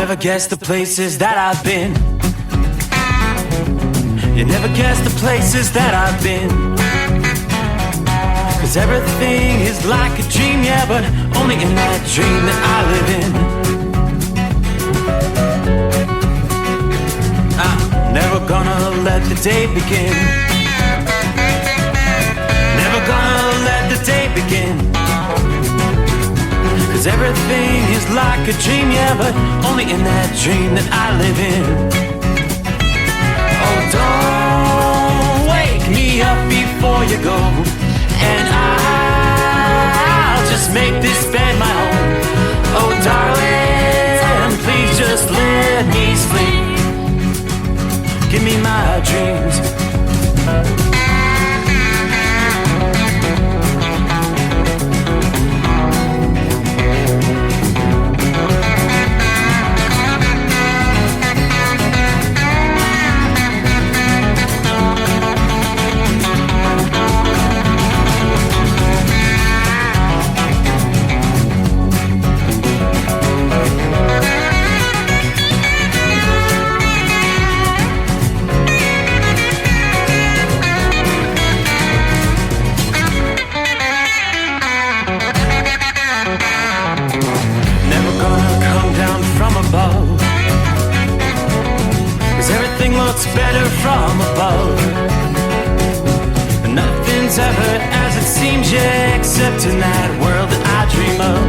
never guess the places that I've been. You never guess the places that I've been. 'Cause everything is like a dream, yeah, but only in that dream that I live in. I'm never gonna let the day begin. Never gonna let the day begin. 'Cause everything is like a dream, yeah, but only in that dream that I live in. Oh, don't wake me up before you go, and I'll just make this bed my home. Oh, darling, please just let me sleep. Give me my dreams. Better from above. Nothing's ever as it seems, yeah, except in that world that I dream of.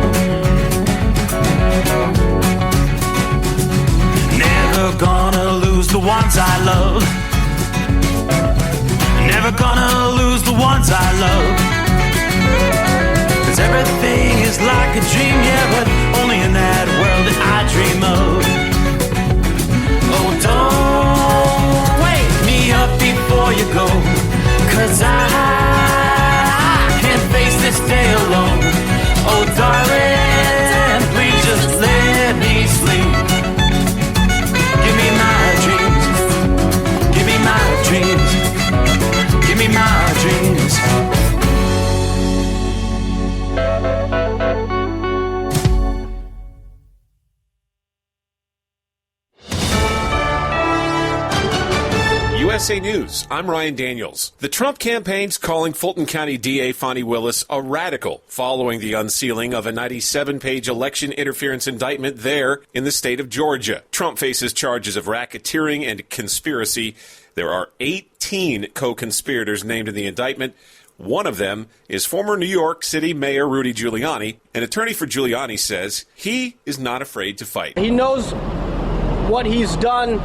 Never gonna lose the ones I love. Never gonna lose the ones I love. 'Cause everything is like a dream, yeah, but only in that world that I dream of. Oh, don't wake me up before you go, 'cause I can't face this day alone. Oh, darling, please just let me sleep. Give me my dreams. Give me my dreams. Give me my dreams. USA News, I'm Ryan Daniels. The Trump campaign's calling Fulton County DA Fonnie Willis a radical following the unsealing of a 97-page election interference indictment there in the state of Georgia. Trump faces charges of racketeering and conspiracy. There are 18 co-conspirators named in the indictment. One of them is former New York City Mayor Rudy Giuliani. An attorney for Giuliani says he is not afraid to fight. He knows what he's done.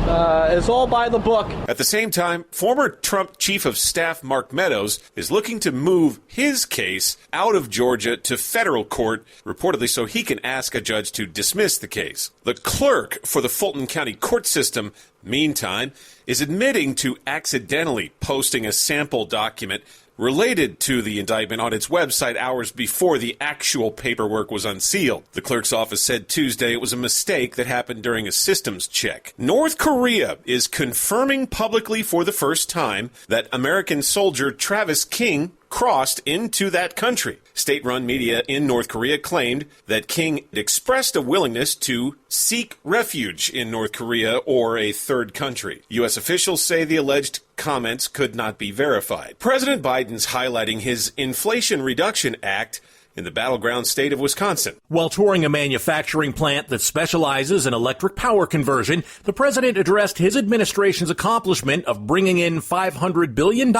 It's all by the book. At the same time, former Trump Chief of Staff Mark Meadows is looking to move his case out of Georgia to federal court, reportedly so he can ask a judge to dismiss the case. The clerk for the Fulton County court system, meantime, is admitting to accidentally posting a sample document related to the indictment on its website hours before the actual paperwork was unsealed. The clerk's office said Tuesday it was a mistake that happened during a systems check. North Korea is confirming publicly for the first time that American soldier Travis King crossed into that country. State-run media in North Korea claimed that King expressed a willingness to seek refuge in North Korea or a third country. U.S. officials say the alleged comments could not be verified. President Biden's highlighting his Inflation Reduction Act in the battleground state of Wisconsin. While touring a manufacturing plant that specializes in electric power conversion, the president addressed his administration's accomplishment of bringing in $500 billion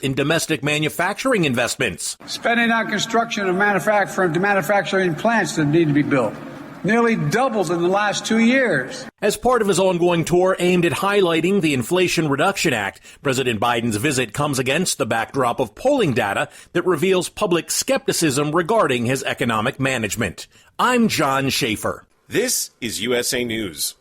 in domestic manufacturing investments. Spending on construction of manufacturing plants that need to be built nearly doubled in the last 2 years. As part of his ongoing tour aimed at highlighting the Inflation Reduction Act, President Biden's visit comes against the backdrop of polling data that reveals public skepticism regarding his economic management. I'm John Schaefer. This is USA News.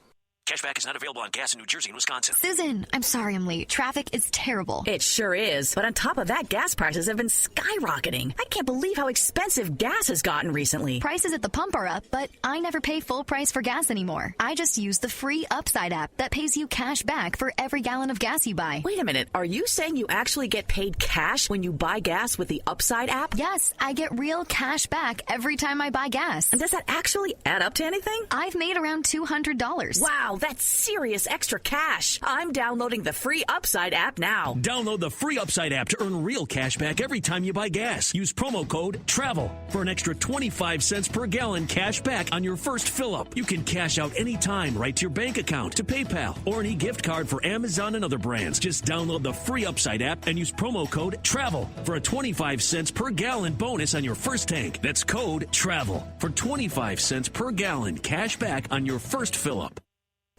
Cashback is not available on gas in New Jersey and Wisconsin. Susan, I'm sorry I'm late. Traffic is terrible. It sure is. But on top of that, gas prices have been skyrocketing. I can't believe how expensive gas has gotten recently. Prices at the pump are up, but I never pay full price for gas anymore. I just use the free Upside app that pays you cash back for every gallon of gas you buy. Wait a minute. Are you saying you actually get paid cash when you buy gas with the Upside app? Yes, I get real cash back every time I buy gas. And does that actually add up to anything? I've made around $200. Wow, that's serious extra cash. I'm downloading the free Upside app now. Download the free Upside app to earn real cash back every time you buy gas. Use promo code TRAVEL for an extra 25 cents per gallon cash back on your first fill-up. You can cash out anytime right to your bank account, to PayPal, or an e-gift card for Amazon and other brands. Just download the free Upside app and use promo code TRAVEL for a 25 cents per gallon bonus on your first tank. That's code TRAVEL for 25 cents per gallon cash back on your first fill-up.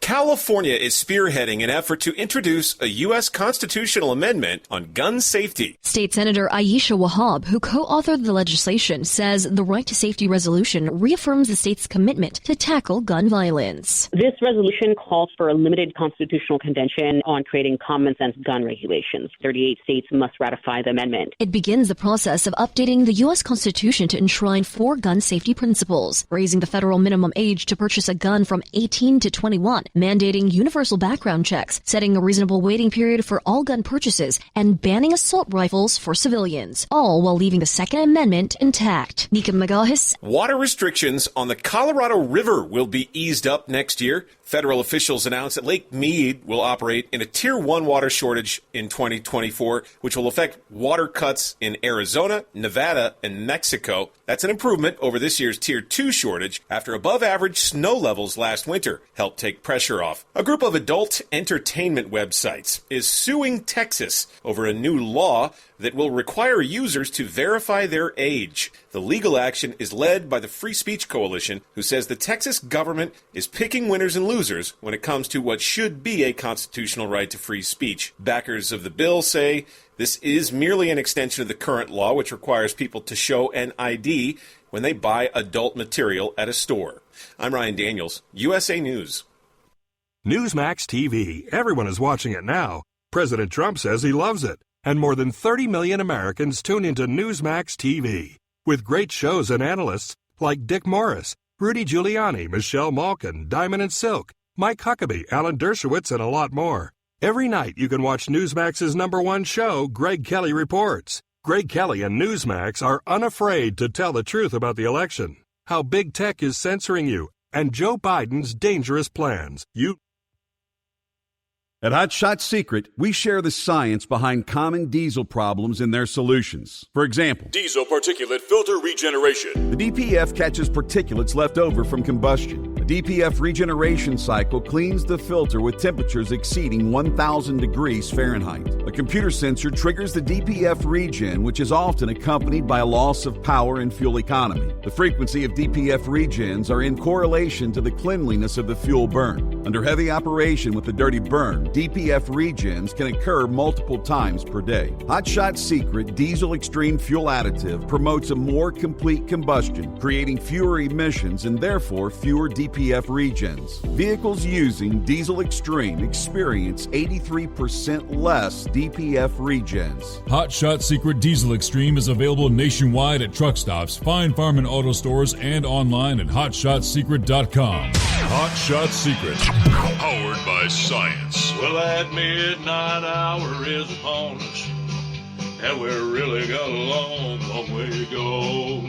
California is spearheading an effort to introduce a U.S. constitutional amendment on gun safety. State Senator Ayesha Wahab, who co-authored the legislation, says the Right to Safety resolution reaffirms the state's commitment to tackle gun violence. This resolution calls for a limited constitutional convention on creating common sense gun regulations. 38 states must ratify the amendment. It begins the process of updating the U.S. Constitution to enshrine 4 gun safety principles, raising the federal minimum age to purchase a gun from 18 to 21, mandating universal background checks, setting a reasonable waiting period for all gun purchases, and banning assault rifles for civilians, all while leaving the Second Amendment intact. Nika Magahis. Water restrictions on the Colorado River will be eased up next year. Federal officials announced that Lake Mead will operate in a Tier 1 water shortage in 2024, which will affect water cuts in Arizona, Nevada, and Mexico. That's an improvement over this year's Tier 2 shortage after above-average snow levels last winter helped take pressure off. A group of adult entertainment websites is suing Texas over a new law that will require users to verify their age. The legal action is led by the Free Speech Coalition, who says the Texas government is picking winners and losers when it comes to what should be a constitutional right to free speech. Backers of the bill say this is merely an extension of the current law, which requires people to show an ID when they buy adult material at a store. I'm Ryan Daniels, USA News. Newsmax TV. Everyone is watching it now. President Trump says he loves it. And more than 30 million Americans tune into Newsmax TV. With great shows and analysts like Dick Morris, Rudy Giuliani, Michelle Malkin, Diamond and Silk, Mike Huckabee, Alan Dershowitz, and a lot more. Every night you can watch Newsmax's #1 show, Greg Kelly Reports. Greg Kelly and Newsmax are unafraid to tell the truth about the election, how big tech is censoring you, and Joe Biden's dangerous plans. At Hot Shot Secret, we share the science behind common diesel problems and their solutions. For example, diesel particulate filter regeneration. The DPF catches particulates left over from combustion. The DPF regeneration cycle cleans the filter with temperatures exceeding 1,000 degrees Fahrenheit. A computer sensor triggers the DPF regen, which is often accompanied by a loss of power and fuel economy. The frequency of DPF regens are in correlation to the cleanliness of the fuel burn. Under heavy operation with the dirty burn, DPF regens can occur multiple times per day. Hot Shot Secret Diesel Extreme Fuel Additive promotes a more complete combustion, creating fewer emissions and therefore fewer DPF regens. Vehicles using Diesel Extreme experience 83% less DPF regens. Hot Shot Secret Diesel Extreme is available nationwide at truck stops, fine farm and auto stores, and online at hotshotsecret.com. Hot Shot Secret, powered by science. Well, that midnight hour is upon us, and we've really got a long, long way to go.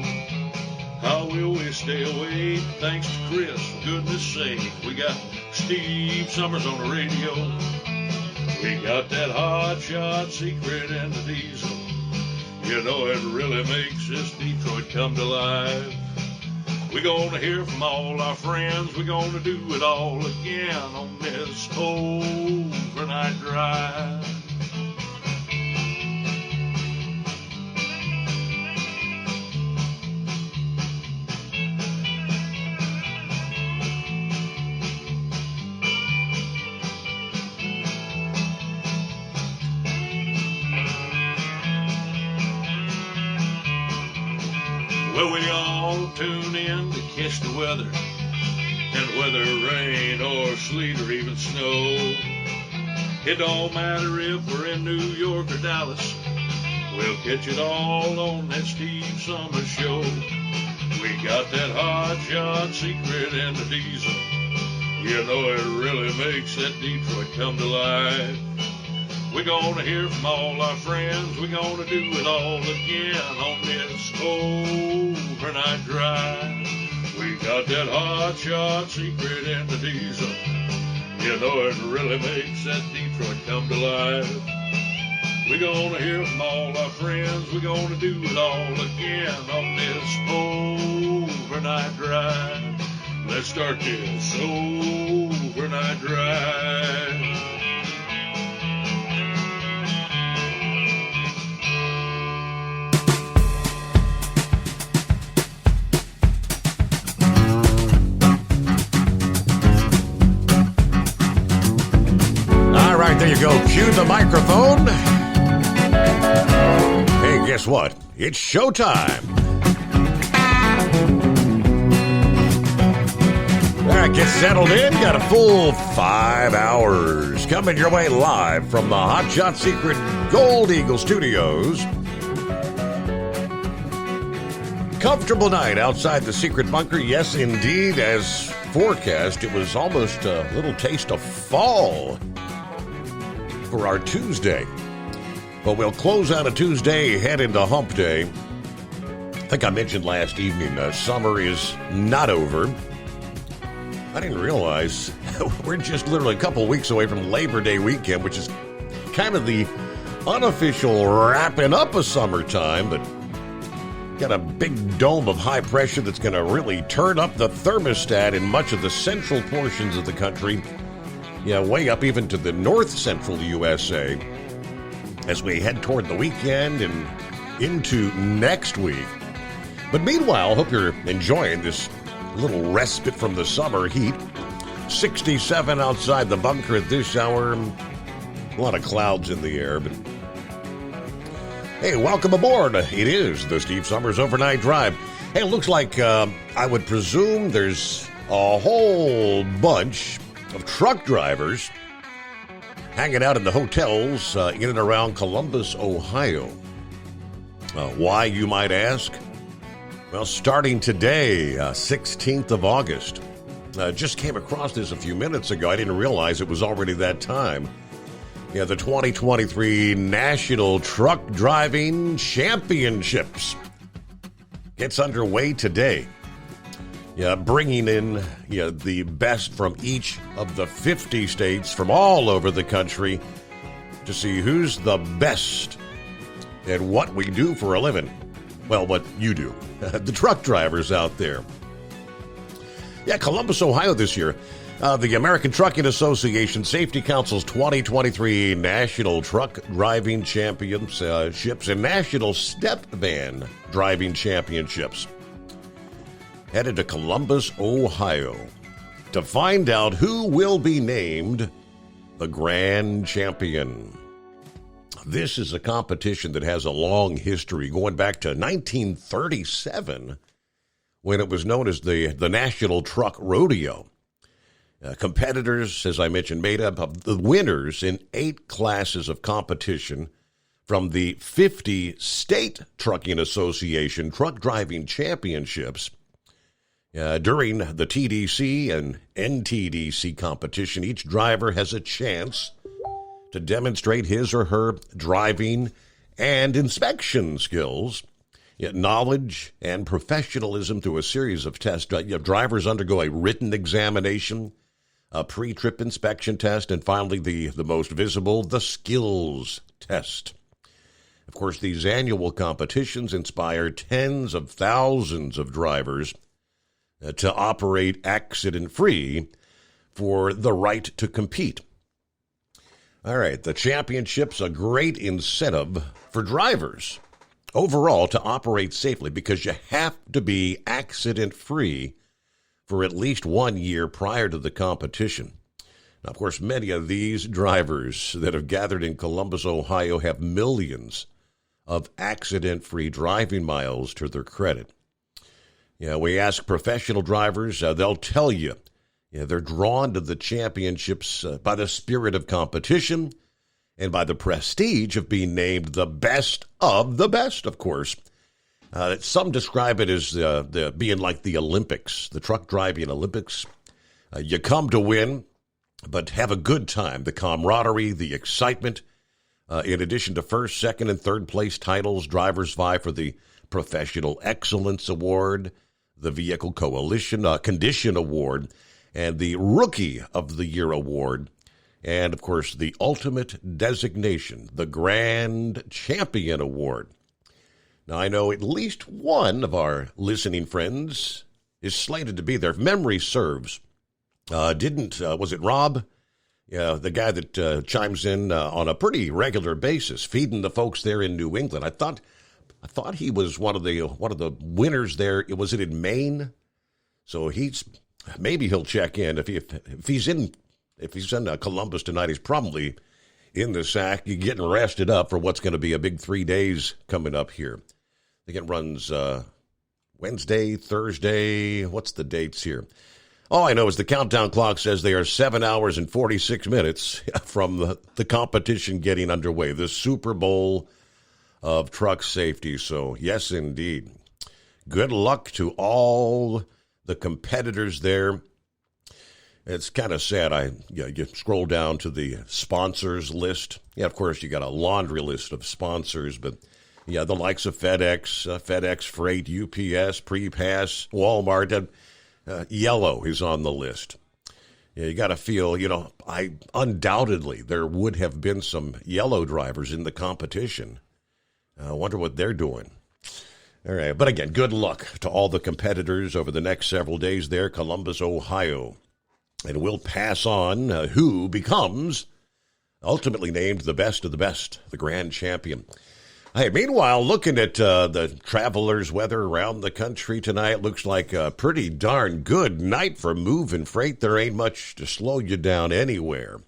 How will we stay awake? Thanks to Chris, for goodness sake. We got Steve Summers on the radio. We got that Hot Shot Secret and the diesel. You know it really makes this Detroit come to life. We're gonna hear from all our friends. We're gonna do it all again on this overnight drive. Well, we all tune in to catch the weather. And whether rain or sleet or even snow, it don't matter if we're in New York or Dallas, we'll catch it all on that Steve Summers Show. We got that hot shot secret in the diesel. You know it really makes that Detroit come to life. We're gonna hear from all our friends. We're gonna do it all again on this overnight drive. We got that hot shot secret in the diesel. You know it really makes that Detroit come to life. We're gonna hear from all our friends. We're gonna do it all again on this overnight drive. Let's start this overnight drive. All right, there you go. Cue the microphone. Hey, guess what? It's showtime. All right, get settled in. Got a full 5 hours coming your way live from the Hot Shot Secret Gold Eagle Studios. Comfortable night outside the secret bunker. Yes, indeed, as forecast, it was almost a little taste of fall for our Tuesday. But we'll close out a Tuesday, head into hump day. I think I mentioned last evening, summer is not over. I didn't realize we're just literally a couple weeks away from Labor Day weekend, which is kind of the unofficial wrapping up of summertime, but got a big dome of high pressure that's going to really turn up the thermostat in much of the central portions of the country. Yeah, way up even to the north central USA as we head toward the weekend and into next week. But meanwhile, hope you're enjoying this little respite from the summer heat. 67 outside the bunker at this hour. A lot of clouds in the air, but hey, welcome aboard. It is the Steve Summers Overnight Drive. Hey, it looks like I would presume there's a whole bunch of truck drivers hanging out in the hotels in and around Columbus, Ohio. Why, you might ask? Well, starting today, 16th of August. Just came across this a few minutes ago. I didn't realize it was already that time. Yeah, the 2023 National Truck Driving Championships gets underway today. Yeah, bringing in the best from each of the 50 states from all over the country to see who's the best at what we do for a living. Well, what you do. The truck drivers out there. Yeah, Columbus, Ohio this year. The American Trucking Association Safety Council's 2023 National Truck Driving Championships and National Step Van Driving Championships. Headed to Columbus, Ohio to find out who will be named the grand champion. This is a competition that has a long history going back to 1937 when it was known as the National Truck Rodeo. Competitors, as I mentioned, made up of the winners in 8 classes of competition from the 50 State Trucking Association Truck Driving Championships. During the TDC and NTDC competition, each driver has a chance to demonstrate his or her driving and inspection skills, knowledge and professionalism through a series of tests. Drivers undergo a written examination, a pre-trip inspection test, and finally the most visible, the skills test. Of course, these annual competitions inspire tens of thousands of drivers to operate accident-free for the right to compete. All right, the championship's a great incentive for drivers overall to operate safely because you have to be accident-free for at least 1 year prior to the competition. Now, of course, many of these drivers that have gathered in Columbus, Ohio have millions of accident-free driving miles to their credit. We ask professional drivers, they'll tell you They're drawn to the championships by the spirit of competition and by the prestige of being named the best, of course. Some describe it as being like the Olympics, the truck driving Olympics. You come to win, but have a good time. The camaraderie, the excitement. In addition to first, second, and third place titles, drivers vie for the Professional Excellence Award, the Vehicle Coalition Condition Award, and the Rookie of the Year Award, and, of course, the ultimate designation, the Grand Champion Award. Now, I know at least one of our listening friends is slated to be there. If memory serves, was it Rob? Yeah, the guy that chimes in on a pretty regular basis, feeding the folks there in New England. I thought he was one of the winners there. Was it in Maine? So maybe he'll check in if he's in Columbus tonight. He's probably in the sack, getting rested up for what's going to be a big 3 days coming up here. I think it runs Wednesday, Thursday. What's the dates here? All I know is the countdown clock says they are 7 hours and 46 minutes from the competition getting underway, the Super Bowl of truck safety. So, yes, indeed. Good luck to all the competitors there. It's kind of sad. You scroll down to the sponsors list. Yeah, of course, you got a laundry list of sponsors, but yeah, the likes of FedEx, FedEx Freight, UPS, Prepass, Walmart, Yellow is on the list. Yeah, you got to feel, undoubtedly there would have been some Yellow drivers in the competition. I wonder what they're doing. All right, but again, good luck to all the competitors over the next several days there, Columbus, Ohio. And we'll pass on who becomes ultimately named the best of the best, the grand champion. Hey, meanwhile, looking at the travelers' weather around the country tonight, looks like a pretty darn good night for moving freight. There ain't much to slow you down anywhere.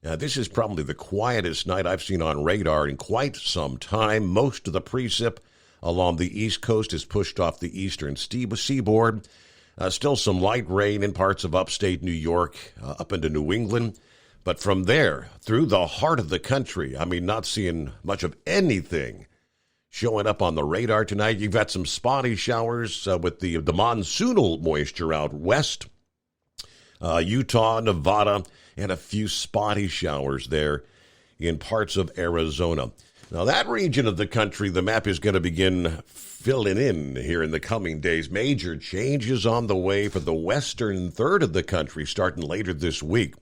This is probably the quietest night I've seen on radar in quite some time. Most of the precip along the East Coast is pushed off the eastern seaboard. Still some light rain in parts of upstate New York, up into New England. But from there, through the heart of the country, not seeing much of anything showing up on the radar tonight. You've got some spotty showers with the monsoonal moisture out west. Utah, Nevada, and a few spotty showers there in parts of Arizona. Now, that region of the country, the map is going to begin filling in here in the coming days. Major changes on the way for the western third of the country starting later this week.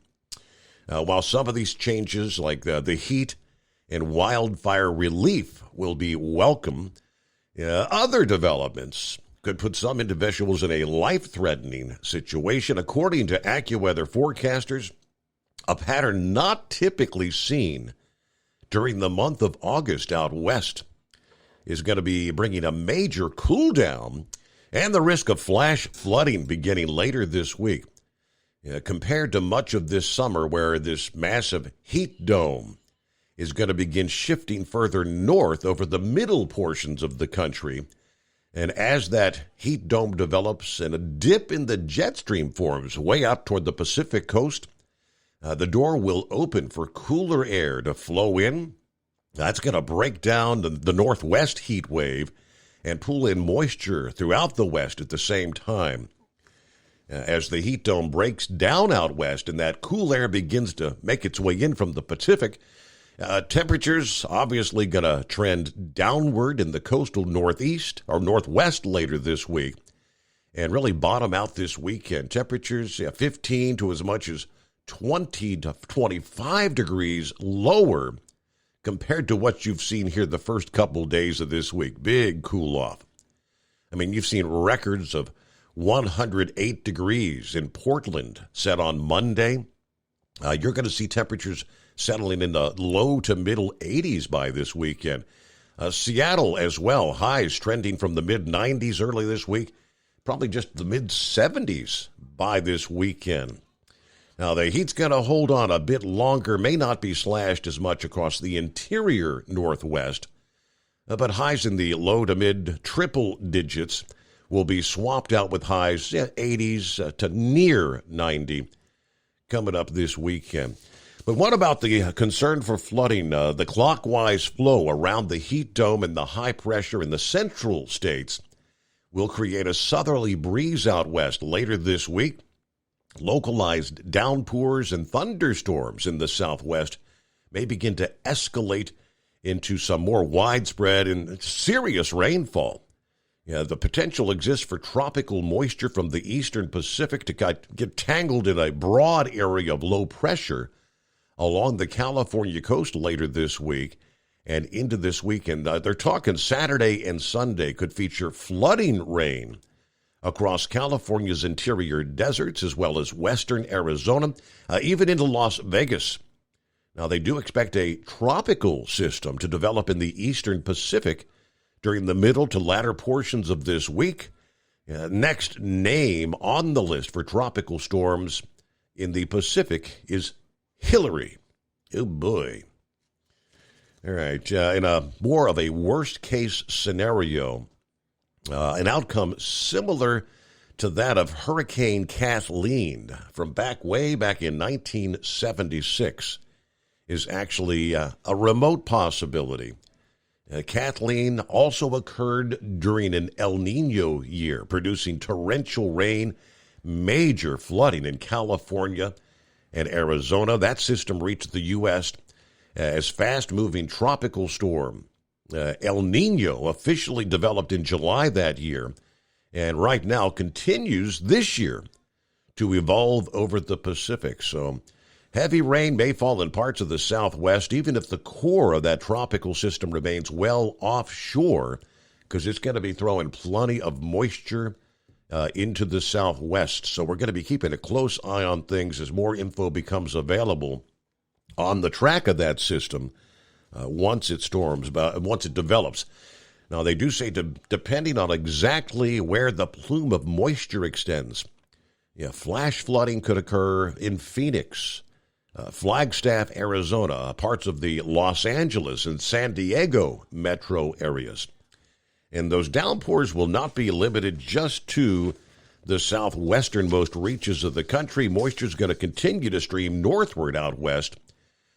While some of these changes, like the heat and wildfire relief, will be welcome, other developments could put some individuals in a life-threatening situation. According to AccuWeather forecasters, a pattern not typically seen during the month of August out west is going to be bringing a major cool down and the risk of flash flooding beginning later this week. Compared to much of this summer, where this massive heat dome is going to begin shifting further north over the middle portions of the country. And as that heat dome develops and a dip in the jet stream forms way up toward the Pacific coast, the door will open for cooler air to flow in. That's going to break down the northwest heat wave and pull in moisture throughout the west at the same time. As the heat dome breaks down out west and that cool air begins to make its way in from the Pacific, temperatures obviously going to trend downward in the coastal northeast or northwest later this week and really bottom out this weekend. Temperatures 15 to as much as 20 to 25 degrees lower compared to what you've seen here the first couple days of this week. Big cool off. You've seen records of 108 degrees in Portland set on Monday. You're going to see temperatures settling in the low to middle 80s by this weekend. Seattle as well, highs trending from the mid-90s early this week, probably just the mid-70s by this weekend. Now, the heat's going to hold on a bit longer, may not be slashed as much across the interior northwest, but highs in the low to mid triple digits will be swapped out with highs 80s to near 90 coming up this weekend. But what about the concern for flooding? The clockwise flow around the heat dome and the high pressure in the central states will create a southerly breeze out west later this week. Localized downpours and thunderstorms in the southwest may begin to escalate into some more widespread and serious rainfall. The potential exists for tropical moisture from the eastern Pacific to get tangled in a broad area of low pressure along the California coast later this week and into this weekend. They're talking Saturday and Sunday could feature flooding rain across California's interior deserts as well as western Arizona, even into Las Vegas. Now, they do expect a tropical system to develop in the eastern Pacific during the middle to latter portions of this week. Next name on the list for tropical storms in the Pacific is Hillary. Oh, boy. All right. In a more of a worst-case scenario, an outcome similar to that of Hurricane Kathleen from way back in 1976 is actually a remote possibility. Kathleen also occurred during an El Nino year, producing torrential rain, major flooding in California and Arizona. That system reached the U.S. as fast-moving tropical storm. El Nino officially developed in July that year, and right now continues this year to evolve over the Pacific. So heavy rain may fall in parts of the southwest, even if the core of that tropical system remains well offshore, because it's going to be throwing plenty of moisture into the southwest. So we're going to be keeping a close eye on things as more info becomes available on the track of that system once it develops. Now, they do say depending on exactly where the plume of moisture extends, flash flooding could occur in Phoenix, Flagstaff, Arizona, parts of the Los Angeles and San Diego metro areas. And those downpours will not be limited just to the southwesternmost reaches of the country. Moisture is going to continue to stream northward out west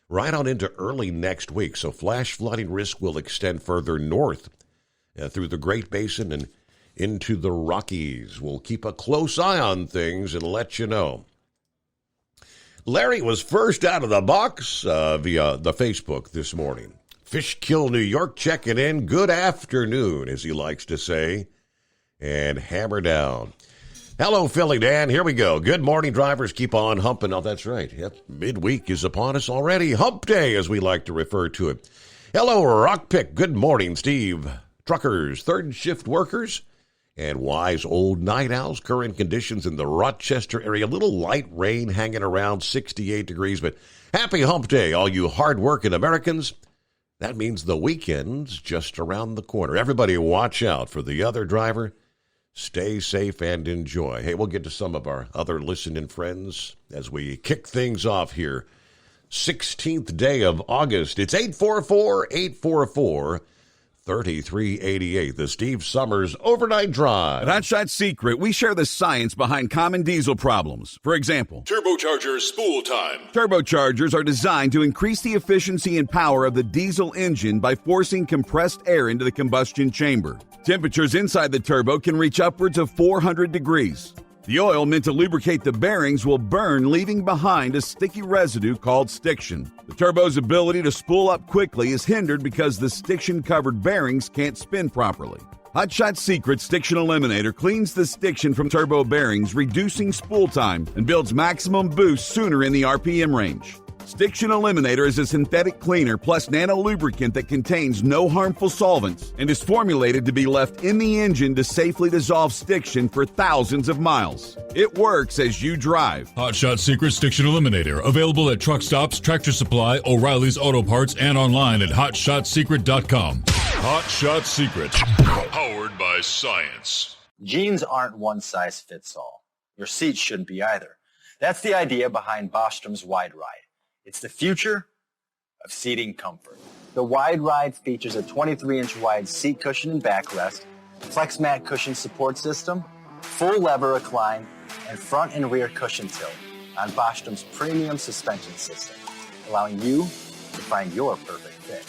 right on into early next week. So flash flooding risk will extend further north through the Great Basin and into the Rockies. We'll keep a close eye on things and let you know. Larry was first out of the box via the Facebook this morning. Fishkill, New York, checking in. Good afternoon, as he likes to say, and hammer down. Hello, Philly Dan. Here we go. Good morning, drivers. Keep on humping. Oh, that's right. Yep, midweek is upon us already. Hump day, as we like to refer to it. Hello, Rockpick. Good morning, Steve. Truckers, third shift workers, and wise old night owls. Current conditions in the Rochester area. A little light rain hanging around 68 degrees, but happy hump day, all you hard-working Americans. That means the weekend's just around the corner. Everybody watch out for the other driver. Stay safe and enjoy. Hey, we'll get to some of our other listening friends as we kick things off here. 16th day of August. It's 844-844-3388. The Steve Summers Overnight Drive. At Hot Shot Secret, we share the science behind common diesel problems. For example, turbocharger spool time. Turbochargers are designed to increase the efficiency and power of the diesel engine by forcing compressed air into the combustion chamber. Temperatures inside the turbo can reach upwards of 400 degrees. The oil meant to lubricate the bearings will burn, leaving behind a sticky residue called stiction. The turbo's ability to spool up quickly is hindered because the stiction-covered bearings can't spin properly. Hot Shot Secret Stiction Eliminator cleans the stiction from turbo bearings, reducing spool time, and builds maximum boost sooner in the RPM range. Stiction Eliminator is a synthetic cleaner plus nano-lubricant that contains no harmful solvents and is formulated to be left in the engine to safely dissolve stiction for thousands of miles. It works as you drive. Hot Shot Secret Stiction Eliminator. Available at truck stops, Tractor Supply, O'Reilly's Auto Parts, and online at HotShotSecret.com. Hot Shot Secret. Powered by science. Jeans aren't one size fits all. Your seats shouldn't be either. That's the idea behind Bostrom's Wide Ride. It's the future of seating comfort. The Wide Ride features a 23-inch wide seat cushion and backrest, flex mat cushion support system, full lever recline, and front and rear cushion tilt on Bostrom's premium suspension system, allowing you to find your perfect fit.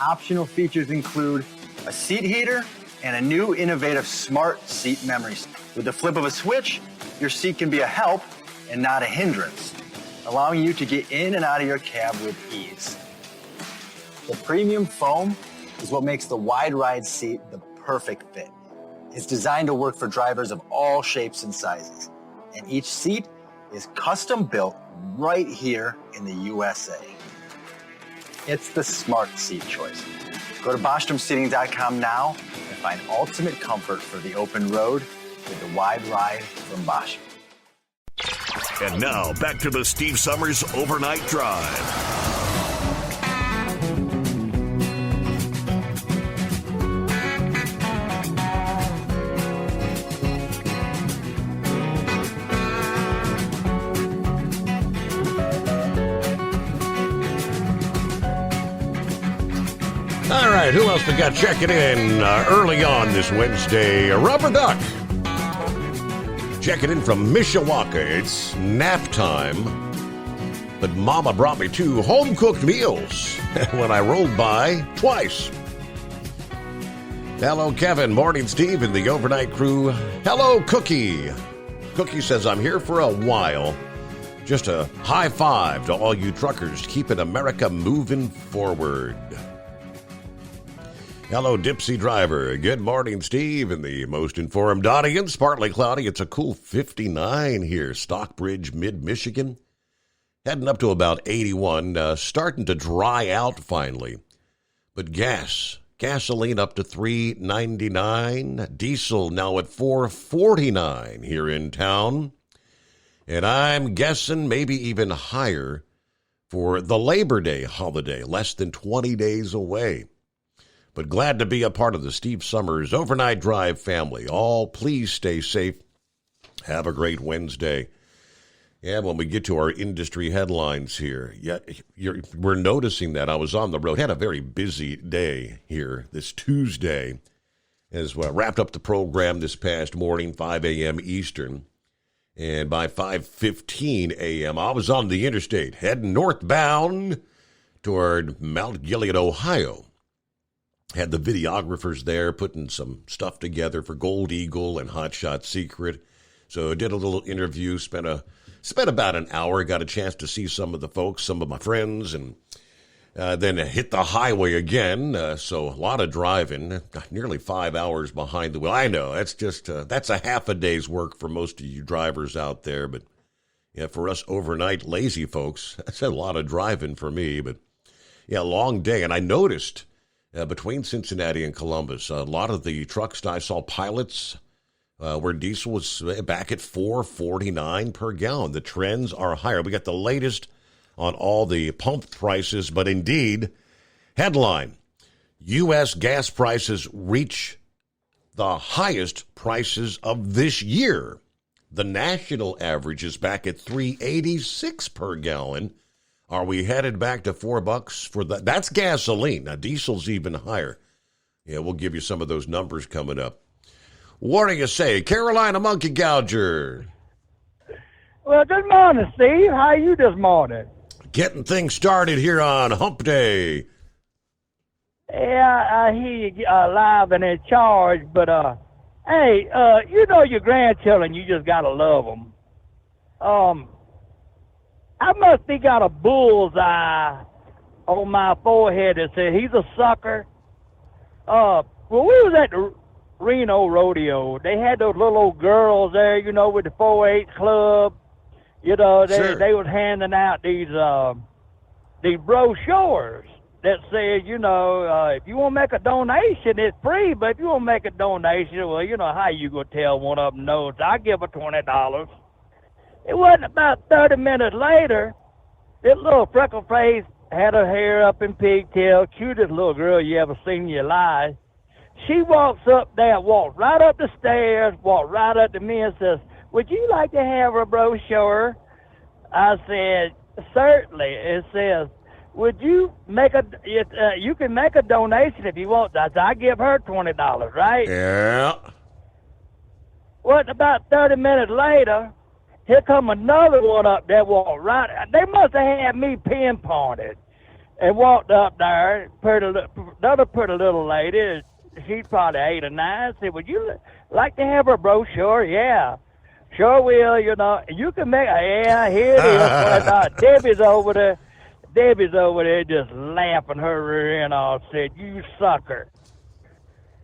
Optional features include a seat heater and a new innovative smart seat memory. With the flip of a switch, your seat can be a help and not a hindrance, allowing you to get in and out of your cab with ease. The premium foam is what makes the wide ride seat the perfect fit. It's designed to work for drivers of all shapes and sizes, and each seat is custom built right here in the USA. It's the smart seat choice. Go to BostromSeating.com now and find ultimate comfort for the open road with the wide ride from Bostrom. And now, back to the Steve Summers Overnight Drive. All right, who else we got checking in early on this Wednesday? Rubber Duck. Checking in from Mishawaka. It's nap time. But Mama brought me 2 home-cooked meals when I rolled by twice. Hello, Kevin. Morning, Steve, and the overnight crew. Hello, Cookie. Cookie says, I'm here for a while. Just a high five to all you truckers keeping America moving forward. Hello, Dipsy Driver. Good morning, Steve, and the most informed audience. Partly cloudy. It's a cool 59 here, Stockbridge, mid-Michigan. Heading up to about 81, starting to dry out finally. But gasoline up to $3.99. Diesel now at $4.49 here in town. And I'm guessing maybe even higher for the Labor Day holiday, less than 20 days away. But glad to be a part of the Steve Summers Overnight Drive family. All please stay safe. Have a great Wednesday. Yeah, when we get to our industry headlines here, we're noticing that I was on the road. Had a very busy day here this Tuesday. As well, wrapped up the program this past morning, 5 a.m. Eastern. And by 5:15 a.m., I was on the interstate, heading northbound toward Mount Gilead, Ohio. Had the videographers there putting some stuff together for Gold Eagle and Hot Shot Secret. So I did a little interview, spent about an hour, got a chance to see some of the folks, some of my friends, and then hit the highway again. So a lot of driving, nearly 5 hours behind the wheel. I know, that's a half a day's work for most of you drivers out there. But yeah, for us overnight lazy folks, that's a lot of driving for me. But yeah, long day. And I noticed between Cincinnati and Columbus, a lot of the trucks I saw pilots where diesel was back at $4.49 per gallon. The trends are higher. We got the latest on all the pump prices, but indeed, headline, U.S. gas prices reach the highest prices of this year. The national average is back at $3.86 per gallon. Are we headed back to $4 for that? That's gasoline. Now, diesel's even higher. Yeah, we'll give you some of those numbers coming up. What do you say, Carolina Monkey Gouger? Well, good morning, Steve. How are you this morning? Getting things started here on Hump Day. Yeah, I hear you live and in charge, but, hey, you know your grandchildren, you just got to love them. I must be got a bullseye on my forehead that said he's a sucker. Well, we was at the Reno Rodeo. They had those little old girls there, you know, with the 4-H club. You know, they was handing out these brochures that said, you know, if you want to make a donation, it's free. But if you want to make a donation, well, you know, how you going to tell one of them no? So I give her $20. It wasn't about 30 minutes later, this little freckle face had her hair up in pigtail, cutest little girl you ever seen in your life. She walks up there, walked right up the stairs, walked right up to me and says, would you like to have a brochure? I said, certainly. It says, would you make you can make a donation if you want. I give her $20, right? Yeah. Well, about 30 minutes later, here come another one up there walked right. They must have had me pinpointed and walked up there. Another pretty little lady. She's probably 8 or 9. Said, would you like to have a brochure? Yeah. Sure will, you know. You can make yeah, here it is. Debbie's over there just laughing her rear end off, said, you sucker.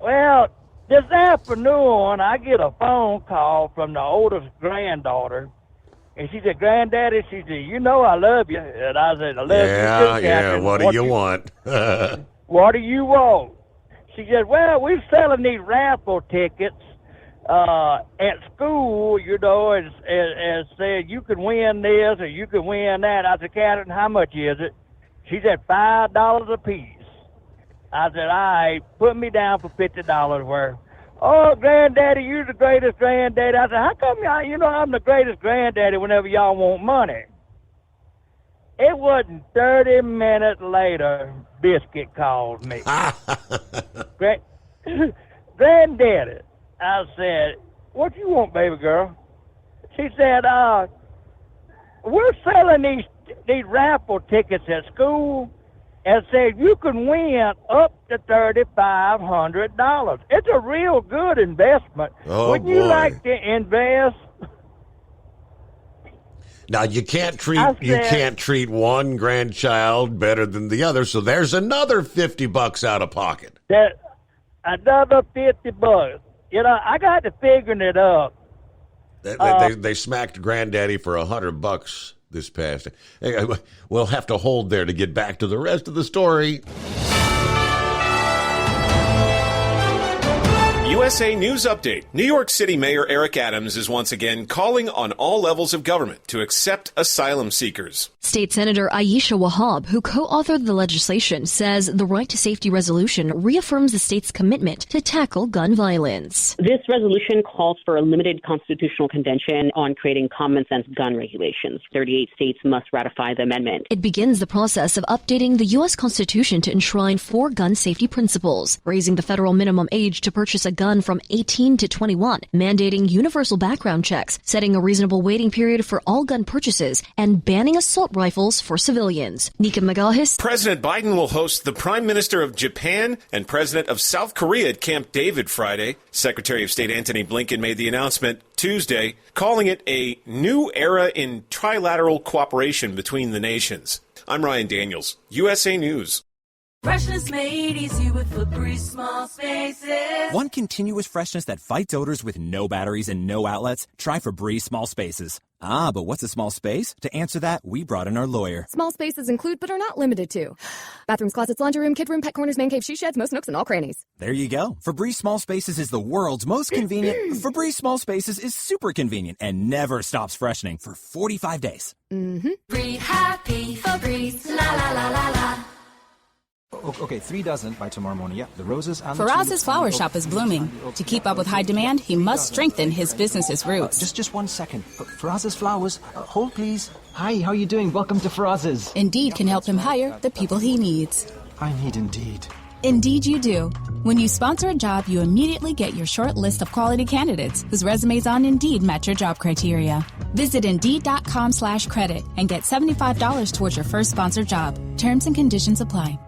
Well, this afternoon, I get a phone call from the oldest granddaughter. And she said, Granddaddy, she said, you know I love you. And I said, I love you too, Captain. What do you want? What do you want? She said, well, we're selling these raffle tickets at school, you know, and said, you can win this or you can win that. I said, Captain, how much is it? She said, $5 a piece. I said, all right, put me down for $50 worth. Oh, Granddaddy, you're the greatest granddaddy. I said, how come I'm the greatest granddaddy whenever y'all want money? It wasn't 30 minutes later, Biscuit called me. Granddaddy, I said, what you want, baby girl? She said, we're selling these raffle tickets at school and said you can win up to $3,500. It's a real good investment. Oh, Wouldn't you like to invest? Now you can't treat one grandchild better than the other, so there's another $50 out of pocket. Another $50. You know, I got to figuring it up. They smacked Granddaddy for $100 this past. We'll have to hold there to get back to the rest of the story. USA News Update. New York City Mayor Eric Adams is once again calling on all levels of government to accept asylum seekers. State Senator Aisha Wahab, who co-authored the legislation, says the Right to Safety resolution reaffirms the state's commitment to tackle gun violence. This resolution calls for a limited constitutional convention on creating common-sense gun regulations. 38 states must ratify the amendment. It begins the process of updating the U.S. Constitution to enshrine 4 gun safety principles, raising the federal minimum age to purchase a gun from 18 to 21, mandating universal background checks, setting a reasonable waiting period for all gun purchases, and banning assault rifles for civilians. Nika Magahis. President Biden will host the Prime Minister of Japan and President of South Korea at Camp David Friday. Secretary of State Antony Blinken made the announcement Tuesday, calling it a new era in trilateral cooperation between the nations. I'm Ryan Daniels, USA News. Freshness made easy with Febreze Small Spaces. Want continuous freshness that fights odors with no batteries and no outlets? Try Febreze Small Spaces. Ah, but what's a small space? To answer that, we brought in our lawyer. Small spaces include, but are not limited to, bathrooms, closets, laundry room, kid room, pet corners, man cave, she sheds, most nooks, and all crannies. There you go. Febreze Small Spaces is the world's most convenient. Febreze Small Spaces is super convenient and never stops freshening for 45 days. Mm-hmm. Breathe happy, Febreze, la la la la la. Okay, 3 dozen by tomorrow morning. Yeah, the roses and Faraz's flower shop is blooming. To keep up with high demand, he must strengthen his business's roots. Just 1 second. Faraz's flowers. Hold, please. Hi, how are you doing? Welcome to Faraz's. Indeed can help him hire the people he needs. I need Indeed. Indeed you do. When you sponsor a job, you immediately get your short list of quality candidates whose resumes on Indeed match your job criteria. Visit Indeed.com/credit and get $75 towards your first sponsored job. Terms and conditions apply.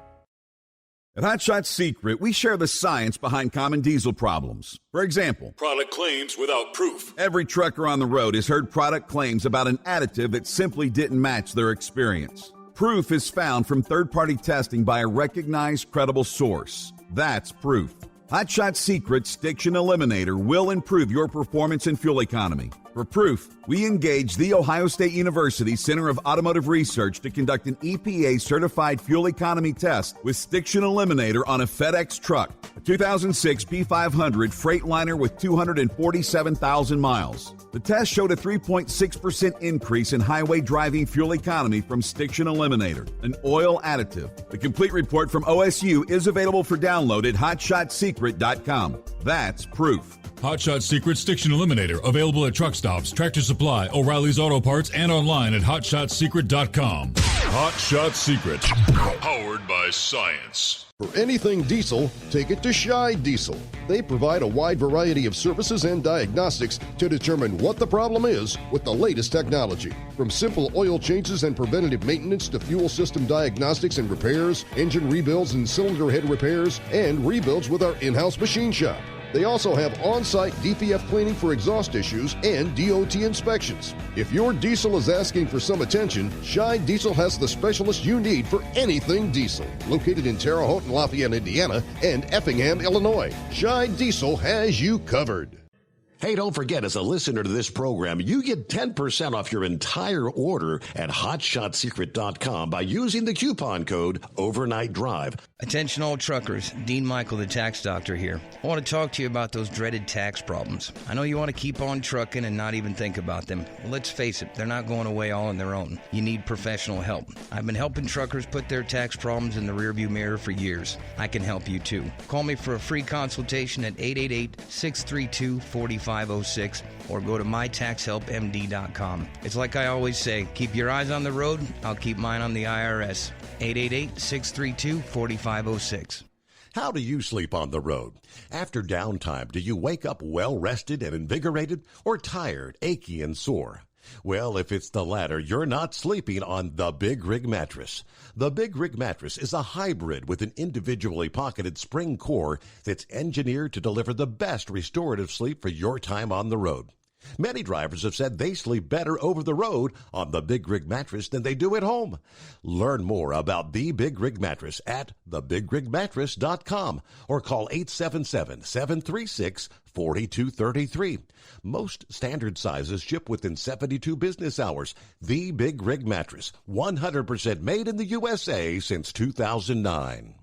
At Hot Shot Secret, we share the science behind common diesel problems. For example, product claims without proof. Every trucker on the road has heard product claims about an additive that simply didn't match their experience. Proof is found from third-party testing by a recognized, credible source. That's proof. Hot Shot Secret's Stiction Eliminator will improve your performance and fuel economy. For proof, we engaged the Ohio State University Center of Automotive Research to conduct an EPA-certified fuel economy test with Stiction Eliminator on a FedEx truck, a 2006 P500 Freightliner with 247,000 miles. The test showed a 3.6% increase in highway driving fuel economy from Stiction Eliminator, an oil additive. The complete report from OSU is available for download at hotshotsecret.com. That's proof. Hot Shot Secret Stiction Eliminator, available at truck stops, Tractor Supply, O'Reilly's Auto Parts, and online at hotshotsecret.com. Hot Shot Secret. Powered by science. For anything diesel, take it to Scheid Diesel. They provide a wide variety of services and diagnostics to determine what the problem is with the latest technology. From simple oil changes and preventative maintenance to fuel system diagnostics and repairs, engine rebuilds and cylinder head repairs, and rebuilds with our in-house machine shop. They also have on-site DPF cleaning for exhaust issues and DOT inspections. If your diesel is asking for some attention, Scheid Diesel has the specialist you need for anything diesel. Located in Terre Haute and Lafayette, Indiana, and Effingham, Illinois, Scheid Diesel has you covered. Hey, don't forget, as a listener to this program, you get 10% off your entire order at HotShotSecret.com by using the coupon code Overnight Drive. Attention all truckers, Dean Michael, the tax doctor here. I want to talk to you about those dreaded tax problems. I know you want to keep on trucking and not even think about them. Well, let's face it, they're not going away all on their own. You need professional help. I've been helping truckers put their tax problems in the rearview mirror for years. I can help you too. Call me for a free consultation at 888-632-4506 or go to mytaxhelpmd.com. It's like I always say, keep your eyes on the road, I'll keep mine on the IRS. 888-632-4506. How do you sleep on the road? After downtime, do you wake up well-rested and invigorated or tired, achy, and sore? Well, if it's the latter, you're not sleeping on the Big Rig Mattress. The Big Rig Mattress is a hybrid with an individually pocketed spring core that's engineered to deliver the best restorative sleep for your time on the road. Many drivers have said they sleep better over the road on the Big Rig Mattress than they do at home. Learn more about the Big Rig Mattress at thebigrigmattress.com or call 877-736-4233. Most standard sizes ship within 72 business hours. The Big Rig Mattress, 100% made in the USA since 2009.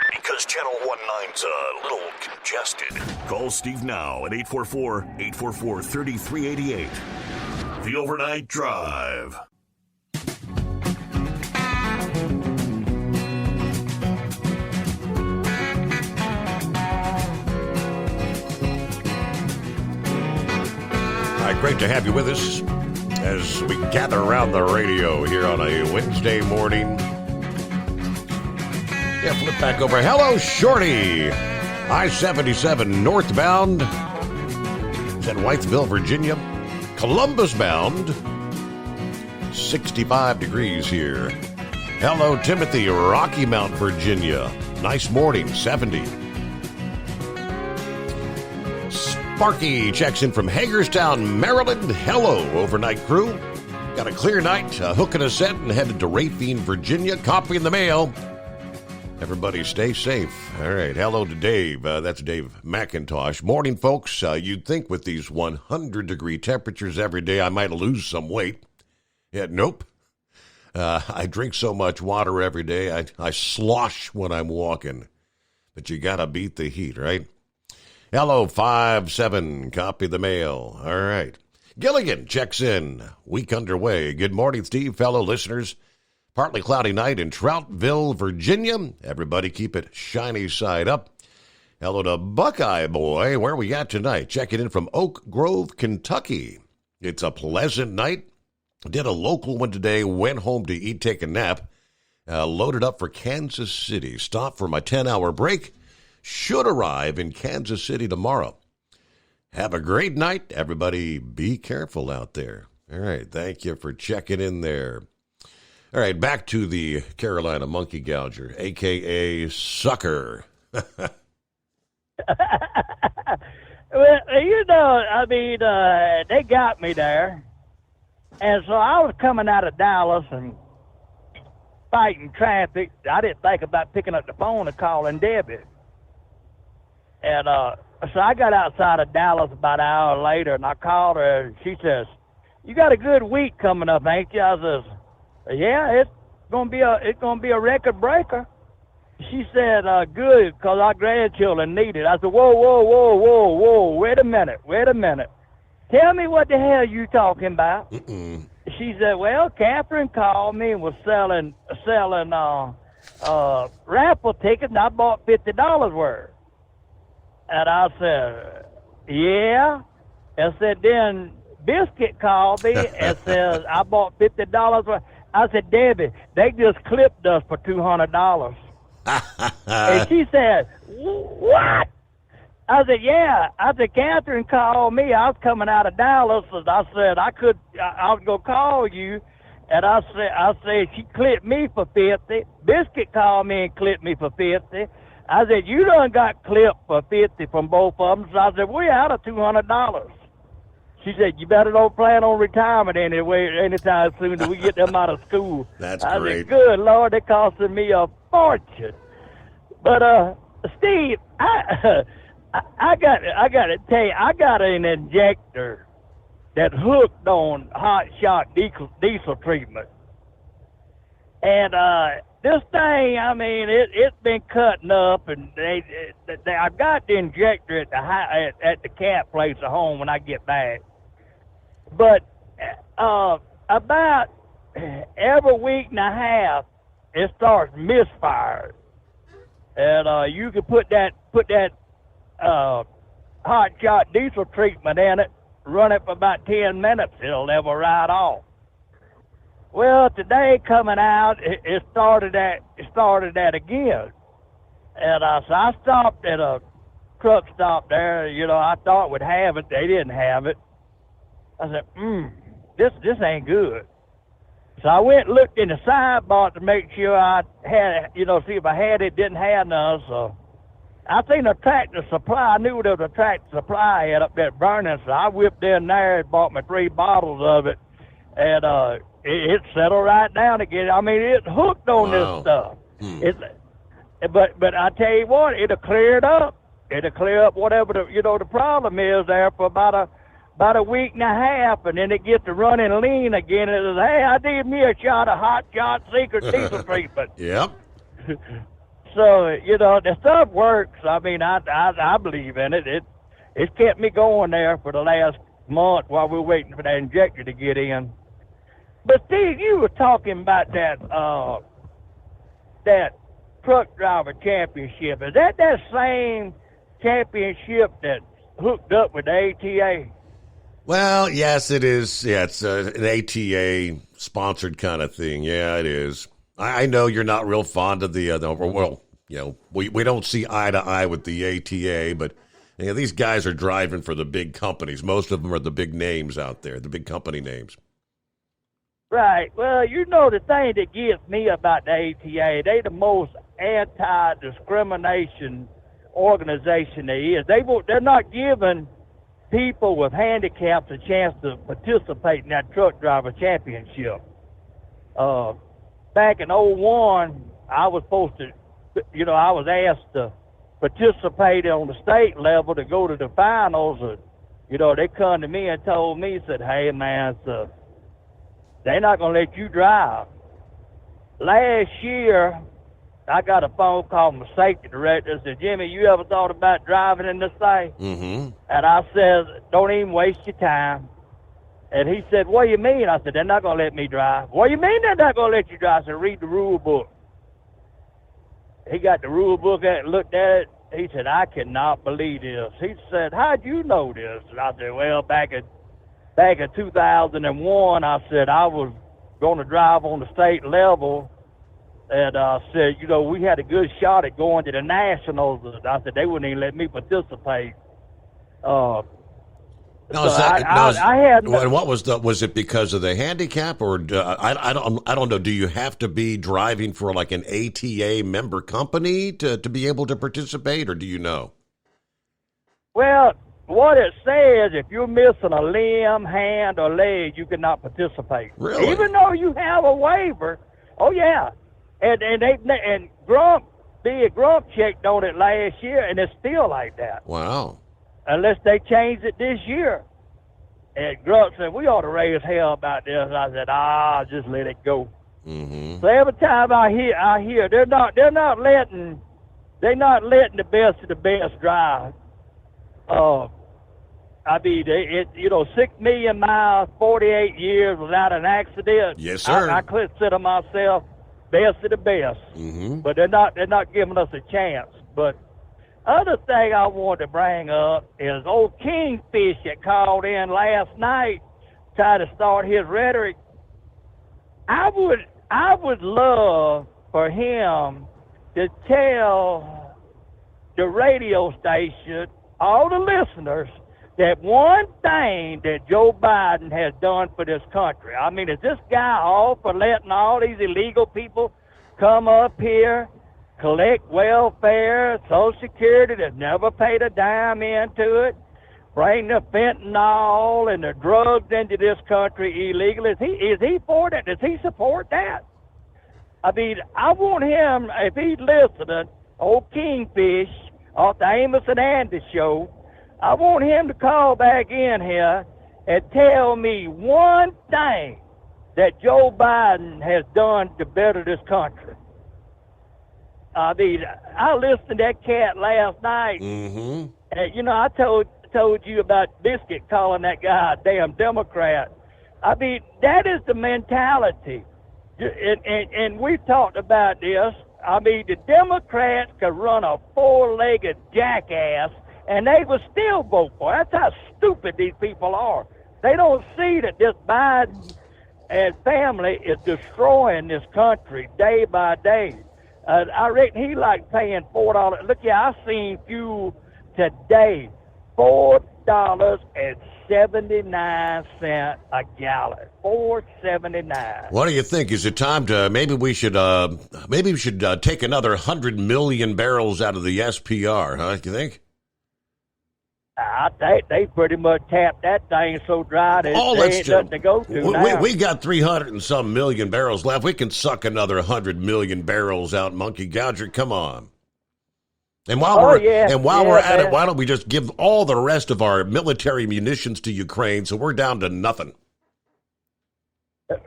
Because Channel 19's a little congested. Call Steve now at 844-844-3388. The Overnight Drive. All right, great to have you with us as we gather around the radio here on a Wednesday morning. Yeah, flip back over. Hello, Shorty. I-77 northbound. Is that Whitesville, Virginia? Columbus bound. 65 degrees here. Hello, Timothy, Rocky Mount, Virginia. Nice morning, 70. Sparky checks in from Hagerstown, Maryland. Hello, overnight crew. Got a clear night, hooking a set, and headed to Rafine, Virginia. Copy in the mail. Everybody stay safe. All right. Hello to Dave. That's Dave McIntosh. Morning, folks. You'd think with these 100-degree temperatures every day, I might lose some weight. Yet, nope. I drink so much water every day, I slosh when I'm walking. But you got to beat the heat, right? Hello, 5-7. Copy the mail. All right. Gilligan checks in. Week underway. Good morning, Steve, fellow listeners. Partly cloudy night in Troutville, Virginia. Everybody keep it shiny side up. Hello to Buckeye Boy. Where are we at tonight? Checking in from Oak Grove, Kentucky. It's a pleasant night. Did a local one today. Went home to eat, take a nap. Loaded up for Kansas City. Stopped for my 10-hour break. Should arrive in Kansas City tomorrow. Have a great night. Everybody be careful out there. All right. Thank you for checking in there. All right, back to the Carolina Monkey Gouger, a.k.a. Sucker. Well, you know, I mean, they got me there. And so I was coming out of Dallas and fighting traffic. I didn't think about picking up the phone and calling Debbie. And so I got outside of Dallas about an hour later, and I called her, and she says, "You got a good week coming up, ain't you?" I says, "Yeah, it's gonna be a record breaker." She said, "Good, 'cause our grandchildren need it." I said, "Whoa, wait a minute. Tell me what the hell you talking about?" She said, "Well, Catherine called me and was selling raffle tickets, and I bought $50 worth." And I said, "Yeah." I said, then Biscuit called me and says, "I bought $50 worth." I said, Debbie, they just clipped us for $200. And she said, what? I said, yeah. I said, Catherine called me. I was coming out of Dallas, and I said I was gonna call you, and I said she clipped me for 50. Biscuit called me and clipped me for 50. I said, you done got clipped for 50 from both of them. So I said, we're out of $200. She said, you better don't plan on retirement anytime soon till we get them out of school. That's I great. said, good Lord, they're costing me a fortune. But Steve, I got to tell you, I got an injector that hooked on hot shot diesel treatment, and this thing, I mean, it's been cutting up, and I've got the injector at the cat place at home when I get back. But about every week and a half, it starts misfire, and you can put that hot shot diesel treatment in it, run it for about 10 minutes, it'll level right off. Well, today coming out, it started that again, and so I stopped at a truck stop there. You know, I thought would have it. They didn't have it. I said, this ain't good. So I went and looked in the sidebar to make sure I had, see if I had it. Didn't have none. So I seen a Tractor Supply. I knew there was a Tractor Supply had up there burning. So I whipped in there and bought me 3 bottles of it, and it settled right down again. I mean, it's hooked on this stuff. But I tell you what, it'll clear it up. It'll clear up whatever the problem is there for about a week and a half, and then it gets to running lean again. And it says, hey, I need me a shot of hot shot secret diesel treatment. Yep. So the stuff works. I mean, I believe in it. It's kept me going there for the last month while we're waiting for that injector to get in. But Steve, you were talking about that truck driver championship. Is that same championship that's hooked up with the ATA? Well, yes, it is. Yeah, it's an ATA sponsored kind of thing. Yeah, it is. I know you're not real fond of we don't see eye to eye with the ATA, but these guys are driving for the big companies. Most of them are the big names out there, the big company names. Right. Well, the thing that gets me about the ATA, they the most anti-discrimination organization there is. They're not giving people with handicaps a chance to participate in that truck driver championship. Back in 2001, I was supposed to, I was asked to participate on the state level to go to the finals. And, they come to me and told me, said, hey, man, they're not going to let you drive. Last year, I got a phone call from the safety director and said, Jimmy, you ever thought about driving in this thing? Mm-hmm. And I said, don't even waste your time. And he said, what do you mean? I said, they're not going to let me drive. What do you mean they're not going to let you drive? I said, read the rule book. He got the rule book and looked at it. He said, I cannot believe this. He said, how'd you know this? And I said, well, back in 2001, I said I was going to drive on the state level, and I said, we had a good shot at going to the nationals. And I said they wouldn't even let me participate. What was it because of the handicap, or I don't know? Do you have to be driving for like an ATA member company to be able to participate, or do you know? Well, what it says, if you're missing a limb, hand, or leg, you cannot participate. Really? Even though you have a waiver. Oh yeah, and Grump checked on it last year, and it's still like that. Wow. Unless they change it this year. And Grump said, we ought to raise hell about this. And I said, just let it go. Mm-hmm. So every time I hear they're not letting the best of the best drive. I mean, 6 million miles, 48 years without an accident. Yes, sir. I consider myself best of the best. Mm-hmm. But they're not giving us a chance. But other thing I wanted to bring up is old Kingfish that called in last night, tried to start his rhetoric. I would love for him to tell the radio station, all the listeners, that one thing that Joe Biden has done for this country. I mean, is this guy all for letting all these illegal people come up here, collect welfare, Social Security, that's never paid a dime into it, bring the fentanyl and the drugs into this country illegally? Is he for that? Does he support that? I mean, I want him, if he's listening, old Kingfish off the Amos and Andy show, I want him to call back in here and tell me one thing that Joe Biden has done to better this country. I mean, I listened to that cat last night. Mm-hmm. And, you know, I told you about Biscuit calling that guy a damn Democrat. I mean, that is the mentality. And we've talked about this. I mean, the Democrats could run a four-legged jackass, and they would still vote for it. That's how stupid these people are. They don't see that this Biden and family is destroying this country day by day. I reckon he like paying $4. Look, I seen fuel today, $4.79 a gallon. $4.79. What do you think? Is it time to maybe we should take another 100 million barrels out of the SPR? Huh? Do you think? I think they pretty much tapped that thing so dry that there ain't nothing to go to now. We got 300 and some million barrels left. We can suck another 100 million barrels out, Monkey Gouger. Come on. And while we're at it, why don't we just give all the rest of our military munitions to Ukraine so we're down to nothing?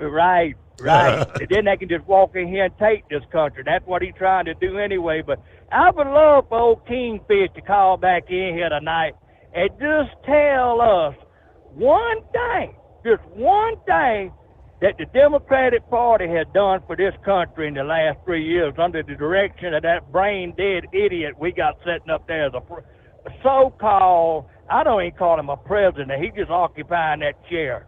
Right. Then they can just walk in here and take this country. That's what he's trying to do anyway. But I would love for old Kingfish to call back in here tonight and just tell us one thing, just one thing that the Democratic Party has done for this country in the last 3 years under the direction of that brain-dead idiot we got sitting up there as a so-called, I don't even call him a president, he's just occupying that chair.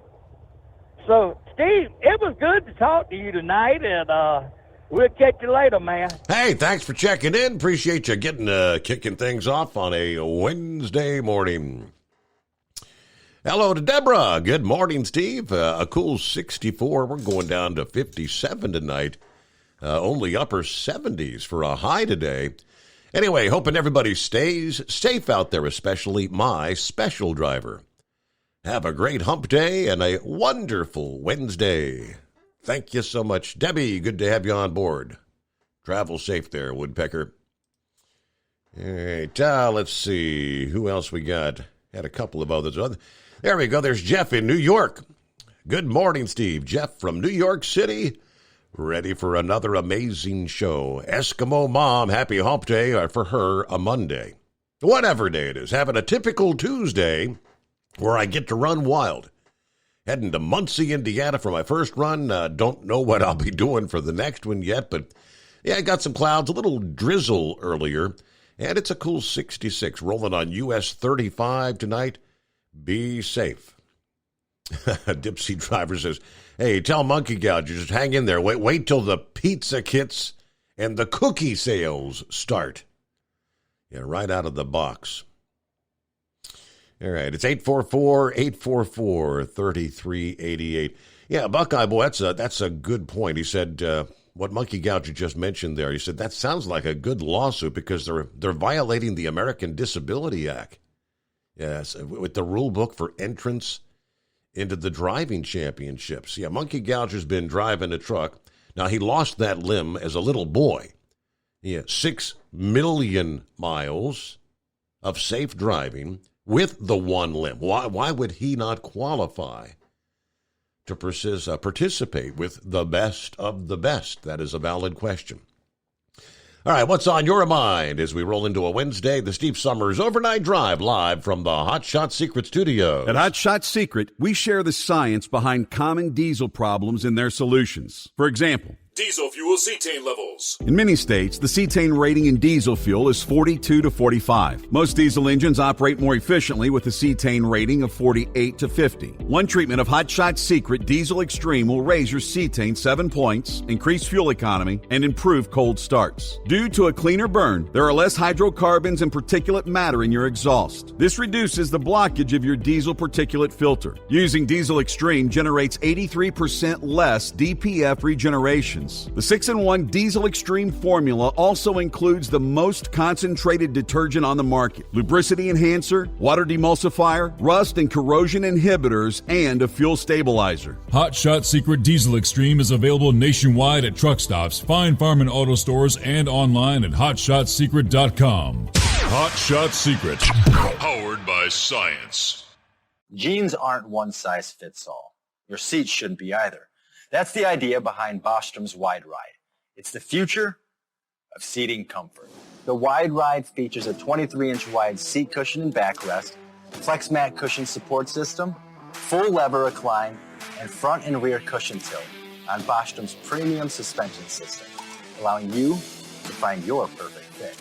So, Steve, it was good to talk to you tonight, and we'll catch you later, man. Hey, thanks for checking in. Appreciate you kicking things off on a Wednesday morning. Hello to Deborah. Good morning, Steve. A cool 64. We're going down to 57 tonight. Only upper 70s for a high today. Anyway, hoping everybody stays safe out there, especially my special driver. Have a great hump day and a wonderful Wednesday. Thank you so much. Debbie, good to have you on board. Travel safe there, Woodpecker. All right, let's see. Who else we got? Had a couple of others. There we go. There's Jeff in New York. Good morning, Steve. Jeff from New York City. Ready for another amazing show. Eskimo Mom, happy hump day, or for her, a Monday. Whatever day it is. Having a typical Tuesday where I get to run wild. Heading to Muncie, Indiana for my first run. Don't know what I'll be doing for the next one yet, but yeah, I got some clouds, a little drizzle earlier, and it's a cool 66 rolling on US 35 tonight. Be safe. Dipsy Driver says, hey, tell Monkey Gouger, just hang in there. Wait till the pizza kits and the cookie sales start. Yeah, right out of the box. All right, it's 844-844-3388. Yeah, Buckeye Boy, that's a good point. He said, what Monkey Gouger just mentioned there, he said, that sounds like a good lawsuit because they're violating the American Disability Act. Yes, with the rule book for entrance into the driving championships. Yeah, Monkey Gouger's been driving a truck. Now, he lost that limb as a little boy. Yeah, 6 million miles of safe driving with the one limb. Why would he not qualify to participate with the best of the best? That is a valid question. All right, what's on your mind as we roll into a Wednesday? The Steve Summers Overnight Drive live from the Hot Shot Secret Studios. At Hot Shot Secret, we share the science behind common diesel problems and their solutions. For example, Diesel fuel cetane levels. In many states, the cetane rating in diesel fuel is 42 to 45. Most diesel engines operate more efficiently with a cetane rating of 48 to 50. One treatment of Hot Shot Secret Diesel Extreme will raise your cetane 7 points, increase fuel economy, and improve cold starts. Due to a cleaner burn, there are less hydrocarbons and particulate matter in your exhaust. This reduces the blockage of your diesel particulate filter. Using Diesel Extreme generates 83% less DPF regenerations. The 6-in-1 Diesel Extreme formula also includes the most concentrated detergent on the market, lubricity enhancer, water demulsifier, rust and corrosion inhibitors, and a fuel stabilizer. Hot Shot Secret Diesel Extreme is available nationwide at truck stops, Fine Farm and auto stores, and online at hotshotsecret.com. Hot Shot Secret, powered by science. Jeans aren't one size fits all. Your seats shouldn't be either. That's the idea behind Bostrom's Wide Ride. It's the future of seating comfort. The Wide Ride features a 23-inch wide seat cushion and backrest, flex mat cushion support system, full lever recline, and front and rear cushion tilt on Bostrom's premium suspension system, allowing you to find your perfect fit.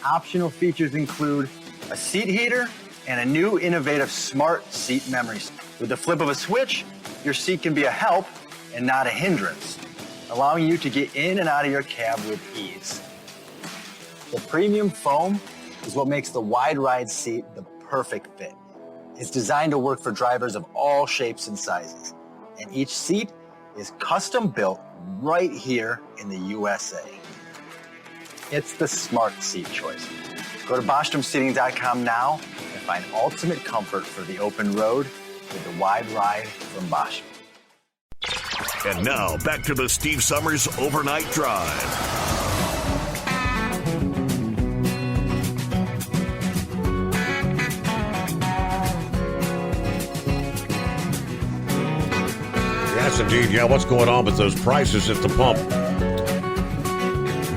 Optional features include a seat heater and a new innovative smart seat memory. With the flip of a switch, your seat can be a help and not a hindrance, allowing you to get in and out of your cab with ease. The premium foam is what makes the Wide Ride seat the perfect fit. It's designed to work for drivers of all shapes and sizes, and each seat is custom built right here in the USA. It's the smart seat choice. Go to BostromSeating.com now and find ultimate comfort for the open road with the Wide Ride from Bostrom. And now, back to the Steve Summers Overnight Drive. Yes, indeed. Yeah, what's going on with those prices at the pump?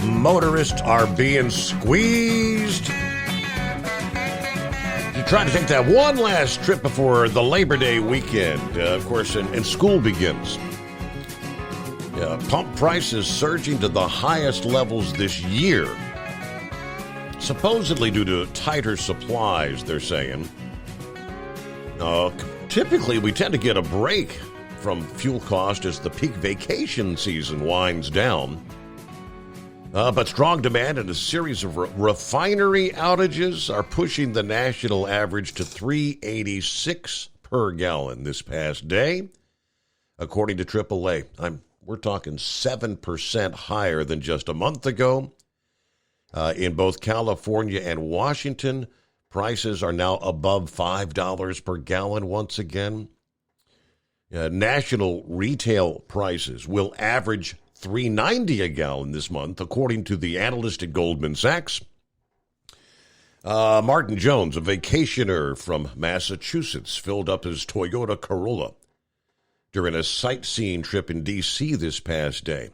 Motorists are being squeezed. Trying to take that one last trip before the Labor Day weekend, of course, and school begins. Pump prices surging to the highest levels this year, supposedly due to tighter supplies, they're saying. Typically, we tend to get a break from fuel cost as the peak vacation season winds down. But strong demand and a series of refinery outages are pushing the national average to $3.86 per gallon this past day, according to AAA. We're talking 7% higher than just a month ago. In both California and Washington, prices are now above $5 per gallon once again. National retail prices will average $3.90 a gallon this month, according to the analyst at Goldman Sachs. Martin Jones, a vacationer from Massachusetts, filled up his Toyota Corolla during a sightseeing trip in D.C. this past day.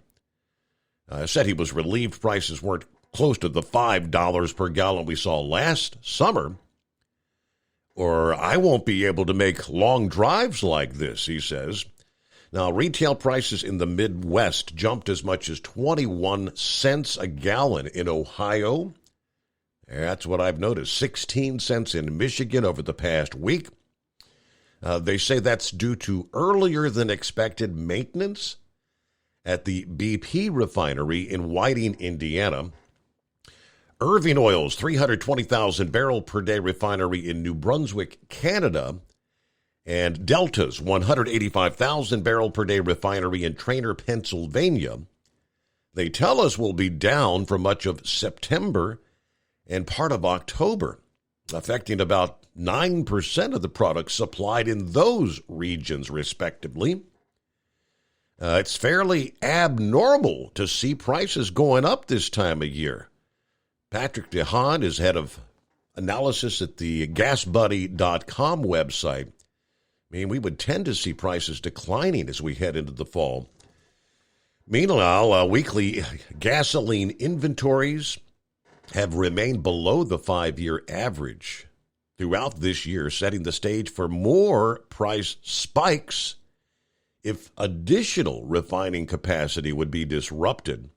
Said he was relieved prices weren't close to the $5 per gallon we saw last summer, or I won't be able to make long drives like this, he says. Now, retail prices in the Midwest jumped as much as 21 cents a gallon in Ohio. That's what I've noticed. 16 cents in Michigan over the past week. They say that's due to earlier than expected maintenance at the BP refinery in Whiting, Indiana. Irving Oil's 320,000 barrel per day refinery in New Brunswick, Canada, and Delta's 185,000 barrel per day refinery in Trainer, Pennsylvania, they tell us will be down for much of September and part of October, affecting about 9% of the products supplied in those regions, respectively. It's fairly abnormal to see prices going up this time of year. Patrick DeHaan is head of analysis at the GasBuddy.com website. I mean, we would tend to see prices declining as we head into the fall. Meanwhile, weekly gasoline inventories have remained below the 5-year average throughout this year, setting the stage for more price spikes if additional refining capacity would be disrupted.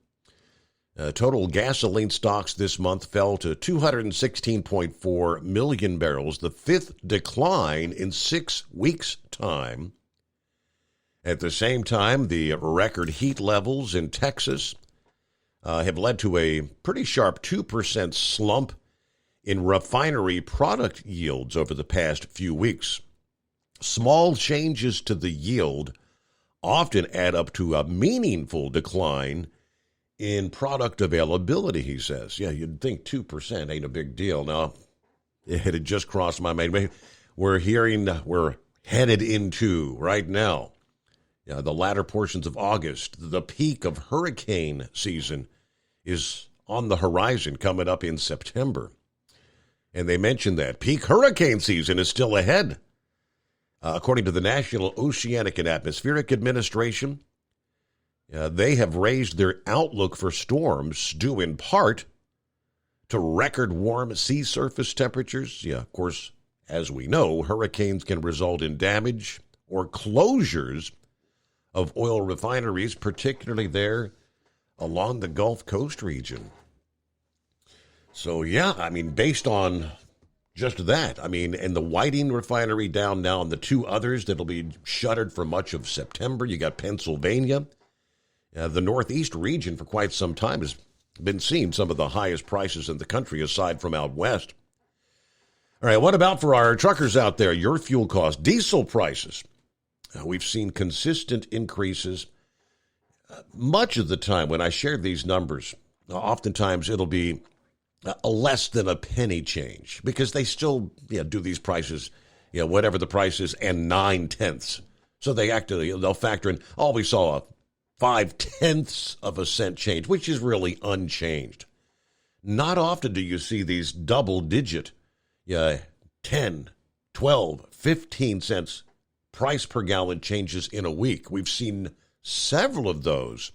Total gasoline stocks this month fell to 216.4 million barrels, the fifth decline in 6 weeks' time. At the same time, the record heat levels in Texas have led to a pretty sharp 2% slump in refinery product yields over the past few weeks. Small changes to the yield often add up to a meaningful decline in product availability, he says. Yeah, you'd think 2% ain't a big deal. Now, it had just crossed my mind. We're headed into, right now, the latter portions of August. The peak of hurricane season is on the horizon coming up in September. And they mentioned that peak hurricane season is still ahead. According to the National Oceanic and Atmospheric Administration, they have raised their outlook for storms due in part to record warm sea surface temperatures. Yeah, of course, as we know, hurricanes can result in damage or closures of oil refineries, particularly there along the Gulf Coast region. So, yeah, I mean, based on just that, I mean, and the Whiting refinery down now and the two others that'll be shuttered for much of September. You got Pennsylvania. The Northeast region for quite some time has been seeing some of the highest prices in the country aside from out west. All right, what about for our truckers out there? Your fuel costs, diesel prices. We've seen consistent increases. Much of the time when I share these numbers, oftentimes it'll be less than a penny change because they still do these prices, whatever the price is, and 9/10. So they'll factor in, we saw a 5/10 of a cent change, which is really unchanged. Not often do you see these double-digit 10, 12, 15 cents price per gallon changes in a week. We've seen several of those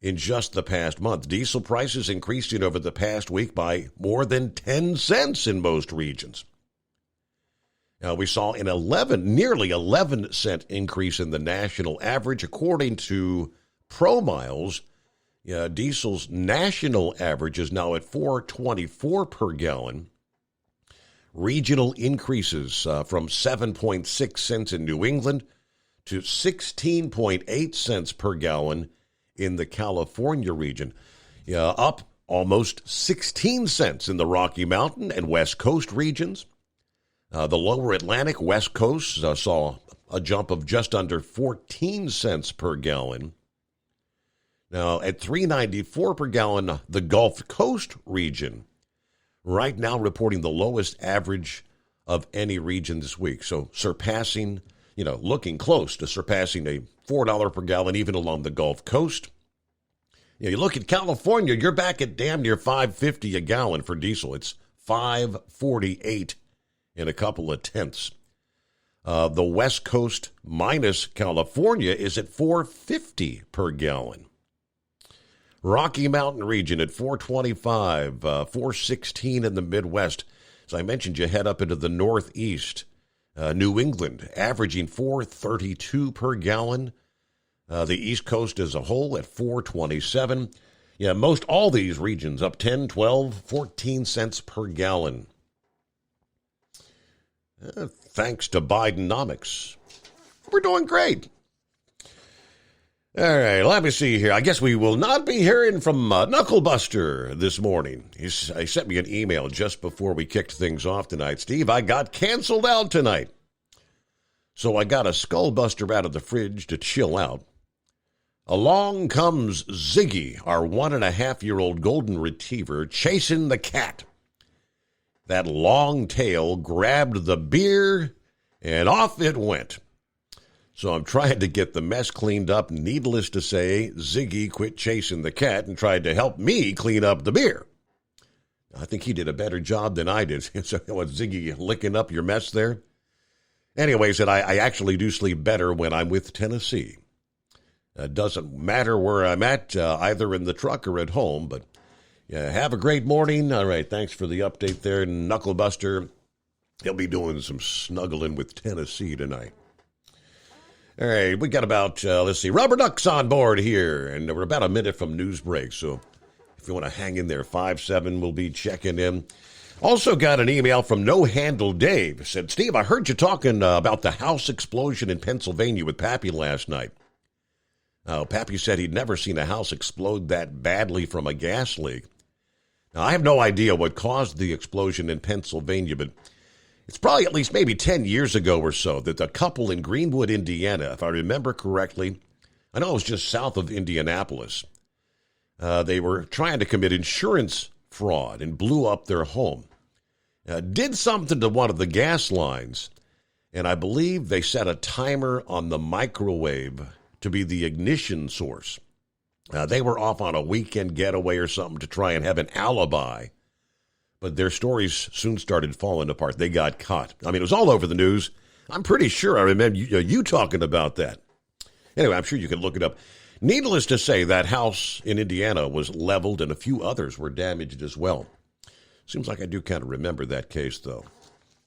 in just the past month. Diesel prices increasing over the past week by more than 10 cents in most regions. We saw an nearly 11 cent increase in the national average. According to ProMiles, diesel's national average is now at $4.24 per gallon. Regional increases from 7.6 cents in New England to 16.8 cents per gallon in the California region. Up almost 16 cents in the Rocky Mountain and West Coast regions. The lower Atlantic, West Coast saw a jump of just under 14 cents per gallon. Now, at $3.94 per gallon, the Gulf Coast region, right now reporting the lowest average of any region this week. So surpassing, looking close to surpassing a $4 per gallon even along the Gulf Coast. You look at California, you're back at damn near $5.50 a gallon for diesel. It's $5.48 in a couple of tenths. The West Coast minus California is at $4.50 per gallon. Rocky Mountain region at $4.25, $4.16 in the Midwest. As I mentioned, you head up into the Northeast. New England averaging $4.32 per gallon. The East Coast as a whole at $4.27. Most all these regions up 10, 12, 14 cents per gallon. Thanks to Bidenomics. We're doing great. All right, let me see here. I guess we will not be hearing from Knucklebuster this morning. He sent me an email just before we kicked things off tonight. Steve, I got canceled out tonight. So I got a Skullbuster out of the fridge to chill out. Along comes Ziggy, our 1.5-year-old golden retriever, chasing the cat. That long tail grabbed the beer, and off it went. So I'm trying to get the mess cleaned up. Needless to say, Ziggy quit chasing the cat and tried to help me clean up the beer. I think he did a better job than I did. So what, Ziggy licking up your mess there? Anyways, I actually do sleep better when I'm with Tennessee. It doesn't matter where I'm at, either in the truck or at home. But have a great morning. All right, thanks for the update there, Knucklebuster. He'll be doing some snuggling with Tennessee tonight. All right, we got about, Rubber Ducks on board here, and we're about a minute from news break, so if you want to hang in there, 5-7, we'll be checking in. Also got an email from No Handle Dave. Said, Steve, I heard you talking about the house explosion in Pennsylvania with Pappy last night. Pappy said he'd never seen a house explode that badly from a gas leak. Now, I have no idea what caused the explosion in Pennsylvania, but it's probably at least maybe 10 years ago or so that the couple in Greenwood, Indiana, if I remember correctly, I know it was just south of Indianapolis, they were trying to commit insurance fraud and blew up their home. Did something to one of the gas lines, and I believe they set a timer on the microwave to be the ignition source. They were off on a weekend getaway or something to try and have an alibi. But their stories soon started falling apart. They got caught. I mean, it was all over the news. I'm pretty sure I remember you talking about that. Anyway, I'm sure you can look it up. Needless to say, that house in Indiana was leveled and a few others were damaged as well. Seems like I do kind of remember that case, though.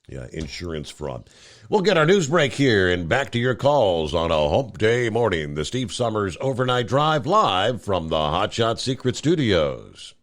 Yeah, insurance fraud. We'll get our news break here and back to your calls on a hump day morning. The Steve Summers Overnight Drive live from the Hot Shot Secret Studios.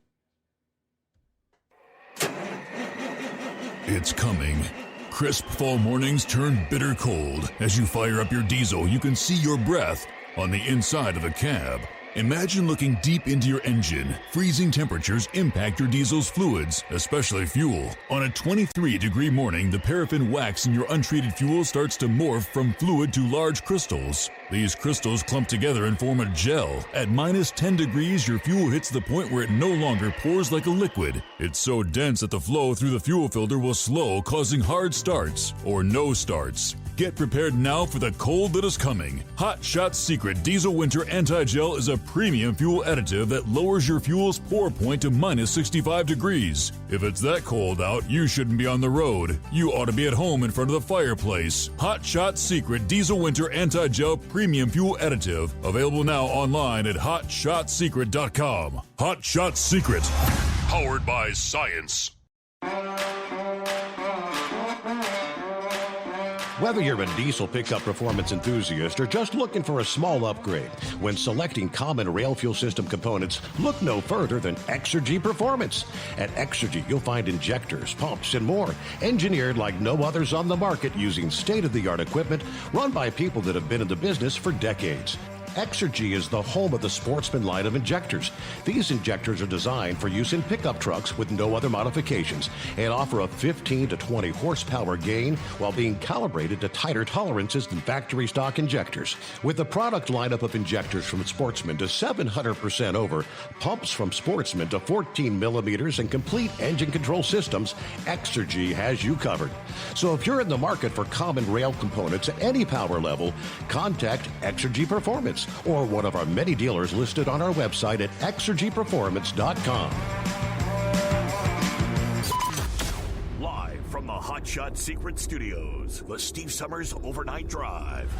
It's coming. Crisp fall mornings turn bitter cold. As you fire up your diesel, you can see your breath on the inside of the cab. Imagine looking deep into your engine. Freezing temperatures impact your diesel's fluids, especially fuel. On a 23-degree morning, the paraffin wax in your untreated fuel starts to morph from fluid to large crystals. These crystals clump together and form a gel. At minus 10 degrees, your fuel hits the point where it no longer pours like a liquid. It's so dense that the flow through the fuel filter will slow, causing hard starts or no starts. Get prepared now for the cold that is coming. Hot Shot Secret Diesel Winter Anti-Gel is a premium fuel additive that lowers your fuel's pour point to minus 65 degrees. If it's that cold out, you shouldn't be on the road. You ought to be at home in front of the fireplace. Hot Shot Secret Diesel Winter Anti-Gel Premium Fuel Additive. Available now online at HotShotSecret.com. Hot Shot Secret. Powered by science. Whether you're a diesel pickup performance enthusiast or just looking for a small upgrade, when selecting common rail fuel system components, look no further than Exergy Performance. At Exergy, you'll find injectors, pumps, and more, engineered like no others on the market using state-of-the-art equipment run by people that have been in the business for decades. Exergy is the home of the Sportsman line of injectors. These injectors are designed for use in pickup trucks with no other modifications and offer a 15 to 20 horsepower gain while being calibrated to tighter tolerances than factory stock injectors. With the product lineup of injectors from Sportsman to 700% over, pumps from Sportsman to 14 millimeters and complete engine control systems, Exergy has you covered. So if you're in the market for common rail components at any power level, contact Exergy Performance or one of our many dealers listed on our website at exergyperformance.com. Live from the Hot Shot Secret Studios, the Steve Summers Overnight Drive.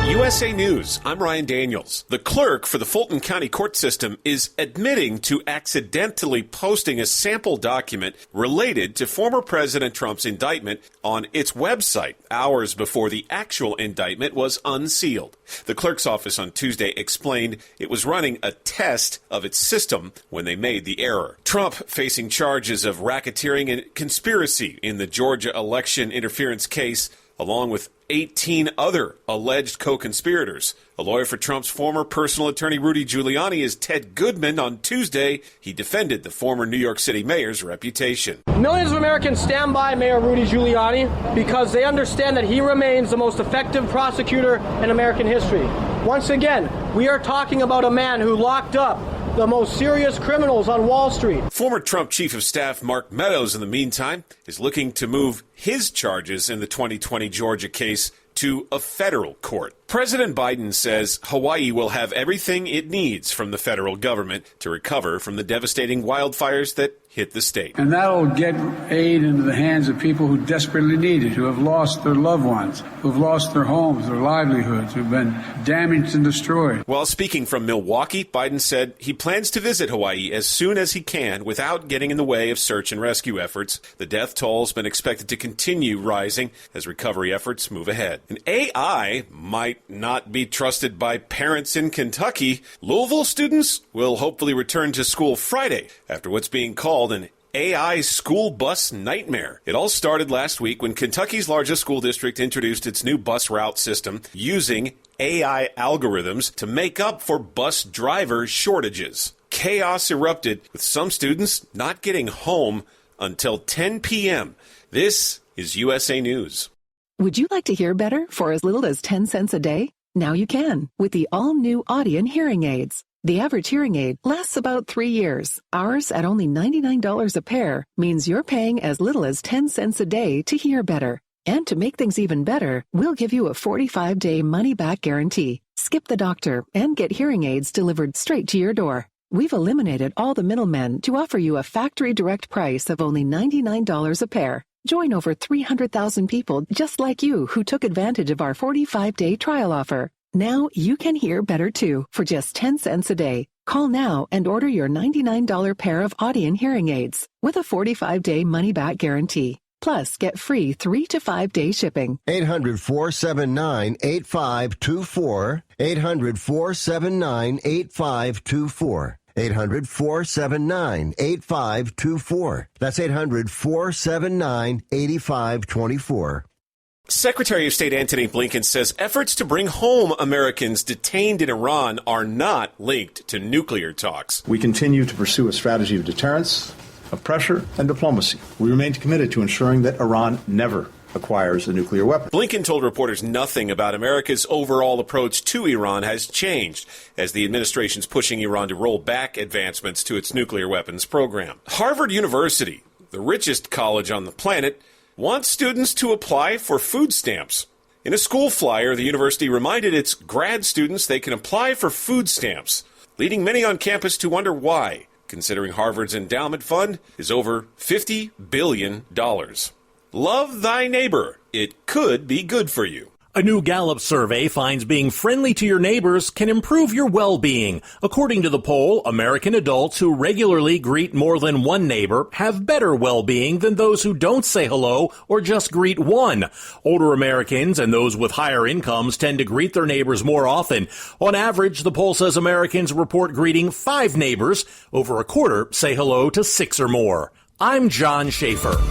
USA News, I'm Ryan Daniels. The clerk for the Fulton County court system is admitting to accidentally posting a sample document related to former President Trump's indictment on its website hours before the actual indictment was unsealed. The clerk's office on Tuesday explained it was running a test of its system when they made the error. Trump facing charges of racketeering and conspiracy in the Georgia election interference case, along with 18 other alleged co-conspirators. A lawyer for Trump's former personal attorney Rudy Giuliani is Ted Goodman. On Tuesday, he defended the former New York City mayor's reputation. Millions of Americans stand by Mayor Rudy Giuliani because they understand that he remains the most effective prosecutor in American history. Once again, we are talking about a man who locked up the most serious criminals on Wall Street. Former Trump Chief of Staff Mark Meadows, in the meantime, is looking to move his charges in the 2020 Georgia case to a federal court. President Biden says Hawaii will have everything it needs from the federal government to recover from the devastating wildfires that hit the state. And that'll get aid into the hands of people who desperately need it, who have lost their loved ones, who have lost their homes, their livelihoods, who've been damaged and destroyed. While speaking from Milwaukee, Biden said he plans to visit Hawaii as soon as he can without getting in the way of search and rescue efforts. The death toll has been expected to continue rising as recovery efforts move ahead. And AI might not be trusted by parents in Kentucky. Louisville students will hopefully return to school Friday after what's being called an AI school bus nightmare. It all started last week when Kentucky's largest school district introduced its new bus route system using AI algorithms to make up for bus driver shortages. Chaos erupted with some students not getting home until 10 p.m. This is USA News. Would you like to hear better for as little as 10 cents a day? Now you can with the all-new Audien hearing aids. The average hearing aid lasts about 3 years. Ours, at only $99 a pair, means you're paying as little as 10 cents a day to hear better. And to make things even better, we'll give you a 45-day money-back guarantee. Skip the doctor and get hearing aids delivered straight to your door. We've eliminated all the middlemen to offer you a factory direct price of only $99 a pair. Join over 300,000 people just like you who took advantage of our 45-day trial offer. Now you can hear better too for just 10 cents a day. Call now and order your $99 pair of Audien hearing aids with a 45-day money-back guarantee. Plus, get free 3 to 5 day shipping. 800-479-8524. 800-479-8524. 800-479-8524. That's 800-479-8524. Secretary of State Antony Blinken says efforts to bring home Americans detained in Iran are not linked to nuclear talks. We continue to pursue a strategy of deterrence, of pressure, and diplomacy. We remain committed to ensuring that Iran never acquires a nuclear weapon. Blinken told reporters nothing about America's overall approach to Iran has changed as the administration's pushing Iran to roll back advancements to its nuclear weapons program. Harvard University, the richest college on the planet, wants students to apply for food stamps. In a school flyer, the university reminded its grad students they can apply for food stamps, leading many on campus to wonder why, considering Harvard's endowment fund is over $50 billion. Love thy neighbor. It could be good for you. A new Gallup survey finds being friendly to your neighbors can improve your well-being. According to the poll, American adults who regularly greet more than one neighbor have better well-being than those who don't say hello or just greet one. Older Americans and those with higher incomes tend to greet their neighbors more often. On average, the poll says Americans report greeting 5 neighbors. Over a quarter say hello to 6 or more. I'm John Schaefer.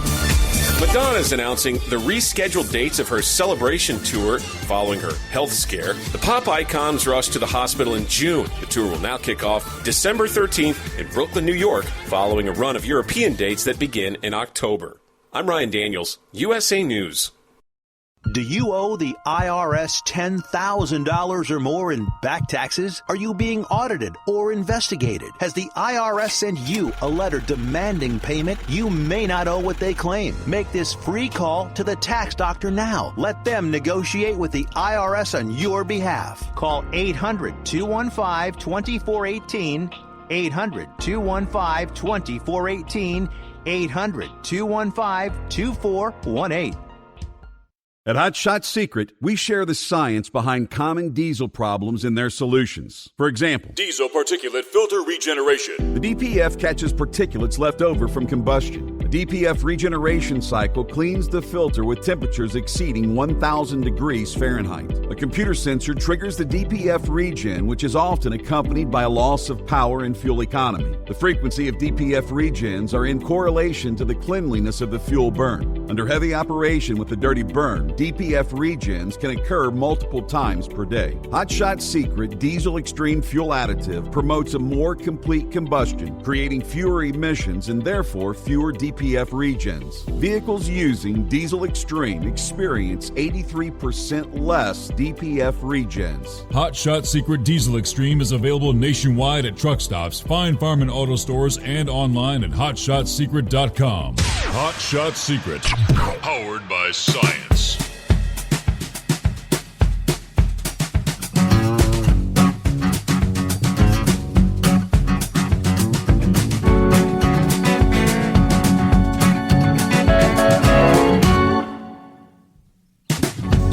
Madonna's announcing the rescheduled dates of her Celebration tour following her health scare. The pop icon's rushed to the hospital in June. The tour will now kick off December 13th in Brooklyn, New York, following a run of European dates that begin in October. I'm Ryan Daniels, USA News. Do you owe the IRS $10,000 or more in back taxes? Are you being audited or investigated? Has the IRS sent you a letter demanding payment? You may not owe what they claim. Make this free call to the tax doctor now. Let them negotiate with the IRS on your behalf. Call 800-215-2418, 800-215-2418, 800-215-2418. At Hot Shot Secret, we share the science behind common diesel problems and their solutions. For example, diesel particulate filter regeneration. The DPF catches particulates left over from combustion. The DPF regeneration cycle cleans the filter with temperatures exceeding 1,000 degrees Fahrenheit. A computer sensor triggers the DPF regen, which is often accompanied by a loss of power and fuel economy. The frequency of DPF regens are in correlation to the cleanliness of the fuel burn. Under heavy operation with the dirty burn, DPF regens can occur multiple times per day. Hot Shot Secret Diesel Extreme Fuel Additive promotes a more complete combustion, creating fewer emissions and therefore fewer DPF regens. Vehicles using Diesel Extreme experience 83% less DPF regens. Hot Shot Secret Diesel Extreme is available nationwide at truck stops, Fine Farm and auto stores, and online at hotshotsecret.com. Hot Shot Secret, powered by science.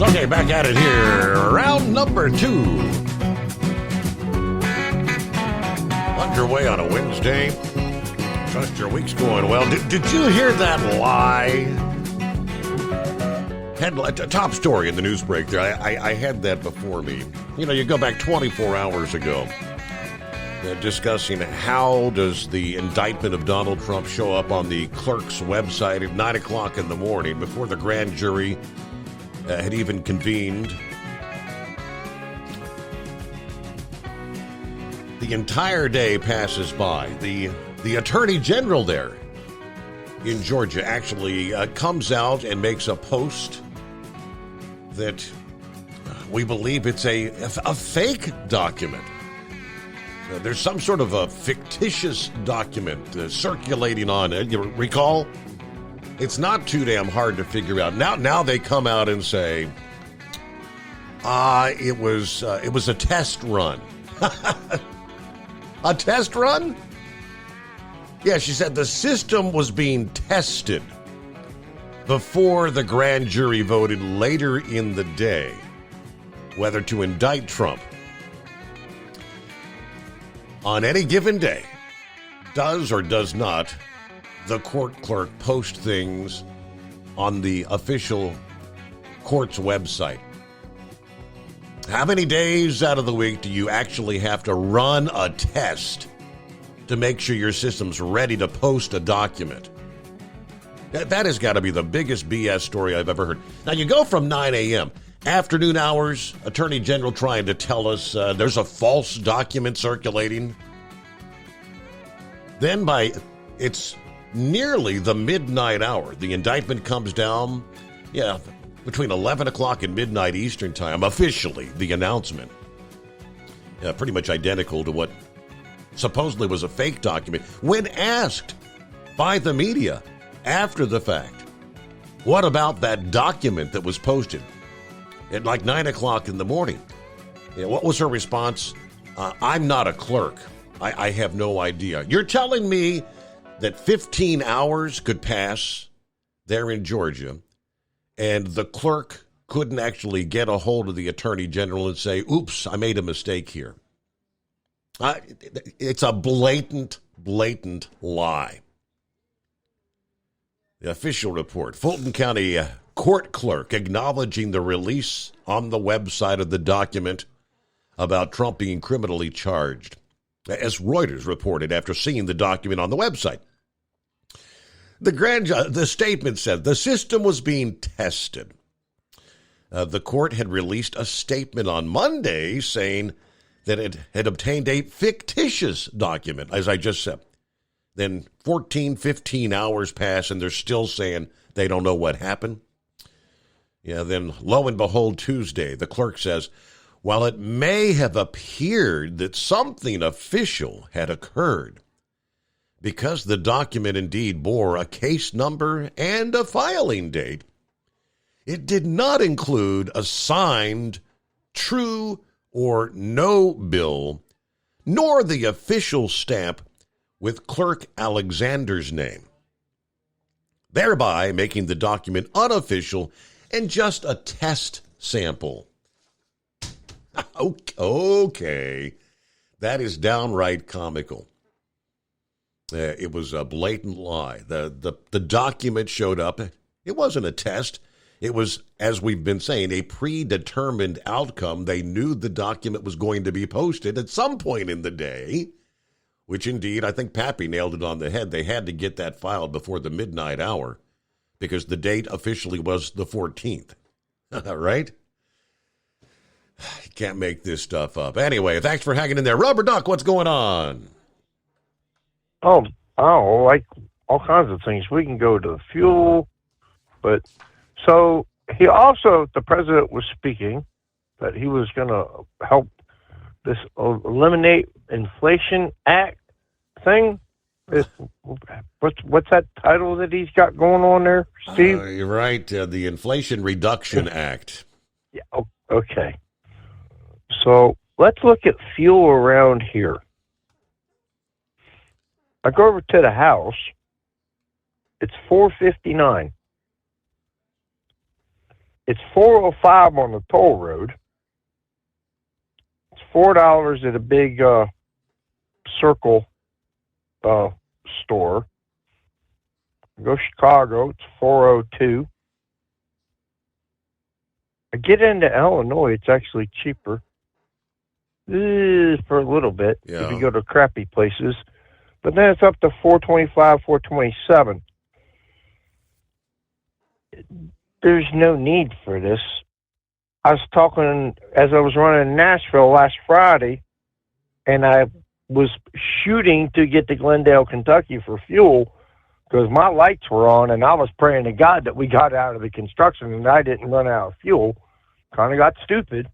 Okay, back at it here. Round number 2. Underway on a Wednesday. Trust your week's going well. Did you hear that lie? Headline, top story in the news break there. I had that before me. You know, you go back 24 hours ago. Discussing how does the indictment of Donald Trump show up on the clerk's website at 9 o'clock in the morning before the grand jury had even convened. The entire day passes by. The Attorney General there in Georgia actually comes out and makes a post that we believe it's a fake document. There's some sort of a fictitious document circulating on it. You recall? It's not too damn hard to figure out. Now they come out and say, it was a test run. A test run? Yeah, she said the system was being tested before the grand jury voted later in the day whether to indict Trump. On any given day, does or does not the court clerk post things on the official court's website? How many days out of the week do you actually have to run a test to make sure your system's ready to post a document? That has got to be the biggest BS story I've ever heard. Now, you go from 9 a.m., afternoon hours, Attorney General trying to tell us there's a false document circulating. Then it's nearly the midnight hour. The indictment comes down, between 11 o'clock and midnight Eastern time, officially, the announcement. Pretty much identical to what supposedly was a fake document. When asked by the media after the fact, what about that document that was posted at like 9 o'clock in the morning? What was her response? I'm not a clerk. I have no idea. You're telling me that 15 hours could pass there in Georgia and the clerk couldn't actually get a hold of the Attorney General and say, oops, I made a mistake here. It's a blatant lie. The official report, Fulton County court clerk acknowledging the release on the website of the document about Trump being criminally charged, as Reuters reported after seeing the document on the website. The statement said the system was being tested. The court had released a statement on Monday saying that it had obtained a fictitious document, as I just said. Then 14, 15 hours pass, and they're still saying they don't know what happened. Then lo and behold, Tuesday, the clerk says, while it may have appeared that something official had occurred, because the document indeed bore a case number and a filing date, it did not include a signed true or no bill, nor the official stamp with Clerk Alexander's name, thereby making the document unofficial and just a test sample. Okay, that is downright comical. It was a blatant lie. The document showed up. It wasn't a test. It was, as we've been saying, a predetermined outcome. They knew the document was going to be posted at some point in the day, which indeed, I think Pappy nailed it on the head. They had to get that filed before the midnight hour because the date officially was the 14th. Right? You can't make this stuff up. Anyway, thanks for hanging in there. Rubber Duck, what's going on? Oh, like all kinds of things. We can go to fuel, but so the president was speaking that he was going to help this Eliminate Inflation Act thing. What's that title that he's got going on there, Steve? You're right. The Inflation Reduction Act. Yeah. Okay. So let's look at fuel around here. I go over to the house. It's $4.59. It's $4.05 on the toll road. It's $4 at a big Circle store. Go Chicago, it's $4.02. I get into Illinois, it's actually cheaper. For a little bit if you go to crappy places. But then it's up to $4.25, $4.27. There's no need for this. I was talking as I was running in Nashville last Friday, and I was shooting to get to Glendale, Kentucky for fuel because my lights were on, and I was praying to God that we got out of the construction and I didn't run out of fuel. Kind of got stupid,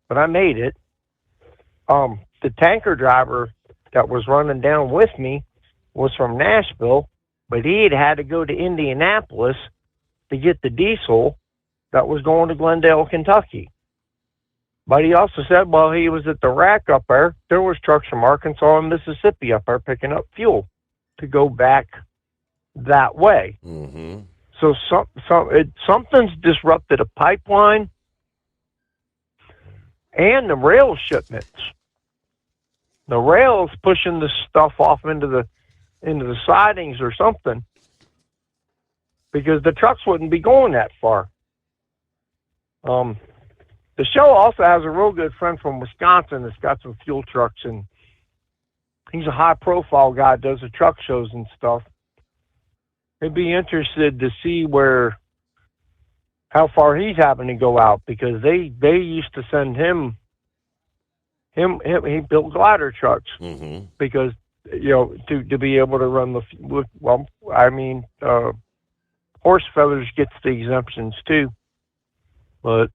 but I made it. The tanker driver that was running down with me was from Nashville, but he had to go to Indianapolis to get the diesel that was going to Glendale, Kentucky. But he also said while he was at the rack up there was trucks from Arkansas and Mississippi up there picking up fuel to go back that way. Mm-hmm. So something's disrupted a pipeline and the rail shipments. The rail's pushing the stuff off into the sidings or something because the trucks wouldn't be going that far. The show also has a real good friend from Wisconsin that's got some fuel trucks, and he's a high-profile guy, does the truck shows and stuff. I'd be interested to see how far he's having to go out because they used to send him he built glider trucks because to be able to run horse feathers gets the exemptions too, but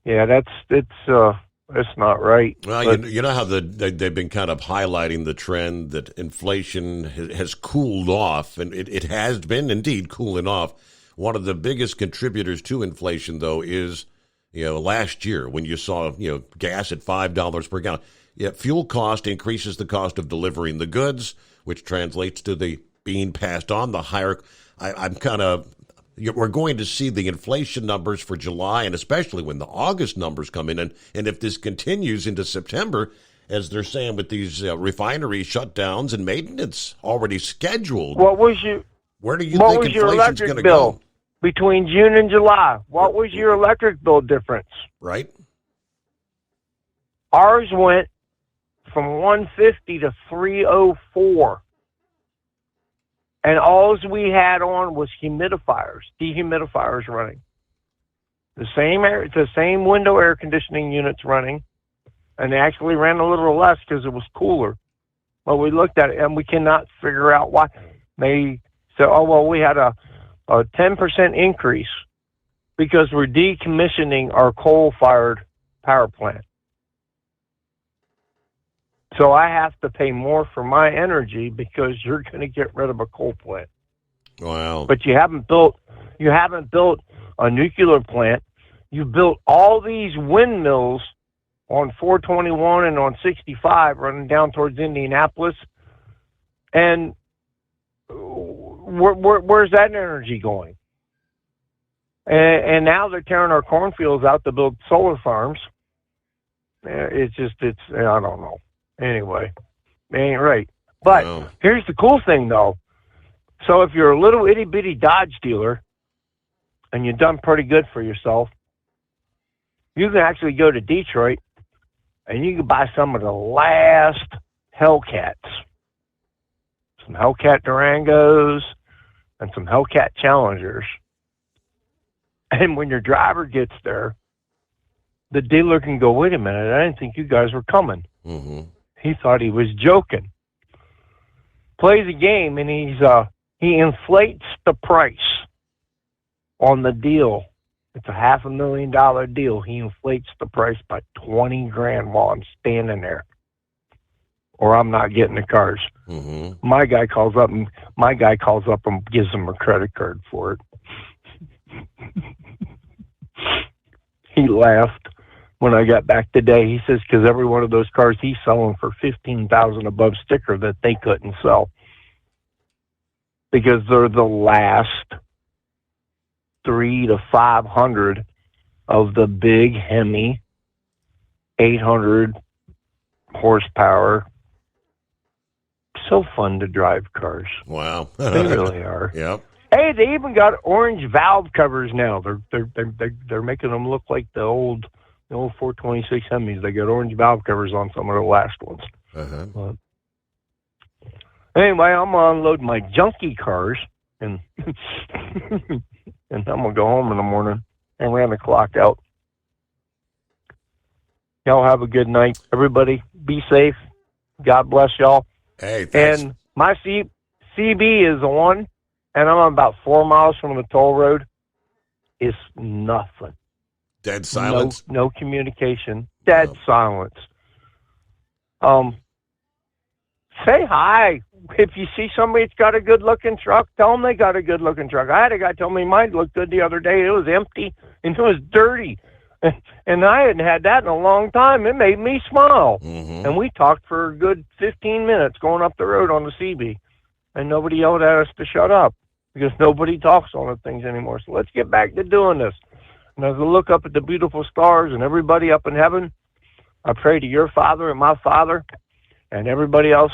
yeah, it's not right. Well, you know how they've been kind of highlighting the trend that inflation has cooled off, and it has been indeed cooling off. One of the biggest contributors to inflation, though, is last year when you saw gas at $5 per gallon. Yeah, fuel cost increases the cost of delivering the goods, which translates to the being passed on the higher. We're going to see the inflation numbers for July, and especially when the August numbers come in. And if this continues into September, as they're saying with these refinery shutdowns and maintenance already scheduled, where do you think inflation's going to go? Between June and July, what was your electric bill difference? Right. Ours went from $150 to $304. And all we had on was dehumidifiers running. The same window air conditioning units running, and they actually ran a little less because it was cooler. But we looked at it, and we cannot figure out why. They said, we had a 10% increase because we're decommissioning our coal-fired power plant. So I have to pay more for my energy because you're going to get rid of a coal plant. Wow. But you haven't built a nuclear plant. You built all these windmills on 421 and on 65 running down towards Indianapolis. And where's that energy going? And now they're tearing our cornfields out to build solar farms. I don't know. Anyway, it ain't right. But Here's the cool thing, though. So if you're a little itty-bitty Dodge dealer and you've done pretty good for yourself, you can actually go to Detroit and you can buy some of the last Hellcats. Some Hellcat Durangos and some Hellcat Challengers. And when your driver gets there, the dealer can go, wait a minute, I didn't think you guys were coming. Mm-hmm. He thought he was joking. Plays a game, and he inflates the price on the deal. It's a $500,000 deal. He inflates the price by $20,000 while I'm standing there, or I'm not getting the cars. Mm-hmm. My guy calls up and gives him a credit card for it. He laughed when I got back today. He says because every one of those cars he's selling for $15,000 above sticker that they couldn't sell because they're the last 300 to 500 of the big Hemi 800 horsepower. So fun to drive cars. Wow. They really are. Yep. Hey, they even got orange valve covers now. They're making them look like the old 426 Hemis. They got orange valve covers on some of the last ones. Uh-huh. Anyway, I'm gonna unload my junky cars and and I'm gonna go home in the morning. I ran the clock out. Y'all have a good night, everybody. Be safe. God bless y'all. Hey, thanks. And my CB is on, and I'm about 4 miles from the toll road. It's nothing. Dead silence. No communication. Dead silence. Say hi. If you see somebody that's got a good-looking truck, tell them they got a good-looking truck. I had a guy tell me mine looked good the other day. It was empty, and it was dirty. And I hadn't had that in a long time. It made me smile. Mm-hmm. And we talked for a good 15 minutes going up the road on the CB. And nobody yelled at us to shut up because nobody talks on the things anymore. So let's get back to doing this. And as I look up at the beautiful stars and everybody up in heaven, I pray to your Father and my Father and everybody else.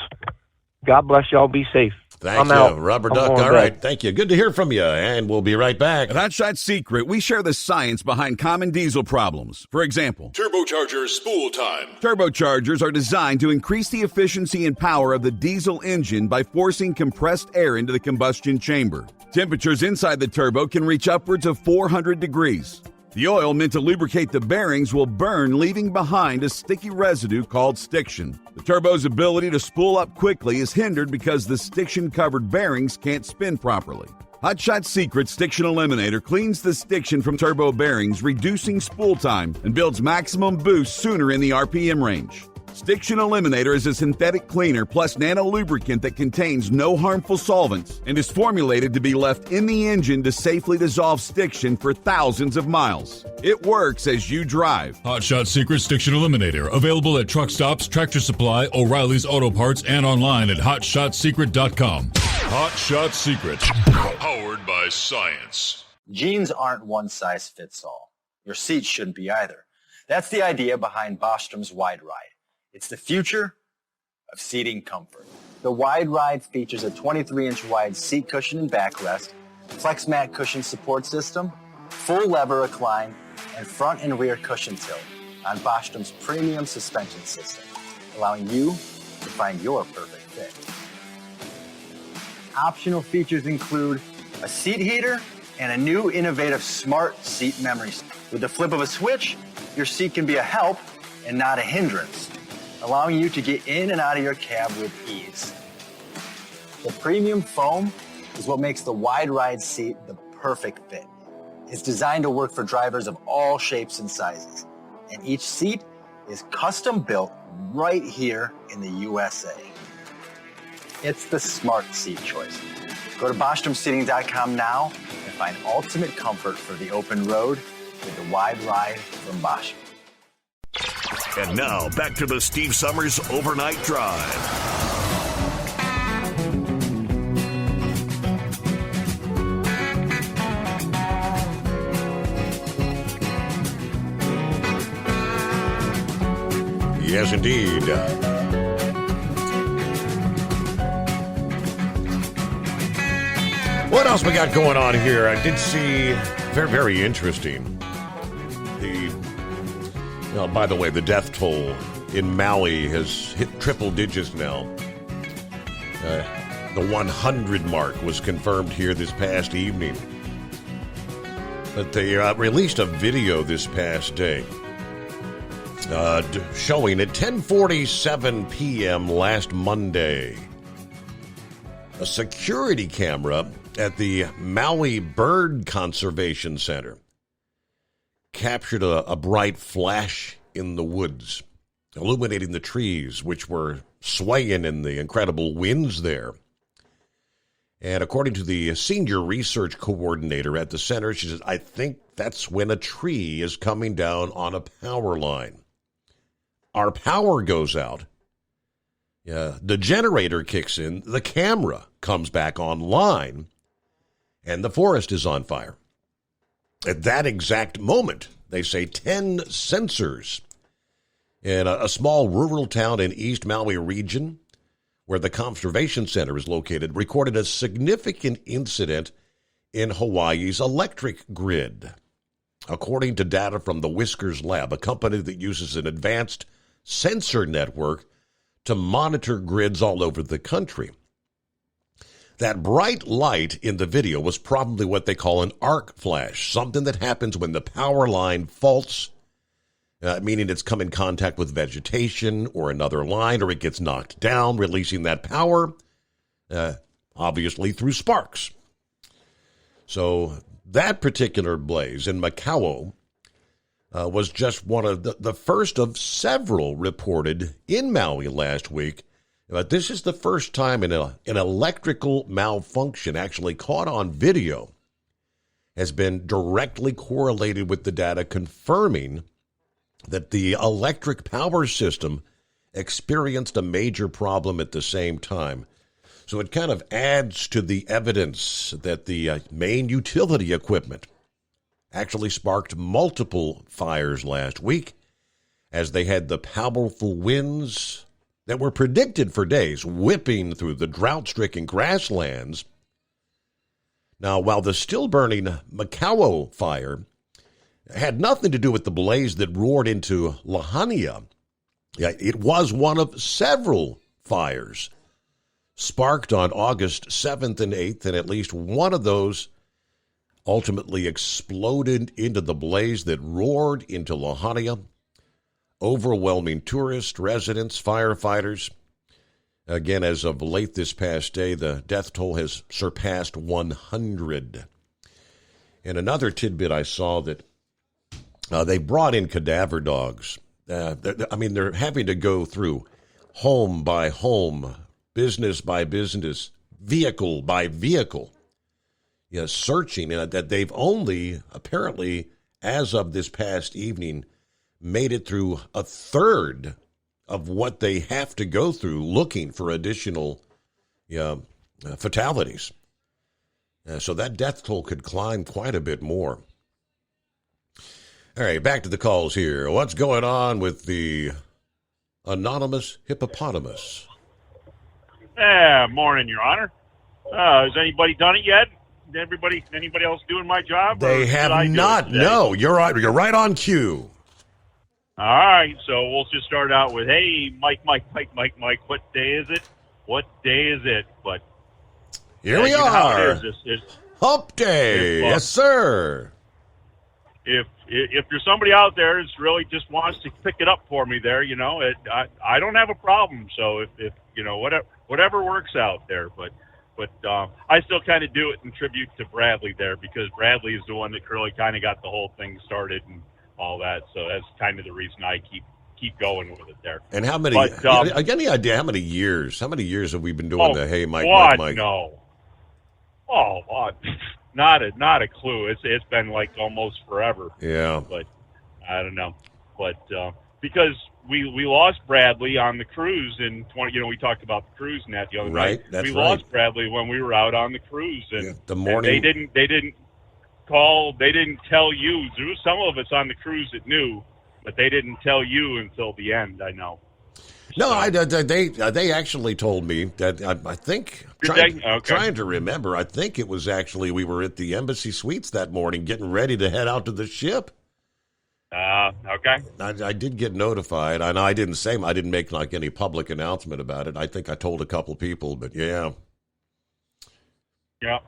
God bless y'all. Be safe. Thank you, Rubber Duck. All right. Thank you. Good to hear from you. And we'll be right back. At Hot Shot Secret, we share the science behind common diesel problems. For example, Turbochargers spool time. Turbochargers are designed to increase the efficiency and power of the diesel engine by forcing compressed air into the combustion chamber. Temperatures inside the turbo can reach upwards of 400 degrees. The oil meant to lubricate the bearings will burn, leaving behind a sticky residue called stiction. The turbo's ability to spool up quickly is hindered because the stiction-covered bearings can't spin properly. Hot Shot Secret Stiction Eliminator cleans the stiction from turbo bearings, reducing spool time, and builds maximum boost sooner in the RPM range. Stiction Eliminator is a synthetic cleaner plus nano-lubricant that contains no harmful solvents and is formulated to be left in the engine to safely dissolve stiction for thousands of miles. It works as you drive. Hot Shot Secret Stiction Eliminator. Available at truck stops, Tractor Supply, O'Reilly's Auto Parts, and online at HotShotSecret.com. Hot Shot Secret. Powered by science. Jeans aren't one size fits all. Your seat shouldn't be either. That's the idea behind Bostrom's Wide Ride. It's the future of seating comfort. The Wide Ride features a 23-inch wide seat cushion and backrest, flex mat cushion support system, full lever recline, and front and rear cushion tilt on Bostrom's premium suspension system, allowing you to find your perfect fit. Optional features include a seat heater and a new innovative smart seat memory. With the flip of a switch, your seat can be a help and not a hindrance, allowing you to get in and out of your cab with ease. The premium foam is what makes the Wide Ride seat the perfect fit. It's designed to work for drivers of all shapes and sizes, and each seat is custom built right here in the USA. It's the smart seat choice. Go to BostromSeating.com now and find ultimate comfort for the open road with the Wide Ride from Bostrom. And now, back to the Steve Summers Overnight Drive. Yes, indeed. What else we got going on here? I did see, very, very interesting. By the way, the death toll in Maui has hit triple digits now. The 100 mark was confirmed here this past evening. But they released a video this past day showing at 10:47 p.m. last Monday, a security camera at the Maui Bird Conservation Center captured a bright flash in the woods, illuminating the trees, which were swaying in the incredible winds there. And according to the senior research coordinator at the center, she says, I think that's when a tree is coming down on a power line. Our power goes out. The generator kicks in, the camera comes back online, and the forest is on fire. At that exact moment, they say 10 sensors in a small rural town in East Maui region, where the Conservation Center is located, recorded a significant incident in Hawaii's electric grid. According to data from the Whiskers Lab, a company that uses an advanced sensor network to monitor grids all over the country. That bright light in the video was probably what they call an arc flash, something that happens when the power line faults, meaning it's come in contact with vegetation or another line, or it gets knocked down, releasing that power, obviously through sparks. So that particular blaze in Makau was just one of the first of several reported in Maui last week. But this is the first time an electrical malfunction actually caught on video has been directly correlated with the data confirming that the electric power system experienced a major problem at the same time. So it kind of adds to the evidence that the main utility equipment actually sparked multiple fires last week as they had the powerful winds that were predicted for days whipping through the drought-stricken grasslands. Now, while the still-burning Makau fire had nothing to do with the blaze that roared into Lahaina, it was one of several fires sparked on August 7th and 8th, and at least one of those ultimately exploded into the blaze that roared into Lahaina, overwhelming tourists, residents, firefighters. Again, as of late this past day, the death toll has surpassed 100. And another tidbit I saw that they brought in cadaver dogs. They're having to go through home by home, business by business, vehicle by vehicle, searching, and that they've only, apparently, as of this past evening, made it through a third of what they have to go through looking for additional fatalities. So that death toll could climb quite a bit more. All right, back to the calls here. What's going on with the anonymous hippopotamus? Morning, Your Honor. Has anybody done it yet? Anybody else doing my job? They have not. No, you're right on cue. All right, so we'll just start out with, hey, Mike, what day is it? What day is it? But here we are. Hump Day. Yes, sir. If there's somebody out there who really just wants to pick it up for me there, I don't have a problem. So if whatever works out there, but I still kind of do it in tribute to Bradley there, because Bradley is the one that really kind of got the whole thing started and all that. So that's kind of the reason I keep going with it there. And how many? Any idea how many years? How many years have we been doing the Hey Mike? No. Oh, not a clue. It's been like almost forever. Yeah. But I don't know. But because we lost Bradley on the cruise in 20. We talked about the cruise net the other night. That's we right. lost Bradley when we were out on the cruise, and the morning and they didn't call. They didn't tell you. There was some of us on the cruise that knew, but they didn't tell you until the end. I know. No, they actually told me that. I think trying to remember. I think it was actually we were at the Embassy Suites that morning, getting ready to head out to the ship. Okay. I did get notified. I know I didn't make like any public announcement about it. I think I told a couple people, but yeah. Yeah.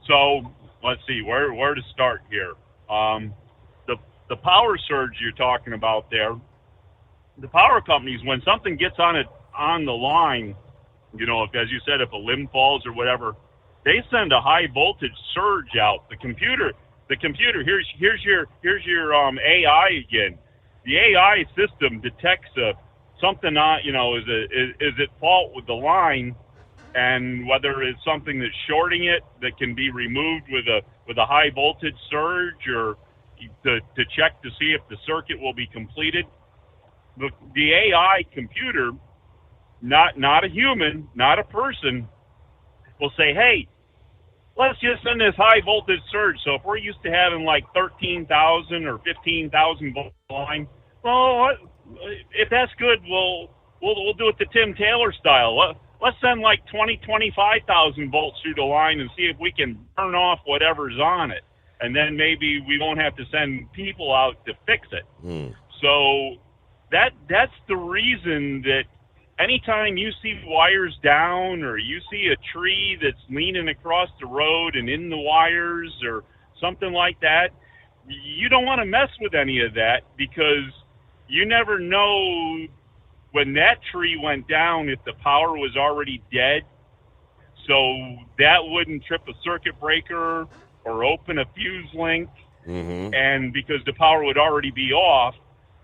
So let's see where to start here. The power surge you're talking about there. The power companies, when something gets on the line, as you said, if a limb falls or whatever, they send a high voltage surge out. The computer. Here's your AI again. The AI system detects something is at fault with the line, and whether it's something that's shorting it that can be removed with a high voltage surge, or to check to see if the circuit will be completed. The AI computer, not a human, not a person, will say, hey, let's just send this high voltage surge. So if we're used to having like 13,000 or 15,000 volt line, well, if that's good, we'll do it the Tim Taylor style. Let's send like 25,000 volts through the line and see if we can turn off whatever's on it. And then maybe we won't have to send people out to fix it. So that's the reason that anytime you see wires down or you see a tree that's leaning across the road and in the wires or something like that, you don't want to mess with any of that, because you never know when that tree went down if the power was already dead. So that wouldn't trip a circuit breaker or open a fuse link, and because the power would already be off.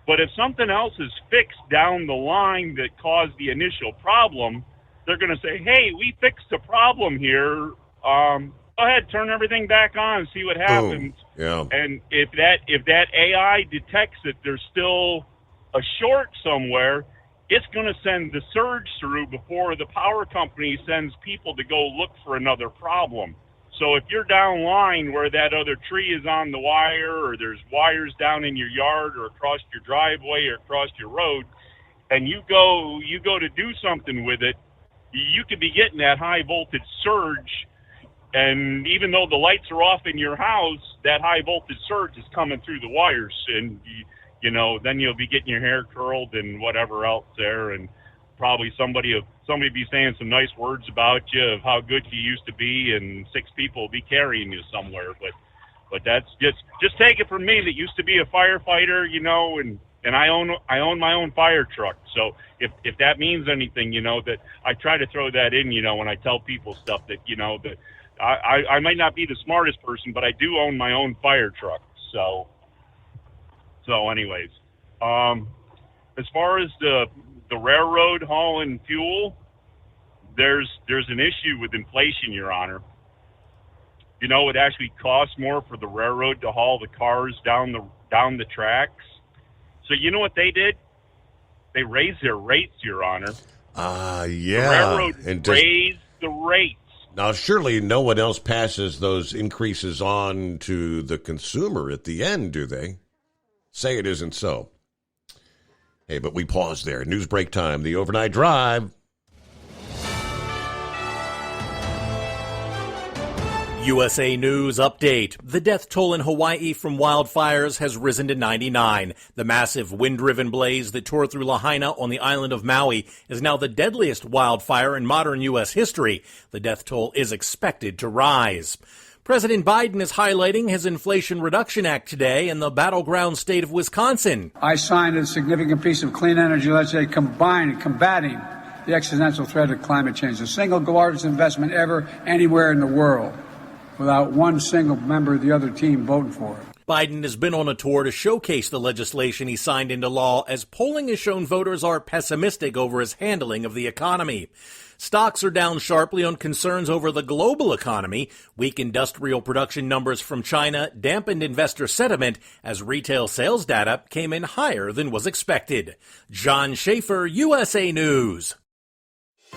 But if something else is fixed down the line that caused the initial problem, they're going to say, hey, we fixed the problem here. Go ahead, turn everything back on, see what happens. Yeah. And if that AI detects that there's still a short somewhere, it's going to send the surge through before the power company sends people to go look for another problem. So if you're down line where that other tree is on the wire, or there's wires down in your yard or across your driveway or across your road, and you go to do something with it, you could be getting that high voltage surge. And even though the lights are off in your house, that high voltage surge is coming through the wires, and then you'll be getting your hair curled and whatever else there, and probably somebody be saying some nice words about you of how good you used to be, and 6 people will be carrying you somewhere. But that's just take it from me that used to be a firefighter, and I own my own fire truck. So if that means anything, that I try to throw that in, when I tell people stuff that, that I might not be the smartest person, but I do own my own fire truck. So anyways, as far as the railroad hauling fuel, there's an issue with inflation, Your Honor. It actually costs more for the railroad to haul the cars down the tracks. So you know what they did? They raised their rates, Your Honor. Yeah. The railroad raised the rates. Now, surely no one else passes those increases on to the consumer at the end, do they? Say it isn't so. Hey, but we pause there. News break time. The Overnight Drive. USA News Update. The death toll in Hawaii from wildfires has risen to 99. The massive wind-driven blaze that tore through Lahaina on the island of Maui is now the deadliest wildfire in modern U.S. history. The death toll is expected to rise. President Biden is highlighting his Inflation Reduction Act today in the battleground state of Wisconsin. I signed a significant piece of clean energy legislation combating the existential threat of climate change, the single largest investment ever anywhere in the world, without one single member of the other team voting for it. Biden has been on a tour to showcase the legislation he signed into law, as polling has shown voters are pessimistic over his handling of the economy. Stocks are down sharply on concerns over the global economy. Weak industrial production numbers from China dampened investor sentiment as retail sales data came in higher than was expected. John Schaefer, USA News.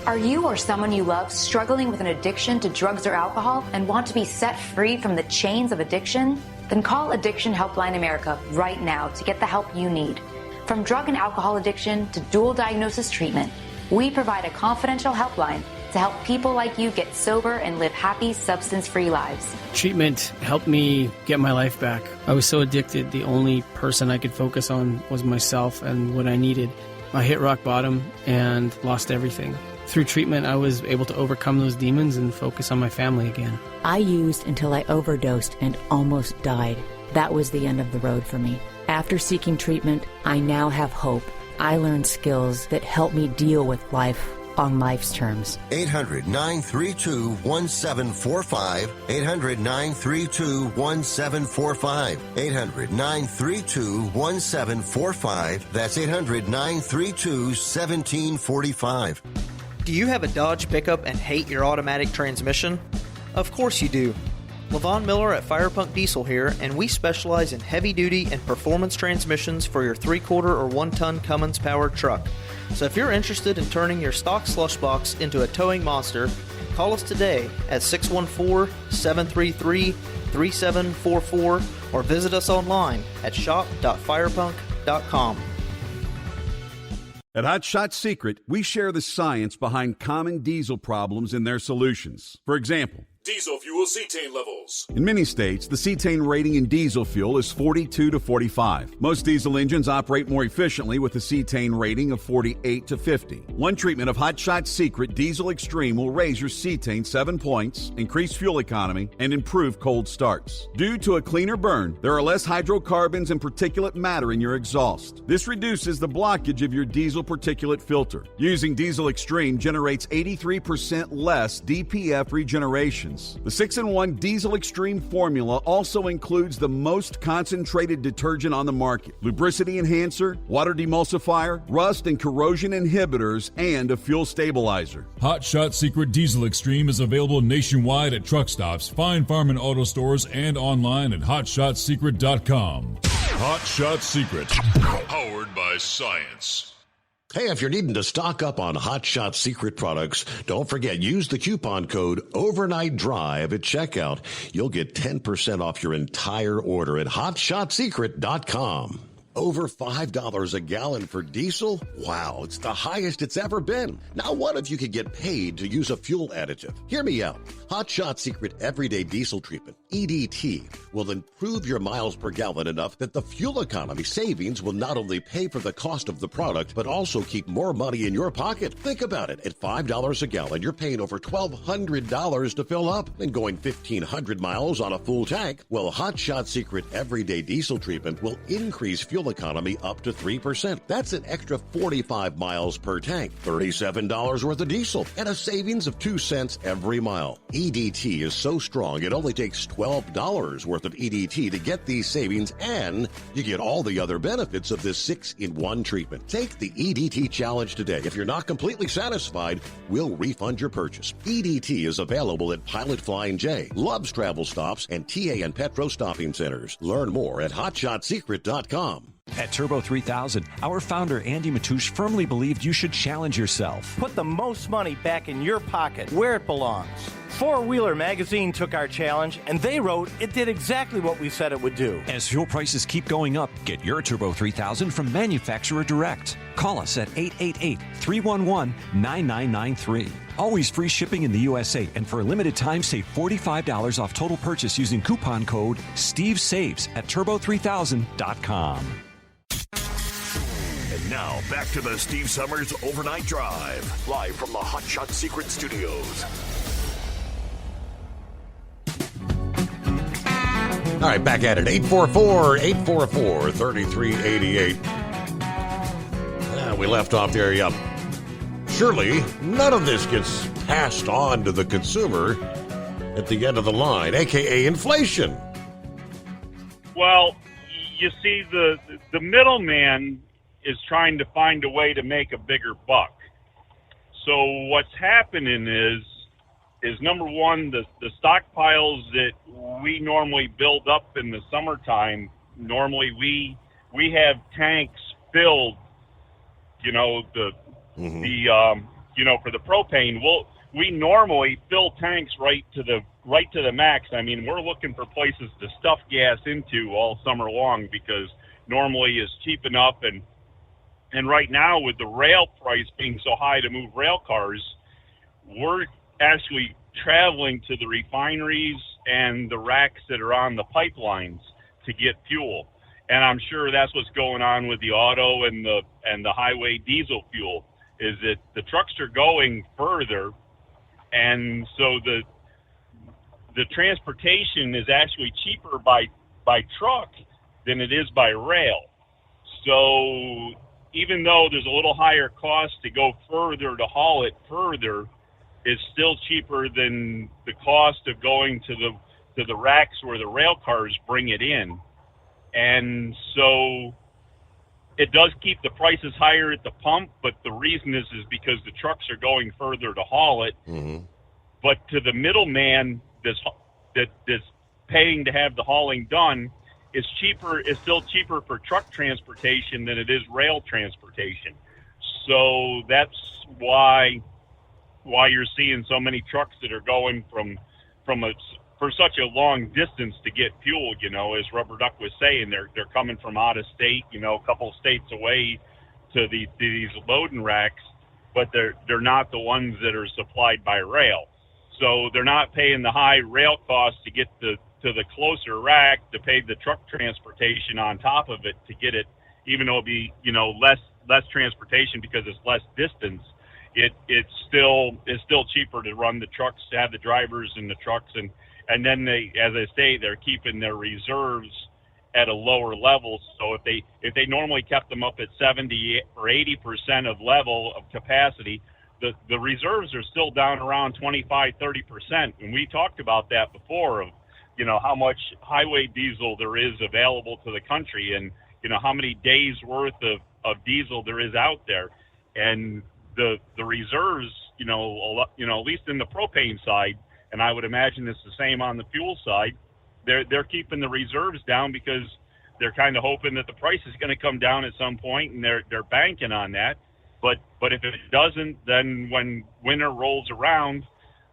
Are you or someone you love struggling with an addiction to drugs or alcohol and want to be set free from the chains of addiction? Then call Addiction Helpline America right now to get the help you need. From drug and alcohol addiction to dual diagnosis treatment, we provide a confidential helpline to help people like you get sober and live happy, substance-free lives. Treatment helped me get my life back. I was so addicted, the only person I could focus on was myself and what I needed. I hit rock bottom and lost everything. Through treatment, I was able to overcome those demons and focus on my family again. I used until I overdosed and almost died. That was the end of the road for me. After seeking treatment, I now have hope. I learned skills that help me deal with life on life's terms. 800-932-1745. 800-932-1745. 800-932-1745. That's 800-932-1745. Do you have a Dodge pickup and hate your automatic transmission? Of course you do. LaVon Miller at Firepunk Diesel here, and we specialize in heavy-duty and performance transmissions for your 3/4 or 1-ton Cummins-powered truck. So if you're interested in turning your stock slush box into a towing monster, Call us today at 614-733-3744 or visit us online at shop.firepunk.com. At Hot Shot Secret, we share the science behind common diesel problems and their solutions. For example, Diesel fuel cetane levels. in many states, the cetane rating in diesel fuel is 42 to 45. Most diesel engines operate more efficiently with a cetane rating of 48 to 50. One treatment of Hot Shot Secret Diesel Extreme will raise your cetane 7 points, increase fuel economy, and improve cold starts. Due to a cleaner burn, there are less hydrocarbons and particulate matter in your exhaust. This reduces the blockage of your diesel particulate filter. Using Diesel Extreme generates 83% less DPF regeneration. The 6-in-1 Diesel Extreme formula also includes the most concentrated detergent on the market, lubricity enhancer, water demulsifier, rust and corrosion inhibitors, and a fuel stabilizer. Hot Shot Secret Diesel Extreme is available nationwide at truck stops, Fine Farm and auto stores, and online at hotshotsecret.com. Hot Shot Secret, powered by science. Hey, if you're needing to stock up on Hot Shot Secret products, don't forget, use the coupon code OvernightDrive at checkout. You'll get 10% off your entire order at hotshotsecret.com. Over $5 a gallon for diesel? Wow, it's the highest it's ever been. Now, what if you could get paid to use a fuel additive? Hear me out. Hot Shot Secret Everyday Diesel Treatment, EDT, will improve your miles per gallon enough that the fuel economy savings will not only pay for the cost of the product, but also keep more money in your pocket. Think about it. At $5 a gallon, you're paying over $1,200 to fill up and going 1,500 miles on a full tank. Well, Hot Shot Secret Everyday Diesel Treatment will increase fuel economy up to 3%. That's an extra 45 miles per tank, $37 worth of diesel, and a savings of 2 cents every mile. EDT is so strong, it only takes $12 worth of EDT to get these savings, and you get all the other benefits of this 6-in-1 treatment. Take the EDT challenge today. If you're not completely satisfied, we'll refund your purchase. EDT is available at Pilot Flying J, Love's Travel Stops, and TA and Petro Stopping Centers. Learn more at hotshotsecret.com. At Turbo 3000, our founder Andy Matouche firmly believed you should challenge yourself. Put the most money back in your pocket, where it belongs. Four Wheeler Magazine took our challenge, and they wrote it did exactly what we said it would do. As fuel prices keep going up, get your Turbo 3000 from manufacturer direct. Call us at 888-311-9993. Always free shipping in the USA, and for a limited time, save $45 off total purchase using coupon code STEVESAVES at turbo3000.com. And now, back to the Steve Summers Overnight Drive, live from the Hot Shot Secret Studios. All right, back at it. 844-844-3388. We left off there, yeah. Surely, none of this gets passed on to the consumer at the end of the line, a.k.a. inflation. Well, you see, the middleman is trying to find a way to make a bigger buck. So what's happening is number one, the stockpiles that we normally build up in the summertime, normally we have tanks filled, for the propane. We normally fill tanks right to the max. I mean, we're looking for places to stuff gas into all summer long because normally it's cheap enough. And right now, with the rail price being so high to move rail cars, we're actually traveling to the refineries and the racks that are on the pipelines to get fuel. And I'm sure that's what's going on with the auto and the highway diesel fuel, is that the trucks are going further, and so the transportation is actually cheaper by truck than it is by rail. So even though there's a little higher cost to go further, to haul it further, it's still cheaper than the cost of going to the racks where the rail cars bring it in. And so it does keep the prices higher at the pump, but the reason is because the trucks are going further to haul it. Mm-hmm. But to the middleman that's paying to have the hauling done, it's still cheaper for truck transportation than it is rail transportation. So that's why why you're seeing so many trucks that are going for such a long distance to get fuel. As Rubber Duck was saying, they're coming from out of state, a couple states away to these loading racks, but they're not the ones that are supplied by rail. So they're not paying the high rail costs to get to the closer rack, to pay the truck transportation on top of it to get it, even though it'll be less transportation because it's less distance. It's still cheaper to run the trucks, to have the drivers in the trucks, and then they, as I say, they're keeping their reserves at a lower level. So if they normally kept them up at 70 or 80% of level of capacity, the reserves are still down around 25-30%. And we talked about that before, of how much highway diesel there is available to the country, and how many days worth of diesel there is out there. And the reserves, at least in the propane side, and I would imagine it's the same on the fuel side, they're keeping the reserves down because they're kind of hoping that the price is going to come down at some point, and they're banking on that. But if it doesn't, then when winter rolls around,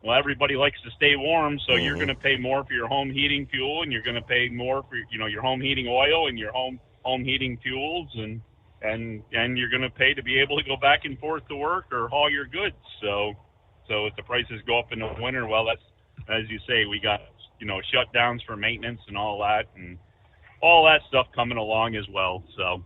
well, everybody likes to stay warm, so you're going to pay more for your home heating fuel, and you're going to pay more for your home heating oil and your home heating fuels, and you're going to pay to be able to go back and forth to work or haul your goods. So if the prices go up in the winter, well, that's, as you say, we got shutdowns for maintenance and all that stuff coming along as well. So.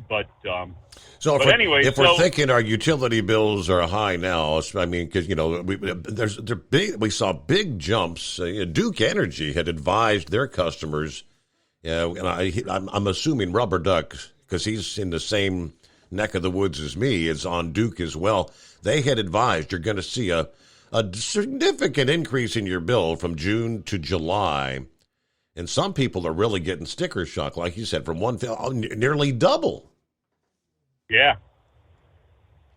But if we're thinking our utility bills are high now, I mean, because they're big. We saw big jumps. Duke Energy had advised their customers, and I'm assuming Rubber Duck, because he's in the same neck of the woods as me, is on Duke as well. They had advised you're going to see a significant increase in your bill from June to July. And some people are really getting sticker shock, like you said, from nearly double. Yeah.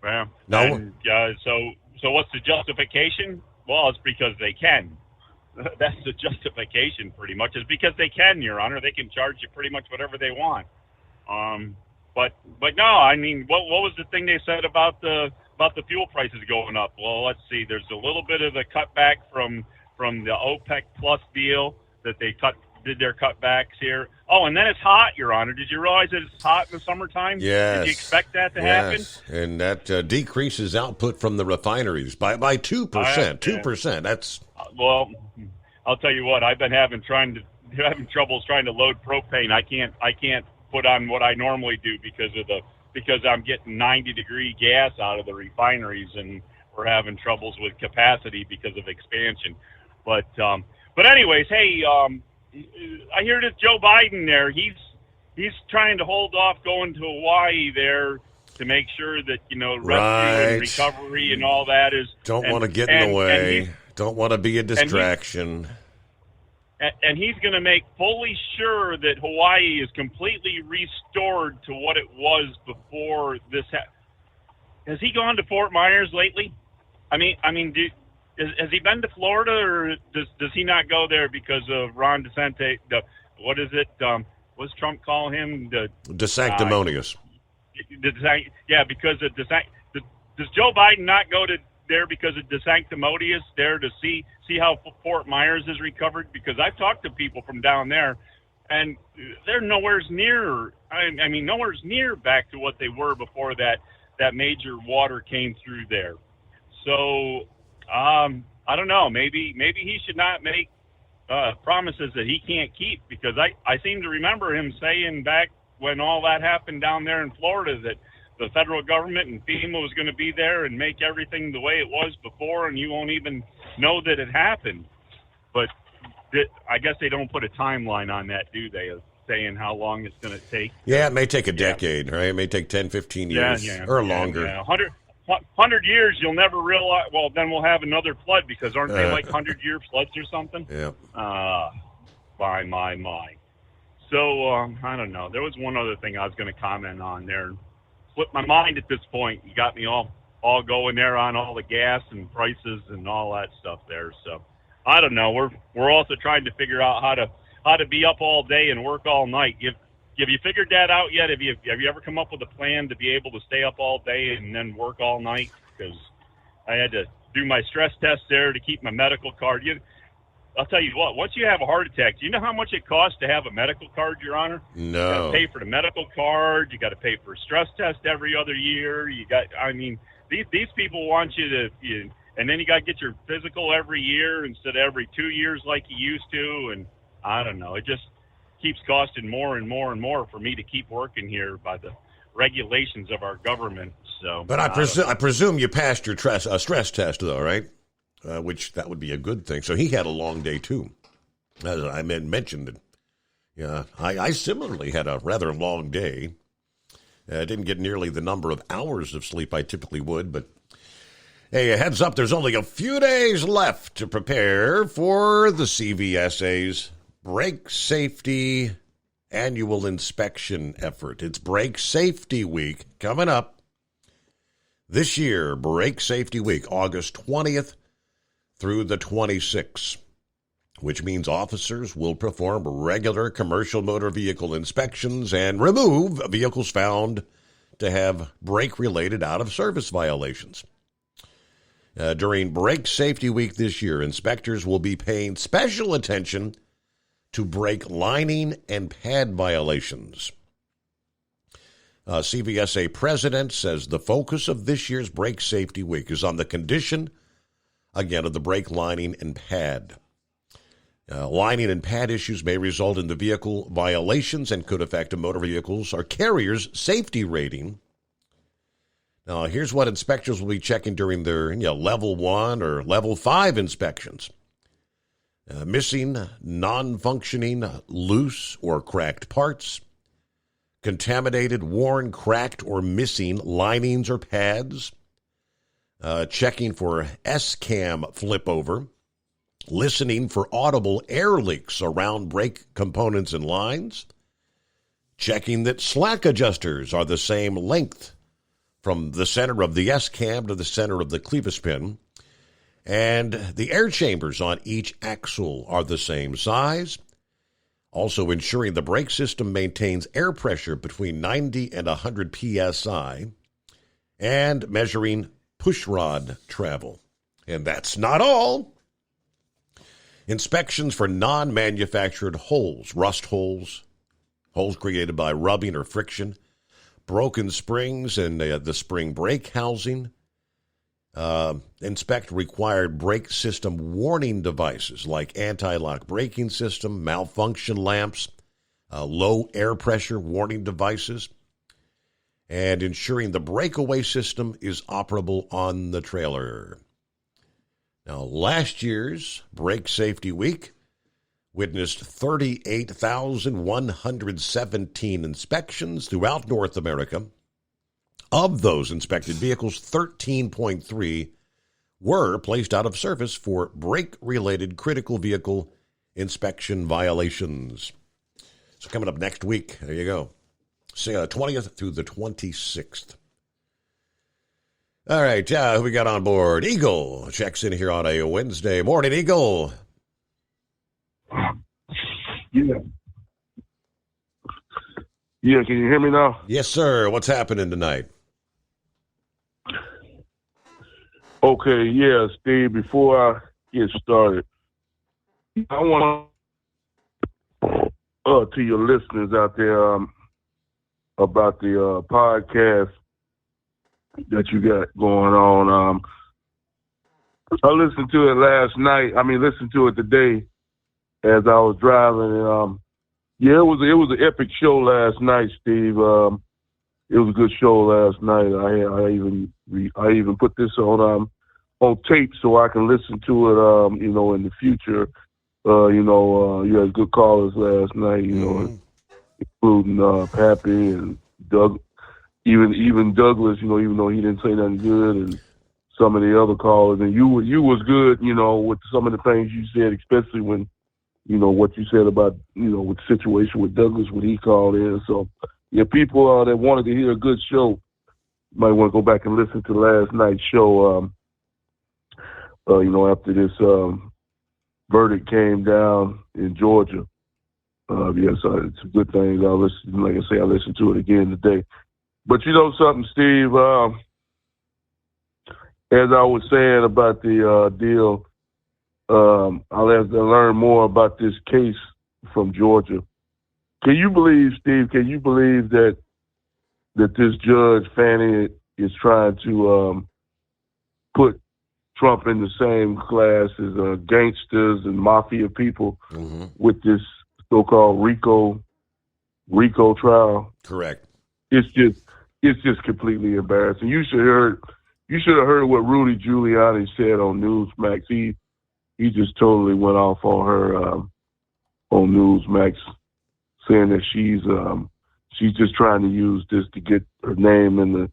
Well, no. And, so what's the justification? Well, it's because they can. That's the justification, pretty much. It's because they can, Your Honor. They can charge you pretty much whatever they want. But no, I mean, what was the thing they said about the fuel prices going up? Well, let's see. There's a little bit of a cutback from the OPEC Plus deal that they did their cutbacks here. Oh, and then it's hot, Your Honor. Did you realize that it's hot in the summertime? Yes. Did you expect that to happen? And that decreases output from the refineries by 2%. 2%. That's well, I'll tell you what. I've been having troubles trying to load propane. I can't put on what I normally do because I'm getting 90-degree gas out of the refineries, and we're having troubles with capacity because of expansion. But anyways, hey, I hear this Joe Biden there. He's trying to hold off going to Hawaii there to make sure that rescue and recovery and all that is. Don't want to get in the way. Don't want to be a distraction. And he's going to make fully sure that Hawaii is completely restored to what it was before this happened. Has he gone to Fort Myers lately? I mean, has he been to Florida, or does he not go there because of Ron DeSantis? What is it? What's Trump call him? DeSanctimonious. Yeah, because of does Joe Biden not go to there because of DeSanctimonious there to see how Fort Myers is recovered? Because I've talked to people from down there, and they're nowhere near. I mean, nowhere near back to what they were before that major water came through there. So. I don't know. Maybe he should not make promises that he can't keep, because I seem to remember him saying back when all that happened down there in Florida that the federal government and FEMA was going to be there and make everything the way it was before, and you won't even know that it happened. But I guess they don't put a timeline on that, do they, of saying how long it's going to take? Yeah, it may take a decade, right? It may take 10, 15 years or longer. Yeah. 100 years, you'll never realize. Well, then we'll have another flood, because aren't they like 100-year floods or something? Yeah. My. So I don't know. There was one other thing I was going to comment on there. Slipped my mind at this point. You got me all going there on all the gas and prices and all that stuff there. So I don't know. We're also trying to figure out how to be up all day and work all night. Have you figured that out yet? Have you ever come up with a plan to be able to stay up all day and then work all night? Because I had to do my stress test there to keep my medical card. I'll tell you what, once you have a heart attack, do you know how much it costs to have a medical card, Your Honor? No. You got to pay for the medical card. You got to pay for a stress test every other year. These people want you to, and then you got to get your physical every year instead of every 2 years like you used to. And I don't know, it just keeps costing more and more and more for me to keep working here by the regulations of our government. So, but I presume you passed your stress test, though, right? Which that would be a good thing. So he had a long day too, as I mentioned it. Yeah, I similarly had a rather long day. I didn't get nearly the number of hours of sleep I typically would, but hey, a heads up, there's only a few days left to prepare for the CVSA's Brake Safety Annual Inspection Effort. It's Brake Safety Week coming up this year. Brake Safety Week, August 20th through the 26th, which means officers will perform regular commercial motor vehicle inspections and remove vehicles found to have brake-related out-of-service violations. During Brake Safety Week this year, inspectors will be paying special attention to brake lining and pad violations. CVSA president says the focus of this year's Brake Safety Week is on the condition, again, of the brake lining and pad. Lining and pad issues may result in the vehicle violations and could affect a motor vehicle's or carrier's safety rating. Now, here's what inspectors will be checking during their level 1 or level 5 inspections. Missing, non-functioning, loose or cracked parts, contaminated, worn, cracked, or missing linings or pads, checking for S-cam flip over, listening for audible air leaks around brake components and lines, checking that slack adjusters are the same length from the center of the S-cam to the center of the clevis pin, and the air chambers on each axle are the same size. Also ensuring the brake system maintains air pressure between 90 and 100 psi, and measuring pushrod travel. And that's not all. Inspections for non-manufactured holes, rust holes, holes created by rubbing or friction, broken springs and the spring brake housing. Inspect required brake system warning devices like anti-lock braking system, malfunction lamps, low air pressure warning devices, and ensuring the breakaway system is operable on the trailer. Now, last year's Brake Safety Week witnessed 38,117 inspections throughout North America. Of those inspected vehicles, 13.3 were placed out of service for brake-related critical vehicle inspection violations. So coming up next week, there you go, 20th through the 26th. All right, who we got on board? Eagle checks in here on a Wednesday morning. Eagle. Yeah, can you hear me now? Yes, sir. What's happening tonight? Okay, yeah, Steve, before I get started, I want to your listeners out there about the podcast that you got going on. I listened to it last night. Listened to it today as I was driving. And, it was an epic show last night, Steve. It was a good show last night. I even put this on tape so I can listen to it. In the future. You had good callers last night. Including Pappy and Doug. Even Douglas. Even though he didn't say nothing good, and some of the other callers. And you was good. With some of the things you said, especially when. What you said about, with the situation with Douglas when he called in. So, yeah, people that wanted to hear a good show might want to go back and listen to last night's show, after this verdict came down in Georgia. It's a good thing. I listened to it again today. But you know something, Steve? as I was saying about the deal, I'll have to learn more about this case from Georgia. Can you believe, Steve, that this Judge Fannie is trying to put Trump in the same class as gangsters and mafia people with this so-called RICO trial? Correct. It's just completely embarrassing. You should have heard what Rudy Giuliani said on Newsmax. He just totally went off on her on Newsmax, saying that she's just trying to use this to get her name in the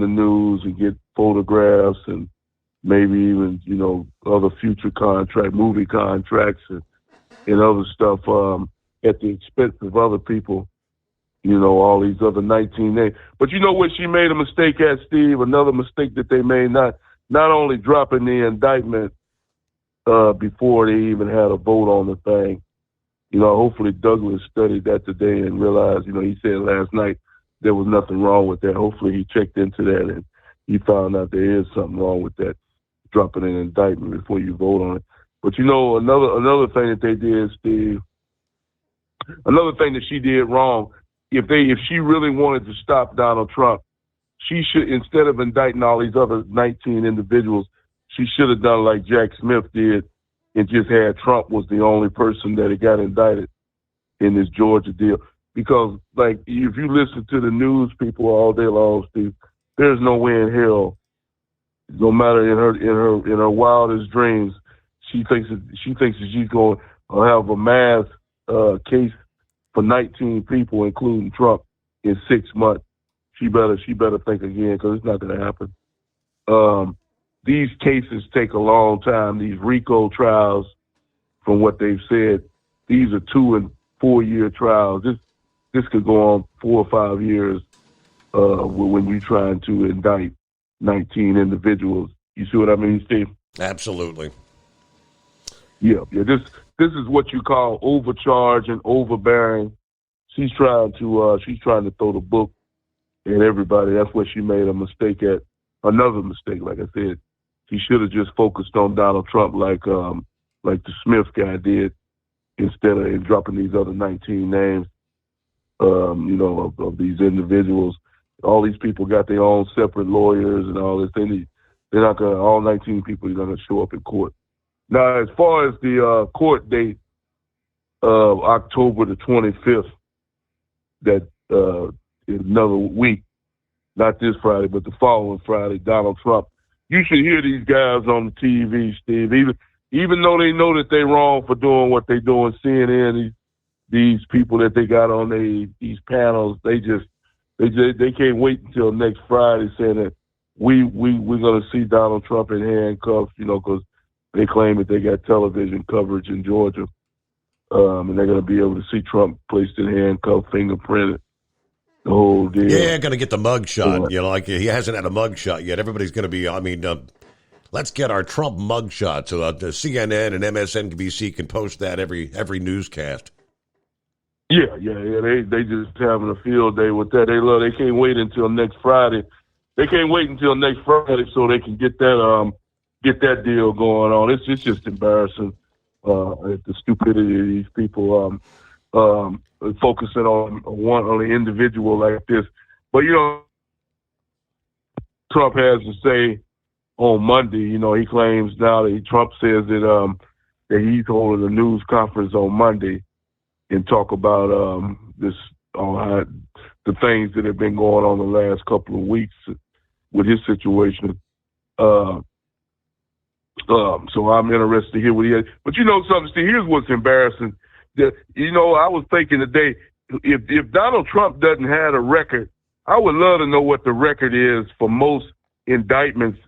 news and get photographs and maybe even, other future movie contracts and other stuff at the expense of other people, all these other 19 names. But you know what she made a mistake at, Steve? Another mistake that they made, not only dropping the indictment before they even had a vote on the thing. Hopefully Douglas studied that today and realized, he said last night there was nothing wrong with that. Hopefully he checked into that and he found out there is something wrong with that, dropping an indictment before you vote on it. But another thing that they did, Steve, another thing that she did wrong, if she really wanted to stop Donald Trump, she should, instead of indicting all these other 19 individuals, she should have done like Jack Smith did and just had Trump was the only person that had got indicted in this Georgia deal. Because, like, if you listen to the news people all day long, Steve, there's no way in hell, no matter in her wildest dreams, she thinks that she's going to have a mass case for 19 people, including Trump, in 6 months. She better think again, because it's not going to happen. These cases take a long time. These RICO trials, from what they've said, these are 2 and 4 year trials. This could go on 4 or 5 years when you're trying to indict 19 individuals. You see what I mean, Steve? Absolutely. Yeah. This is what you call overcharge and overbearing. She's trying to throw the book at everybody. That's what she made a mistake at. Another mistake, like I said. He should have just focused on Donald Trump like the Smith guy did, instead of dropping these other 19 names, of these individuals. All these people got their own separate lawyers and all this. They're not going to, all 19 people are going to show up in court. Now, as far as the court date of October the 25th, that is another week, not this Friday, but the following Friday, Donald Trump. You should hear these guys on the TV, Steve. Even though they know that they're wrong for doing what they're doing, CNN, these people that they got on these panels, they can't wait until next Friday saying that we're going to see Donald Trump in handcuffs, because they claim that they got television coverage in Georgia, and they're going to be able to see Trump placed in handcuffs, fingerprinted. The whole deal. Yeah, going to get the mug shot. Like he hasn't had a mug shot yet. Everybody's going to be, let's get our Trump mug shot so that CNN and MSNBC can post that every newscast. Yeah. They just having a field day with that. They can't wait until next Friday. They can't wait until next Friday so they can get that deal going on. It's just embarrassing at the stupidity of these people. Focusing on an individual like this. But, Trump has to say on Monday, he claims now that Trump says that he's holding a news conference on Monday and talk about the things that have been going on the last couple of weeks with his situation. So I'm interested to hear what he has. But something, Steve, here's what's embarrassing. I was thinking today, if Donald Trump doesn't have a record, I would love to know what the record is for most indictments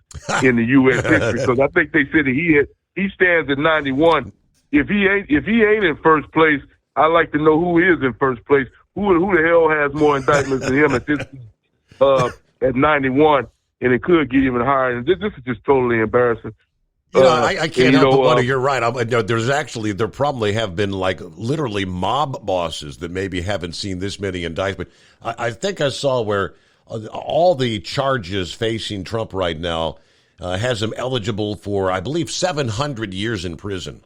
in the U.S. history, because I think they said that he stands at 91. If he ain't in first place, I'd like to know who is in first place. Who the hell has more indictments than him at 91, and it could get even higher. And this is just totally embarrassing. I can't help but wonder. You're right. There probably have been literally mob bosses that maybe haven't seen this many indictments. I think I saw where all the charges facing Trump right now has him eligible for, I believe, 700 years in prison.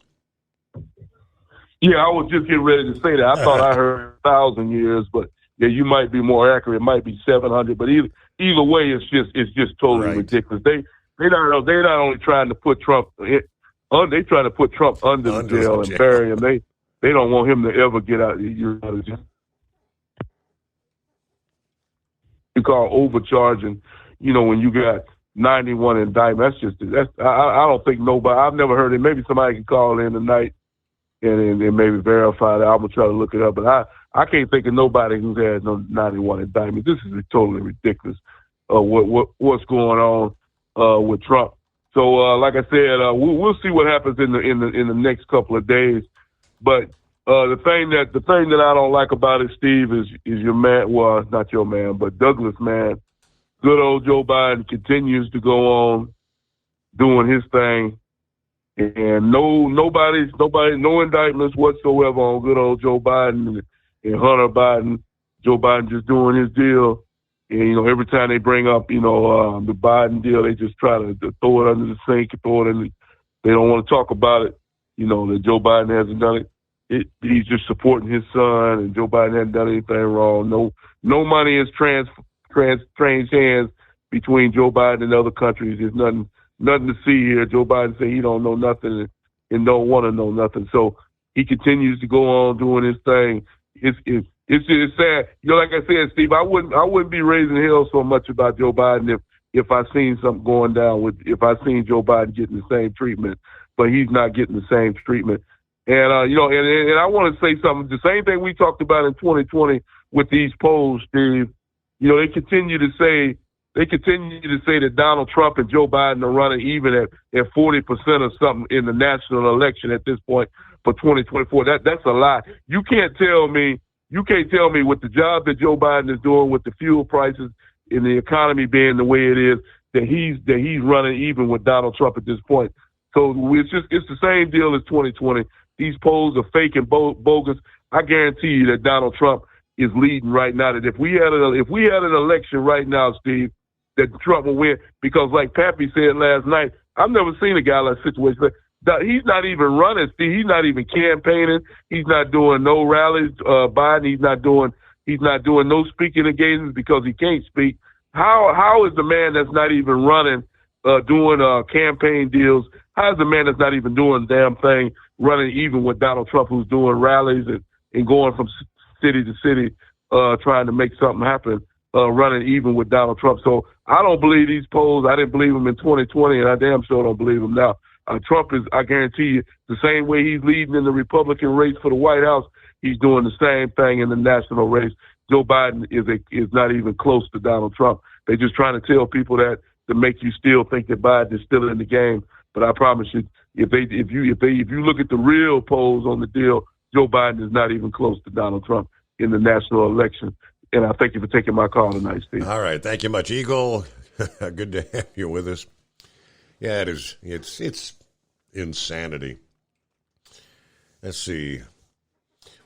Yeah, I was just getting ready to say that. I thought I heard 1,000 years, but yeah, you might be more accurate. It might be 700, but either way, it's just totally ridiculous. They're not only trying to put Trump they trying to put Trump under the jail and bury him. They don't want him to ever get out of jail. You call overcharging, when you got 91 indictments. I don't think nobody, I've never heard it. Maybe somebody can call in tonight and maybe verify that. I'm going to try to look it up. But I can't think of nobody who's had no 91 indictments. This is totally ridiculous, what's going on with Trump. So, like I said, we'll see what happens in the next couple of days. But the thing that I don't like about it, Steve, is your man. Well, not your man, but Douglas, man. Good old Joe Biden continues to go on doing his thing, and no indictments whatsoever on good old Joe Biden and Hunter Biden. Joe Biden just doing his deal, and every time they bring up the Biden deal, they just try to throw it under the sink, throw it in. They don't want to talk about it. That Joe Biden hasn't done it. He's just supporting his son, and Joe Biden hasn't done anything wrong. No money is changed hands between Joe Biden and other countries. There's nothing to see here. Joe Biden said he don't know nothing and don't want to know nothing. So he continues to go on doing his thing. It's sad. Like I said, Steve, I wouldn't be raising hell so much about Joe Biden if I seen something going down if I seen Joe Biden getting the same treatment, but he's not getting the same treatment. And, and I want to say something, the same thing we talked about in 2020 with these polls, Steve. They continue to say that Donald Trump and Joe Biden are running even at 40% or something in the national election at this point for 2024. That's a lie. You can't tell me with the job that Joe Biden is doing, with the fuel prices and the economy being the way it is, that he's running even with Donald Trump at this point. So it's the same deal as 2020. These polls are fake and bogus. I guarantee you that Donald Trump is leading right now. That if we had an election right now, Steve, that Trump will win, because like Pappy said last night, I've never seen a guy like situation. He's not even running, Steve. He's not even campaigning. He's not doing no rallies. Biden, he's not doing no speaking engagements because he can't speak. How is the man that's not even running doing campaign deals? How is the man that's not even doing the damn thing running even with Donald Trump, who's doing rallies and going from city to city trying to make something happen, running even with Donald Trump? So I don't believe these polls. I didn't believe them in 2020, and I damn sure don't believe them now. Trump is, I guarantee you, the same way he's leading in the Republican race for the White House, he's doing the same thing in the national race. Joe Biden is not even close to Donald Trump. They're just trying to tell people that to make you still think that Biden is still in the game. But I promise you, if you look at the real polls on the deal, Joe Biden is not even close to Donald Trump in the national election. And I thank you for taking my call tonight, Steve. All right, thank you much, Eagle. Good to have you with us. Yeah, it is. It's insanity. Let's see.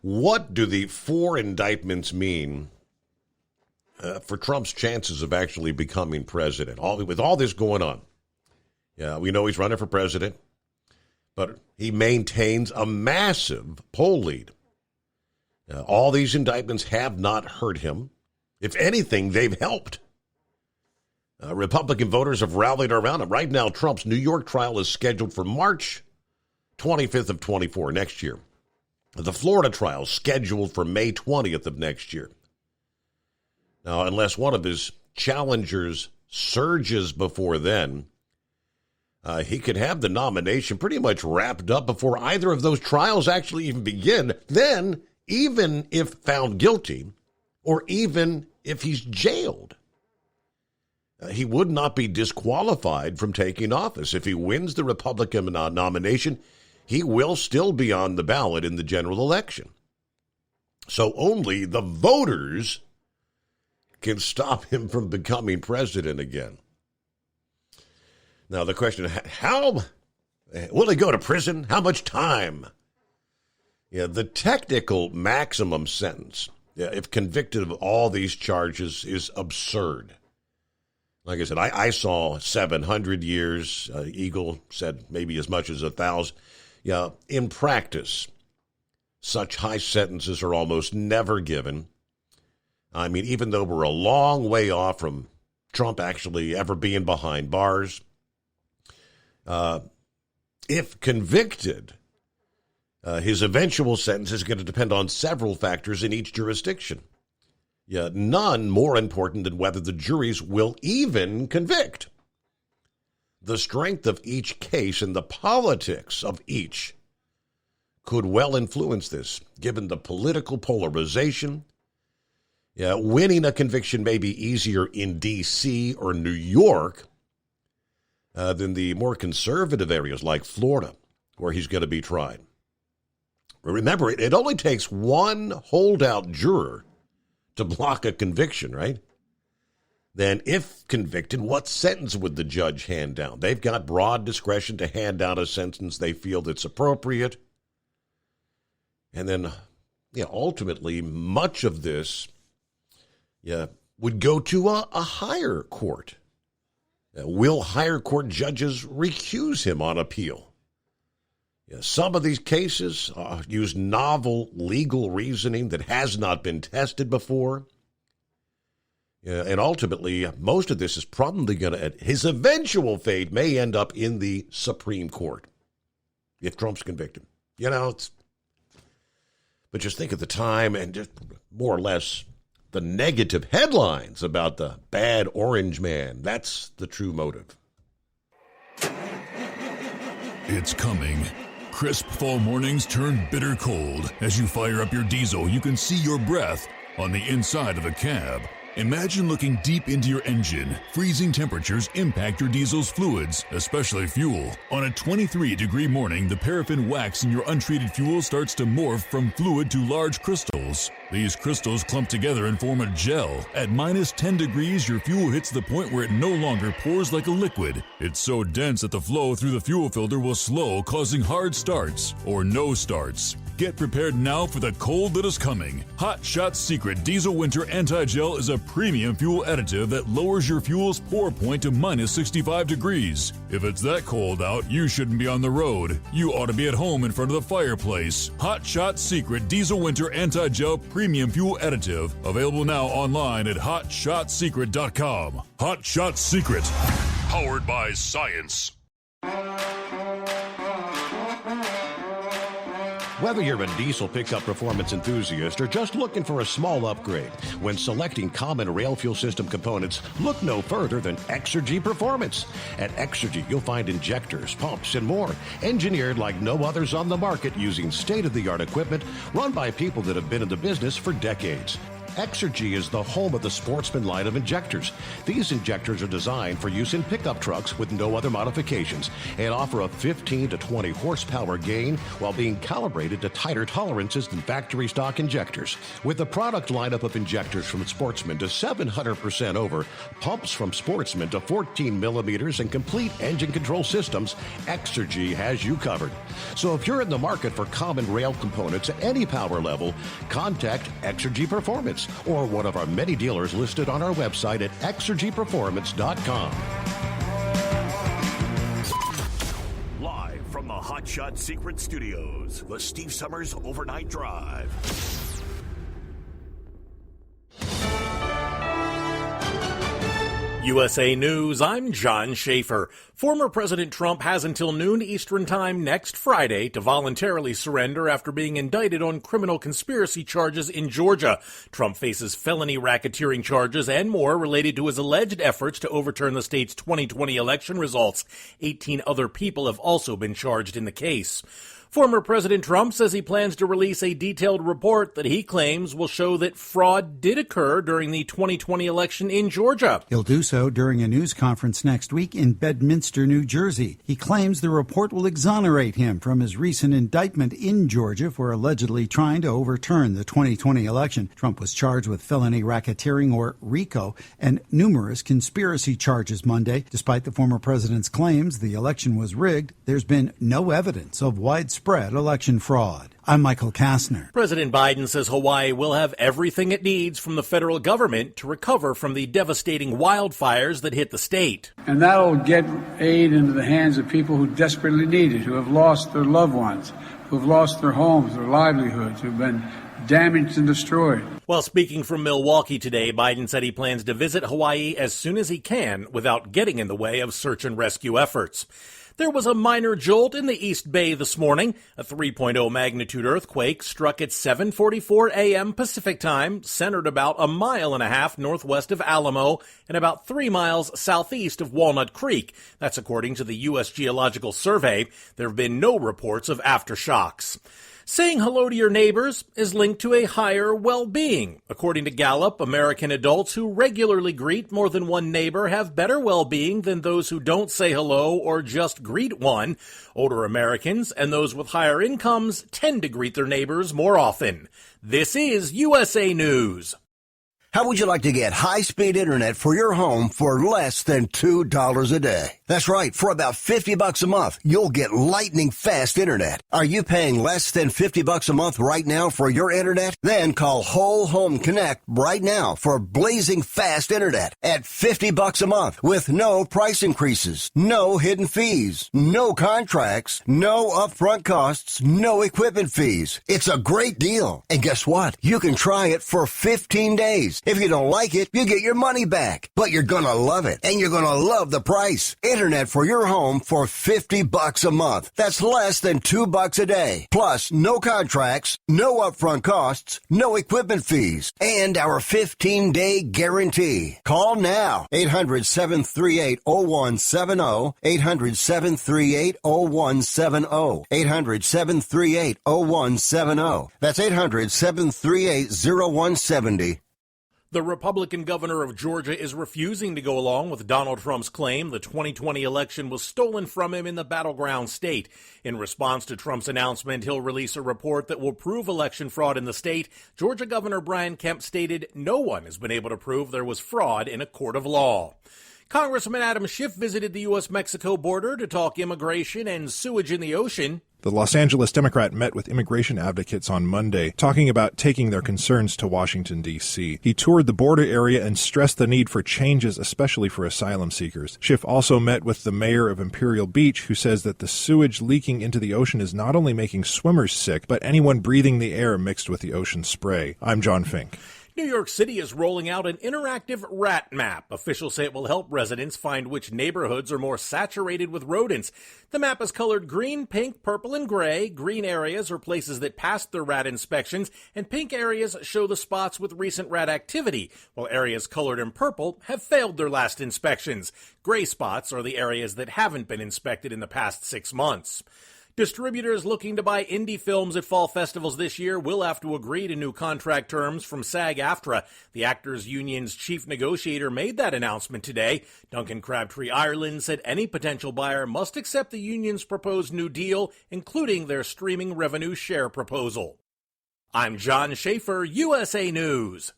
What do the 4 indictments mean for Trump's chances of actually becoming president? With all this going on. Yeah, we know he's running for president, but he maintains a massive poll lead. All these indictments have not hurt him. If anything, they've helped. Republican voters have rallied around him. Right now, Trump's New York trial is scheduled for March 25th of 24, next year. The Florida trial is scheduled for May 20th of next year. Now, unless one of his challengers surges before then, he could have the nomination pretty much wrapped up before either of those trials actually even begin. Then, even if found guilty, or even if he's jailed, he would not be disqualified from taking office. If he wins the Republican nomination, he will still be on the ballot in the general election. So only the voters can stop him from becoming president again. Now, the question, how will he go to prison? How much time? Yeah, the technical maximum sentence if convicted of all these charges, is absurd. Like I said, I saw 700 years. Eagle said maybe as much as 1,000. Yeah, in practice, such high sentences are almost never given. I mean, even though we're a long way off from Trump actually ever being behind bars, if convicted, his eventual sentence is going to depend on several factors in each jurisdiction. Yeah, none more important than whether the juries will even convict. The strength of each case and the politics of each could well influence this, given the political polarization. Yeah, winning a conviction may be easier in D.C. or New York than the more conservative areas like Florida, where he's going to be tried. Remember, it only takes one holdout juror to block a conviction, right? Then if convicted, what sentence would the judge hand down? They've got broad discretion to hand down a sentence they feel that's appropriate. And then, ultimately, much of this would go to a higher court. Will higher court judges recuse him on appeal? Some of these cases use novel legal reasoning that has not been tested before. And ultimately, most of this is probably going to, his eventual fate may end up in the Supreme Court if Trump's convicted. But just think of the time and just more or less the negative headlines about the bad orange man. That's the true motive. It's coming. Crisp fall mornings turn bitter cold. As you fire up your diesel, you can see your breath on the inside of the cab. Imagine looking deep into your engine. Freezing temperatures impact your diesel's fluids, especially fuel. On a 23-degree morning, the paraffin wax in your untreated fuel starts to morph from fluid to large crystals. These crystals clump together and form a gel. At minus 10 degrees, your fuel hits the point where it no longer pours like a liquid. It's so dense that the flow through the fuel filter will slow, causing hard starts or no starts. Get prepared now for the cold that is coming. Hot Shot's Secret Diesel Winter Anti-Gel is a premium fuel additive that lowers your fuel's pour point to minus 65 degrees. If it's that cold out, you shouldn't be on the road. You ought to be at home in front of the fireplace. Hot Shot's Secret Diesel Winter Anti-Gel Premium Fuel Additive. Available now online at HotShotSecret.com. Hot Shot Secret. Powered by science. Whether you're a diesel pickup performance enthusiast or just looking for a small upgrade, when selecting common rail fuel system components, look no further than Exergy Performance. At Exergy, you'll find injectors, pumps, and more, engineered like no others on the market using state-of-the-art equipment run by people that have been in the business for decades. Exergy is the home of the Sportsman line of injectors. These injectors are designed for use in pickup trucks with no other modifications and offer a 15 to 20 horsepower gain while being calibrated to tighter tolerances than factory stock injectors. With the product lineup of injectors from Sportsman to 700% over, pumps from Sportsman to 14 millimeters, and complete engine control systems, Exergy has you covered. So if you're in the market for common rail components at any power level, contact Exergy Performance or one of our many dealers listed on our website at exergyperformance.com. Live from the Hot Shot Secret Studios, the Steve Summers Overnight Drive. USA News, I'm John Schaefer. Former President Trump has until noon Eastern Time next Friday to voluntarily surrender after being indicted on criminal conspiracy charges in Georgia. Trump faces felony racketeering charges and more related to his alleged efforts to overturn the state's 2020 election results. 18 other people have also been charged in the case. Former President Trump says he plans to release a detailed report that he claims will show that fraud did occur during the 2020 election in Georgia. He'll do so during a news conference next week in Bedminster, New Jersey. He claims the report will exonerate him from his recent indictment in Georgia for allegedly trying to overturn the 2020 election. Trump was charged with felony racketeering, or RICO, and numerous conspiracy charges Monday. Despite the former president's claims the election was rigged, there's been no evidence of widespread widespread election fraud. I'm Michael Kastner. President Biden says Hawaii will have everything it needs from the federal government to recover from the devastating wildfires that hit the state. And that'll get aid into the hands of people who desperately need it, who have lost their loved ones, who have lost their homes, their livelihoods, who've been damaged and destroyed. While speaking from Milwaukee today, Biden said he plans to visit Hawaii as soon as he can without getting in the way of search and rescue efforts. There was a minor jolt in the East Bay this morning. A 3.0 magnitude earthquake struck at 7:44 a.m. Pacific time, centered about 1.5 miles northwest of Alamo and about 3 miles southeast of Walnut Creek. That's according to the U.S. Geological Survey. There have been no reports of aftershocks. Saying hello to your neighbors is linked to a higher well-being. According to Gallup, American adults who regularly greet more than one neighbor have better well-being than those who don't say hello or just greet one. Older Americans and those with higher incomes tend to greet their neighbors more often. This is USA News. How would you like to get high-speed internet for your home for less than $2 a day? That's right. For about $50 a month, you'll get lightning-fast internet. Are you paying less than $50 a month right now for your internet? Then call Whole Home Connect right now for blazing fast internet at $50 a month with no price increases, no hidden fees, no contracts, no upfront costs, no equipment fees. It's a great deal. And guess what? You can try it for 15 days. If you don't like it, you get your money back. But you're gonna love it, and you're gonna love the price. Internet for your home for $50 a month. That's less than $2 a day. Plus, no contracts, no upfront costs, no equipment fees, and our 15-day guarantee. Call now. 800-738-0170. 800-738-0170. 800-738-0170. That's 800-738-0170. The Republican governor of Georgia is refusing to go along with Donald Trump's claim the 2020 election was stolen from him in the battleground state. In response to Trump's announcement he'll release a report that will prove election fraud in the state, Georgia Governor Brian Kemp stated no one has been able to prove there was fraud in a court of law. Congressman Adam Schiff visited the U.S.-Mexico border to talk immigration and sewage in the ocean. The Los Angeles Democrat met with immigration advocates on Monday, talking about taking their concerns to Washington, D.C. He toured the border area and stressed the need for changes, especially for asylum seekers. Schiff also met with the mayor of Imperial Beach, who says that the sewage leaking into the ocean is not only making swimmers sick, but anyone breathing the air mixed with the ocean spray. I'm John Fink. New York City is rolling out an interactive rat map. Officials say it will help residents find which neighborhoods are more saturated with rodents. The map is colored green, pink, purple, and gray. Green areas are places that passed their rat inspections, and pink areas show the spots with recent rat activity, while areas colored in purple have failed their last inspections. Gray spots are the areas that haven't been inspected in the past 6 months. Distributors looking to buy indie films at fall festivals this year will have to agree to new contract terms from SAG-AFTRA. The Actors Union's chief negotiator made that announcement today. Duncan Crabtree Ireland said any potential buyer must accept the union's proposed new deal, including their streaming revenue share proposal. I'm John Schaefer, USA News.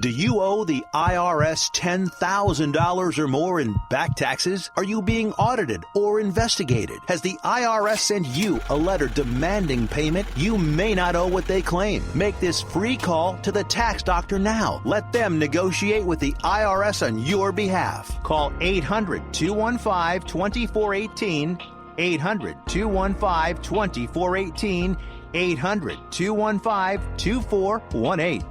Do you owe the IRS $10,000 or more in back taxes? Are you being audited or investigated? Has the IRS sent you a letter demanding payment? You may not owe what they claim. Make this free call to the tax doctor now. Let them negotiate with the IRS on your behalf. Call 800-215-2418, 800-215-2418, 800-215-2418.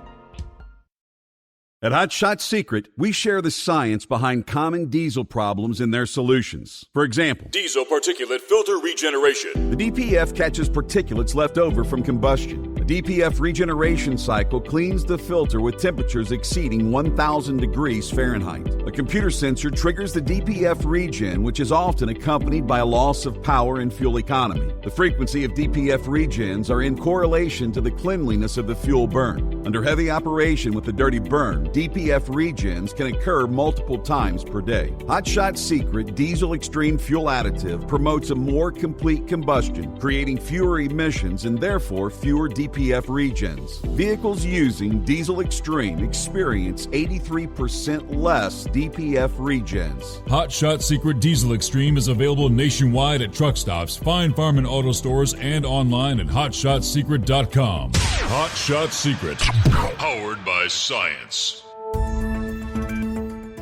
At Hot Shot Secret, we share the science behind common diesel problems and their solutions. For example, diesel particulate filter regeneration. The DPF catches particulates left over from combustion. The DPF regeneration cycle cleans the filter with temperatures exceeding 1,000 degrees Fahrenheit. A computer sensor triggers the DPF regen, which is often accompanied by a loss of power and fuel economy. The frequency of DPF regens are in correlation to the cleanliness of the fuel burn. Under heavy operation with a dirty burn, DPF regens can occur multiple times per day. Hot Shot Secret Diesel Extreme Fuel Additive promotes a more complete combustion, creating fewer emissions and therefore fewer DPF DPF regens. Vehicles using Diesel Extreme experience 83% less DPF regens. Hot Shot Secret Diesel Extreme is available nationwide at truck stops, fine farm and auto stores, and online at hotshotsecret.com. Hot Shot Secret, powered by science.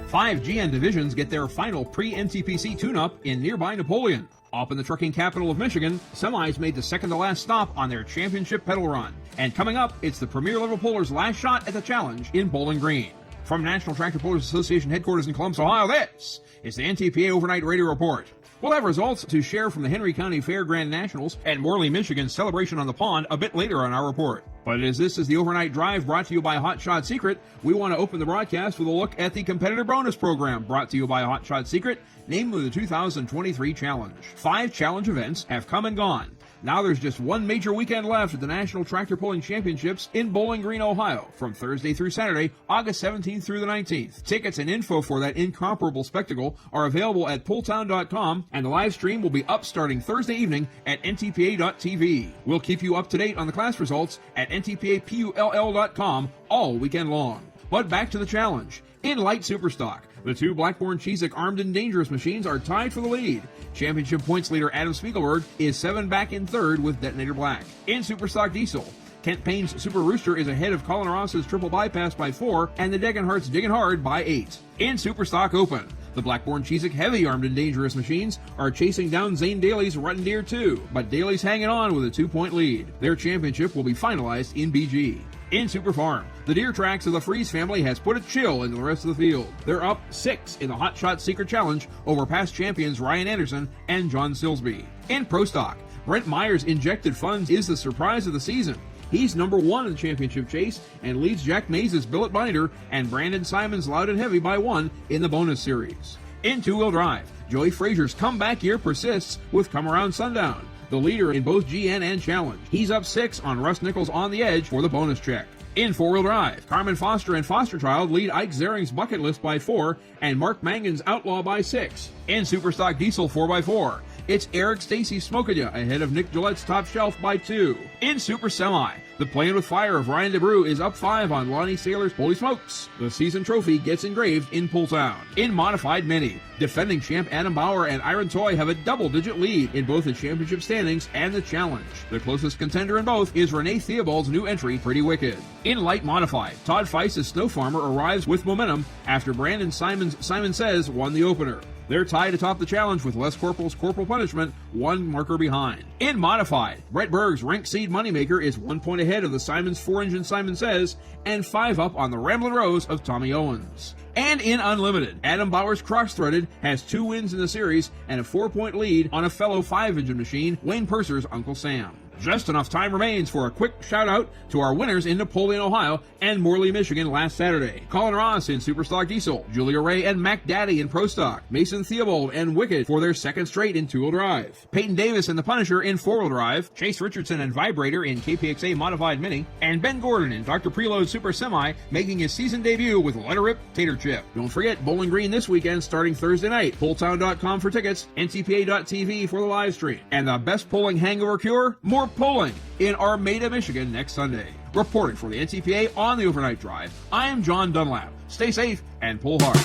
5 GN divisions get their final pre-NTPC tune-up in nearby Napoleon. Up in the trucking capital of Michigan, semis made the second-to-last stop on their championship pedal run. And coming up, it's the Premier Level Pullers' last shot at the challenge in Bowling Green. From National Tractor Pullers Association headquarters in Columbus, Ohio, this is the NTPA Overnight Radio Report. We'll have results to share from the Henry County Fair Grand Nationals and Morley, Michigan Celebration on the Pond a bit later on our report. But as this is the Overnight Drive brought to you by Hot Shot Secret, we want to open the broadcast with a look at the competitor bonus program brought to you by Hot Shot Secret, namely the 2023 Challenge. 5 challenge events have come and gone. Now there's just one major weekend left at the National Tractor Pulling Championships in Bowling Green, Ohio, from Thursday through Saturday, August 17th through the 19th. Tickets and info for that incomparable spectacle are available at pulltown.com, and the live stream will be up starting Thursday evening at ntpa.tv. We'll keep you up to date on the class results at ntpapull.com all weekend long. But back to the challenge. In light superstock, the 2 Blackburn Chesick Armed and Dangerous machines are tied for the lead. Championship points leader Adam Spiegelberg is 7 back in third with Detonator Black. In Superstock Diesel, Kent Payne's Super Rooster is ahead of Colin Ross's Triple Bypass by 4 and the Degenhardt's Diggin' Hard by 8. In Superstock Open, the Blackburn Chesick Heavy Armed and Dangerous machines are chasing down Zane Daly's Rutten Deer 2, but Daly's hanging on with a 2-point lead. Their championship will be finalized in BG. In Super Farm, the Deer Tracks of the Freeze family has put a chill into the rest of the field. They're up 6 in the Hot Shot Secret Challenge over past champions Ryan Anderson and John Silsby. In Pro Stock, Brent Meyer's Injected Funds is the surprise of the season. He's number 1 in the championship chase and leads Jack Mays' Billet Binder and Brandon Simon's Loud and Heavy by 1 in the bonus series. In Two-Wheel Drive, Joey Frazier's comeback year persists with Come Around Sundown, the leader in both GN and Challenge. He's up 6 on Russ Nichols' On the Edge for the bonus check. In 4-Wheel Drive, Carmen Foster and Foster Child lead Ike Zaring's Bucket List by 4 and Mark Mangan's Outlaw by 6. In Superstock Diesel 4x4, it's Eric Stacy's Smokin' ahead of Nick Gillette's Top Shelf by 2. In Super Semi, the Playing with Fire of Ryan DeBrew is up 5 on Lonnie Saylor's Holy Smokes. The season trophy gets engraved in Pulltown. In Modified Mini, defending champ Adam Bauer and Iron Toy have a double-digit lead in both the championship standings and the challenge. The closest contender in both is Renee Theobald's new entry, Pretty Wicked. In Light Modified, Todd Feist's Snow Farmer arrives with momentum after Brandon Simon Says won the opener. They're tied atop the challenge with Les Corporal's Corporal Punishment 1 marker behind. In Modified, Brett Berg's Rank Seed Moneymaker is 1 point ahead of the Simon's 4-engine Simon Says and 5 up on the Ramblin' Rose of Tommy Owens. And in Unlimited, Adam Bauer's Cross-Threaded has 2 wins in the series and a 4-point lead on a fellow 5-engine machine, Wayne Purser's Uncle Sam. Just enough time remains for a quick shout-out to our winners in Napoleon, Ohio and Morley, Michigan last Saturday. Colin Ross in Superstock Diesel, Julia Ray and Mac Daddy in Pro Stock, Mason Theobald and Wicked for their second straight in Two-Wheel Drive, Peyton Davis and the Punisher in 4-Wheel Drive, Chase Richardson and Vibrator in KPXA Modified Mini, and Ben Gordon in Dr. Preload Super Semi making his season debut with Let Her Rip Tater Chip. Don't forget Bowling Green this weekend starting Thursday night. Pulltown.com for tickets, ntpa.tv for the live stream. And the best pulling hangover cure? More pulling in Armada, Michigan next Sunday. Reporting for the NTPA on the Overnight Drive, I am John Dunlap. Stay safe and pull hard.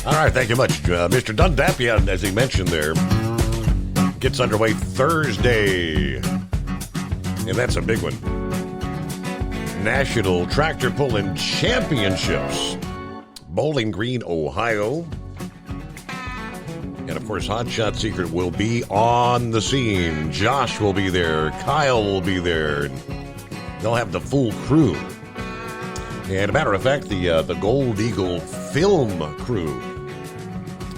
All right, thank you much, Mr. Dunlap. Yeah, as he mentioned there, gets underway Thursday, and that's a big one. National Tractor Pulling Championships, Bowling Green, Ohio. And, of course, Hot Shot Secret will be on the scene. Josh will be there. Kyle will be there. They'll have the full crew. And, as a matter of fact, the Gold Eagle film crew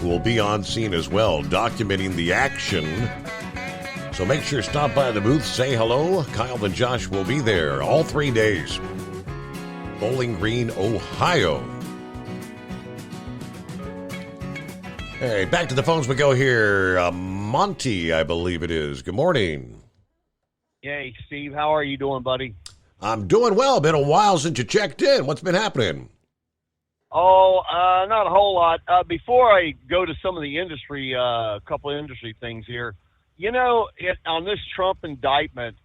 will be on scene as well, documenting the action. So make sure to stop by the booth, say hello. Kyle and Josh will be there all 3 days. Bowling Green, Ohio. Hey, back to the phones we go here. Monty, I believe it is. Good morning. Hey, Steve. How are you doing, buddy? I'm doing well. Been a while since you checked in. What's been happening? Oh, not a whole lot. Before I go to some of the industry, a couple of industry things here, you know, on this Trump indictment,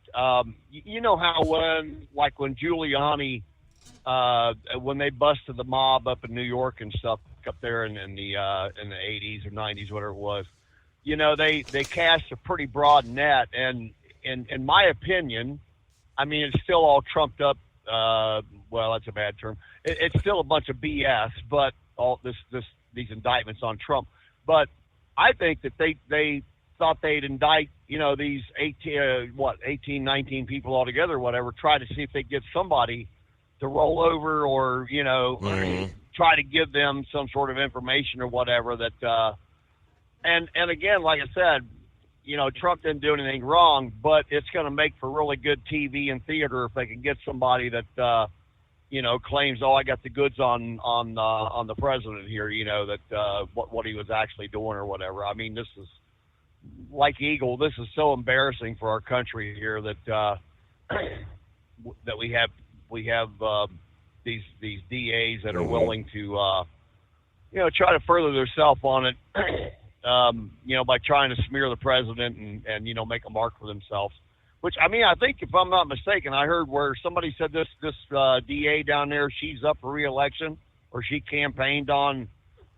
you know how when Giuliani, when they busted the mob up in New York and stuff up there in the 80s or 90s, whatever it was, you know, they cast a pretty broad net, and in my opinion, I mean, it's still all trumped up. Well, that's a bad term. It's still a bunch of BS, but all these indictments on Trump. But I think that they thought they'd indict, you know, these 18, 19 people altogether, whatever, try to see if they get somebody to roll over or, you know, try to give them some sort of information or whatever that, and again, like I said, you know, Trump didn't do anything wrong, but it's going to make for really good TV and theater if they can get somebody that, you know, claims, I got the goods on the president here, you know, that what he was actually doing or whatever. I mean, this is like Eagle. This is so embarrassing for our country here that that we have these DAs that are willing to, you know, try to further themselves on it. You know, by trying to smear the president and you know, make a mark for themselves. Which, I mean, I think if I'm not mistaken, I heard where somebody said this DA down there, she's up for re-election, or she campaigned on,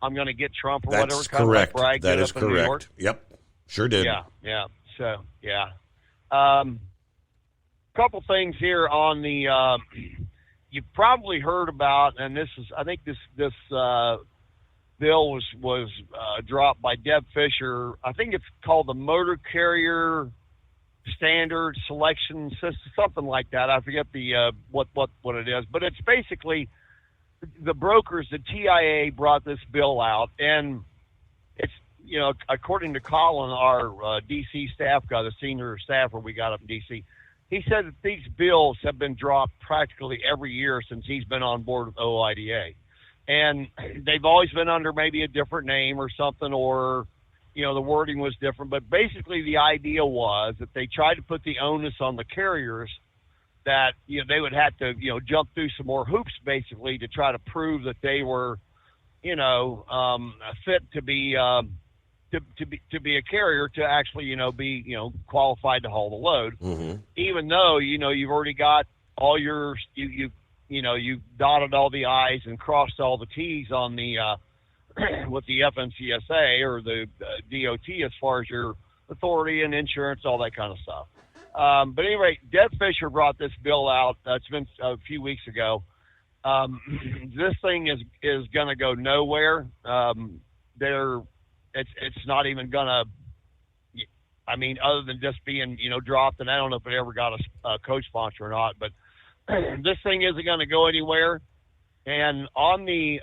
I'm going to get Trump or whatever. That's correct. That is correct. Yep, sure did. Yeah. So, yeah. Couple things here on the, you've probably heard about, and this is, I think this bill was dropped by Deb Fischer. I think it's called the Motor Carrier Standard Selection System, something like that. I forget the what it is, but it's basically the brokers. The TIA brought this bill out, and it's, you know, according to Colin, our DC staff guy, the senior staffer we got up in DC, he said that these bills have been dropped practically every year since he's been on board with OIDA. And they've always been under maybe a different name or something, or, you know, the wording was different. But basically the idea was that they tried to put the onus on the carriers that, you know, they would have to, you know, jump through some more hoops basically to try to prove that they were, you know, fit to be a carrier, to actually, you know, be, you know, qualified to haul the load, even though, you know, you've already got all your, you know, you dotted all the I's and crossed all the T's on the, with the FMCSA or the DOT as far as your authority and insurance, all that kind of stuff. But anyway, Deb Fischer brought this bill out. It's been a few weeks ago. This thing is going to go nowhere. It's not even going to, I mean, other than just being, you know, dropped, and I don't know if it ever got a co-sponsor or not, but this thing isn't going to go anywhere. And on this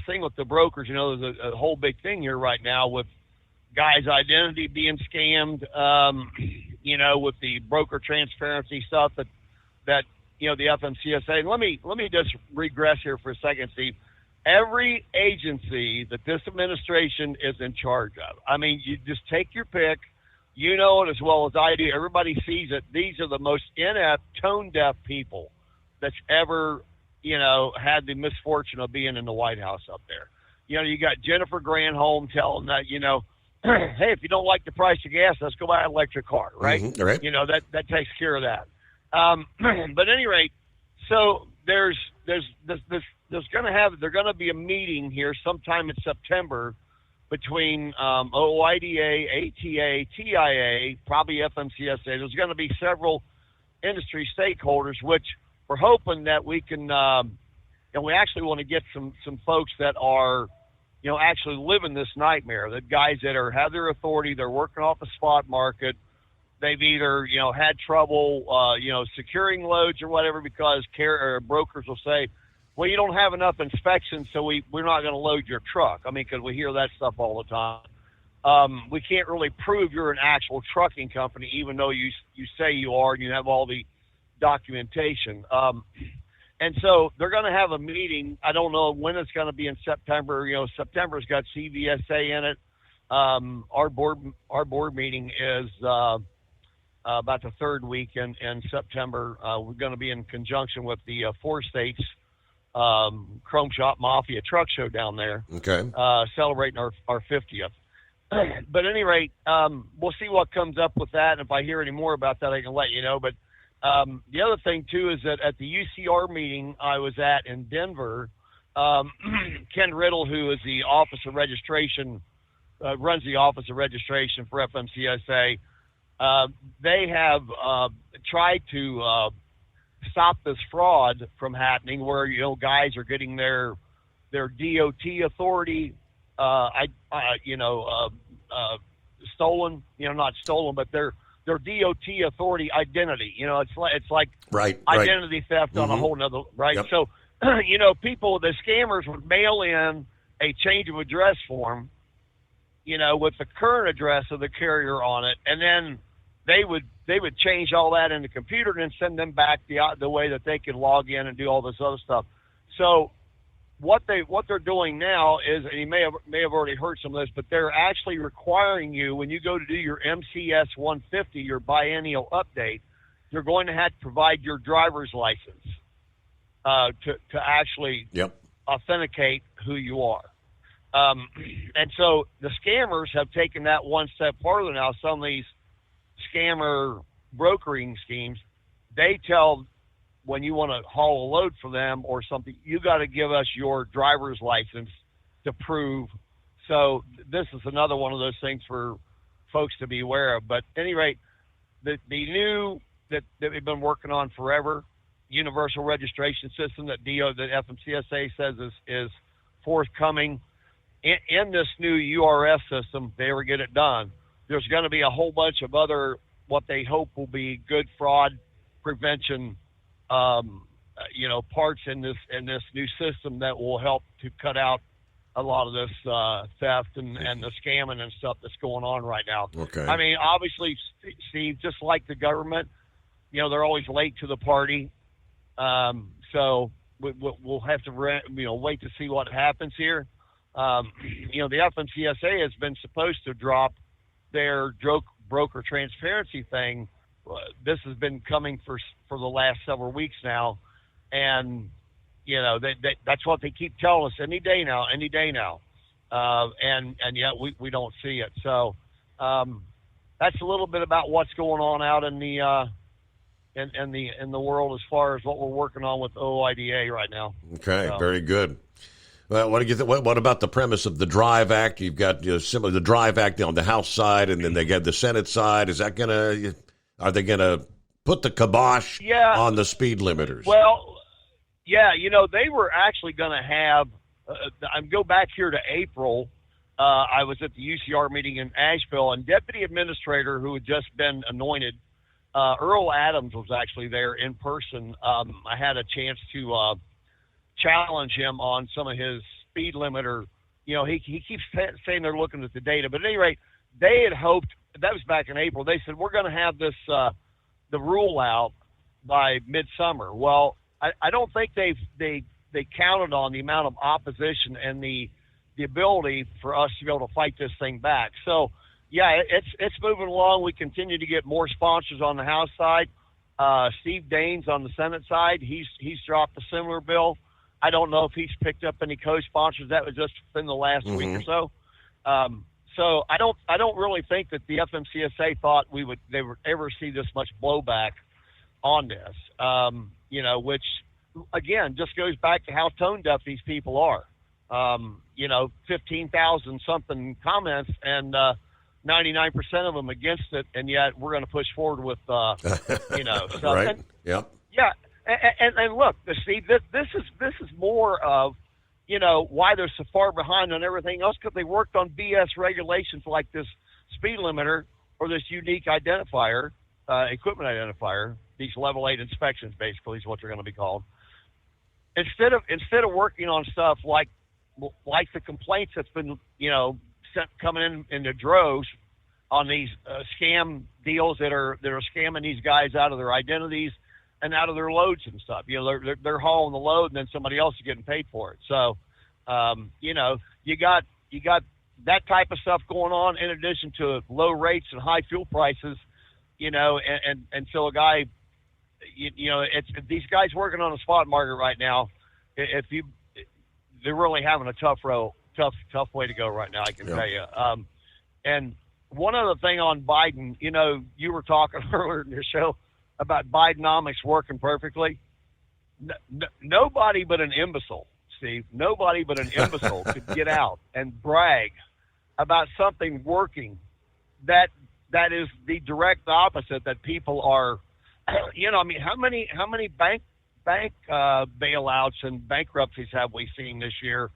thing with the brokers, you know, there's a whole big thing here right now with guys' identity being scammed, you know, with the broker transparency stuff that you know, the FMCSA. And let me just regress here for a second, Steve. Every agency that this administration is in charge of, I mean, you just take your pick. You know it as well as I do. Everybody sees it. These are the most inept, tone-deaf people that's ever, you know, had the misfortune of being in the White House up there. You know, you got Jennifer Granholm telling that, you know, hey, if you don't like the price of gas, let's go buy an electric car, right? Right. You know, that takes care of that. But at any rate, so they're going to be a meeting here sometime in September between OIDA, ATA, TIA, probably FMCSA. There's going to be several industry stakeholders, which we're hoping that we can, and we actually want to get some folks that are, you know, actually living this nightmare, that guys that have their authority, they're working off the spot market. They've either, you know, had trouble, you know, securing loads or whatever, because brokers will say, well, you don't have enough inspections, so we're not going to load your truck. I mean, because we hear that stuff all the time. We can't really prove you're an actual trucking company, even though you say you are and you have all the documentation. And so they're going to have a meeting. I don't know when it's going to be in September. You know, September's got CVSA in it. Our board meeting is about the third week in September. We're going to be in conjunction with the 4 states Chrome Shop Mafia truck show down there. Okay. Celebrating our 50th. But at any rate, we'll see what comes up with that. And if I hear any more about that, I can let you know. But the other thing, too, is that at the UCR meeting I was at in Denver, Ken Riddle, who is the Office of Registration, runs the Office of Registration for FMCSA, they have tried to stop this fraud from happening where, guys are getting their DOT authority, stolen, not stolen, but their DOT authority identity. It's like identity theft on a whole nother, right? Yep. So, the scammers would mail in a change of address form, with the current address of the carrier on it, and then they would change all that in the computer and then send them back the way that they can log in and do all this other stuff. So what they're doing now is, and you may have already heard some of this, but they're actually requiring you, when you go to do your MCS 150, your biennial update, you're going to have to provide your driver's license to actually authenticate who you are. And so the scammers have taken that one step farther now. Some of these scammer brokering schemes, they tell, when you want to haul a load for them or something, you got to give us your driver's license to prove. So this is another one of those things for folks to be aware of. But at any rate, the new that we've been working on forever, universal registration system that FMCSA says is forthcoming. In this new URS system, if they ever get it done, there's going to be a whole bunch of other, what they hope will be good fraud prevention parts in this new system that will help to cut out a lot of this theft and the scamming and stuff that's going on right now. Okay. I mean, obviously, Steve, just like the government, they're always late to the party. So we'll have to wait to see what happens here. The FMCSA has been supposed to drop their broker transparency thing. This has been coming for the last several weeks now, and that's what they keep telling us any day now, and yet we don't see it. So that's a little bit about what's going on out in the in the world as far as what we're working on with OIDA right now. Okay, very good. Well, what do you think? What about the premise of the Drive Act? You've got the Drive Act on the House side, and then they get the Senate side. Are they gonna put the kibosh on the speed limiters? Well, they were actually going to have. Go back here to April. I was at the UCR meeting in Asheville, and Deputy Administrator who had just been anointed, Earl Adams, was actually there in person. I had a chance to challenge him on some of his speed limiter. He keeps saying they're looking at the data, but at any rate, they had hoped, that was back in April, they said, we're going to have this, the rule out by midsummer. Well, I don't think they counted on the amount of opposition and the ability for us to be able to fight this thing back. So, it's moving along. We continue to get more sponsors on the House side. Steve Daines on the Senate side, he's dropped a similar bill. I don't know if he's picked up any co-sponsors. That was just within the last week or so. So I don't really think that the FMCSA thought they would ever see this much blowback on this. Which again just goes back to how tone deaf these people are. 15,000 something comments and 99% of them against it, and yet we're going to push forward with stuff. Right. And, yep. Yeah. And look, Steve, this is more of why they're so far behind on everything else, because they worked on BS regulations like this speed limiter or this unique identifier, equipment identifier. These level 8 inspections, basically, is what they're going to be called. Instead of working on stuff like the complaints that's been coming in the droves on these scam deals that are scamming these guys out of their identities and out of their loads and stuff. They're hauling the load and then somebody else is getting paid for it. So, you got that type of stuff going on in addition to low rates and high fuel prices, and so a guy, it's these guys working on the spot market right now. They're really having a tough way to go right now, I can tell you. And one other thing on Biden, you know, you were talking earlier in your show about Bidenomics working perfectly. Nobody but an imbecile, Steve, nobody but an imbecile could get out and brag about something working that is the direct opposite that people are, you know, I mean, how many bank bailouts and bankruptcies have we seen this year?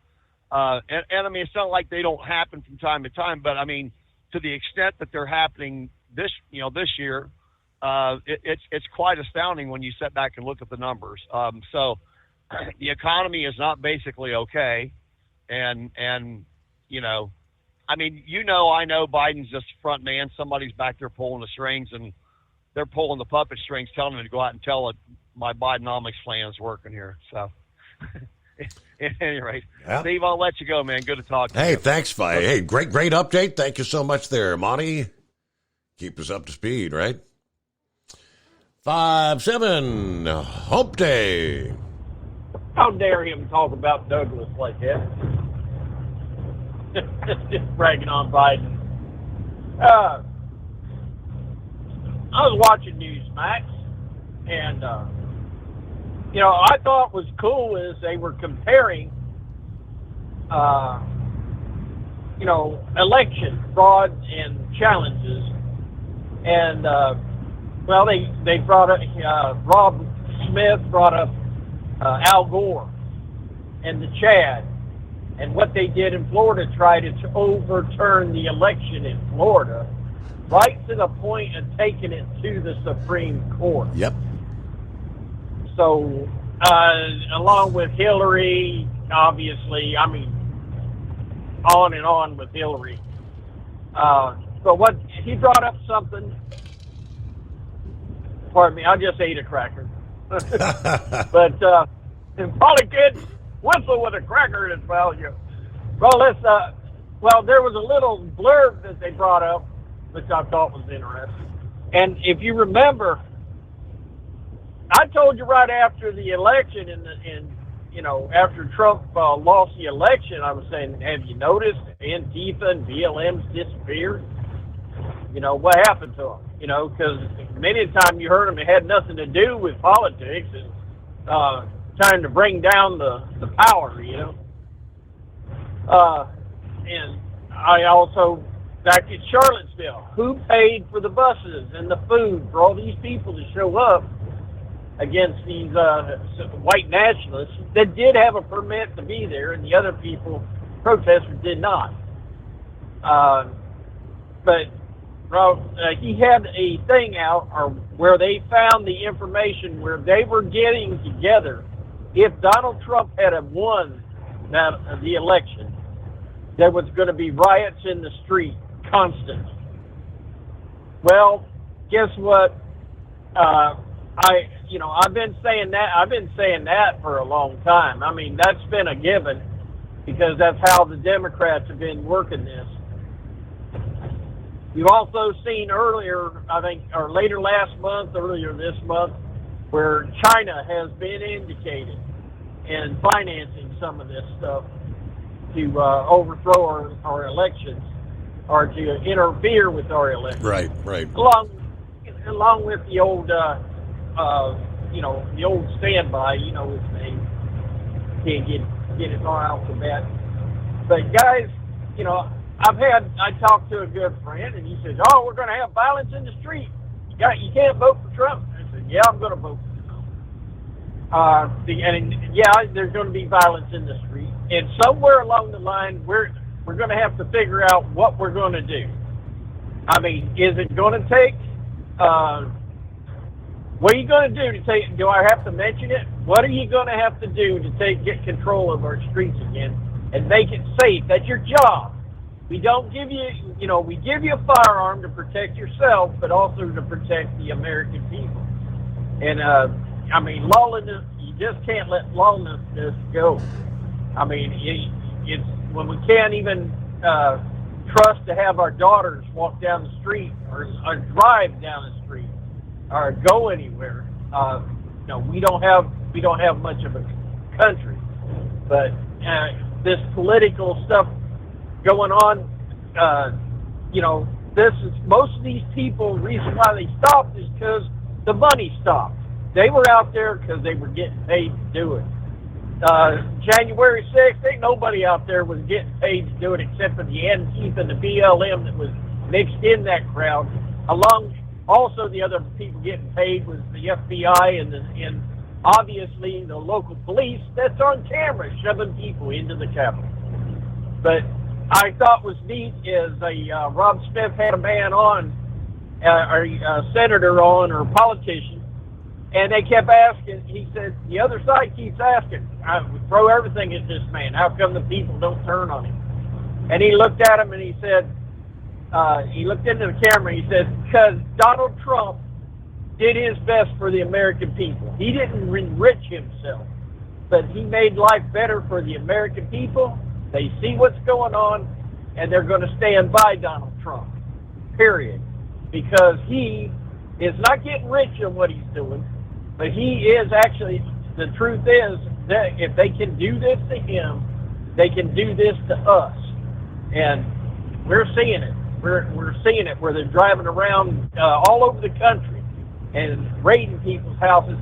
And I mean, it's not like they don't happen from time to time, but I mean, to the extent that they're happening this year, it's quite astounding when you sit back and look at the numbers. So the economy is not basically okay. And, you know, I mean, I know Biden's just front man. Somebody's back there pulling the strings, and they're pulling the puppet strings, telling him to go out and tell it my Bidenomics plan is working here. So at any rate, yeah. Steve, I'll let you go, man. Good to talk to you. Hey, thanks, Vi. Hey, great update. Thank you so much there, Monty. Keep us up to speed, right? 5-7, Hump Day. How dare him talk about Douglas like that? Just bragging on Biden. I was watching Newsmax, and you know, I thought was cool is they were comparing, you know, election fraud and challenges, and well, they brought up Rob Smith brought up Al Gore and the Chad. And what they did in Florida, tried to overturn the election in Florida, right to the point of taking it to the Supreme Court. Yep. So, along with Hillary, obviously, I mean, on and on with Hillary. But what he brought up something. Pardon me, I just ate a cracker. But probably kids. Whistle with a cracker as well. Well, there was a little blurb that they brought up, which I thought was interesting. And if you remember, I told you right after the election, you know, after Trump lost the election, I was saying, have you noticed Antifa and BLM's disappeared? You know, what happened to them? You know, because many of the time you heard them, it had nothing to do with politics and trying to bring down the power, you know. And I also, back at Charlottesville, who paid for the buses and the food for all these people to show up against these white nationalists that did have a permit to be there, and the other people, protesters, did not. But he had a thing out where they found the information where they were getting together. If Donald Trump had won the election, there was going to be riots in the street constantly. Well, guess what? I've been saying that. I've been saying that for a long time. I mean, that's been a given because that's how the Democrats have been working this. You've also seen earlier, I think, or later last month, earlier this month, where China has been indicated in financing some of this stuff to overthrow our elections or to interfere with our elections. Right. Along with the old, the old standby, you know his name. Can't get it all out the bat. But guys, you know, I talked to a good friend, and he said, "Oh, we're going to have violence in the street. You can't vote for Trump." I said, "Yeah, I'm going to vote for Trump." There's going to be violence in the street, and somewhere along the line, we're going to have to figure out what we're going to do. I mean, is it going to take? What are you going to do to take? Do I have to mention it? What are you going to have to do to get control of our streets again and make it safe? That's your job. We don't give you, we give you a firearm to protect yourself, but also to protect the American people. And, lawlessness, you just can't let lawlessness go. I mean, it's when we can't even trust to have our daughters walk down the street or drive down the street or go anywhere. We don't have much of a country. But this political stuff going on, most of these people, the reason why they stopped is because the money stopped. They were out there because they were getting paid to do it. January 6th, ain't nobody out there was getting paid to do it except for the Antifa and the BLM that was mixed in that crowd. Also the other people getting paid was the FBI and obviously the local police that's on camera shoving people into the Capitol. But I thought was neat is Rob Smith had a man on, or a senator on, or a politician, and they kept asking. He said, the other side keeps asking, I would throw everything at this man. How come the people don't turn on him? And he looked at him and he said, he looked into the camera and he said, because Donald Trump did his best for the American people. He didn't enrich himself, but he made life better for the American people. They see what's going on, and they're going to stand by Donald Trump, period. Because he is not getting rich on what he's doing, but he is actually, the truth is that if they can do this to him, they can do this to us. And we're seeing it. We're seeing it where they're driving around all over the country and raiding people's houses.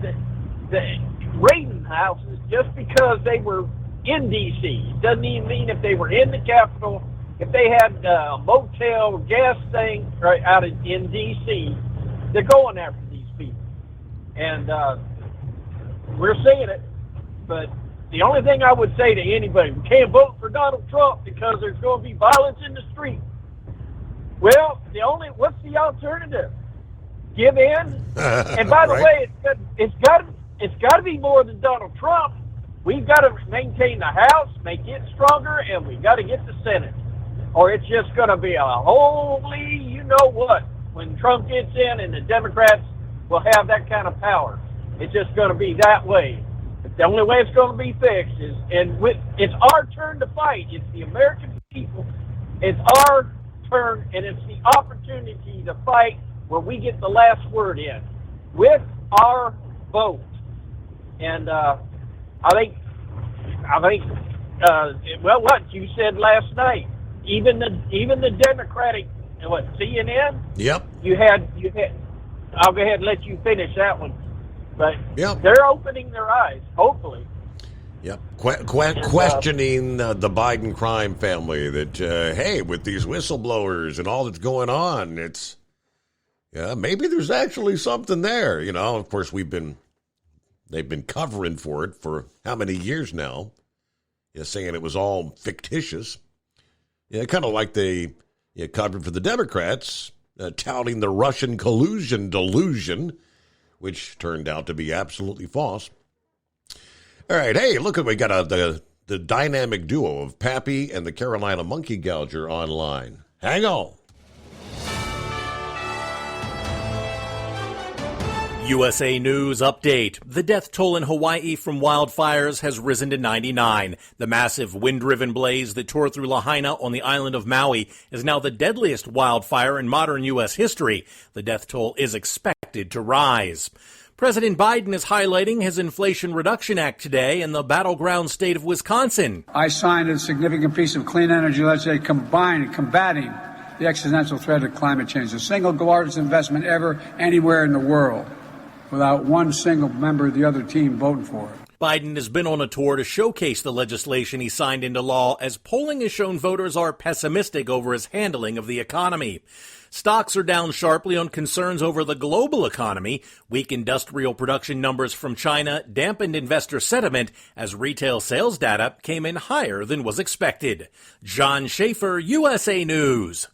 Raiding houses just because they were in D.C. It doesn't even mean if they were in the Capitol, if they had a motel, gas thing right out in D.C., they're going after these people. And we're seeing it. But the only thing I would say to anybody, we can't vote for Donald Trump because there's going to be violence in the street. Well, what's the alternative? Give in? And by the way, it's got to be more than Donald Trump. We've got to maintain the House, make it stronger, and we've got to get the Senate. Or it's just going to be a holy you-know-what when Trump gets in and the Democrats will have that kind of power. It's just going to be that way. But the only way it's going to be fixed is, it's our turn to fight. It's the American people. It's our turn, and it's the opportunity to fight where we get the last word in with our vote. And I think, well, what you said last night, even the Democratic, CNN? Yep. You had. I'll go ahead and let you finish that one. But they're opening their eyes, hopefully. Yep. Questioning the Biden crime family that, hey, with these whistleblowers and all that's going on, maybe there's actually something there. Of course, they've been covering for it for how many years now? Saying it was all fictitious. Kind of like they covered for the Democrats, touting the Russian collusion delusion, which turned out to be absolutely false. All right, hey, look, we got the dynamic duo of Pappy and the Carolina Monkey Gouger online. Hang on. USA News Update. The death toll in Hawaii from wildfires has risen to 99. The massive wind-driven blaze that tore through Lahaina on the island of Maui is now the deadliest wildfire in modern U.S. history. The death toll is expected to rise. President Biden is highlighting his Inflation Reduction Act today in the battleground state of Wisconsin. I signed a significant piece of clean energy legislation combating the existential threat of climate change, the single largest investment ever anywhere in the world, without one single member of the other team voting for it. Biden has been on a tour to showcase the legislation he signed into law as polling has shown voters are pessimistic over his handling of the economy. Stocks are down sharply on concerns over the global economy. Weak industrial production numbers from China dampened investor sentiment as retail sales data came in higher than was expected. John Schaefer, USA News.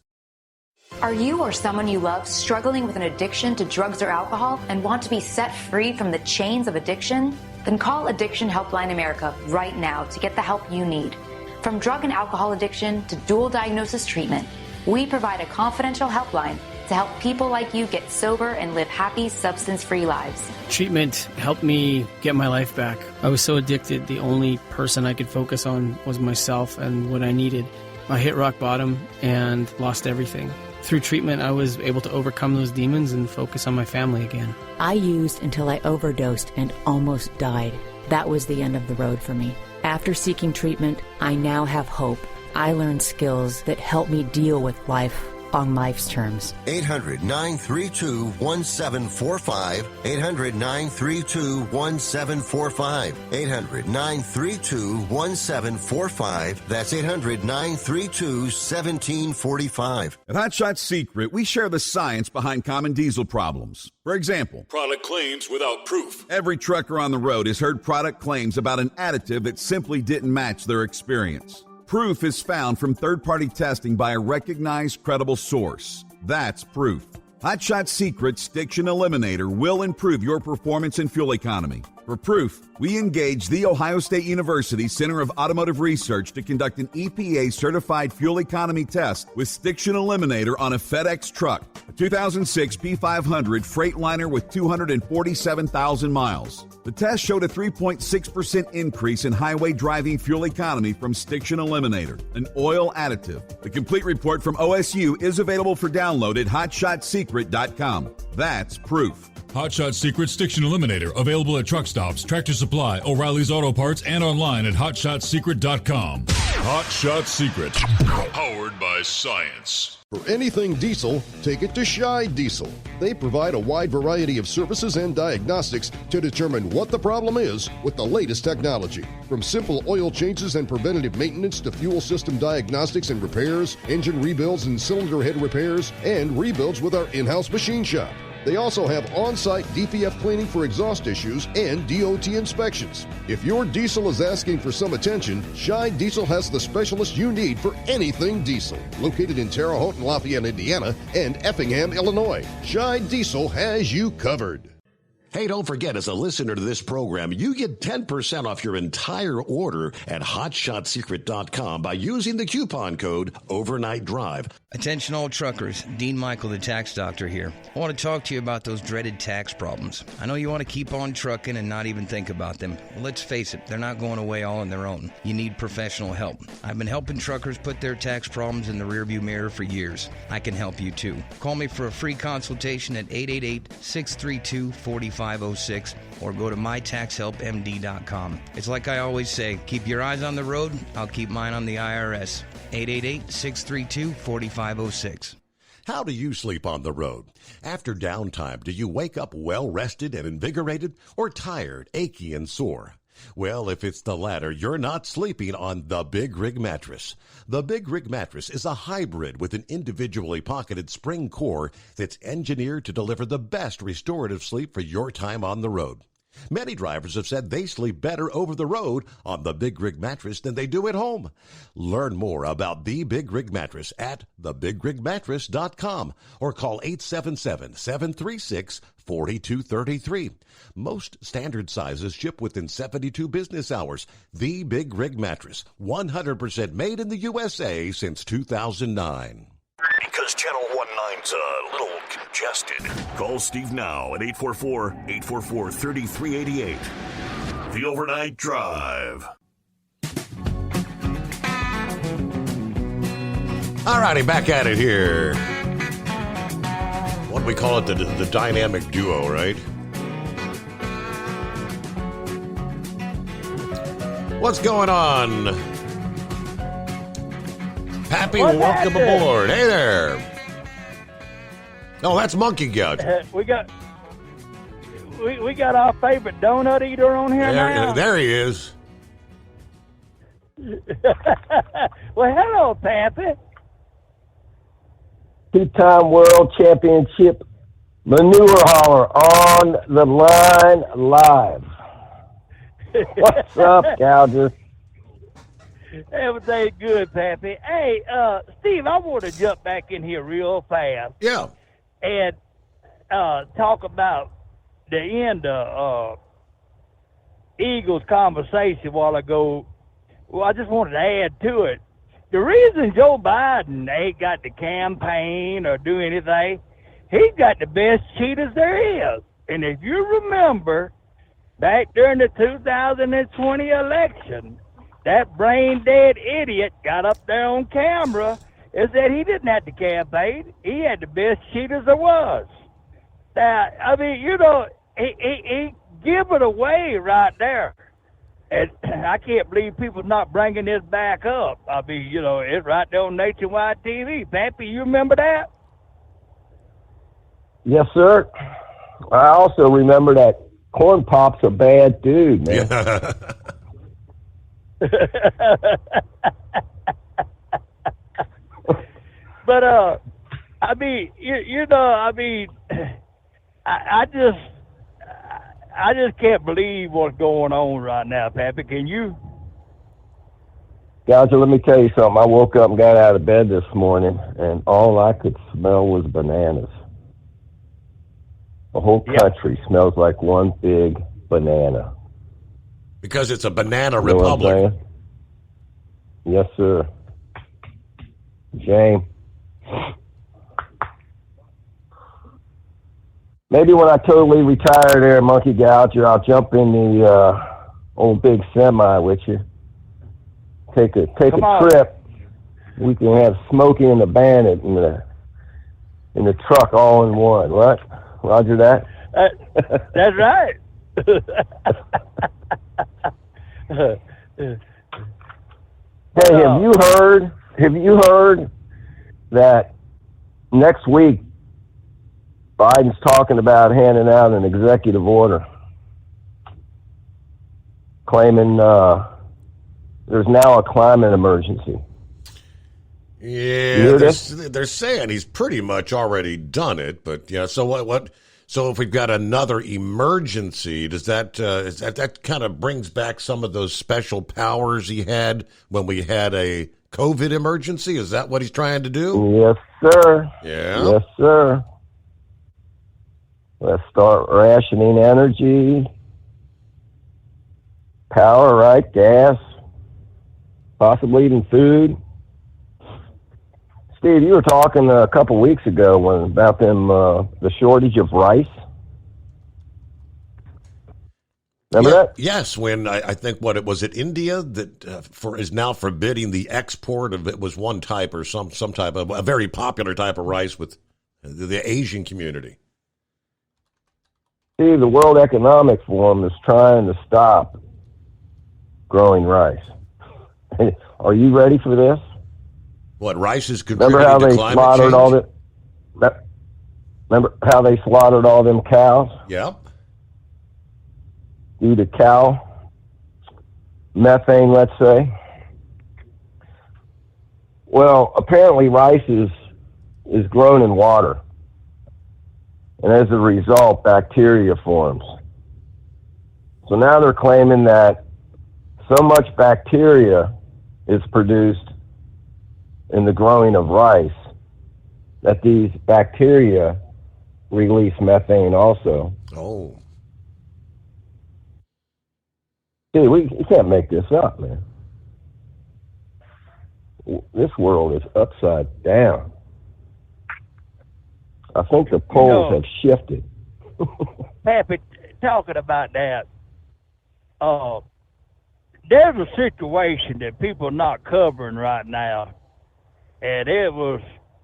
Are you or someone you love struggling with an addiction to drugs or alcohol and want to be set free from the chains of addiction? Then call Addiction Helpline America right now to get the help you need. From drug and alcohol addiction to dual diagnosis treatment, we provide a confidential helpline to help people like you get sober and live happy, substance-free lives. Treatment helped me get my life back. I was so addicted, the only person I could focus on was myself and what I needed. I hit rock bottom and lost everything. Through treatment, I was able to overcome those demons and focus on my family again. I used until I overdosed and almost died. That was the end of the road for me. After seeking treatment, I now have hope. I learned skills that help me deal with life. on life's terms. 800-932-1745. 800-932-1745. 800-932-1745. That's 800-932-1745. At Hot Shot Secret, we share the science behind common diesel problems. For example, product claims without proof. Every trucker on the road has heard product claims about an additive that simply didn't match their experience. Proof is found from third-party testing by a recognized, credible source. That's proof. Hot Shot Secret's Stiction Eliminator will improve your performance and fuel economy. For proof, we engaged the Ohio State University Center of Automotive Research to conduct an EPA-certified fuel economy test with Stiction Eliminator on a FedEx truck, a 2006 P500 Freightliner with 247,000 miles. The test showed a 3.6% increase in highway driving fuel economy from Stiction Eliminator, an oil additive. The complete report from OSU is available for download at hotshotsecret.com. That's proof. Hot Shot Secret Stiction Eliminator, available at truck stops, Tractor Supply, O'Reilly's Auto Parts, and online at hotshotsecret.com. Hot Shot Secret, powered by science. For anything diesel, take it to Scheid Diesel. They provide a wide variety of services and diagnostics to determine what the problem is with the latest technology. From simple oil changes and preventative maintenance to fuel system diagnostics and repairs, engine rebuilds and cylinder head repairs, and rebuilds with our in-house machine shop. They also have on-site DPF cleaning for exhaust issues and DOT inspections. If your diesel is asking for some attention, Scheid Diesel has the specialist you need for anything diesel. Located in Terre Haute and Lafayette, Indiana, and Effingham, Illinois, Scheid Diesel has you covered. Hey, don't forget, as a listener to this program, you get 10% off your entire order at hotshotsecret.com by using the coupon code Overnight Drive. Attention all truckers, Dean Michael, the tax doctor here. I want to talk to you about those dreaded tax problems. I know you want to keep on trucking and not even think about them. Well, let's face it, they're not going away all on their own. You need professional help. I've been helping truckers put their tax problems in the rearview mirror for years. I can help you too. Call me for a free consultation at 888-632-4506 or go to mytaxhelpmd.com. It's like I always say, keep your eyes on the road, I'll keep mine on the IRS. 888-632-4506. How do you sleep on the road? After downtime, do you wake up well-rested and invigorated or tired, achy, and sore? Well, if it's the latter, you're not sleeping on the Big Rig Mattress. The Big Rig Mattress is a hybrid with an individually pocketed spring core that's engineered to deliver the best restorative sleep for your time on the road. Many drivers have said they sleep better over the road on the Big Rig Mattress than they do at home. Learn more about the Big Rig Mattress at thebigrigmattress.com or call 877-736-4233. Most standard sizes ship within 72 business hours. The Big Rig Mattress, 100% made in the USA since 2009. Because Channel 19's a little congested. Call Steve now at 844-844-3388. The Overnight Drive. All righty, back at it here. What do we call it? The dynamic duo, right? What's going on? Pappy, welcome aboard. Hey there. Oh, that's Monkey Gut. We got our favorite donut eater on here now. There he is. Well, hello, Pappy. Two-time world championship manure hauler on the line live. What's up, Gouger? Everything good, Pappy. Hey, Steve, I want to jump back in here real fast. Yeah. And talk about the end of Eagles' conversation a while ago. Well, I just wanted to add to it. The reason Joe Biden ain't got the campaign or do anything, he's got the best cheaters there is. And if you remember, back during the 2020 election, that brain-dead idiot got up there on camera and said he didn't have to campaign. He had the best cheaters there was. Now, I mean, you know, he give it away right there. And I can't believe people's not bringing this back up. I mean, you know, it's right there on Nationwide TV. Pappy, you remember that? Yes, sir. I also remember that Corn Pop's a bad dude, man. But I mean, you know, I mean, I just can't believe what's going on right now, Pappy. Can you? Gouger, let me tell you something. I woke up and got out of bed this morning, and all I could smell was bananas. The whole country smells like one big banana. Because it's a banana You know what I'm republic. saying? Yes, sir. Shame. Maybe when I totally retire there, Monkey Gouger, I'll jump in the old big semi with you. Take a Come on. trip. We can have Smokey and the Bandit in the truck all in one. What? Roger that? That's right. Hey, have you heard that next week Biden's talking about handing out an executive order claiming there's now a climate emergency? Yeah, they're saying he's pretty much already done it, but yeah. So what? So if we've got another emergency, does that that kind of brings back some of those special powers he had when we had a COVID emergency? Is that what he's trying to do? Yes, sir. Yeah. Yes, sir. Let's start rationing energy, power, right? Gas, possibly even food. Steve, you were talking a couple weeks ago about the shortage of rice. Remember that? Yes, when I think what was it India that is now forbidding the export of, it was one type or some type of a very popular type of rice with the Asian community. Steve, the World Economic Forum is trying to stop growing rice. Are you ready for this? What, rice is Remember contributing how to they climate slaughtered change? all the? Remember how they slaughtered all them cows? Yeah. Due to cow methane, let's say. Well, apparently rice is grown in water, and as a result, bacteria forms. So now they're claiming that so much bacteria is produced in the growing of rice that these bacteria release methane also. Oh. Dude, you can't make this up, man. This world is upside down. I think the poles have shifted. Pappy, talking about that, there's a situation that people are not covering right now. And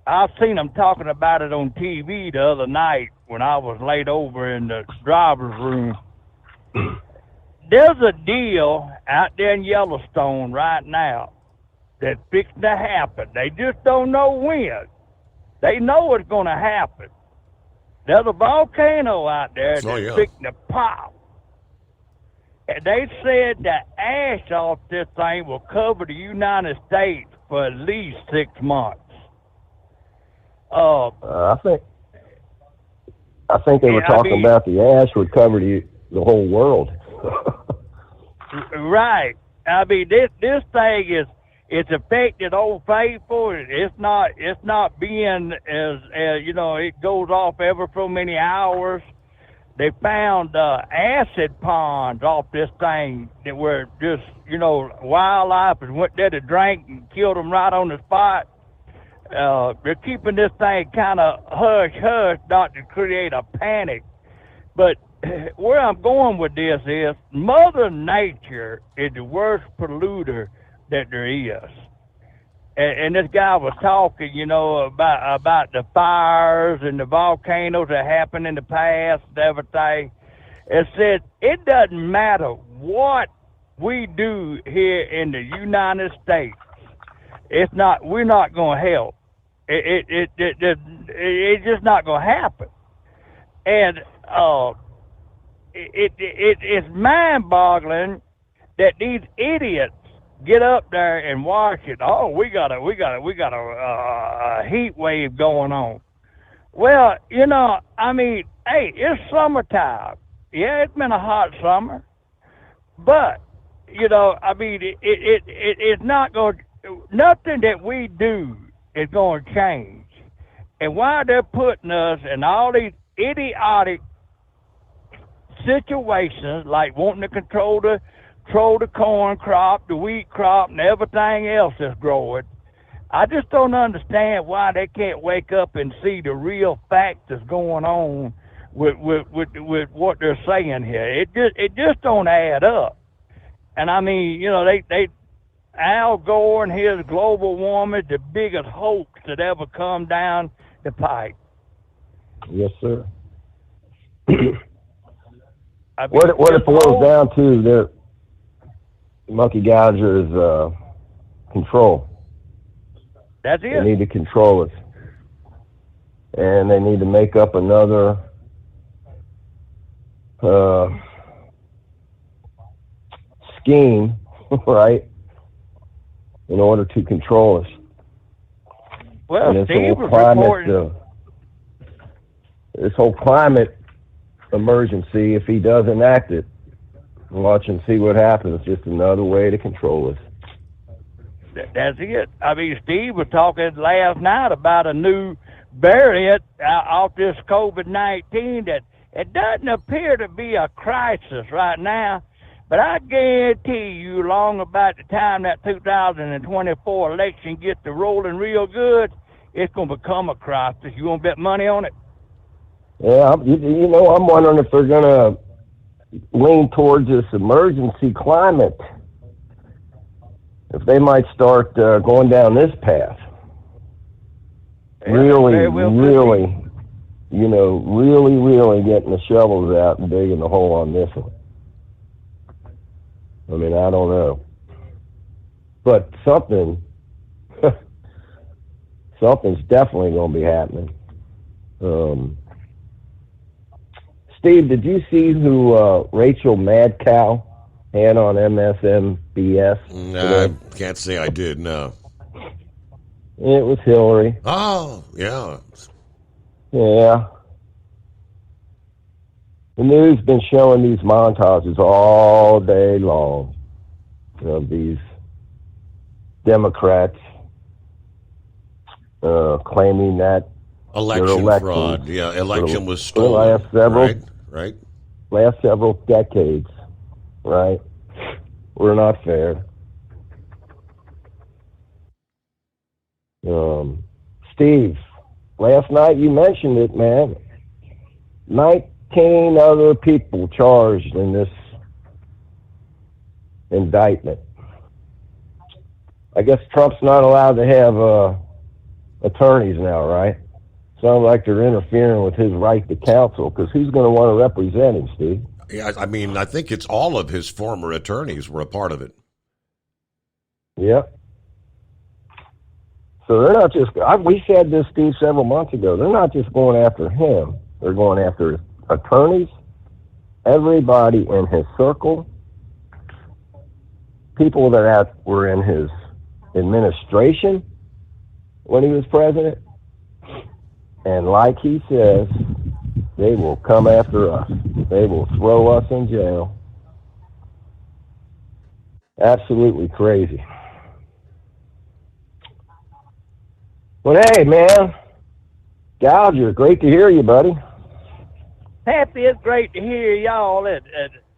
I've seen them talking about it on TV the other night when I was laid over in the driver's room. There's a deal out there in Yellowstone right now that's fixing to happen. They just don't know when. They know it's going to happen. There's a volcano out there that's fixing to pop. And they said the ash off this thing will cover the United States for at least 6 months. I think they were talking about the ash would cover the whole world. Right. I mean, this thing it's affected Old Faithful. It's not being as it goes off every so many hours. They found acid ponds off this thing that were just wildlife and went there to drink and killed them right on the spot. They're keeping this thing kind of hush not to create a panic. But where I'm going with this is Mother Nature is the worst polluter that there is. And this guy was talking, about the fires and the volcanoes that happened in the past and everything. It said it doesn't matter what we do here in the United States, we're not going to help. It's just not going to happen. And it's mind-boggling that these idiots get up there and watch it. Oh, we got a heat wave going on. Well, I mean, hey, it's summertime. Yeah, it's been a hot summer, but I mean, it's not going. Nothing that we do is going to change. And why they're putting us in all these idiotic situations, like wanting to control the corn crop, the wheat crop, and everything else that's growing, I just don't understand why they can't wake up and see the real fact that's going on with what they're saying here. It just don't add up. And I mean, they Al Gore and his global warming, the biggest hoax that ever come down the pipe. Yes, sir. What it boils down to, the monkey gouger is control. That's it. They need to control us. And they need to make up another scheme, right, in order to control us. Well, and Steve was reporting. This whole climate emergency, if he does enact it, watch and see what happens. Just another way to control us. That's it. I mean, Steve was talking last night about a new variant off this COVID-19 that it doesn't appear to be a crisis right now, but I guarantee you long about the time that 2024 election gets to rolling real good, it's going to become a crisis. You want to bet money on it? Yeah, I'm wondering if they're going to lean towards this emergency climate, if they might start going down this path. Yeah, really getting the shovels out and digging the hole on this one. I mean, I don't know. But something's definitely going to be happening. Steve, did you see who Rachel Madcow had on MSNBS? No, I can't say I did, no. It was Hillary. Oh, yeah. Yeah. The news been showing these montages all day long of these Democrats claiming that election fraud. Yeah, election was stolen. Right. Last several decades, right? We're not fair. Steve, last night you mentioned it, man. 19 other people charged in this indictment. I guess Trump's not allowed to have attorneys now, right? Sounds like they're interfering with his right to counsel, because who's going to want to represent him, Steve? Yeah, I mean, I think it's all of his former attorneys were a part of it. Yep. So they're not just, we said this, Steve, several months ago, they're not just going after him. They're going after attorneys, everybody in his circle, people that were in his administration when he was president. And like he says, they will come after us. They will throw us in jail. Absolutely crazy. Well, hey, man. Gouger, great to hear you, buddy. Happy, it's great to hear y'all.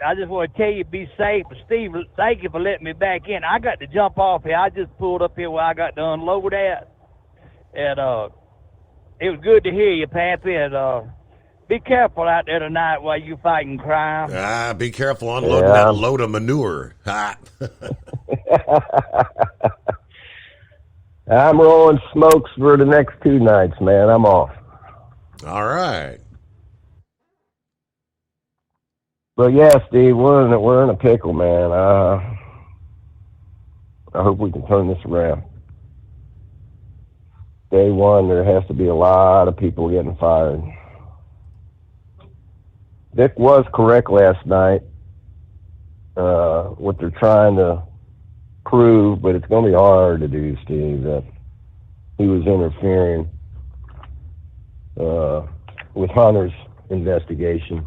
I just want to tell you, be safe. Steve, thank you for letting me back in. I got to jump off here. I just pulled up here where I got to unload at. And it was good to hear you, Pappy. And be careful out there tonight while you fighting crime. Be careful unloading that load of manure. I'm rolling smokes for the next 2 nights, man. I'm off. All right. But yeah, Steve, we're in a pickle, man. I hope we can turn this around. Day one, there has to be a lot of people getting fired. Vic was correct last night, what they're trying to prove, but it's going to be hard to do, Steve, that he was interfering with Hunter's investigation,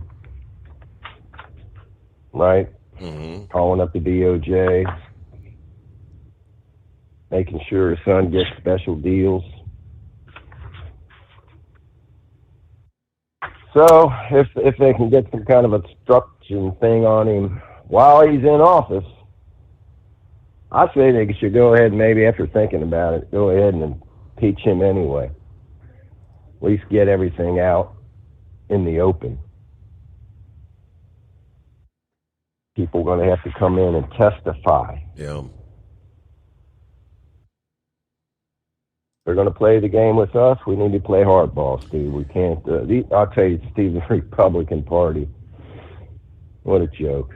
right? Mm-hmm. Calling up the DOJ, making sure his son gets special deals. So if they can get some kind of obstruction thing on him while he's in office, I say they should go ahead and maybe after thinking about it, go ahead and impeach him anyway. At least get everything out in the open. People are going to have to come in and testify. Yeah. They're going to play the game with us. We need to play hardball, Steve. We can't. I'll tell you, Steve, the Republican Party. What a joke.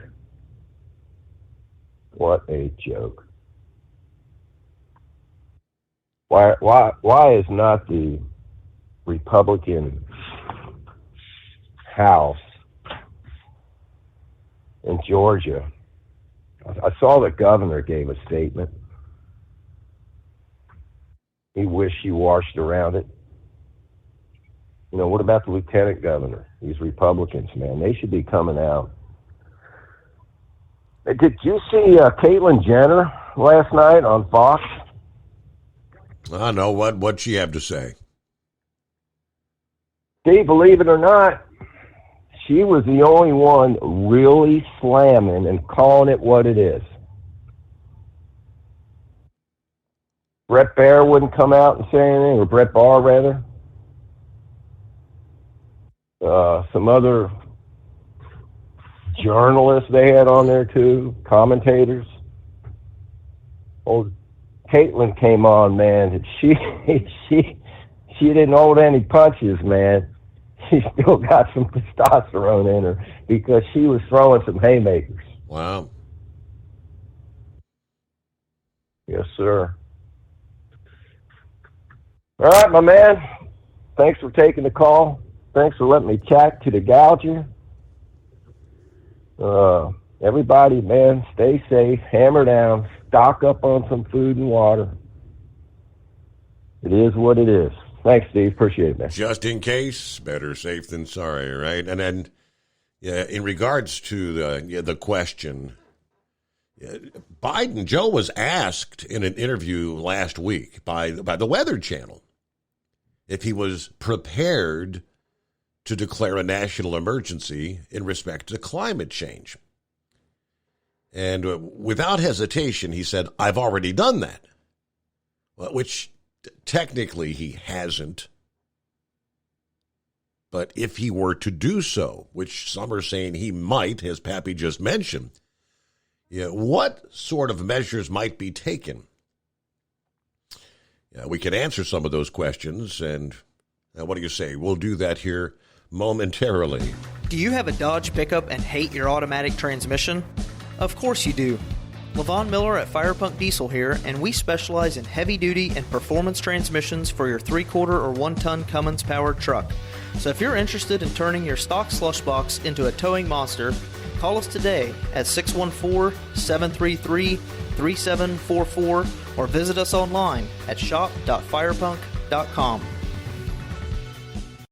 What a joke. Why is not the Republican House in Georgia? I saw the governor gave a statement. He wishy-washed around it. You know, what about the lieutenant governor? These Republicans, man, they should be coming out. Did you see Caitlyn Jenner last night on Fox? I know. What'd she have to say? Steve, believe it or not, she was the only one really slamming and calling it what it is. Brett Baer wouldn't come out and say anything, or Brett Barr, rather. Some other journalists they had on there, too, commentators. Old Caitlyn came on, man, and she didn't hold any punches, man. She still got some testosterone in her because she was throwing some haymakers. Wow. Yes, sir. All right, my man. Thanks for taking the call. Thanks for letting me chat to the gouger. Everybody, man, stay safe. Hammer down. Stock up on some food and water. It is what it is. Thanks, Steve. Appreciate it, man. Just in case, better safe than sorry, right? And then, in regards to the question, Joe was asked in an interview last week by the Weather Channel if he was prepared to declare a national emergency in respect to climate change. And without hesitation, he said, I've already done that, which technically he hasn't. But if he were to do so, which some are saying he might, as Pappy just mentioned, what sort of measures might be taken? We could answer some of those questions, and what do you say? We'll do that here momentarily. Do you have a Dodge pickup and hate your automatic transmission? Of course you do. LaVon Miller at Firepunk Diesel here, and we specialize in heavy-duty and performance transmissions for your 3/4 or 1-ton Cummins-powered truck. So if you're interested in turning your stock slush box into a towing monster, call us today at 614-733-3744 or visit us online at shop.firepunk.com.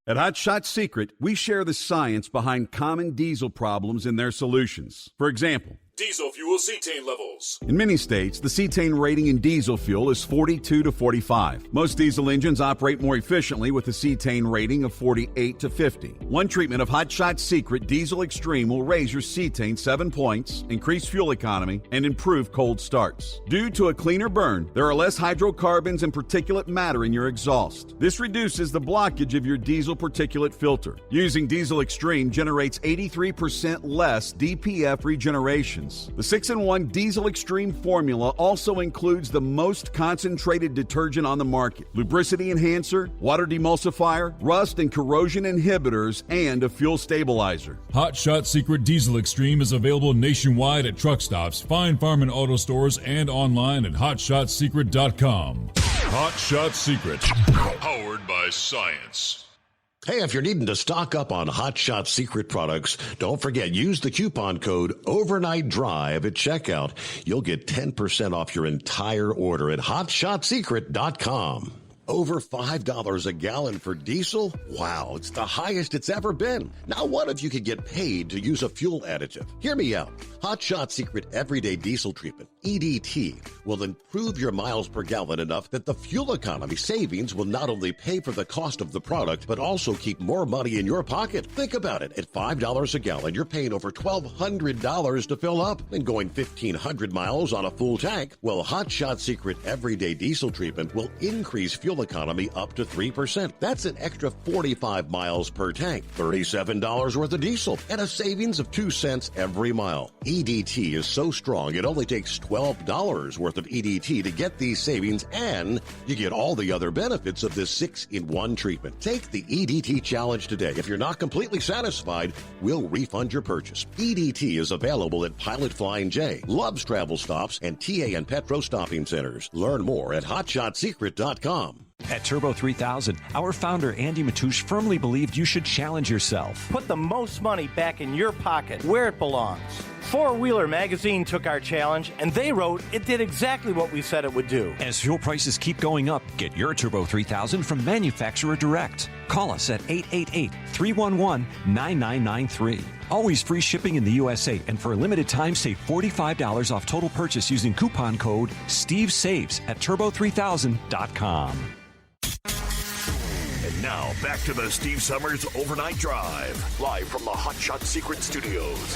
At Hot Shot Secret, we share the science behind common diesel problems and their solutions. For example, diesel fuel cetane levels. in many states, the cetane rating in diesel fuel is 42 to 45. Most diesel engines operate more efficiently with a cetane rating of 48 to 50. One treatment of Hot Shot Secret Diesel Extreme will raise your cetane 7 points, increase fuel economy, and improve cold starts. Due to a cleaner burn, there are less hydrocarbons and particulate matter in your exhaust. This reduces the blockage of your diesel particulate filter. Using Diesel Extreme generates 83% less DPF regeneration. lubricants. The 6-in-1 Diesel Extreme formula also includes the most concentrated detergent on the market, lubricity enhancer, water demulsifier, rust and corrosion inhibitors, and a fuel stabilizer. Hot Shot Secret Diesel Extreme is available nationwide at truck stops, fine farm and auto stores, and online at hotshotsecret.com. Hot Shot Secret, powered by science. Hey, if you're needing to stock up on Hot Shot Secret products, don't forget, use the coupon code OvernightDrive at checkout. You'll get 10% off your entire order at hotshotsecret.com. Over $5 a gallon for diesel? Wow, it's the highest it's ever been. Now, what if you could get paid to use a fuel additive? Hear me out. Hot Shot Secret Everyday Diesel Treatment, EDT, will improve your miles per gallon enough that the fuel economy savings will not only pay for the cost of the product, but also keep more money in your pocket. Think about it. At $5 a gallon, you're paying over $1,200 to fill up and going 1,500 miles on a full tank. Well, Hot Shot Secret Everyday Diesel Treatment will increase fuel economy up to 3%. That's an extra 45 miles per tank, $37 worth of diesel, and a savings of 2 cents every mile. EDT is so strong, it only takes $12 worth of EDT to get these savings, and you get all the other benefits of this 6-in-1 treatment. Take the EDT challenge today. If you're not completely satisfied, we'll refund your purchase. EDT is available at Pilot Flying J, Love's Travel Stops, and TA and Petro Stopping Centers. Learn more at hotshotsecret.com. At Turbo 3000, our founder Andy Matouche firmly believed you should challenge yourself. Put the most money back in your pocket, where it belongs. Four Wheeler Magazine took our challenge, and they wrote it did exactly what we said it would do. As fuel prices keep going up, get your Turbo 3000 from manufacturer direct. Call us at 888-311-9993. Always free shipping in the USA, and for a limited time, save $45 off total purchase using coupon code STEVESAVES at turbo3000.com. And now, back to the Steve Summers Overnight Drive, live from the Hot Shot Secret Studios.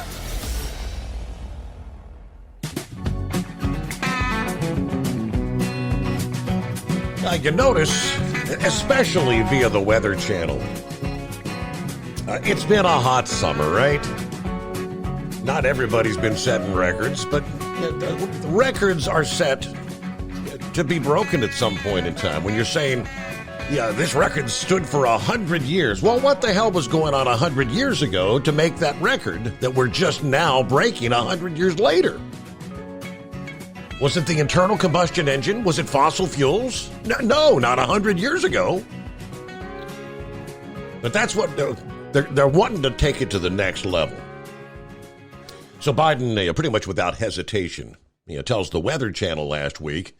You notice, especially via the Weather Channel, it's been a hot summer, right? Not everybody's been setting records, but records are set to be broken at some point in time. When you're saying, yeah, this record stood for 100 years. Well, what the hell was going on 100 years ago to make that record that we're just now breaking 100 years later? Was it the internal combustion engine? Was it fossil fuels? No, not 100 years ago. But that's what they're wanting to take it to the next level. So Biden, pretty much without hesitation, tells the Weather Channel last week,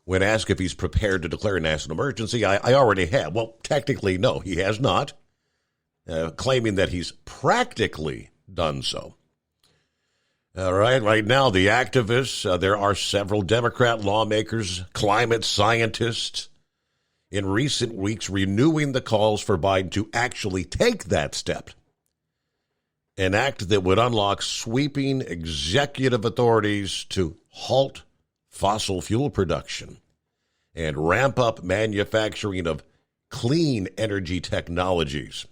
when asked if he's prepared to declare a national emergency, I already have. Well, technically, no, he has not, claiming that he's practically done so. All right now, the activists, there are several Democrat lawmakers, climate scientists, in recent weeks renewing the calls for Biden to actually take that step. An act that would unlock sweeping executive authorities to halt fossil fuel production and ramp up manufacturing of clean energy technologies.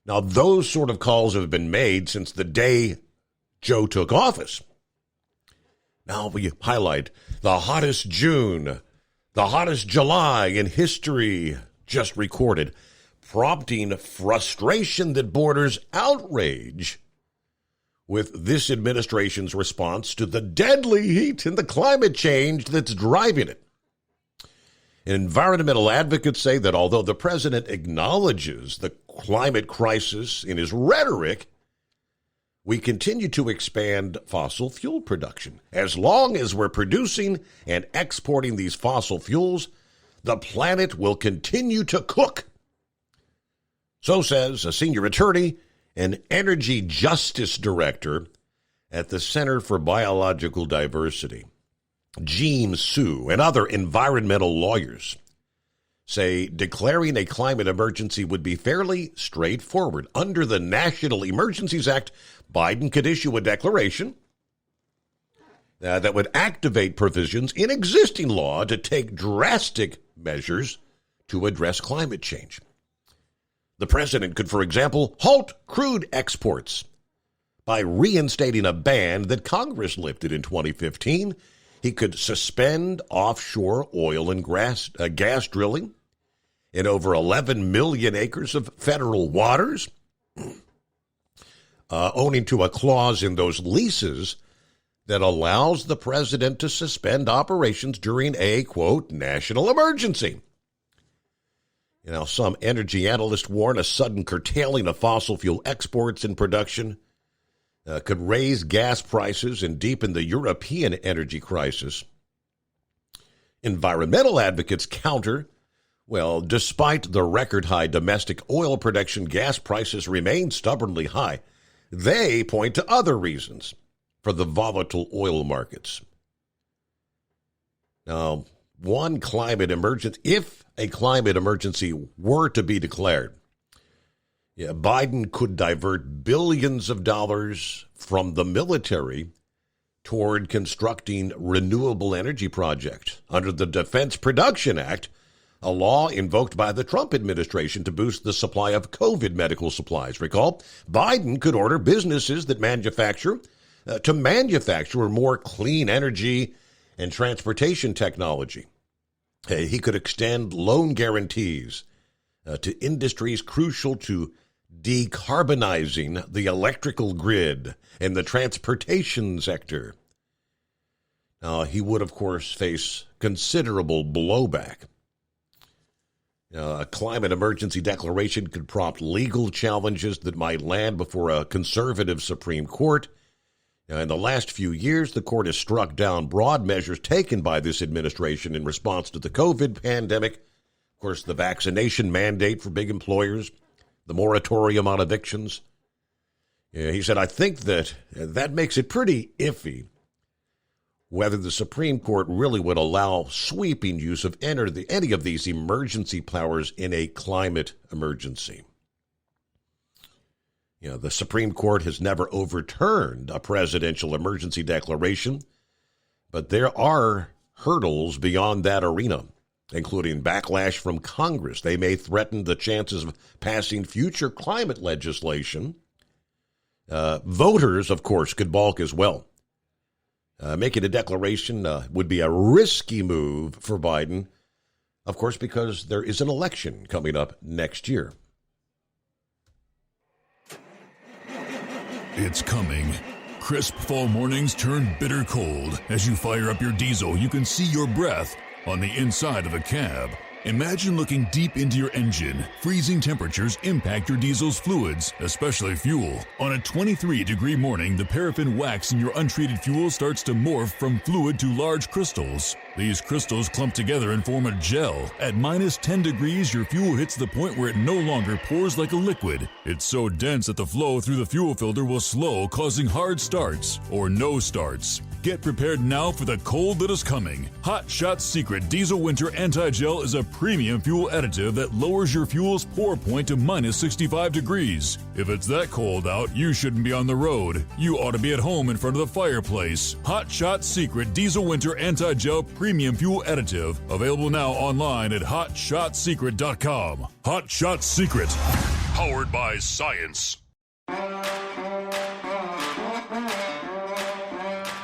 Now, those sort of calls have been made since the day Joe took office. Now we highlight the hottest June, the hottest July in history just recorded, prompting frustration that borders outrage with this administration's response to the deadly heat and the climate change that's driving it. Environmental advocates say that although the president acknowledges the climate crisis in his rhetoric, we continue to expand fossil fuel production. As long as we're producing and exporting these fossil fuels, the planet will continue to cook. So says a senior attorney and energy justice director at the Center for Biological Diversity. Jean Su and other environmental lawyers say declaring a climate emergency would be fairly straightforward. Under the National Emergencies Act, Biden could issue a declaration that would activate provisions in existing law to take drastic measures to address climate change. The president could, for example, halt crude exports, by reinstating a ban that Congress lifted in 2015. He could suspend offshore oil and gas drilling in over 11 million acres of federal waters, owing to a clause in those leases that allows the president to suspend operations during a, quote, national emergency. Some energy analysts warn a sudden curtailing of fossil fuel exports and production could raise gas prices and deepen the European energy crisis. Environmental advocates counter, despite the record-high domestic oil production, gas prices remain stubbornly high. They point to other reasons for the volatile oil markets. Now, if a climate emergency were to be declared, Biden could divert billions of dollars from the military toward constructing renewable energy projects under the Defense Production Act, a law invoked by the Trump administration to boost the supply of COVID medical supplies. Recall, Biden could order businesses that manufacture more clean energy and transportation technology. He could extend loan guarantees to industries crucial to decarbonizing the electrical grid and the transportation sector. Now, he would, of course, face considerable blowback. A climate emergency declaration could prompt legal challenges that might land before a conservative Supreme Court. In the last few years, the court has struck down broad measures taken by this administration in response to the COVID pandemic. Of course, the vaccination mandate for big employers, the moratorium on evictions. He said, I think that makes it pretty iffy whether the Supreme Court really would allow sweeping use of any of these emergency powers in a climate emergency. The Supreme Court has never overturned a presidential emergency declaration, but there are hurdles beyond that arena, including backlash from Congress. They may threaten the chances of passing future climate legislation. Voters, of course, could balk as well. Making a declaration would be a risky move for Biden, of course, because there is an election coming up next year. It's coming. Crisp fall mornings turn bitter cold. As you fire up your diesel, you can see your breath on the inside of a cab. Imagine looking deep into your engine. Freezing temperatures impact your diesel's fluids, especially fuel. On a 23-degree morning, the paraffin wax in your untreated fuel starts to morph from fluid to large crystals. These crystals clump together and form a gel. At minus 10 degrees, your fuel hits the point where it no longer pours like a liquid. It's so dense that the flow through the fuel filter will slow, causing hard starts or no starts. Get prepared now for the cold that is coming. Hot Shot's Secret Diesel Winter Anti-Gel is a premium fuel additive that lowers your fuel's pour point to minus 65 degrees. If it's that cold out, you shouldn't be on the road. You ought to be at home in front of the fireplace. Hot Shot's Secret Diesel Winter Anti-Gel Premium Fuel Additive. Available now online at HotShotSecret.com. Hot Shot Secret. Powered by science.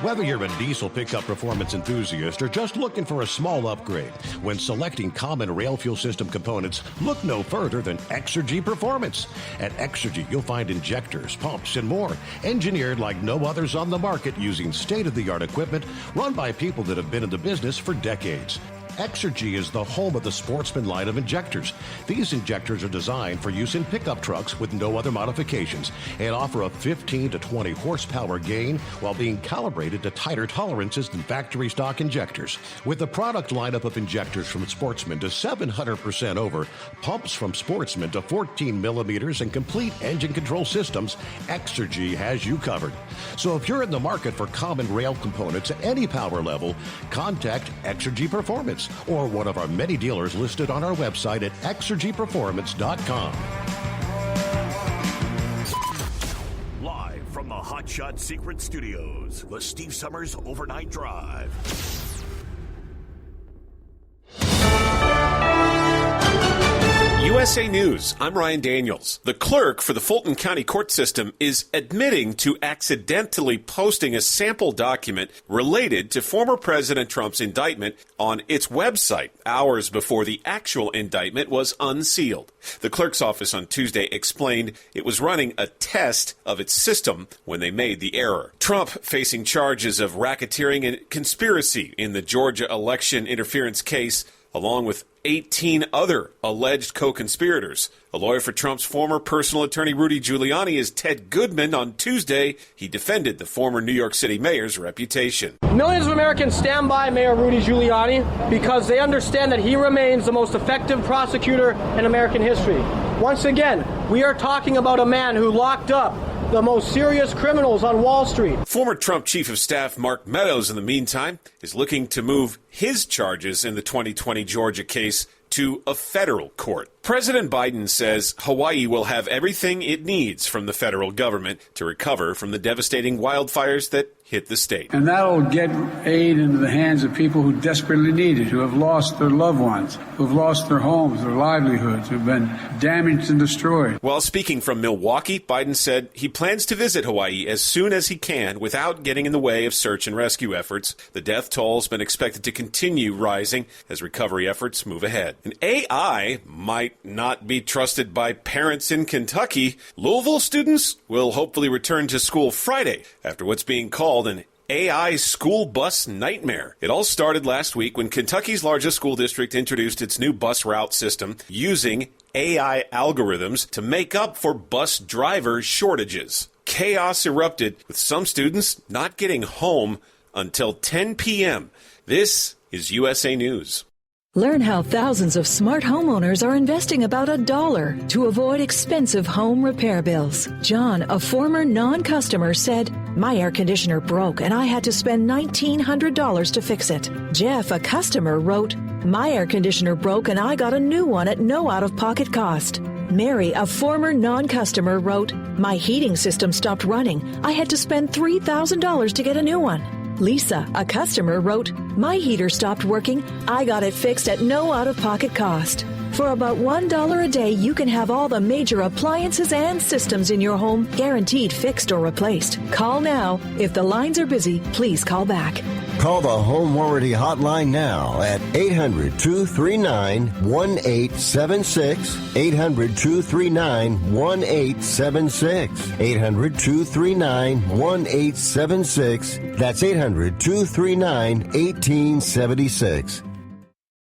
Whether you're a diesel pickup performance enthusiast or just looking for a small upgrade, when selecting common rail fuel system components, look no further than Exergy Performance. At Exergy, you'll find injectors, pumps, and more, engineered like no others on the market using state-of-the-art equipment run by people that have been in the business for decades. Exergy is the home of the Sportsman line of injectors. These injectors are designed for use in pickup trucks with no other modifications and offer a 15 to 20 horsepower gain while being calibrated to tighter tolerances than factory stock injectors. With a product lineup of injectors from Sportsman to 700% over, pumps from Sportsman to 14 millimeters, and complete engine control systems, Exergy has you covered. So if you're in the market for common rail components at any power level, contact Exergy Performance or one of our many dealers listed on our website at exergyperformance.com. Live from the Hot Shot Secret Studios, the Steve Summers Overnight Drive. USA News, I'm Ryan Daniels. The clerk for the Fulton County Court System is admitting to accidentally posting a sample document related to former President Trump's indictment on its website hours before the actual indictment was unsealed. The clerk's office on Tuesday explained it was running a test of its system when they made the error. Trump facing charges of racketeering and conspiracy in the Georgia election interference case, along with 18 other alleged co-conspirators. A lawyer for Trump's former personal attorney Rudy Giuliani is Ted Goodman. On Tuesday, he defended the former New York City mayor's reputation. Millions of Americans stand by Mayor Rudy Giuliani because they understand that he remains the most effective prosecutor in American history. Once again, we are talking about a man who locked up the most serious criminals on Wall Street. Former Trump Chief of Staff Mark Meadows, in the meantime, is looking to move his charges in the 2020 Georgia case to a federal court. President Biden says Hawaii will have everything it needs from the federal government to recover from the devastating wildfires that hit the state. And that'll get aid into the hands of people who desperately need it, who have lost their loved ones, who have lost their homes, their livelihoods, who have been damaged and destroyed. While speaking from Milwaukee, Biden said he plans to visit Hawaii as soon as he can without getting in the way of search and rescue efforts. The death toll has been expected to continue rising as recovery efforts move ahead. And AI might not be trusted by parents in Kentucky. Louisville students will hopefully return to school Friday after what's being called an AI school bus nightmare. It all started last week when Kentucky's largest school district introduced its new bus route system using AI algorithms to make up for bus driver shortages. Chaos erupted with some students not getting home until 10 p.m. This is USA News. Learn how thousands of smart homeowners are investing about $1 to avoid expensive home repair bills. John, a former non-customer, said, "My air conditioner broke and I had to spend $1,900 to fix it." Jeff, a customer, wrote, "My air conditioner broke and I got a new one at no out-of-pocket cost." Mary, a former non-customer, wrote, "My heating system stopped running. I had to spend $3,000 to get a new one." Lisa, a customer, wrote, "My heater stopped working. I got it fixed at no out-of-pocket cost." For about $1 a day, you can have all the major appliances and systems in your home guaranteed fixed or replaced. Call now. If the lines are busy, please call back. Call the Home Warranty Hotline now at 800-239-1876, 800-239-1876, 800-239-1876. That's 800-239-1876.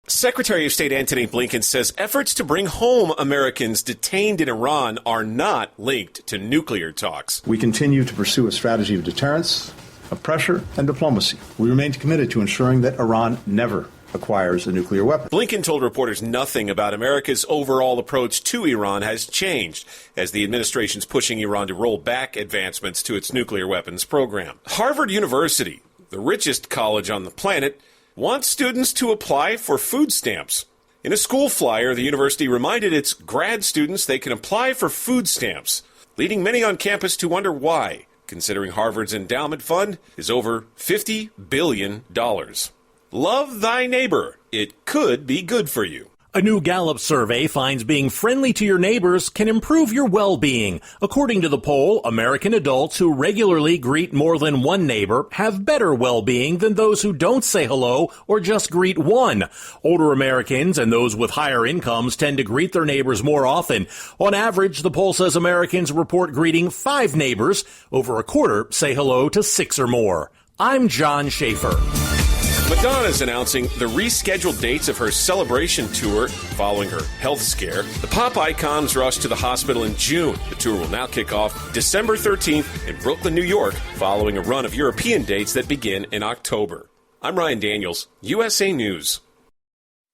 Secretary of State Antony Blinken says efforts to bring home Americans detained in Iran are not linked to nuclear talks. We continue to pursue a strategy of deterrence, of pressure, and diplomacy. We remain committed to ensuring that Iran never acquires a nuclear weapon. Blinken told reporters nothing about America's overall approach to Iran has changed as the administration's pushing Iran to roll back advancements to its nuclear weapons program. Harvard University, the richest college on the planet, wants students to apply for food stamps. In a school flyer, the university reminded its grad students they can apply for food stamps, leading many on campus to wonder why, considering Harvard's endowment fund is over $50 billion. Love thy neighbor. It could be good for you. A new Gallup survey finds being friendly to your neighbors can improve your well-being. According to the poll, American adults who regularly greet more than one neighbor have better well-being than those who don't say hello or just greet one. Older Americans and those with higher incomes tend to greet their neighbors more often. On average, the poll says Americans report greeting 5 neighbors. Over a quarter say hello to 6 or more. I'm John Schaefer. Madonna's announcing the rescheduled dates of her celebration tour following her health scare. The pop icon's rushed to the hospital in June. The tour will now kick off December 13th in Brooklyn, New York, following a run of European dates that begin in October. I'm Ryan Daniels, USA News.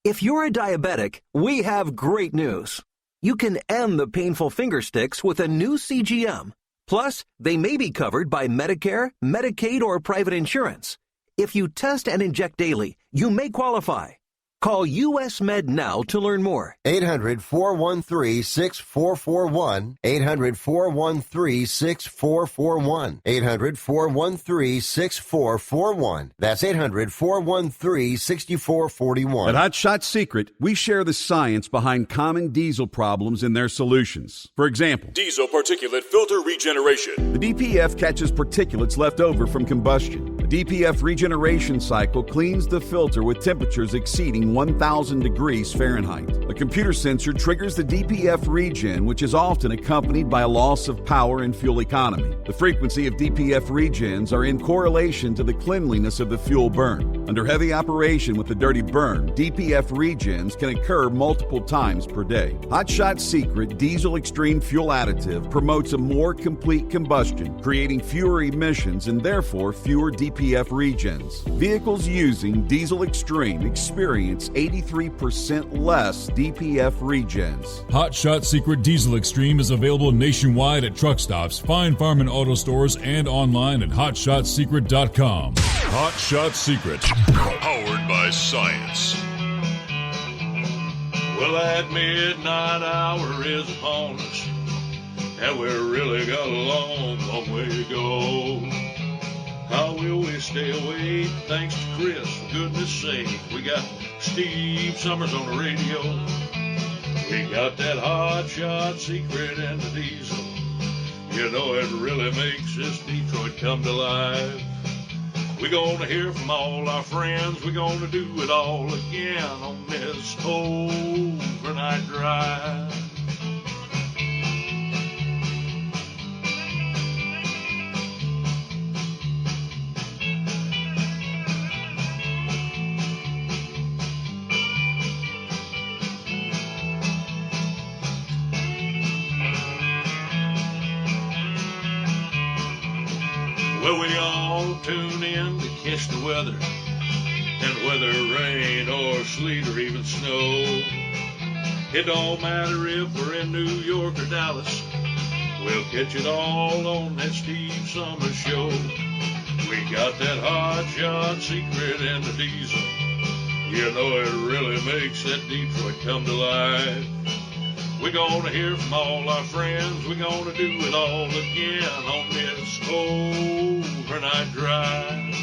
If you're a diabetic, we have great news. You can end the painful finger sticks with a new CGM. Plus, they may be covered by Medicare, Medicaid, or private insurance. If you test and inject daily, you may qualify. Call US Med now to learn more. 800-413-6441. 800-413-6441. 800-413-6441. That's 800-413-6441. At Hot Shot Secret, we share the science behind common diesel problems and their solutions. For example, diesel particulate filter regeneration. The DPF catches particulates left over from combustion. The DPF regeneration cycle cleans the filter with temperatures exceeding 1,000 degrees Fahrenheit. A computer sensor triggers the DPF regen, which is often accompanied by a loss of power and fuel economy. The frequency of DPF regens are in correlation to the cleanliness of the fuel burn. Under heavy operation with the dirty burn, DPF regens can occur multiple times per day. Hot Shot Secret Diesel Extreme Fuel Additive promotes a more complete combustion, creating fewer emissions and therefore fewer DPF regens. Vehicles using Diesel Extreme experience 83% less DPF regens. Hot Shot Secret Diesel Extreme is available nationwide at truck stops, Fine Farm and auto stores, and online at hotshotsecret.com. Hot Shot Secret, powered by science. Well, that midnight hour is upon us, and we've really got a long, long way to go. How will we stay awake? Thanks to Chris, for goodness sake. We got Steve Summers on the radio. We got that Hot Shot Secret and the diesel. You know, it really makes this Detroit come to life. We're going to hear from all our friends. We're going to do it all again on this overnight drive. Well, we all tune in to catch the weather, and whether rain or sleet or even snow, it don't matter if we're in New York or Dallas, we'll catch it all on that Steve Summers Show. We got that Hot Shot Secret and the diesel. You know, it really makes that Detroit come to life. We're going to hear from all our friends. We're going to do it all again on this overnight drive.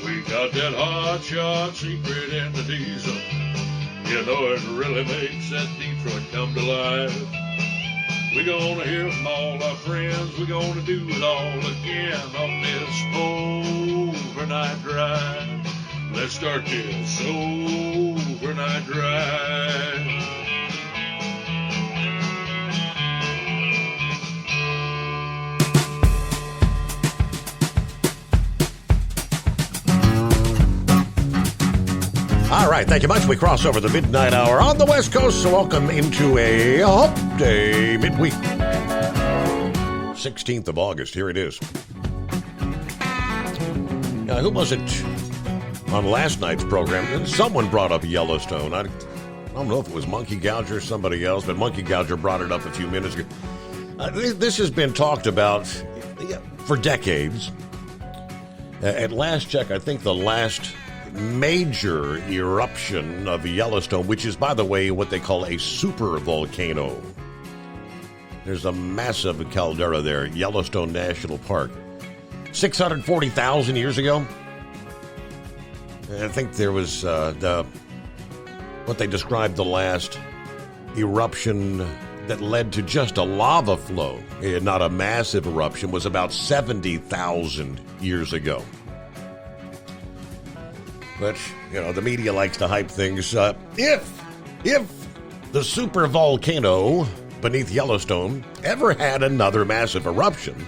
We got that Hot Shot Secret and the diesel. You know, it really makes that Detroit come to life. We're going to hear from all our friends. We're going to do it all again on this overnight drive. Let's start this overnight drive. All right, thank you much. We cross over the midnight hour on the West Coast, so welcome into a hump day midweek. 16th of August, here it is. Now, who was it on last night's program? Someone brought up Yellowstone. I don't know if it was Monkey Gouger or somebody else, but Monkey Gouger brought it up a few minutes ago. This has been talked about for decades. At last check, I think the last major eruption of Yellowstone, which is, by the way, what they call a super volcano. There's a massive caldera there, Yellowstone National Park. 640,000 years ago. I think there was what they described the last eruption that led to just a lava flow, not a massive eruption, was about 70,000 years ago. But, you know, the media likes to hype things. If the super volcano beneath Yellowstone ever had another massive eruption,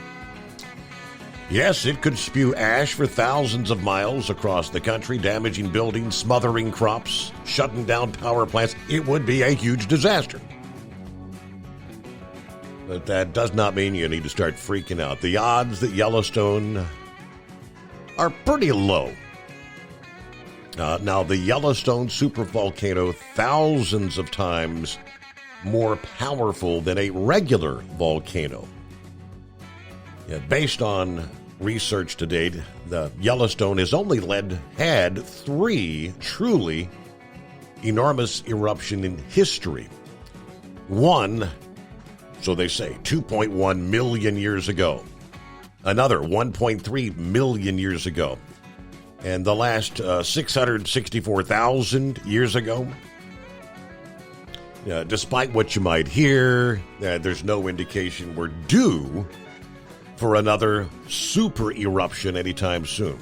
yes, it could spew ash for thousands of miles across the country, damaging buildings, smothering crops, shutting down power plants. It would be a huge disaster. But that does not mean you need to start freaking out. The odds that Yellowstone are pretty low. Now, the Yellowstone supervolcano, thousands of times more powerful than a regular volcano. Based on research to date, the Yellowstone has only had 3 truly enormous eruption in history. One, so they say, 2.1 million years ago. Another 1.3 million years ago. And the last 664,000 years ago. Despite what you might hear, there's no indication we're due for another super eruption anytime soon.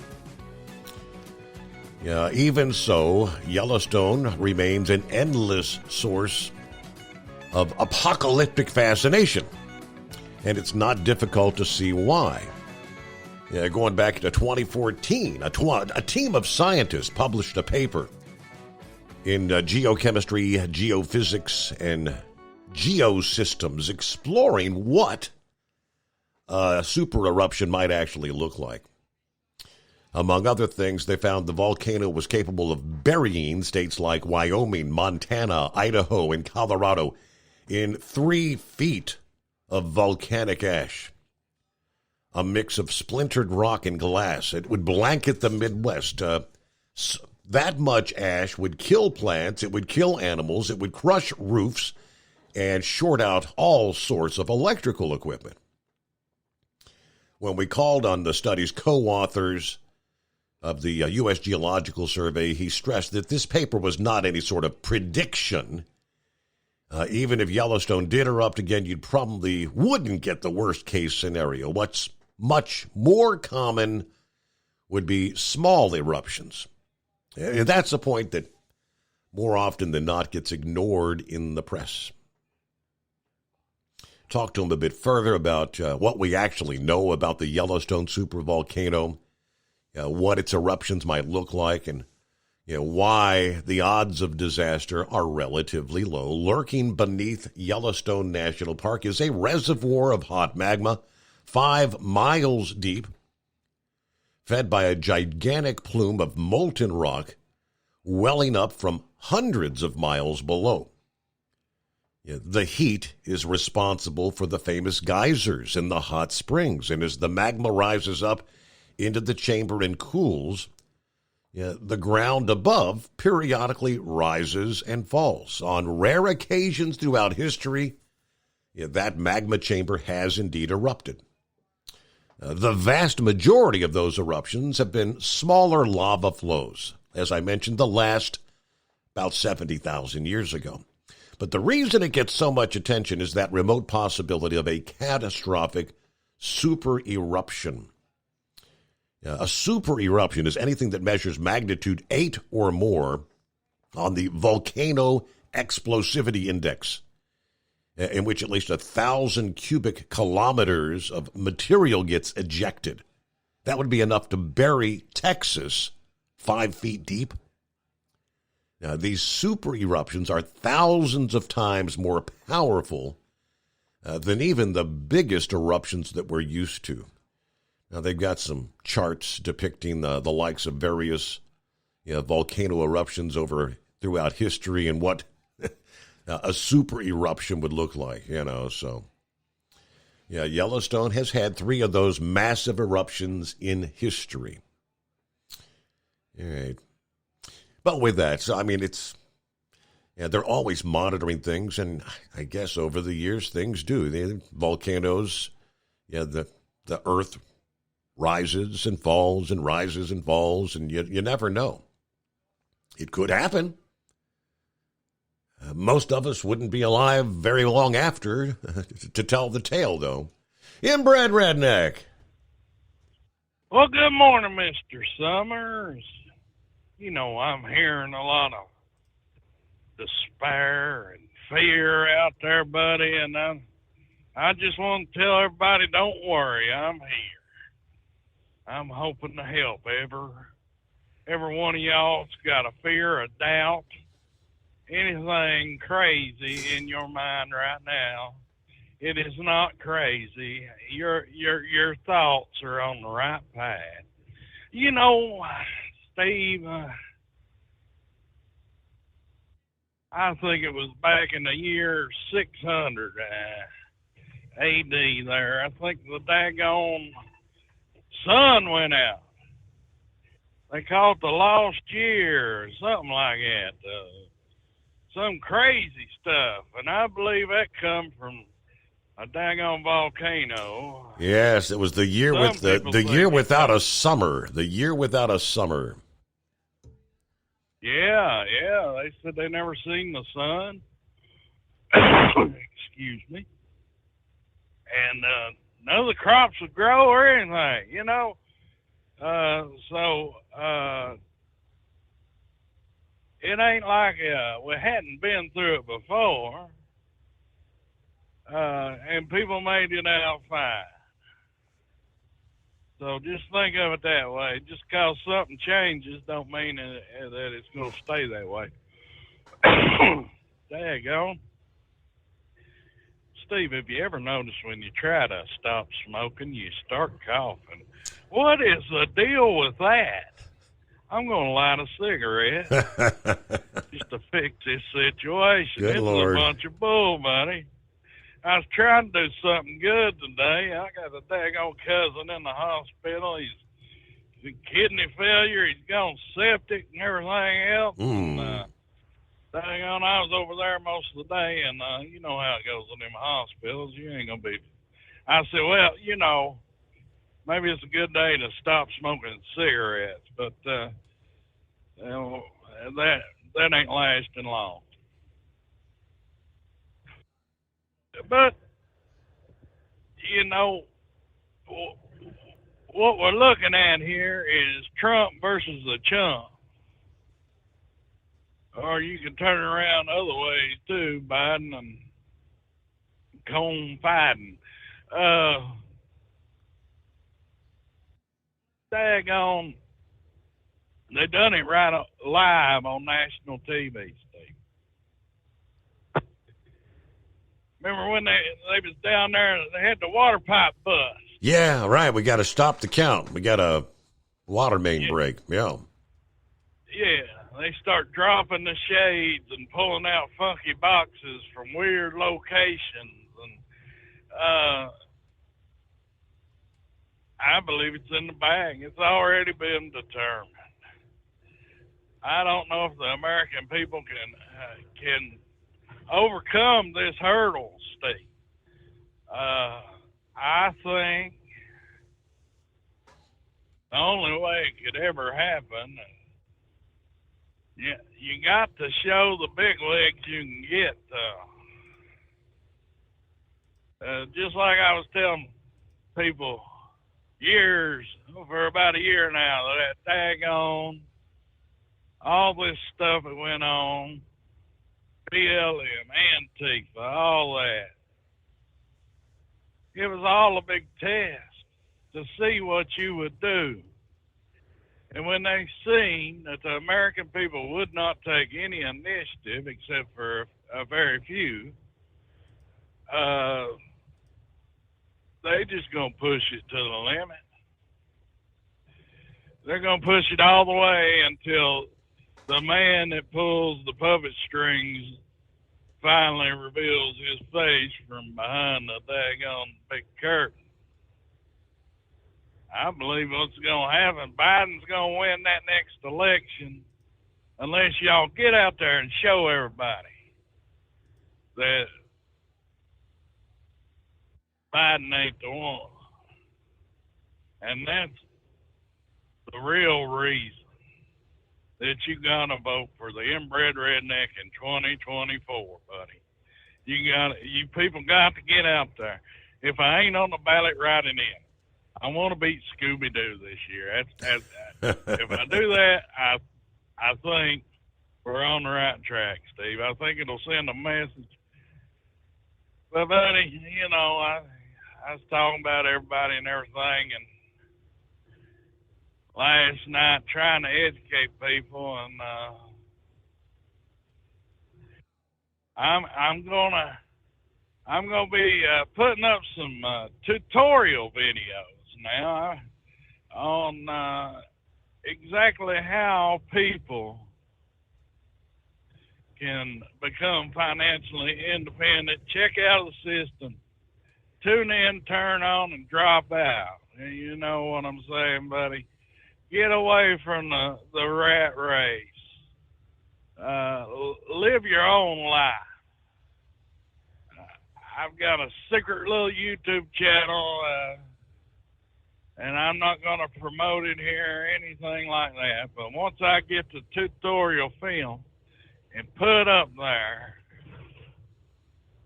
Even so, Yellowstone remains an endless source of apocalyptic fascination, and it's not difficult to see why. Going back to 2014, a team of scientists published a paper in geochemistry, geophysics, and geosystems exploring what a super eruption might actually look like. Among other things, they found the volcano was capable of burying states like Wyoming, Montana, Idaho, and Colorado in 3 feet of volcanic ash. A mix of splintered rock and glass. It would blanket the Midwest. That much ash would kill plants, it would kill animals, it would crush roofs, and short out all sorts of electrical equipment. When we called on the study's co-authors of the U.S. Geological Survey, he stressed that this paper was not any sort of prediction. Even if Yellowstone did erupt again, you probably wouldn't get the worst-case scenario. What's much more common would be small eruptions. And that's a point that more often than not gets ignored in the press. Talk to him a bit further about what we actually know about the Yellowstone supervolcano, what its eruptions might look like, and why the odds of disaster are relatively low. Lurking beneath Yellowstone National Park is a reservoir of hot magma, 5 miles deep, fed by a gigantic plume of molten rock welling up from hundreds of miles below. The heat is responsible for the famous geysers and the hot springs, and as the magma rises up into the chamber and cools, the ground above periodically rises and falls. On rare occasions throughout history, that magma chamber has indeed erupted. The vast majority of those eruptions have been smaller lava flows, as I mentioned, the last about 70,000 years ago. But the reason it gets so much attention is that remote possibility of a catastrophic super eruption. A super eruption is anything that measures magnitude 8 or more on the Volcano Explosivity Index, in which at least 1,000 cubic kilometers of material gets ejected. That would be enough to bury Texas 5 feet deep. Now, these super eruptions are thousands of times more powerful than even the biggest eruptions that we're used to. Now, they've got some charts depicting the likes of various volcano eruptions throughout history and what a super eruption would look like, so. Yellowstone has had 3 of those massive eruptions in history. All right. But with that, so, they're always monitoring things, and I guess over the years things do. Volcanoes, the earth rises and falls and rises and falls, and you never know. It could happen. Most of us wouldn't be alive very long after to tell the tale, though. Inbred Redneck. Well, good morning, Mr. Summers. I'm hearing a lot of despair and fear out there, buddy, and I just want to tell everybody, don't worry, I'm here. I'm hoping to help every one of y'all that's got a fear, a doubt, anything crazy in your mind right now. It is not crazy. Your thoughts are on the right path. Steve, I think it was back in the year 600 A.D. there. I think the daggone sun went out. They called it the lost year or something like that. some crazy stuff, and I believe that come from a daggone volcano. Yes, it was the year with the year without a summer. The year without a summer. Yeah. They said they never seen the sun. Excuse me. And none of the crops would grow or anything, you know. So it ain't like we hadn't been through it before. And people made it out fine. So just think of it that way. Just because something changes don't mean that it's going to stay that way. Daggone. Steve, have you ever noticed when you try to stop smoking, you start coughing? What is the deal with that? I'm going to light a cigarette just to fix this situation. Good It's Lord. a bunch of bull, buddy. I was trying to do something good today. I got a daggone cousin in the hospital. He's kidney failure. He's gone septic and everything else. And, daggone, I was over there most of the day, and you know how it goes in them hospitals. You ain't going to be. I said, well, you know, maybe it's a good day to stop smoking cigarettes, but you know, that ain't lasting long. But, you know, what we're looking at here is Trump versus the chump. Or you can turn it around other ways, too, Biden and confiding. Daggone, they done it right live on national TV, Steve. Remember when they was down there, they had the water pipe bust. Yeah, right. We got to stop the count. We got a water main break. Yeah. Yeah, they start dropping the shades and pulling out funky boxes from weird locations. And I believe it's in the bag. It's already been determined. I don't know if the American people can overcome this hurdle, Steve. I think the only way it could ever happen, you got to show the big legs you can get. Just like I was telling people for about a year now, that daggone, all this stuff that went on, BLM, Antifa, all that. It was all a big test to see what you would do. And when they seen that the American people would not take any initiative except for a very few, they just going to push it to the limit. They're going to push it all the way until the man that pulls the puppet strings finally reveals his face from behind the daggone big curtain. I believe what's going to happen, Biden's going to win that next election unless y'all get out there and show everybody that Biden ain't the one. And that's the real reason that you're going to vote for the inbred redneck in 2024, buddy. You people got to get out there. If I ain't on the ballot writing in, I want to beat Scooby-Doo this year. If I do that, I think we're on the right track, Steve. I think it'll send a message. But, buddy, you know, I was talking about everybody and everything, and last night trying to educate people, and I'm gonna be putting up some tutorial videos now on exactly how people can become financially independent. Check out the system. Tune in, turn on, and drop out. You know what I'm saying, buddy? Get away from the rat race. live your own life. I've got a secret little YouTube channel, and I'm not going to promote it here or anything like that. But once I get the tutorial film and put up there,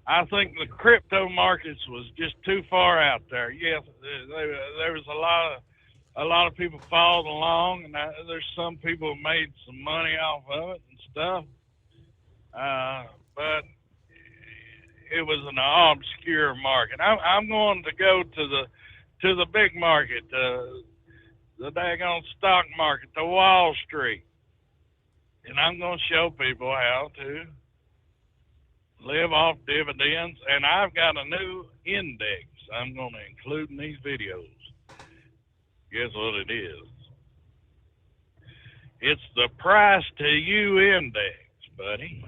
I think the crypto markets was just too far out there. Yes, there was a lot of people followed along, and there's some people who made some money off of it and stuff. But it was an obscure market. I'm going to go to the big market, the daggone stock market, the Wall Street, and I'm going to show people how to live off dividends. And I've got a new index I'm going to include in these videos. Guess what it is? It's the price to you index, buddy.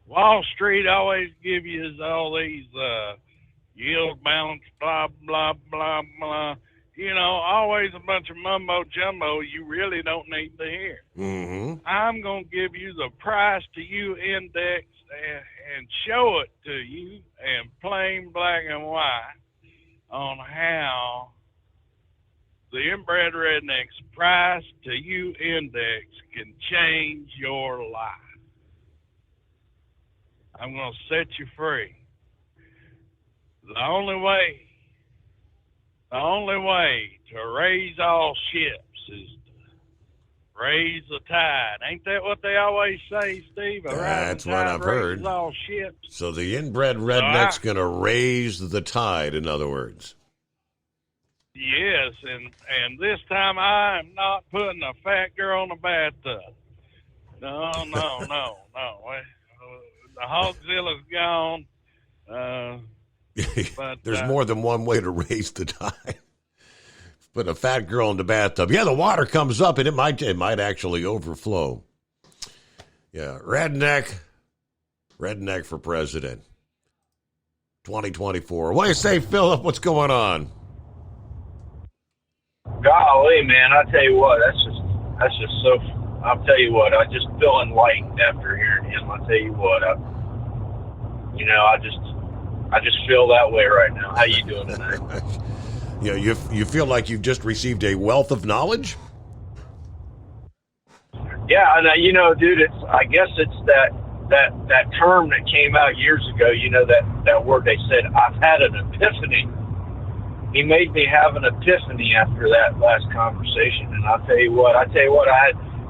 Wall Street always give you all these yield balance, blah, blah, blah, blah. You know, always a bunch of mumbo jumbo you really don't need to hear. Mm-hmm. I'm going to give you the price to you index and show it to you in plain black and white on how the Inbred Redneck's price to you index can change your life. I'm going to set you free. The only way to raise all ships is to raise the tide. Ain't that what they always say, Steve? That's what I've heard. All ships. So the Inbred Redneck's going to raise the tide, in other words. Yes, and this time I am not putting a fat girl in a bathtub. No. The Hogzilla's gone. But there's more than one way to raise the tide. Put a fat girl in the bathtub. Yeah, the water comes up and it might actually overflow. Yeah, redneck for president. 2024. What do you say, Philip? What's going on? Golly, man, I tell you what, that's just so. I'll tell you what, I just feel enlightened after hearing him. I tell you what, I just feel that way right now. How you doing tonight? Yeah, you feel like you've just received a wealth of knowledge? Yeah, and dude, I guess it's that term that came out years ago. You know, that word they said, I've had an epiphany. He made me have an epiphany after that last conversation, and I'll tell you what,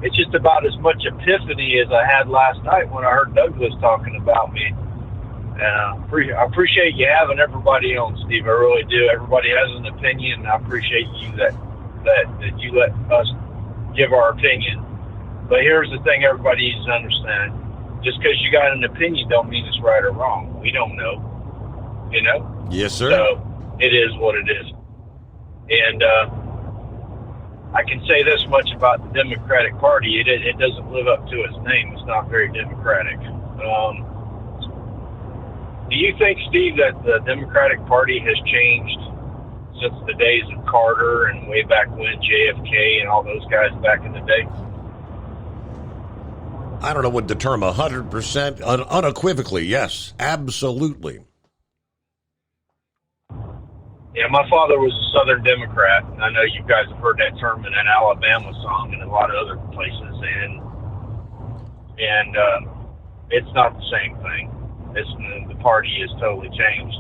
it's just about as much epiphany as I had last night when I heard Douglas talking about me. And I appreciate you having everybody on, Steve. I really do. Everybody has an opinion, and I appreciate you that you let us give our opinion. But here's the thing everybody needs to understand. Just because you got an opinion don't mean it's right or wrong. We don't know. You know? Yes, sir. So it is what it is. And I can say this much about the Democratic Party. It doesn't live up to its name. It's not very democratic. Do you think, Steve, that the Democratic Party has changed since the days of Carter and way back when, JFK and all those guys back in the day? I don't know what the term 100%, unequivocally, yes, absolutely. Yeah, my father was a Southern Democrat. I know you guys have heard that term in an Alabama song and a lot of other places, and it's not the same thing. The party is totally changed.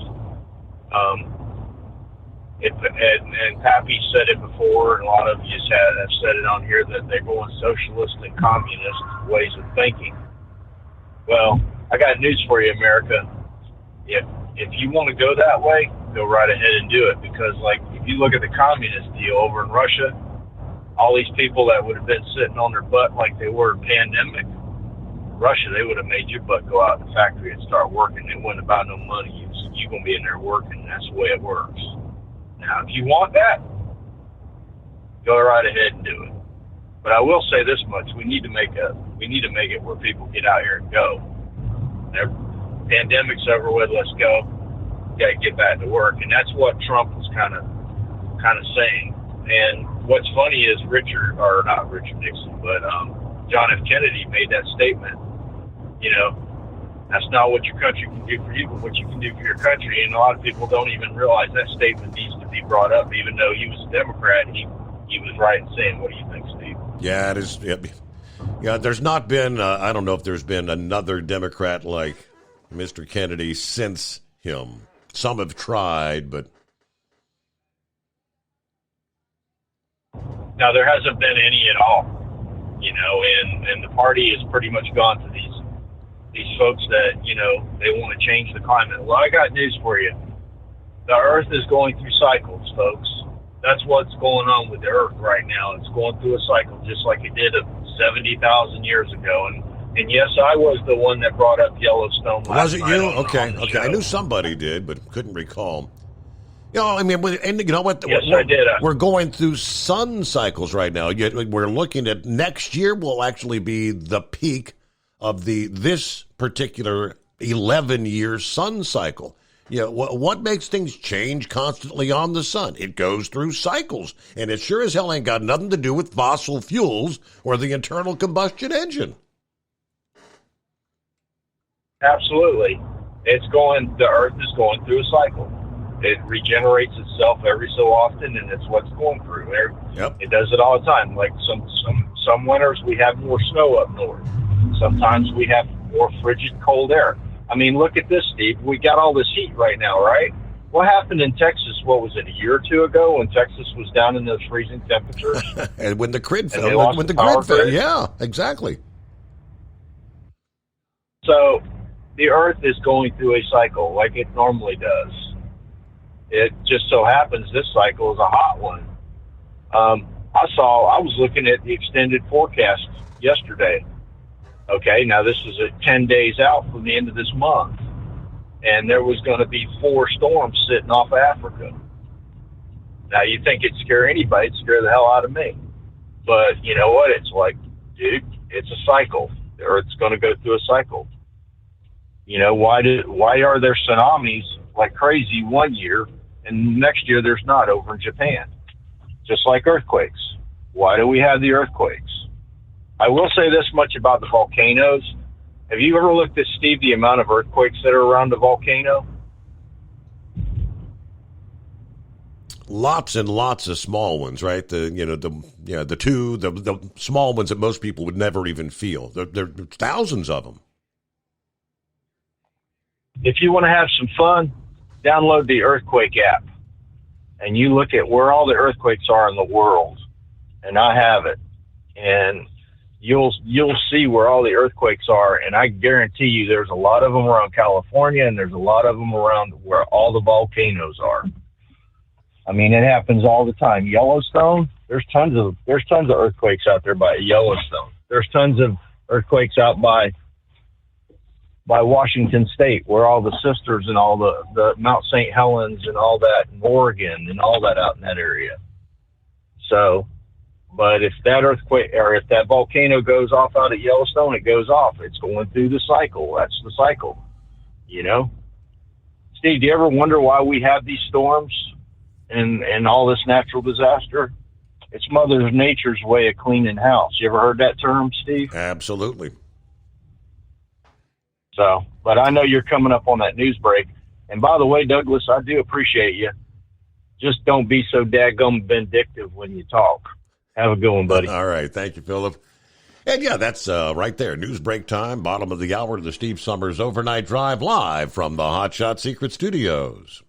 And Pappy said it before, and a lot of you have said it on here, that they're going socialist and communist ways of thinking. Well, I got news for you, America. If you want to go that way, go right ahead and do it, because like if you look at the communist deal over in Russia, all these people that would have been sitting on their butt like they were in pandemic, Russia, they would have made your butt go out in the factory and start working. It wasn't about no money. You're going to be in there working. That's the way it works. Now, if you want that, go right ahead and do it. But I will say this much: we need to make it where people get out here and go. Pandemic's over with. Let's go. Got to get back to work, and that's what Trump was kind of saying. And what's funny is Richard Nixon, but John F. Kennedy made that statement. You know, that's not what your country can do for you, but what you can do for your country. And a lot of people don't even realize that statement needs to be brought up, even though he was a Democrat. He was right in saying, what do you think, Steve? Yeah, it is. Yeah, there's not been, I don't know if there's been another Democrat like Mr. Kennedy since him. Some have tried, but. No, there hasn't been any at all, you know, and the party has pretty much gone to these folks that, you know, they want to change the climate. Well, I got news for you. The Earth is going through cycles, folks. That's what's going on with the Earth right now. It's going through a cycle, just like it did 70,000 years ago. And yes, I was the one that brought up Yellowstone last night. Was it you? Okay. I knew somebody did, but couldn't recall. You know, I mean, and you know what? Yes, I did. We're going through sun cycles right now. Yet we're looking at next year will actually be the peak of this particular 11-year sun cycle. You know, what makes things change constantly on the sun? It goes through cycles, and it sure as hell ain't got nothing to do with fossil fuels or the internal combustion engine. Absolutely. The Earth is going through a cycle. It regenerates itself every so often, and it's what's going through. Yep. It does it all the time. Like some winters, we have more snow up north. Sometimes we have more frigid, cold air. I mean, look at this, Steve. We got all this heat right now, right? What happened in Texas, what was it, a year or two ago when Texas was down in those freezing temperatures? And when the grid fell. Yeah, exactly. So the Earth is going through a cycle like it normally does. It just so happens this cycle is a hot one. I was looking at the extended forecast yesterday. Okay, now this is 10 days out from the end of this month. And there was going to be 4 storms sitting off Africa. Now, you think it'd scare anybody, it'd scare the hell out of me. But you know what? It's like, dude, it's a cycle. The Earth's going to go through a cycle. You know, why are there tsunamis like crazy one year and next year there's not over in Japan? Just like earthquakes. Why do we have the earthquakes? I will say this much about the volcanoes. Have you ever looked at, Steve, the amount of earthquakes that are around the volcano? Lots and lots of small ones, right? The small ones that most people would never even feel. There are thousands of them. If you want to have some fun, download the Earthquake app, and you look at where all the earthquakes are in the world. And I have it, and you'll see where all the earthquakes are, and I guarantee you there's a lot of them around California, and there's a lot of them around where all the volcanoes are. I mean, it happens all the time. Yellowstone, there's tons of earthquakes out there by Yellowstone. There's tons of earthquakes out by Washington State, where all the sisters and all the Mount St. Helens and all that, in Oregon and all that out in that area. So, but if that earthquake or if that volcano goes off out at Yellowstone, it goes off. It's going through the cycle. That's the cycle, you know? Steve, do you ever wonder why we have these storms and all this natural disaster? It's Mother Nature's way of cleaning house. You ever heard that term, Steve? Absolutely. So, but I know you're coming up on that news break. And by the way, Douglas, I do appreciate you. Just don't be so daggum vindictive when you talk. Have a good one, buddy. All right. Thank you, Philip. And yeah, that's right there. News break time, bottom of the hour to the Steve Summers Overnight Drive, live from the Hot Shot Secret Studios.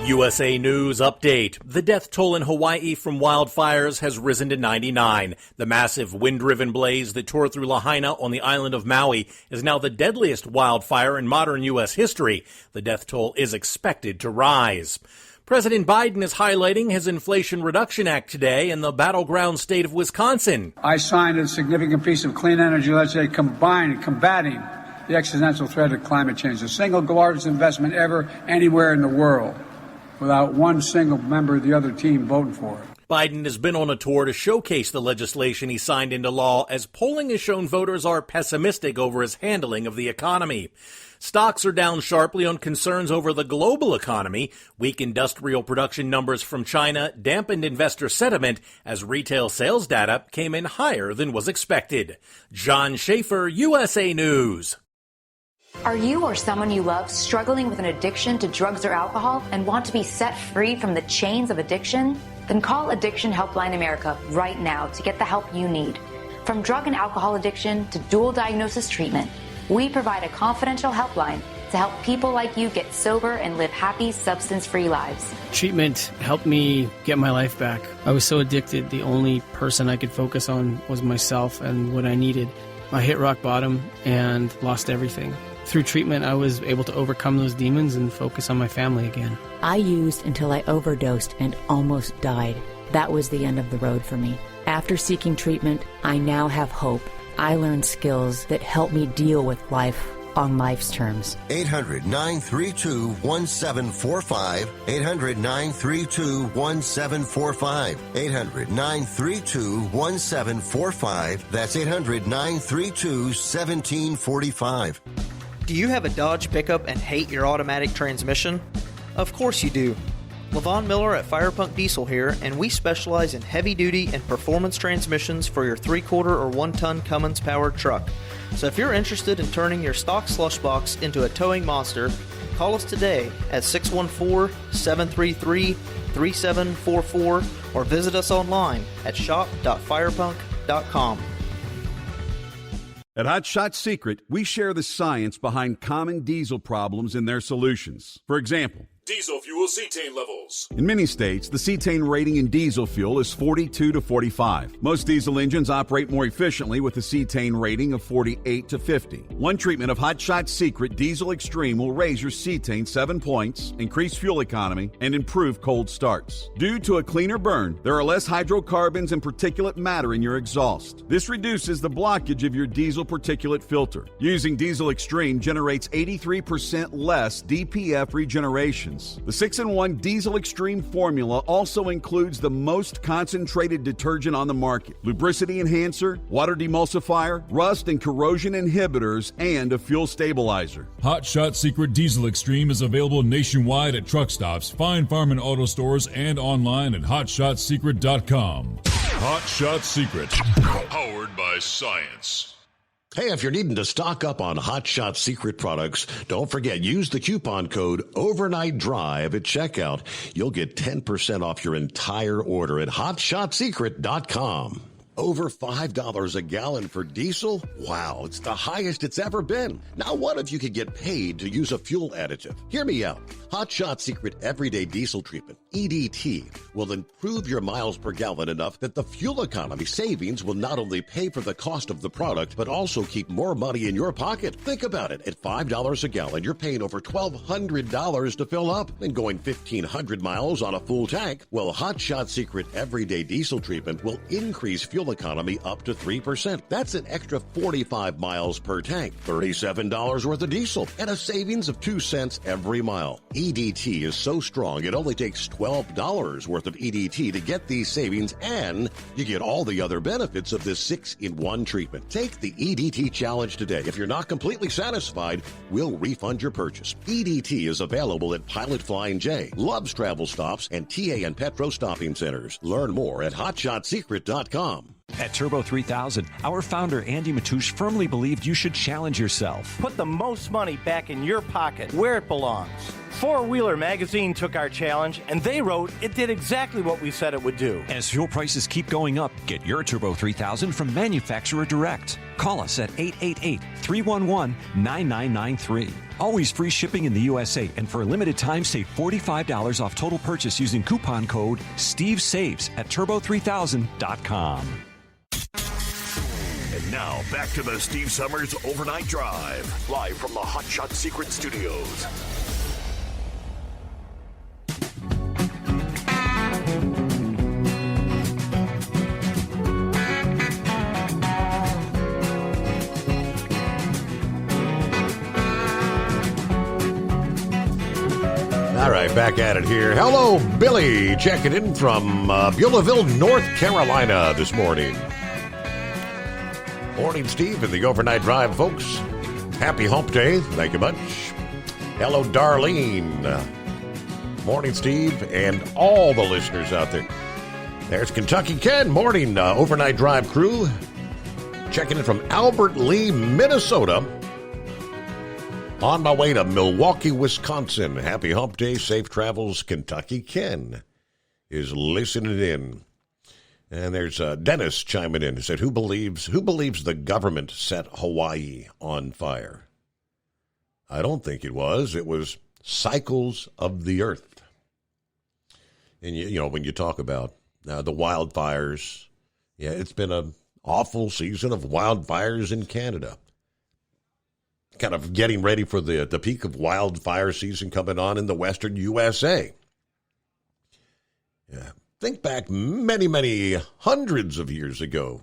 USA News Update. The death toll in Hawaii from wildfires has risen to 99. The massive wind-driven blaze that tore through Lahaina on the island of Maui is now the deadliest wildfire in modern U.S. history. The death toll is expected to rise. President Biden is highlighting his Inflation Reduction Act today in the battleground state of Wisconsin. I signed a significant piece of clean energy legislation combating the existential threat of climate change, the single largest investment ever anywhere in the world, without one single member of the other team voting for it. Biden has been on a tour to showcase the legislation he signed into law, as polling has shown voters are pessimistic over his handling of the economy. Stocks are down sharply on concerns over the global economy. Weak industrial production numbers from China dampened investor sentiment as retail sales data came in higher than was expected. John Schaefer, USA News. Are you or someone you love struggling with an addiction to drugs or alcohol and want to be set free from the chains of addiction? Then call Addiction Helpline America right now to get the help you need. From drug and alcohol addiction to dual diagnosis treatment, we provide a confidential helpline to help people like you get sober and live happy, substance-free lives. Treatment helped me get my life back. I was so addicted, the only person I could focus on was myself and what I needed. I hit rock bottom and lost everything. Through treatment, I was able to overcome those demons and focus on my family again. I used until I overdosed and almost died. That was the end of the road for me. After seeking treatment, I now have hope. I learned skills that help me deal with life on life's terms. 800-932-1745. 800-932-1745. 800-932-1745. That's 800-932-1745. Do you have a Dodge pickup and hate your automatic transmission? Of course you do. Levon Miller at Firepunk Diesel here, and we specialize in heavy-duty and performance transmissions for your 3-quarter or 1-ton Cummins-powered truck. So if you're interested in turning your stock slush box into a towing monster, call us today at 614-733-3744 or visit us online at shop.firepunk.com. At Hot Shot Secret, we share the science behind common diesel problems and their solutions. For example, diesel fuel cetane levels. in many states, the cetane rating in diesel fuel is 42 to 45. Most diesel engines operate more efficiently with a cetane rating of 48 to 50. One treatment of Hot Shot Secret Diesel Extreme will raise your cetane 7 points, increase fuel economy, and improve cold starts. Due to a cleaner burn, there are less hydrocarbons and particulate matter in your exhaust. This reduces the blockage of your diesel particulate filter. Using Diesel Extreme generates 83% less DPF regeneration. The 6-in-1 Diesel Extreme formula also includes the most concentrated detergent on the market, lubricity enhancer, water demulsifier, rust and corrosion inhibitors, and a fuel stabilizer. Hot Shot Secret Diesel Extreme is available nationwide at truck stops, fine farm and auto stores, and online at hotshotsecret.com. Hot Shot Secret, powered by science. Hey, if you're needing to stock up on Hot Shot Secret products, don't forget, use the coupon code Overnight Drive at checkout. You'll get 10% off your entire order at hotshotsecret.com. Over $5 a gallon for diesel? Wow, it's the highest it's ever been. Now, what if you could get paid to use a fuel additive? Hear me out. Hot Shot Secret Everyday Diesel Treatment, EDT, will improve your miles per gallon enough that the fuel economy savings will not only pay for the cost of the product, but also keep more money in your pocket. Think about it. At $5 a gallon, you're paying over $1,200 to fill up and going 1,500 miles on a full tank. Well, Hot Shot Secret Everyday Diesel Treatment will increase fuel economy up to 3%. That's an extra 45 miles per tank, $37 worth of diesel, and a savings of 2 cents every mile. EDT is so strong, it only takes $12 worth of EDT to get these savings, and you get all the other benefits of this 6-in-1 treatment. Take the EDT challenge today. If you're not completely satisfied, we'll refund your purchase. EDT is available at Pilot Flying J, Love's Travel Stops, and TA and Petro Stopping Centers. Learn more at hotshotsecret.com. At Turbo 3000, our founder Andy Matouche firmly believed you should challenge yourself. Put the most money back in your pocket, where it belongs. Four Wheeler Magazine took our challenge, and they wrote it did exactly what we said it would do. As fuel prices keep going up, get your Turbo 3000 from manufacturer direct. Call us at 888-311-9993. Always free shipping in the USA, and for a limited time, save $45 off total purchase using coupon code STEVESAVES at turbo3000.com. And now, back to the Steve Summers Overnight Drive, live from the Hot Shot Secret Studios. All right, back at it here. Hello, Billy, checking in from Beulahville, North Carolina this morning. Morning, Steve, and the Overnight Drive, folks. Happy Hump Day. Thank you much. Hello, Darlene. Morning, Steve, and all the listeners out there. There's Kentucky Ken. Morning, Overnight Drive crew. Checking in from Albert Lee, Minnesota. On my way to Milwaukee, Wisconsin. Happy Hump Day, safe travels. Kentucky Ken is listening in. And there's Dennis chiming in. He said, who believes the government set Hawaii on fire? I don't think it was. It was cycles of the earth. And, you know, when you talk about the wildfires, yeah, it's been an awful season of wildfires in Canada. Kind of getting ready for the peak of wildfire season coming on in the western USA. Yeah. Think back many, many hundreds of years ago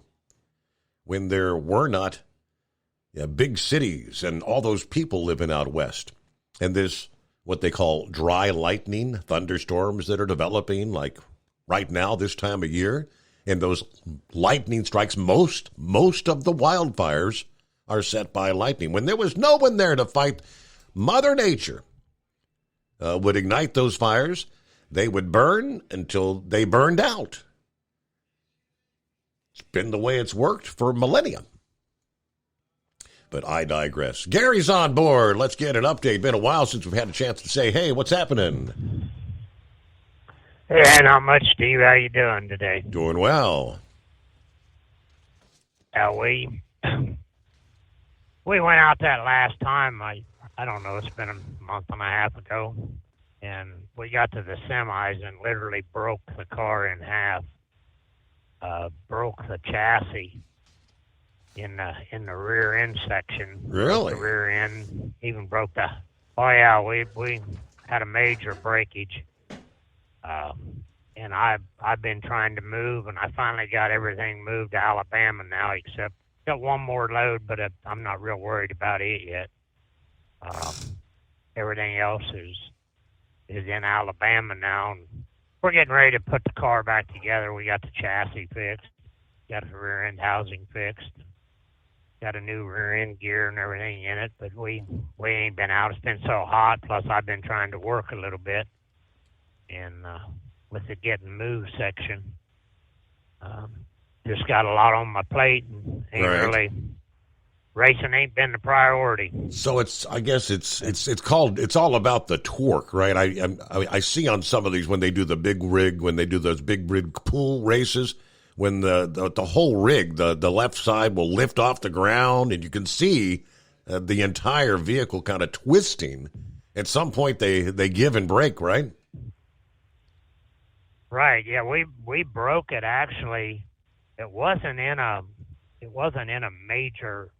when there were not big cities and all those people living out west. And this, what they call dry lightning, thunderstorms that are developing like right now this time of year. And those lightning strikes, most of the wildfires are set by lightning. When there was no one there to fight, Mother Nature would ignite those fires. They would burn until they burned out. It's been the way it's worked for millennia. But I digress. Gary's on board. Let's get an update. Been a while since we've had a chance to say, hey, what's happening? Hey, not much, Steve. How you doing today? Doing well. We went out that last time, I don't know, it's been a month and a half ago, and we got to the semis and literally broke the car in half, broke the chassis in the rear end section. Really? The rear end, even broke the, oh yeah, we had a major breakage, and I've been trying to move, and I finally got everything moved to Alabama now, except got one more load, but I'm not real worried about it yet. Everything else is in Alabama now, and we're getting ready to put the car back together. We got the chassis fixed, got the rear end housing fixed, got a new rear end gear and everything in it, but we ain't been out. It's been so hot, plus I've been trying to work a little bit, and with the getting moved section. Just got a lot on my plate, and racing ain't been the priority. So it's all about the torque, right? I see on some of these when they do the big rig, when they do those big rig pool races, when the whole rig, the left side will lift off the ground, and you can see the entire vehicle kind of twisting. At some point, they give and break, right? Right. Yeah, we broke it actually. It wasn't in a major,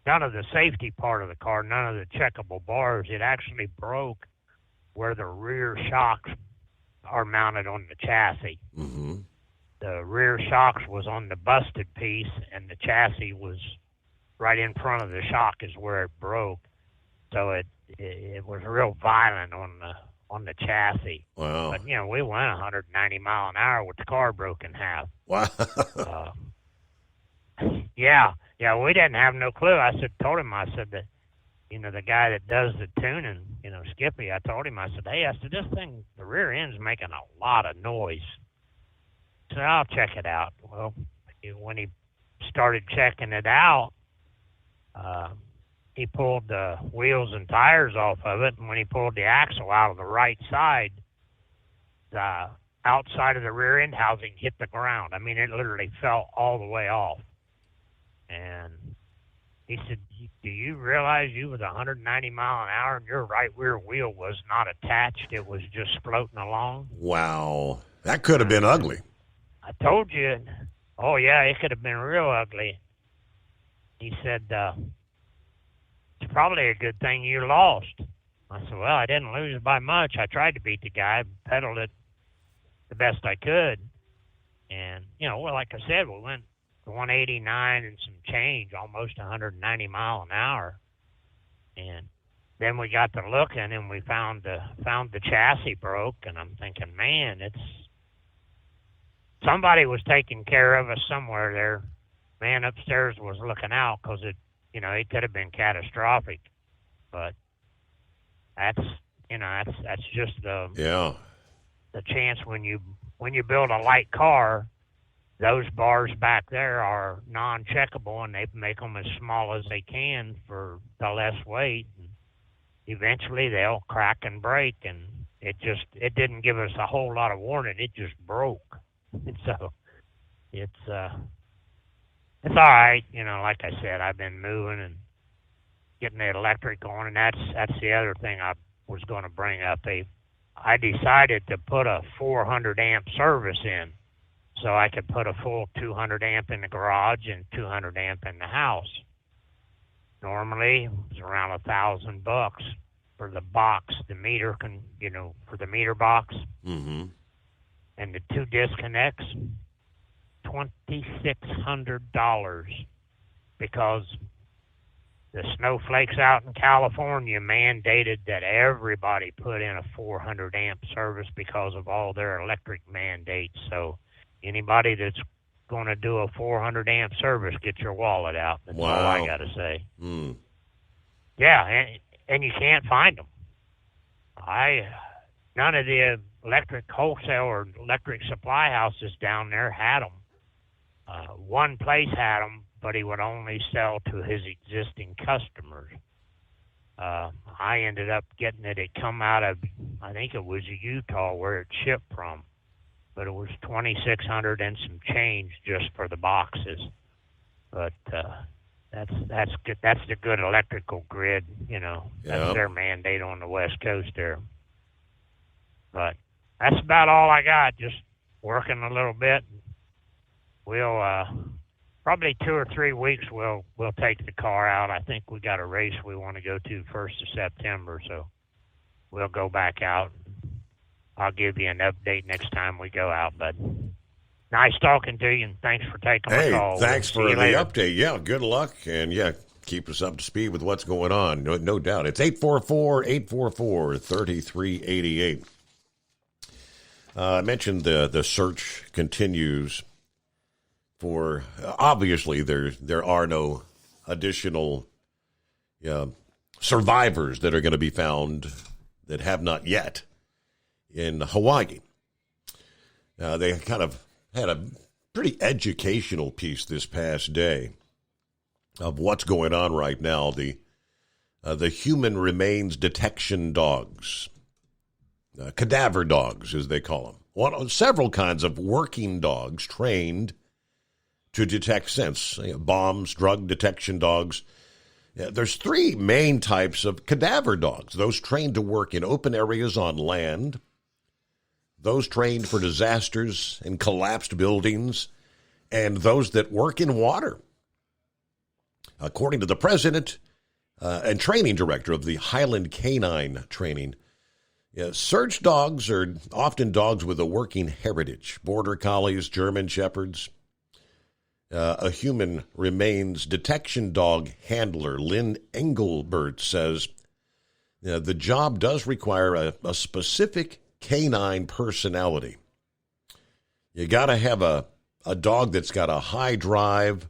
none of the safety part of the car, none of the checkable bars. It actually broke where the rear shocks are mounted on the chassis. Mm-hmm. The rear shocks was on the busted piece, and the chassis was right in front of the shock is where it broke. So it was real violent on the chassis. Wow. But, you know, we went 190 mile an hour with the car broke in half. Wow. Yeah, we didn't have no clue. I told him that, you know, the guy that does the tuning, you know, Skippy, I told him, hey, this thing, the rear end's making a lot of noise. So I'll check it out. Well, when he started checking it out, he pulled the wheels and tires off of it, and when he pulled the axle out of the right side, the outside of the rear end housing hit the ground. I mean, it literally fell all the way off. And he said, do you realize you was 190 mile an hour and your right rear wheel was not attached? It was just floating along. Wow. That could have been ugly. I told you. Oh, yeah, it could have been real ugly. He said, it's probably a good thing you lost. I said, well, I didn't lose by much. I tried to beat the guy, pedaled it the best I could. And, you know, well, like I said, we went to 189 and some change, almost 190 mile an hour. And then we got to looking, and we found the chassis broke, and I'm thinking, man, somebody was taking care of us somewhere there. Man upstairs was looking out, because it could have been catastrophic. But that's just the chance when you build a light car. Those bars back there are non-checkable, and they make them as small as they can for the less weight. And eventually, they'll crack and break, and it didn't give us a whole lot of warning. It just broke, and so it's all right. Like I said, I've been moving and getting the electric on, and that's the other thing I was going to bring up. I decided to put a 400 amp service in, so I could put a full 200 amp in the garage and 200 amp in the house. Normally, it's around $1,000 for the box, the meter for the meter box, and the 2 disconnects, $2,600, because the snowflakes out in California mandated that everybody put in a 400 amp service because of all their electric mandates. So anybody that's going to do a 400 amp service, get your wallet out. That's all I got to say. Yeah, and you can't find them. None of the electric wholesale or electric supply houses down there had them. One place had them, but he would only sell to his existing customers. I ended up getting it. It come out of, I think it was Utah where it shipped from, but it was $2,600 and some change just for the boxes. But that's good. That's the good electrical grid. That's their mandate on the West Coast there. But that's about all I got. Just working a little bit. We'll probably 2 or 3 weeks we'll take the car out. I think we got a race we want to go to 1st of September, so we'll go back out. I'll give you an update next time we go out, bud. Nice talking to you, and thanks for taking my call. Thanks for the update. Yeah, good luck, and keep us up to speed with what's going on. No doubt. It's 844-844-3388. I mentioned the search continues for, obviously, there are no additional survivors that are going to be found that have not yet in Hawaii. They kind of had a pretty educational piece this past day of what's going on right now. The human remains detection dogs, cadaver dogs, as they call them. Several kinds of working dogs trained to detect scents, bombs, drug detection dogs. There's 3 main types of cadaver dogs: those trained to work in open areas on land, those trained for disasters and collapsed buildings, and those that work in water. According to the president and training director of the Highland Canine Training, search dogs are often dogs with a working heritage: border collies, German shepherds. A human remains detection dog handler, Lynn Engelbert, says the job does require a specific canine personality. You got to have a dog that's got a high drive,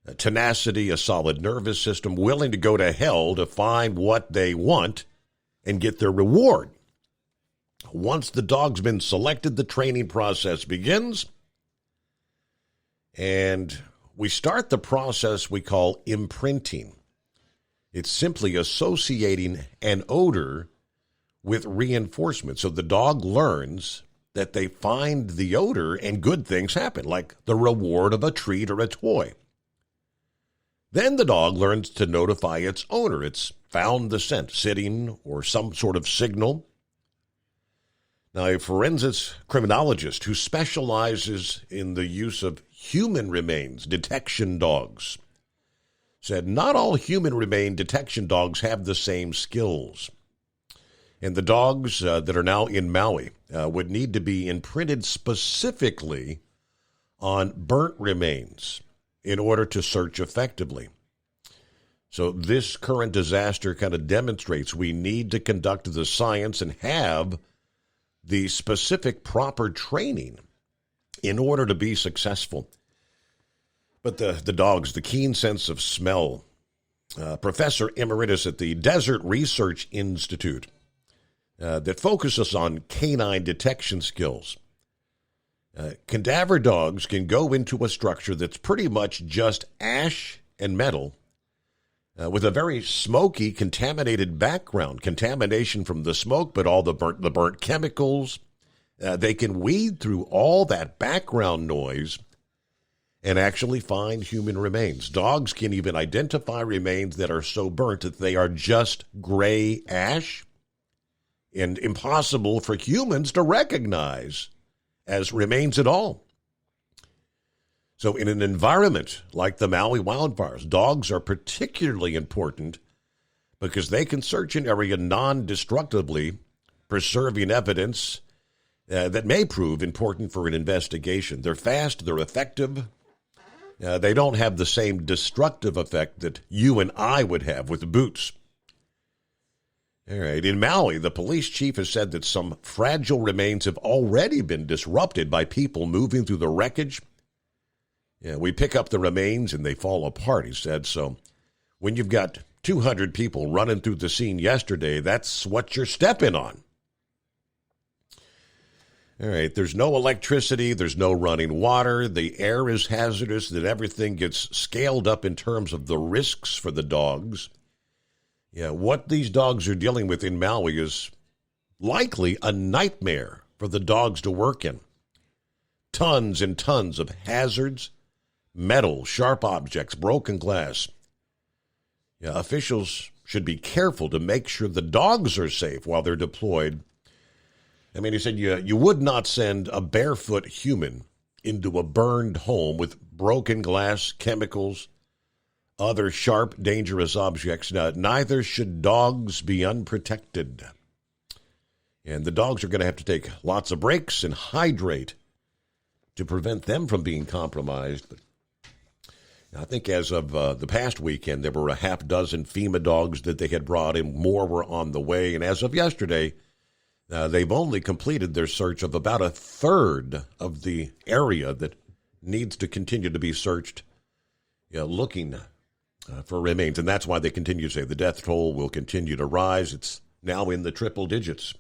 a tenacity, a solid nervous system, willing to go to hell to find what they want and get their reward. Once the dog's been selected, the training process begins. And we start the process we call imprinting. It's simply associating an odor with reinforcement. So the dog learns that they find the odor and good things happen, like the reward of a treat or a toy. Then the dog learns to notify its owner. It's found the scent, sitting, or some sort of signal. Now, a forensics criminologist who specializes in the use of human remains detection dogs said not all human remain detection dogs have the same skills. And the dogs that are now in Maui would need to be imprinted specifically on burnt remains in order to search effectively. So this current disaster kind of demonstrates we need to conduct the science and have the specific proper training in order to be successful. But the dogs, the keen sense of smell. Professor Emeritus at the Desert Research Institute that focuses on canine detection skills. Cadaver dogs can go into a structure that's pretty much just ash and metal with a very smoky, contaminated background. Contamination from the smoke, but all the burnt chemicals. They can weed through all that background noise and actually find human remains. Dogs can even identify remains that are so burnt that they are just gray ash and impossible for humans to recognize as remains at all. So in an environment like the Maui wildfires, dogs are particularly important because they can search an area non-destructively, preserving evidence that may prove important for an investigation. They're fast, they're effective. They don't have the same destructive effect that you and I would have with boots. All right. In Maui, the police chief has said that some fragile remains have already been disrupted by people moving through the wreckage. Yeah, we pick up the remains and they fall apart, he said. So when you've got 200 people running through the scene yesterday, that's what you're stepping on. All right, there's no electricity, there's no running water, the air is hazardous, that everything gets scaled up in terms of the risks for the dogs. Yeah, what these dogs are dealing with in Maui is likely a nightmare for the dogs to work in. Tons and tons of hazards, metal, sharp objects, broken glass. Yeah, officials should be careful to make sure the dogs are safe while they're deployed. I mean, he said you would not send a barefoot human into a burned home with broken glass, chemicals, other sharp, dangerous objects. Now, neither should dogs be unprotected. And the dogs are going to have to take lots of breaks and hydrate to prevent them from being compromised. But I think as of the past weekend, there were a half dozen FEMA dogs that they had brought in. More were on the way. And as of yesterday, they've only completed their search of about a third of the area that needs to continue to be searched, looking for remains. And that's why they continue to say the death toll will continue to rise. It's now in the triple digits.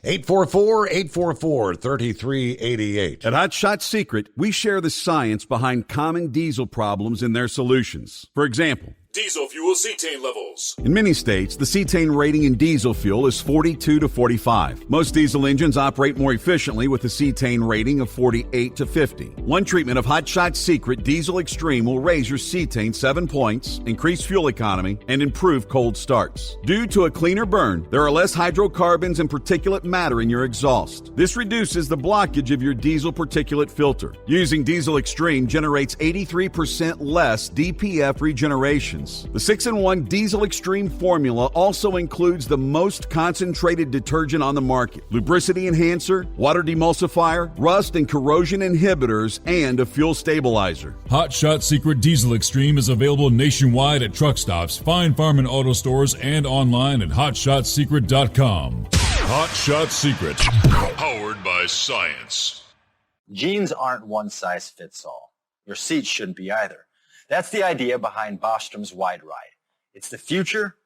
844-844-3388. At Hot Shot Secret, we share the science behind common diesel problems and their solutions. For example, diesel fuel cetane levels. In many states, the cetane rating in diesel fuel is 42 to 45. Most diesel engines operate more efficiently with a cetane rating of 48 to 50. One treatment of Hot Shot Secret Diesel Extreme will raise your cetane 7 points, increase fuel economy, and improve cold starts. Due to a cleaner burn, there are less hydrocarbons and particulate matter in your exhaust. This reduces the blockage of your diesel particulate filter. Using Diesel Extreme generates 83% less DPF regeneration. The 6-in-1 Diesel Extreme formula also includes the most concentrated detergent on the market, lubricity enhancer, water demulsifier, rust and corrosion inhibitors, and a fuel stabilizer. Hot Shot Secret Diesel Extreme is available nationwide at truck stops, Fine Farm and auto stores, and online at hotshotsecret.com. Hot Shot Secret, powered by science. Jeans aren't one size fits all. Your seats shouldn't be either. That's the idea behind Bostrom's Wide Ride. It's the future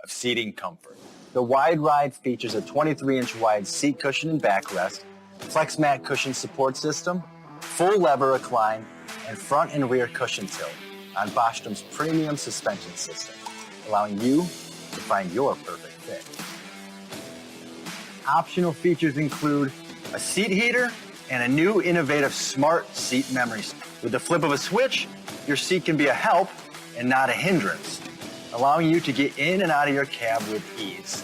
of seating comfort. The Wide Ride features a 23-inch wide seat cushion and backrest, flex mat cushion support system, full lever recline, and front and rear cushion tilt on Bostrom's premium suspension system, allowing you to find your perfect fit. Optional features include a seat heater and a new innovative smart seat memory. With the flip of a switch, your seat can be a help and not a hindrance, allowing you to get in and out of your cab with ease.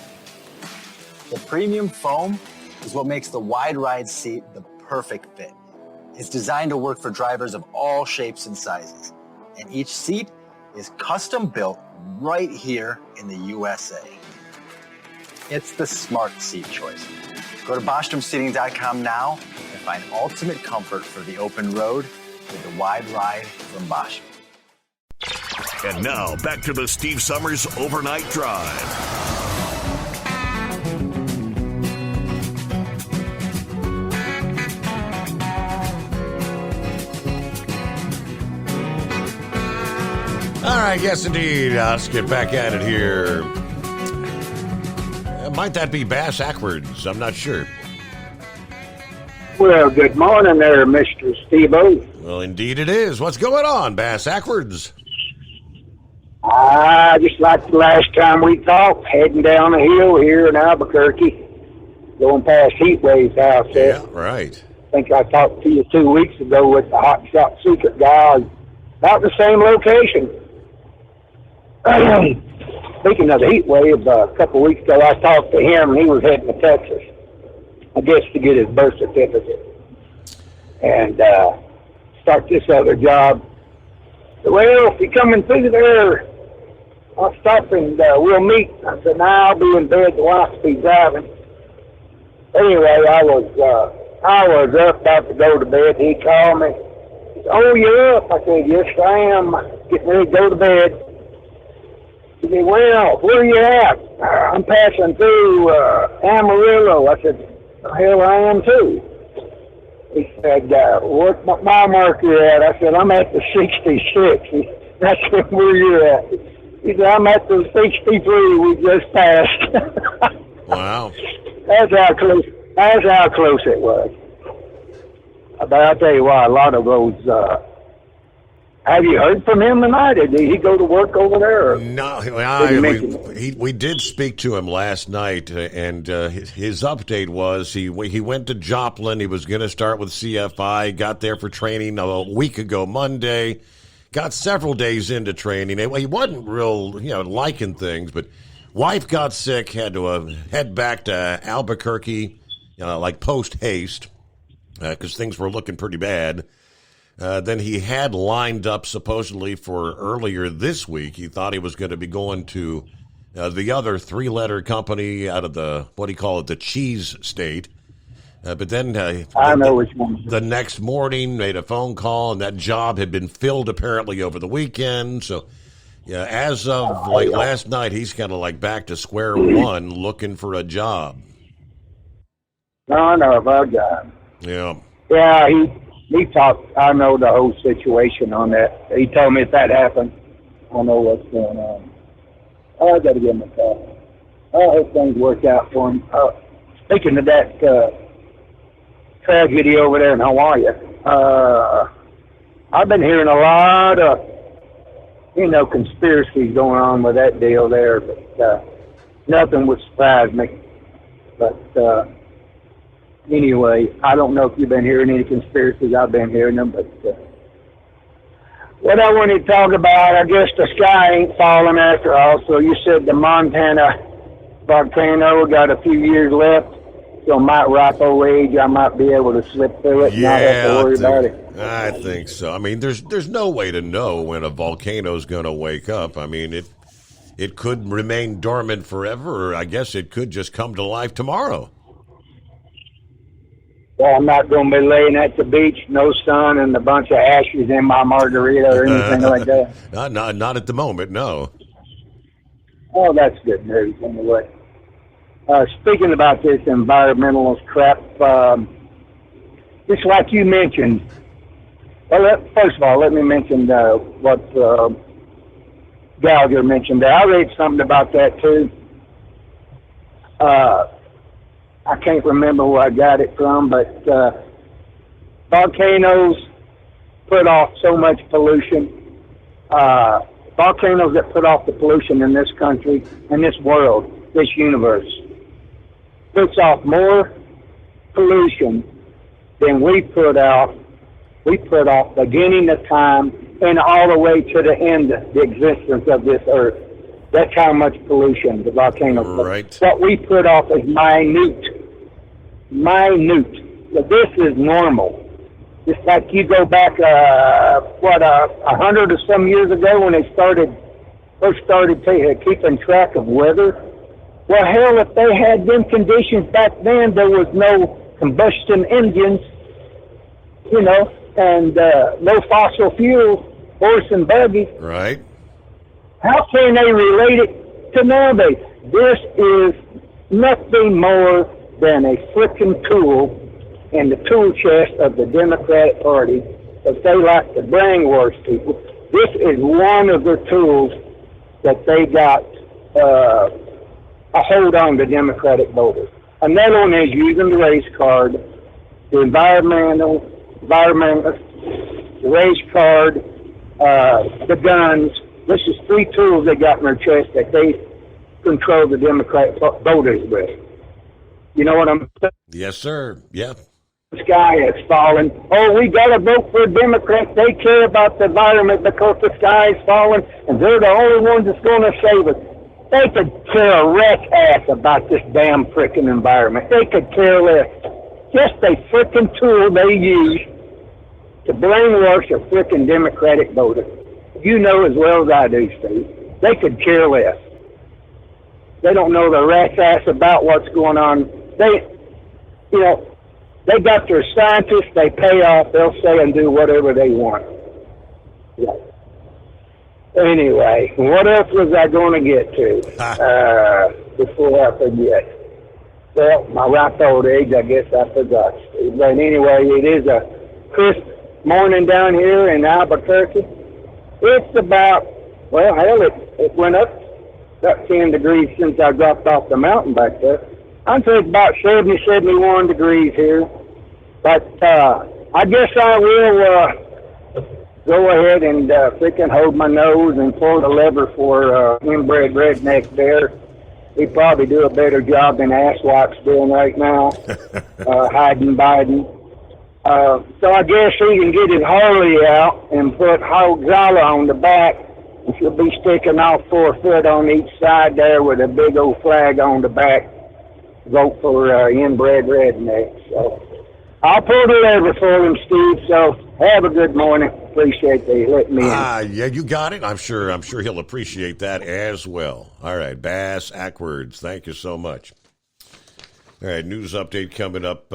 The premium foam is what makes the Wide Ride seat the perfect fit. It's designed to work for drivers of all shapes and sizes, and each seat is custom built right here in the USA. It's the smart seat choice. Go to BostromSeating.com now and find ultimate comfort for the open road with the Wide Ride from Bosch. And now, back to the Steve Summers Overnight Drive. All right, yes, indeed. Let's get back at it here. Might that be Bass Ackwards? I'm not sure. Well, good morning there, Mr. Steve-O. Well, indeed it is. What's going on, Bass Ackwards? Just like the last time we talked, heading down the hill here in Albuquerque, going past Heatwave's house there. Yeah, right. I think I talked to you 2 weeks ago with the Hot Shot Secret guy about the same location. Speaking of the heat wave, a couple of weeks ago, I talked to him, and he was heading to Texas, I guess, to get his birth certificate and start this other job. Well, if you're coming through there, I'll stop and we'll meet. I said, nah, I'll be in bed. The wife will be driving. Anyway, I was up about to go to bed. He called me. He said, oh, you're up? I said, yes, I am. Getting ready to go to bed. He said, well, where are you at? I'm passing through Amarillo. I said, hell, I am too. He said, where's my mile marker at? I said, I'm at the 66. That's where you're at. He said, I'm at the 63 we just passed. Wow. That's how close it was. But I'll tell you what, a lot of those, have you heard from him tonight? Did he go to work over there? Or no, we did speak to him last night, and his update was he went to Joplin. He was going to start with CFI, got there for training a week ago Monday, got several days into training. He wasn't real, liking things, but wife got sick, had to head back to Albuquerque, like post-haste, because things were looking pretty bad. Then he had lined up supposedly for earlier this week. He thought he was going to be going to the other three-letter company out of the, what do you call it, the cheese state. But then I know which one. The next morning made a phone call, and that job had been filled apparently over the weekend. So as of last night, he's kind of like back to square one looking for a job. No, I know about that. Yeah. Yeah, he talked. I know the whole situation on that. He told me if that happened, I know what's going on. I got to give him a call. I hope things work out for him. Speaking of that tragedy over there in Hawaii, I've been hearing a lot of, conspiracies going on with that deal there, but nothing would surprise me. But anyway, I don't know if you've been hearing any conspiracies. I've been hearing them, but what I wanted to talk about, I guess the sky ain't falling after all. So you said the Montana volcano got a few years left, so my ripe old age, I might be able to slip through it and not have to worry about it. I think so. I mean, there's no way to know when a volcano's going to wake up. I mean, it could remain dormant forever, or I guess it could just come to life tomorrow. Well, I'm not going to be laying at the beach, no sun, and a bunch of ashes in my margarita or anything like that. Not at the moment, no. Oh, that's good news anyway. Speaking about this environmentalist crap, just like you mentioned, well, first of all, let me mention what Gallagher mentioned there. I read something about that too. I can't remember where I got it from, but volcanoes put off so much pollution. Volcanoes that put off the pollution in this country, in this world, this universe, puts off more pollution than we put off beginning of time and all the way to the end of the existence of this earth. That's how much pollution the volcano puts. Right. What we put off is minute. But this is normal. Just like you go back, 100 or some years ago when they first started keeping track of weather. Well, hell, if they had them conditions back then, there was no combustion engines, and no fossil fuel, horse and buggy. Right. How can they relate it to nowadays? This is nothing more than a frickin' tool in the tool chest of the Democratic Party, because they like to brainwash people. This is one of the tools that they got a hold on the Democratic voters. Another one is using the race card, the environmental, the race card, the guns. This is three tools they got in their chest that they control the Democratic voters with. You know what I'm saying? Yes, sir. Yeah. The sky has fallen. Oh, we got to vote for Democrats. They care about the environment because the sky is falling, and they're the only ones that's going to save us. They could care a rat's ass about this damn frickin' environment. They could care less. Just a frickin' tool they use to brainwash a frickin' Democratic voter. You know as well as I do, Steve. They could care less. They don't know the rat's ass about what's going on. They got their scientists, they pay off, they'll say and do whatever they want. Yeah. Anyway, what else was I going to get to before I forget? Well, my ripe old age, I guess I forgot. But anyway, it is a crisp morning down here in Albuquerque. It's about, well, hell, it went up about 10 degrees since I dropped off the mountain back there. I'd say it's about 70, 71 degrees here. But I guess I will go ahead and freaking hold my nose and pull the lever for inbred redneck there. He'd probably do a better job than Asswap's doing right now, hiding Biden. So I guess he can get his Harley out and put Hogsala on the back, and she'll be sticking off 4 foot on each side there with a big old flag on the back. Vote for inbred redneck. So I'll pull the lever for him, Steve. So have a good morning. Appreciate they letting me in. Yeah, you got it. I'm sure he'll appreciate that as well. All right, Bass Ackwards, thank you so much. All right, news update coming up.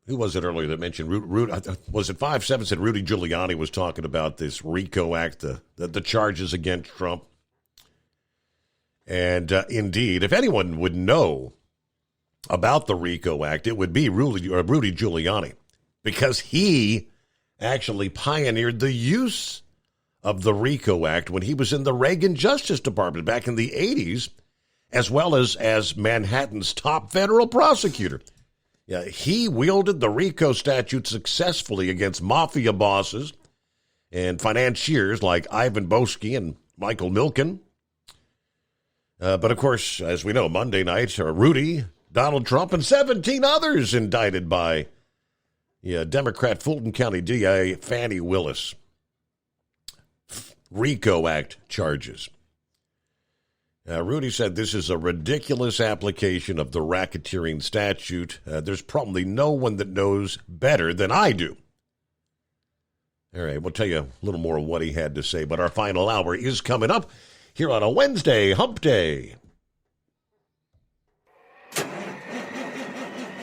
Who was it earlier that mentioned was it 5-7 said Rudy Giuliani was talking about this RICO Act, the charges against Trump. And indeed, if anyone would know about the RICO Act, it would be Rudy Giuliani, because he actually pioneered the use of the RICO Act when he was in the Reagan Justice Department back in the 80s, as well as Manhattan's top federal prosecutor. Yeah, he wielded the RICO statute successfully against mafia bosses and financiers like Ivan Boesky and Michael Milken. But of course, as we know, Monday night, Rudy, Donald Trump, and 17 others indicted by Democrat Fulton County DA Fannie Willis. RICO Act charges. Rudy said this is a ridiculous application of the racketeering statute. There's probably no one that knows better than I do. All right, we'll tell you a little more of what he had to say, but our final hour is coming up here on a Wednesday, Hump Day.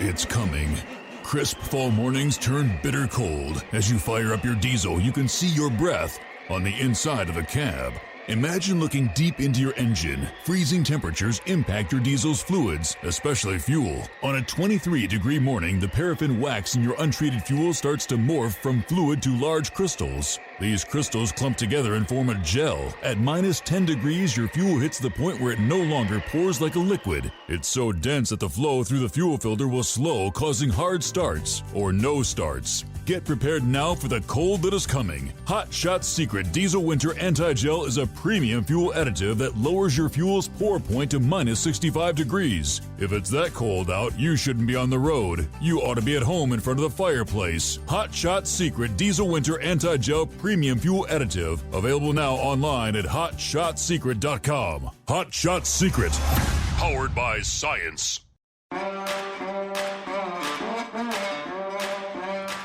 It's coming. Crisp fall mornings turn bitter cold. As you fire up your diesel, you can see your breath on the inside of the cab. Imagine looking deep into your engine. Freezing temperatures impact your diesel's fluids, especially fuel. On a 23-degree morning, the paraffin wax in your untreated fuel starts to morph from fluid to large crystals. These crystals clump together and form a gel. At minus 10 degrees, your fuel hits the point where it no longer pours like a liquid. It's so dense that the flow through the fuel filter will slow, causing hard starts or no starts. Get prepared now for the cold that is coming. Hot Shot Secret Diesel Winter Anti-Gel is a premium fuel additive that lowers your fuel's pour point to minus 65 degrees. If it's that cold out, you shouldn't be on the road. You ought to be at home in front of the fireplace. Hot Shot Secret Diesel Winter Anti-Gel Premium Fuel Additive. Available now online at HotShotSecret.com. Hot Shot Secret. Powered by science.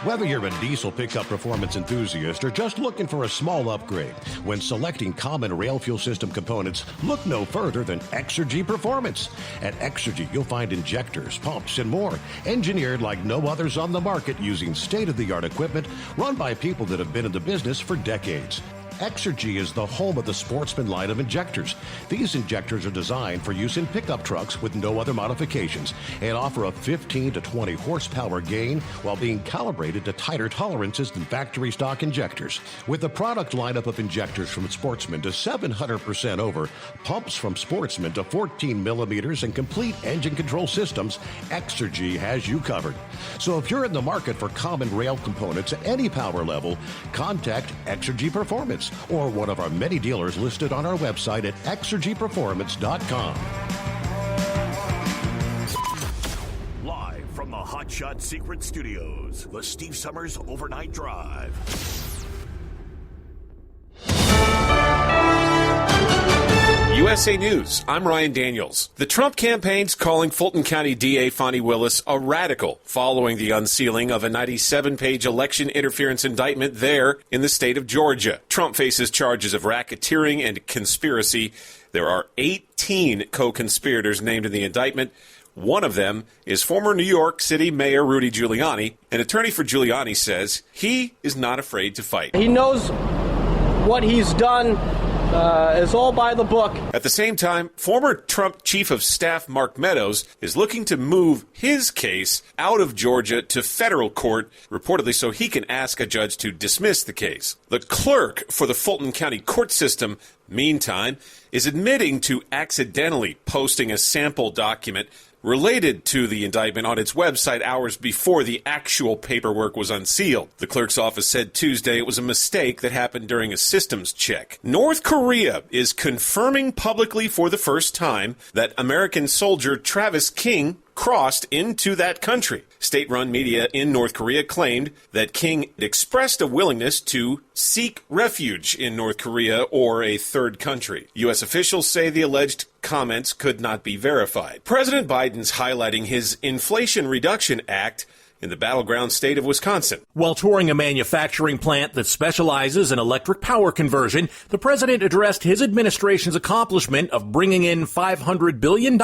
Whether you're a diesel pickup performance enthusiast or just looking for a small upgrade, when selecting common rail fuel system components, look no further than Exergy Performance. At Exergy, you'll find injectors, pumps, and more, engineered like no others on the market using state-of-the-art equipment run by people that have been in the business for decades. Exergy is the home of the Sportsman line of injectors. These injectors are designed for use in pickup trucks with no other modifications and offer a 15 to 20 horsepower gain while being calibrated to tighter tolerances than factory stock injectors. With the product lineup of injectors from Sportsman to 700% over, pumps from Sportsman to 14 millimeters, and complete engine control systems, Exergy has you covered. So if you're in the market for common rail components at any power level, contact Exergy Performance or one of our many dealers listed on our website at exergyperformance.com. Live from the Hot Shot Secret Studios, the Steve Summers Overnight Drive. USA News, I'm Ryan Daniels. The Trump campaign's calling Fulton County DA Fonnie Willis a radical following the unsealing of a 97-page election interference indictment there in the state of Georgia. Trump faces charges of racketeering and conspiracy. There are 18 co-conspirators named in the indictment. One of them is former New York City Mayor Rudy Giuliani. An attorney for Giuliani says he is not afraid to fight. He knows what he's done. Is all by the book. At the same time, former Trump Chief of Staff Mark Meadows is looking to move his case out of Georgia to federal court, reportedly so he can ask a judge to dismiss the case. The clerk for the Fulton County court system, meantime, is admitting to accidentally posting a sample document related to the indictment on its website hours before the actual paperwork was unsealed. The clerk's office said Tuesday it was a mistake that happened during a systems check. North Korea is confirming publicly for the first time that American soldier Travis King crossed into that country. State-run media in North Korea claimed that King expressed a willingness to seek refuge in North Korea or a third country. U.S. officials say the alleged comments could not be verified. President Biden's highlighting his Inflation Reduction Act in the battleground state of Wisconsin. While touring a manufacturing plant that specializes in electric power conversion, the president addressed his administration's accomplishment of bringing in $500 billion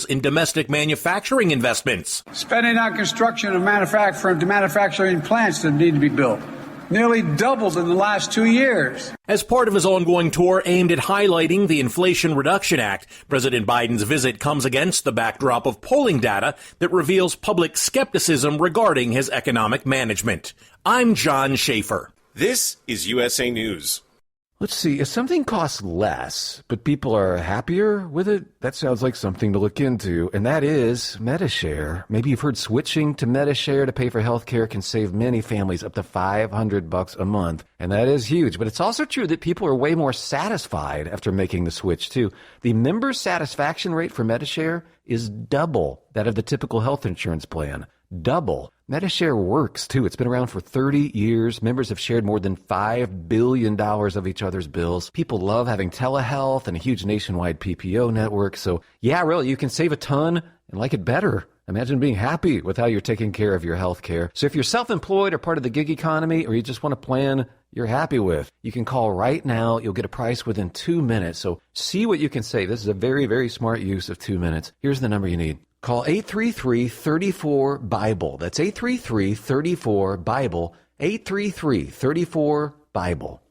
in domestic manufacturing investments. Spending on construction of manufacturing plants that need to be built nearly doubled in the last 2 years. As part of his ongoing tour aimed at highlighting the Inflation Reduction Act, President Biden's visit comes against the backdrop of polling data that reveals public skepticism regarding his economic management. I'm John Schaefer. This is USA News. Let's see, if something costs less, but people are happier with it, that sounds like something to look into, and that is Medi-Share. Maybe you've heard switching to Medi-Share to pay for health care can save many families up to $500 a month, and that is huge. But it's also true that people are way more satisfied after making the switch, too. The member satisfaction rate for Medi-Share is double that of the typical health insurance plan. Double. Medi-Share works, too. It's been around for 30 years. Members have shared more than $5 billion of each other's bills. People love having telehealth and a huge nationwide PPO network. So, yeah, really, you can save a ton and like it better. Imagine being happy with how you're taking care of your health care. So if you're self-employed or part of the gig economy, or you just want a plan you're happy with, you can call right now. You'll get a price within 2 minutes. So see what you can save. This is a very, very smart use of 2 minutes. Here's the number you need. Call 833-34-BIBLE. That's 833-34-BIBLE. 833-34-BIBLE.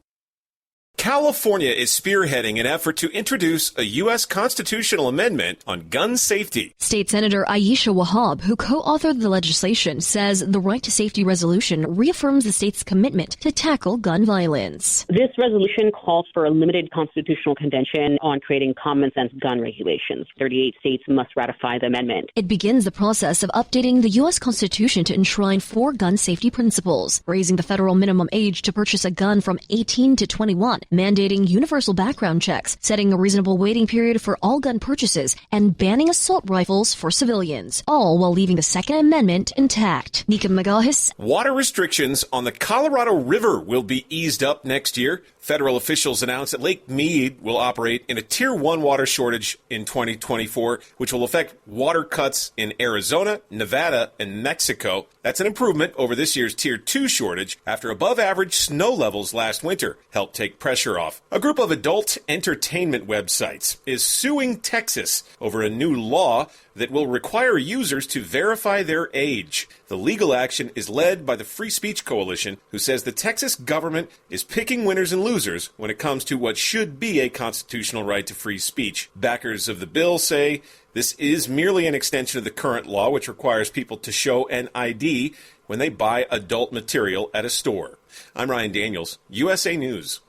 California is spearheading an effort to introduce a U.S. constitutional amendment on gun safety. State Senator Ayesha Wahab, who co-authored the legislation, says the Right to Safety resolution reaffirms the state's commitment to tackle gun violence. This resolution calls for a limited constitutional convention on creating common sense gun regulations. 38 states must ratify the amendment. It begins the process of updating the U.S. Constitution to enshrine 4 gun safety principles, raising the federal minimum age to purchase a gun from 18 to 21, mandating universal background checks, setting a reasonable waiting period for all gun purchases, and banning assault rifles for civilians, all while leaving the Second Amendment intact. Nika Magahis. Water restrictions on the Colorado River will be eased up next year. Federal officials announced that Lake Mead will operate in a Tier 1 water shortage in 2024, which will affect water cuts in Arizona, Nevada, and Mexico. That's an improvement over this year's Tier 2 shortage after above-average snow levels last winter helped take pressure pressure off. A group of adult entertainment websites is suing Texas over a new law that will require users to verify their age. The legal action is led by the Free Speech Coalition, who says the Texas government is picking winners and losers when it comes to what should be a constitutional right to free speech. Backers of the bill say this is merely an extension of the current law, which requires people to show an ID when they buy adult material at a store. I'm Ryan Daniels, USA News.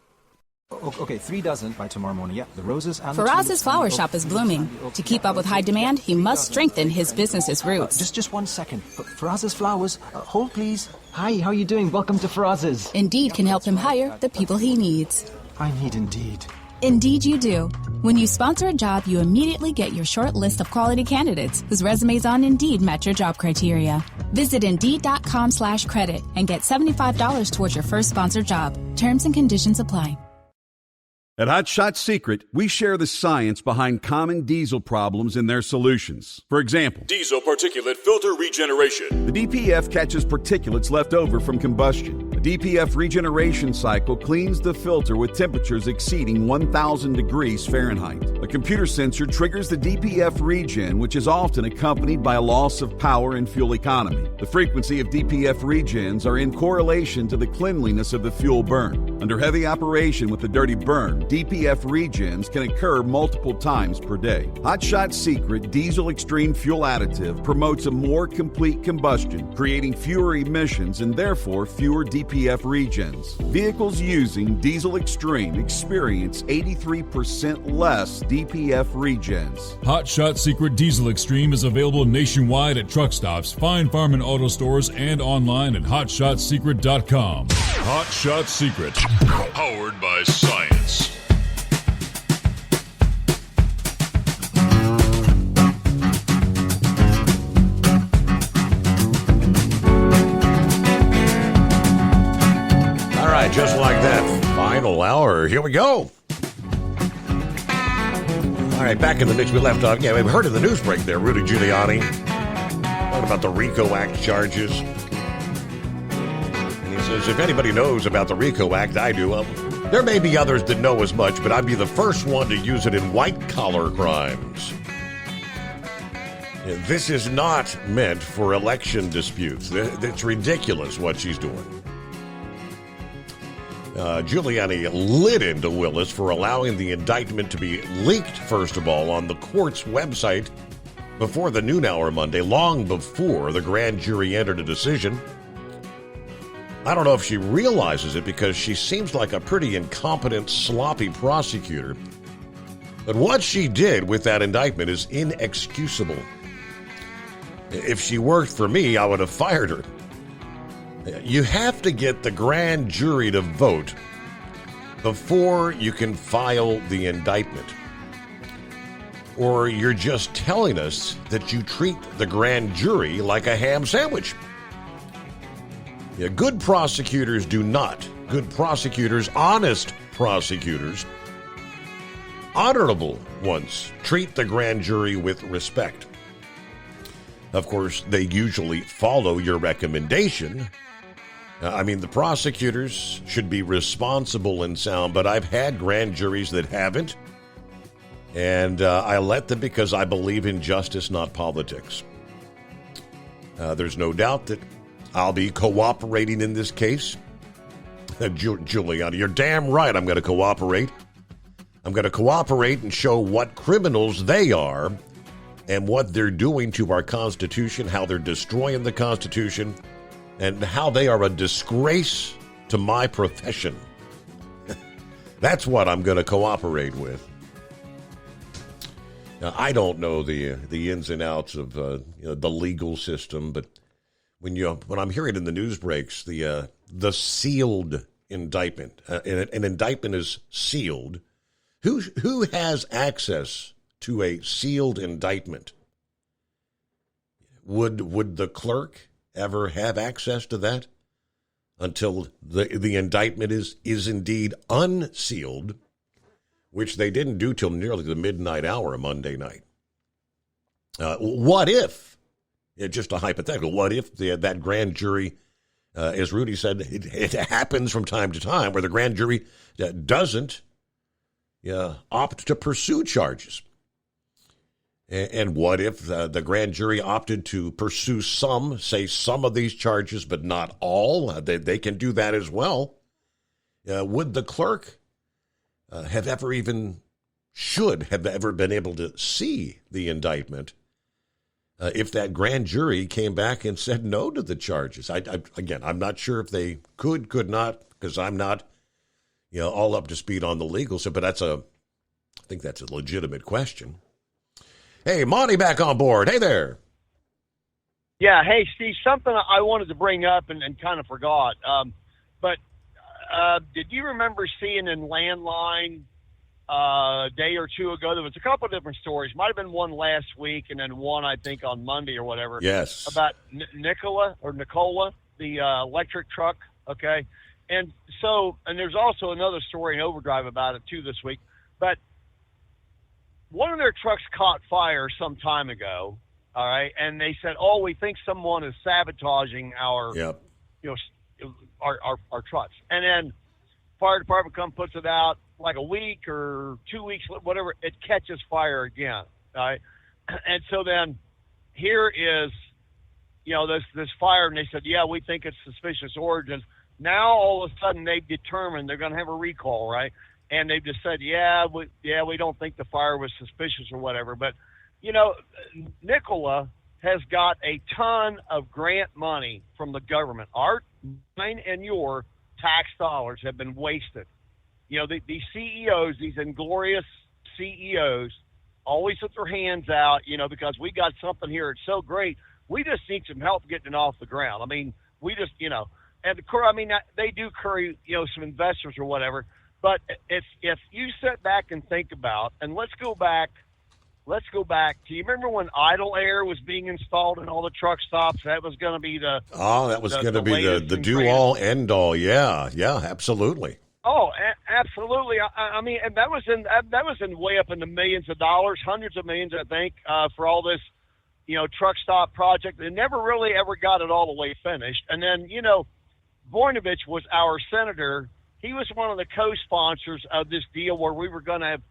Okay, 3 dozen by tomorrow morning. Yeah, the roses and Faraz's flower shop is blooming. To keep up with high demand, he must strengthen his business's roots. Just 1 second. Faraz's flowers. Hold, please. Hi, how are you doing? Welcome to Faraz's. Indeed can help him hire the people he needs. I need Indeed. Indeed you do. When you sponsor a job, you immediately get your short list of quality candidates whose resumes on Indeed match your job criteria. Visit Indeed.com/credit and get $75 towards your first sponsored job. Terms and conditions apply. At Hot Shot Secret, we share the science behind common diesel problems and their solutions. For example, diesel particulate filter regeneration. The DPF catches particulates left over from combustion. The DPF regeneration cycle cleans the filter with temperatures exceeding 1,000 degrees Fahrenheit. A computer sensor triggers the DPF regen, which is often accompanied by a loss of power and fuel economy. The frequency of DPF regens are in correlation to the cleanliness of the fuel burn. Under heavy operation with the dirty burn, DPF regens can occur multiple times per day. Hot Shot Secret Diesel Extreme Fuel Additive promotes a more complete combustion, creating fewer emissions and therefore fewer DPF regens. Vehicles using Diesel Extreme experience 83% less DPF regens. Hot Shot Secret Diesel Extreme is available nationwide at truck stops, fine farm and auto stores, and online at hotshotsecret.com. Hot Shot Secret, powered by science. All right, just like that, final hour. Here we go. All right, back in the mix we left off. Yeah, we heard in the news break there, Rudy Giuliani. What about the RICO Act charges? And he says, if anybody knows about the RICO Act, I do. Well, there may be others that know as much, but I'd be the first one to use it in white-collar crimes. This is not meant for election disputes. It's ridiculous what she's doing. Giuliani lit into Willis for allowing the indictment to be leaked, first of all, on the court's website before the noon hour Monday, long before the grand jury entered a decision. I don't know if she realizes it because she seems like a pretty incompetent, sloppy prosecutor. But what she did with that indictment is inexcusable. If she worked for me, I would have fired her. You have to get the grand jury to vote before you can file the indictment. Or you're just telling us that you treat the grand jury like a ham sandwich. Yeah, good prosecutors do not. Good prosecutors, honest prosecutors, honorable ones, treat the grand jury with respect. Of course, they usually follow your recommendation. The prosecutors should be responsible and sound, but I've had grand juries that haven't, and I let them because I believe in justice, not politics. There's no doubt that I'll be cooperating in this case. Giuliani, you're damn right I'm going to cooperate. I'm going to cooperate and show what criminals they are and what they're doing to our Constitution, how they're destroying the Constitution, and how they are a disgrace to my profession. That's what I'm going to cooperate with. Now, I don't know the ins and outs of the legal system, but when I'm hearing in the news breaks the sealed indictment, an indictment is sealed. Who has access to a sealed indictment? Would the clerk ever have access to that until the indictment is indeed unsealed, which they didn't do till nearly the midnight hour Monday night? What if, just a hypothetical, what if that grand jury as Rudy said, it happens from time to time where the grand jury doesn't opt to pursue charges. And what if the grand jury opted to pursue some of these charges, but not all? They can do that as well. Would the clerk should have ever been able to see the indictment if that grand jury came back and said no to the charges? Again, I'm not sure if they could not, because I'm not, all up to speed on the legal stuff. But I think that's a legitimate question. Hey, Monty, back on board. Hey there. Yeah. Hey, Steve. Something I wanted to bring up and kind of forgot. But did you remember seeing in Landline a day or two ago? There was a couple of different stories. Might have been one last week and then one, I think, on Monday or whatever. Yes. About Nikola, the electric truck. Okay. And there's also another story in Overdrive about it too this week. But one of their trucks caught fire some time ago. All right. And they said, we think someone is sabotaging our trucks. And then fire department puts it out like a week or 2 weeks, whatever, it catches fire again. All right. And so then here is, this fire, and they said, we think it's suspicious origins. Now all of a sudden they've determined they're going to have a recall, right? And they've just said, we don't think the fire was suspicious or whatever. But, Nikola has got a ton of grant money from the government. Mine and your tax dollars have been wasted. These CEOs, these inglorious CEOs, always put their hands out, because we got something here. It's so great. We just need some help getting it off the ground. I mean, we just, and they do curry, some investors or whatever. But if you sit back and think about, and let's go back. Do you remember when Idle Air was being installed in all the truck stops? That was going to be the the do all end all. Yeah, absolutely. Oh, absolutely. I mean, and that was in way up in the millions of dollars, hundreds of millions, I think, for all this, truck stop project. They never really ever got it all the way finished. And then, Voinovich was our senator. He was one of the co-sponsors of this deal where we were going to have,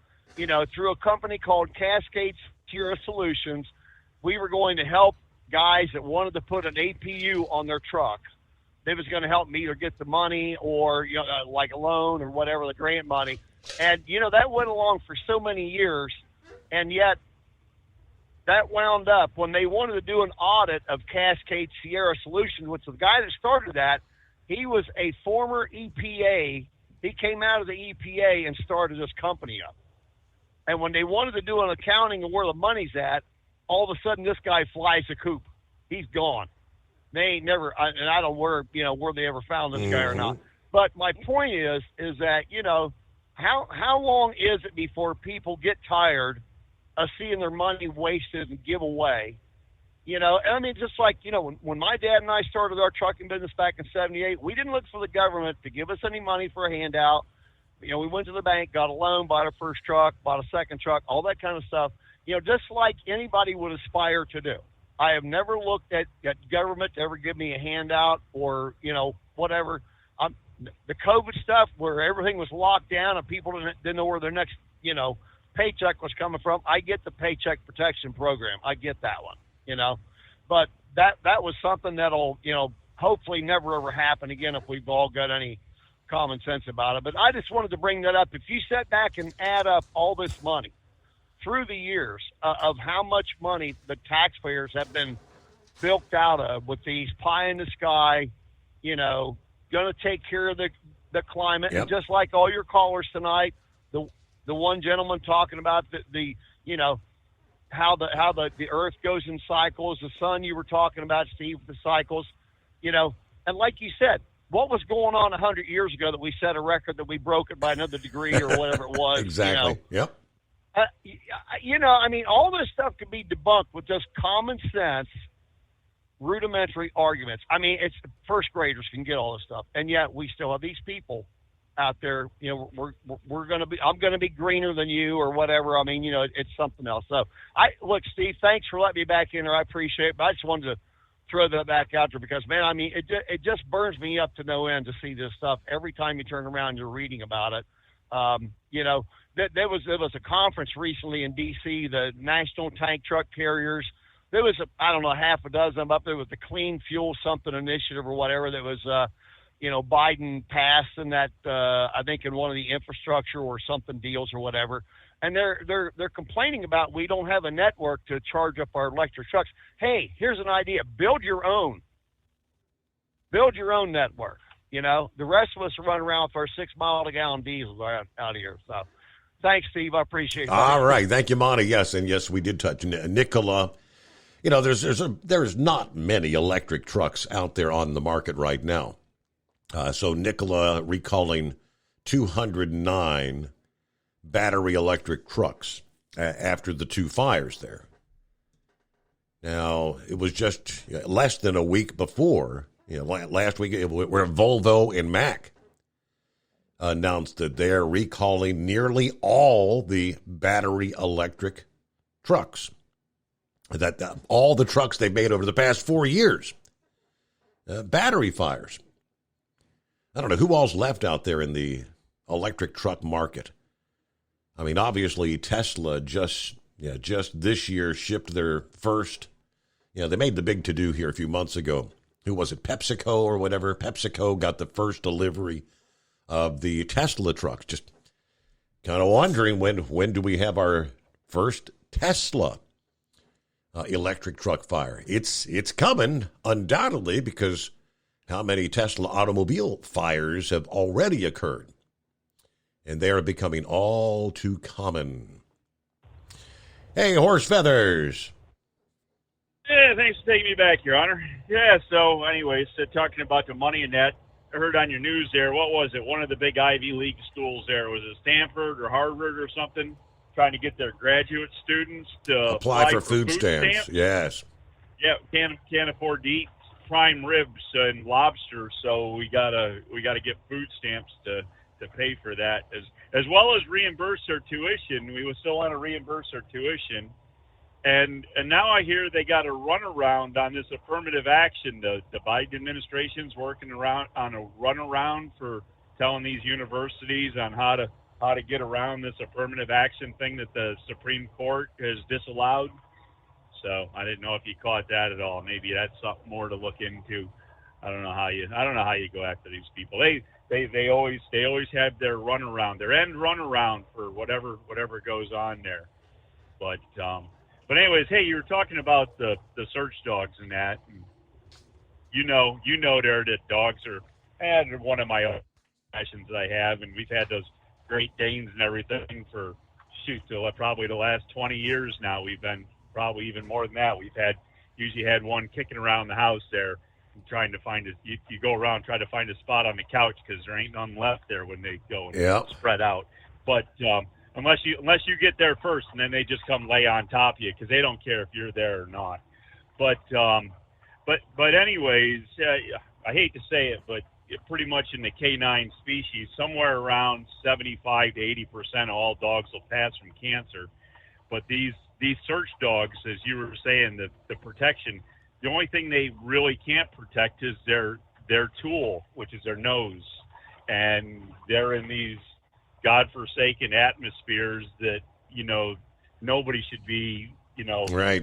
through a company called Cascade Sierra Solutions, we were going to help guys that wanted to put an APU on their truck. They was going to help me either get the money or, like a loan or whatever, the grant money. And, that went along for so many years. And yet that wound up when they wanted to do an audit of Cascade Sierra Solutions, which the guy that started that, he was a former EPA. He came out of the EPA and started this company up. And when they wanted to do an accounting of where the money's at, all of a sudden this guy flies a coop. He's gone. They ain't never, and I don't know where they ever found this guy or not. But my point is that, how long is it before people get tired of seeing their money wasted and give away? Just like, when my dad and I started our trucking business back in 78, we didn't look for the government to give us any money for a handout. We went to the bank, got a loan, bought our first truck, bought a second truck, all that kind of stuff, just like anybody would aspire to do. I have never looked at government to ever give me a handout or, whatever. The COVID stuff where everything was locked down and people didn't know where their next, paycheck was coming from. I get the Paycheck Protection Program. I get that one. But that was something that'll, hopefully never ever happen again if we've all got any common sense about it. But I just wanted to bring that up. If you sit back and add up all this money through the years of how much money the taxpayers have been bilked out of with these pie in the sky, going to take care of the climate. Yep. And just like all your callers tonight, the one gentleman talking about how the earth goes in cycles, the sun you were talking about, Steve, the cycles, and like you said, what was going on 100 years ago that we set a record that we broke it by another degree or whatever it was? Exactly. Yep. All this stuff can be debunked with just common sense, rudimentary arguments. It's first graders can get all this stuff, and yet we still have these people out there. I'm going to be greener than you or whatever. It's something else. So look, Steve, thanks for letting me back in there. I appreciate it, but I just wanted to throw that back out there because, man, I mean, it just burns me up to no end to see this stuff. Every time you turn around, you're reading about it. You know, there was a conference recently in D.C., the National Tank Truck Carriers. There was, I don't know, half a dozen of them up there with the Clean Fuel something initiative or whatever that was, you know, Biden passed in that, I think in one of the infrastructure or something deals or whatever. And they're complaining about we don't have a network to charge up our electric trucks. Hey, here's an idea. Build your own network. You know, the rest of us are running around with our 6 mile a gallon diesels out here. So thanks, Steve. I appreciate it. All right. Thank you, Monty. Yes. And yes, we did touch Nikola. You know, there's not many electric trucks out there on the market right now. So Nikola recalling 209 battery electric trucks after the 2 fires there. Now, it was just less than a week before, you know, last week, where Volvo and Mack announced that they're recalling nearly all the battery electric trucks. That all the trucks they made over the past 4 years, battery fires. I don't know who all's left out there in the electric truck market. I mean, obviously, Tesla just this year shipped their first, they made the big to-do here a few months ago. Who was it, PepsiCo or whatever? PepsiCo got the first delivery of the Tesla trucks. Just kind of wondering when do we have our first Tesla electric truck fire? It's coming, undoubtedly, because how many Tesla automobile fires have already occurred? And they are becoming all too common. Hey, Horse Feathers. Yeah, thanks for taking me back, Your Honor. Yeah, so anyways, talking about the money in that, I heard on your news there, what was it? One of the big Ivy League schools there. Was it Stanford or Harvard or something? Trying to get their graduate students to apply for food stamps. Yes. Yeah, can't afford to eat prime ribs and lobster, so we gotta get food stamps to pay for that, as well as reimburse their tuition. We still want to reimburse their tuition, and now I hear they got a runaround on this affirmative action. The Biden administration's working around on a runaround for telling these universities on how to get around this affirmative action thing that the Supreme Court has disallowed. So I didn't know if you caught that at all. Maybe that's something more to look into. I don't know how you go after these people. They always have their runaround, their end runaround for whatever goes on there. But anyways, hey, you were talking about the search dogs and that. And you know there that dogs are one of my own passions that I have, and we've had those Great Danes and everything for till probably the last 20 years now. We've been probably even more than that. We've usually had one kicking around the house there, trying to find you go around, try to find a spot on the couch because there ain't none left there when they go and spread out. But unless you get there first, and then they just come lay on top of you because they don't care if you're there or not. But anyways, I hate to say it, but pretty much in the canine species, somewhere around 75 to 80% of all dogs will pass from cancer. But these search dogs, as you were saying, the protection, the only thing they really can't protect is their tool, which is their nose. And they're in these godforsaken atmospheres that, nobody should be,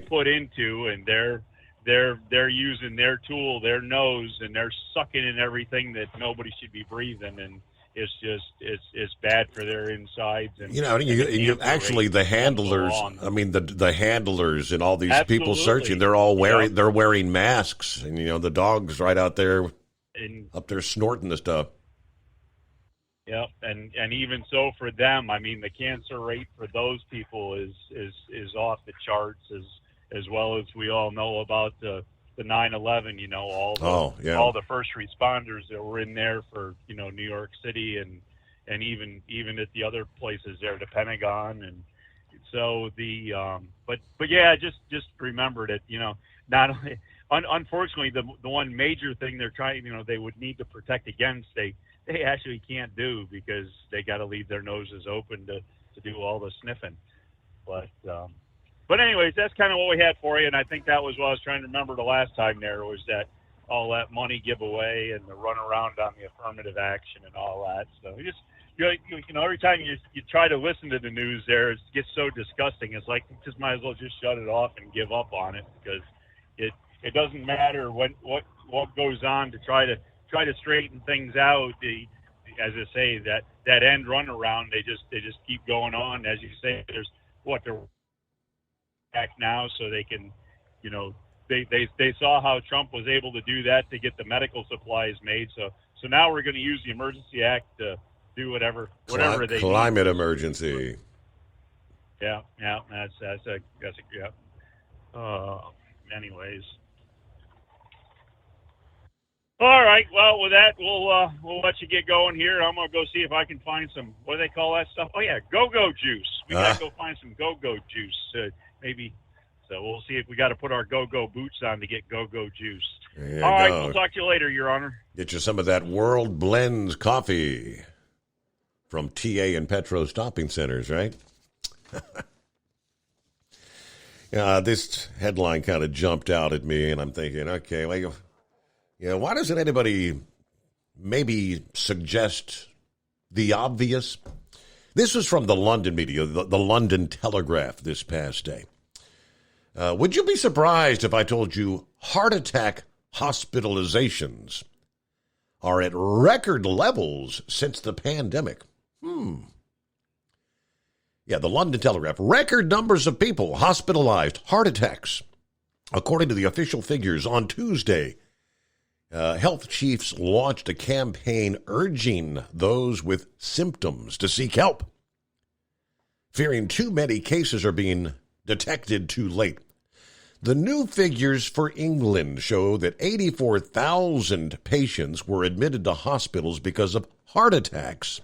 put into, and they're using their tool, their nose, and they're sucking in everything that nobody should be breathing, and it's bad for their insides. And you actually the handlers. I mean the handlers and all these people searching. They're all wearing masks, and the dog's right out there, up there snorting the stuff. Yep, and even so for them, I mean the cancer rate for those people is off the charts, as well as we all know about the 9/11, all the first responders that were in there for, New York City and even at the other places there, the Pentagon. And so but yeah, just remember that, not only, unfortunately, the one major thing they're trying, they would need to protect against, they actually can't do because they got to leave their noses open to do all the sniffing. But But anyways, that's kind of what we had for you, and I think that was what I was trying to remember the last time there was that all that money giveaway and the runaround on the affirmative action and all that. So every time you try to listen to the news there, it gets so disgusting. It's like you just might as well just shut it off and give up on it, because it doesn't matter what goes on to try to straighten things out. As I say, that end runaround, they just keep going on. As you say, there's they're back now, so they can, they saw how Trump was able to do that to get the medical supplies made. So now we're going to use the Emergency Act to do whatever they climate need. Emergency. Yeah, that's yeah. Anyways. All right. Well, with that, we'll let you get going here. I'm gonna go see if I can find some. What do they call that stuff? Oh yeah, go-go juice. We gotta go find some go-go juice. Maybe. So we'll see if we got to put our go-go boots on to get go-go juice. All right. We'll talk to you later, Your Honor. Get you some of that World Blends coffee from TA and Petro Stopping Centers, right? This headline kind of jumped out at me, and I'm thinking, okay, why doesn't anybody maybe suggest the obvious? This was from the London media, the London Telegraph this past day. Would you be surprised if I told you heart attack hospitalizations are at record levels since the pandemic? Yeah, the London Telegraph. Record numbers of people hospitalized, heart attacks. According to the official figures on Tuesday, health chiefs launched a campaign urging those with symptoms to seek help, fearing too many cases are being detected too late. The new figures for England show that 84,000 patients were admitted to hospitals because of heart attacks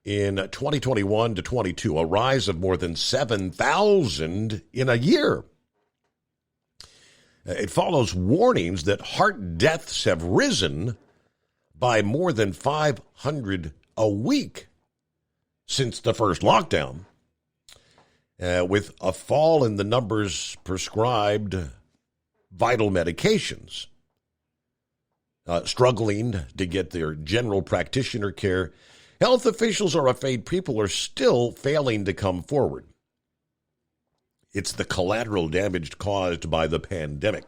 in 2021 to 22, a rise of more than 7,000 in a year. It follows warnings that heart deaths have risen by more than 500 a week since the first lockdown, with a fall in the numbers prescribed vital medications, struggling to get their general practitioner care. Health officials are afraid people are still failing to come forward. It's the collateral damage caused by the pandemic.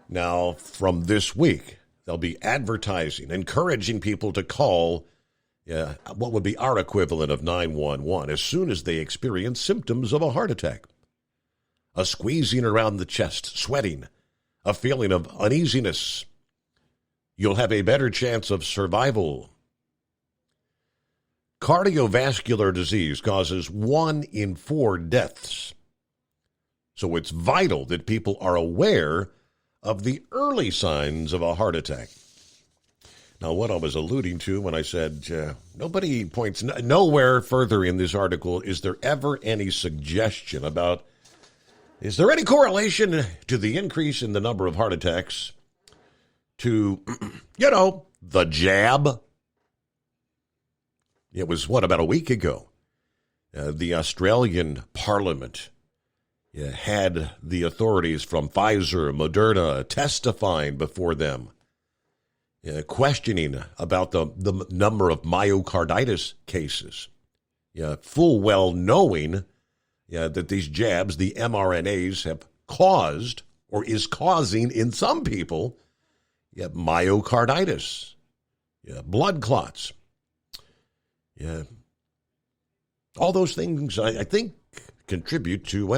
Now, from this week, they'll be advertising, encouraging people to call what would be our equivalent of 911 as soon as they experience symptoms of a heart attack. A squeezing around the chest, sweating, a feeling of uneasiness. You'll have a better chance of survival. Cardiovascular disease causes 1 in 4 deaths. So it's vital that people are aware of the early signs of a heart attack. Now, what I was alluding to when I said nobody points, nowhere further in this article is there ever any suggestion about, is there any correlation to the increase in the number of heart attacks to, the jab? It was, about a week ago, the Australian Parliament had the authorities from Pfizer, Moderna testifying before them, questioning about the number of myocarditis cases, full well knowing that these jabs, the mRNAs, have caused or is causing in some people myocarditis, blood clots. All those things, I think, contribute to,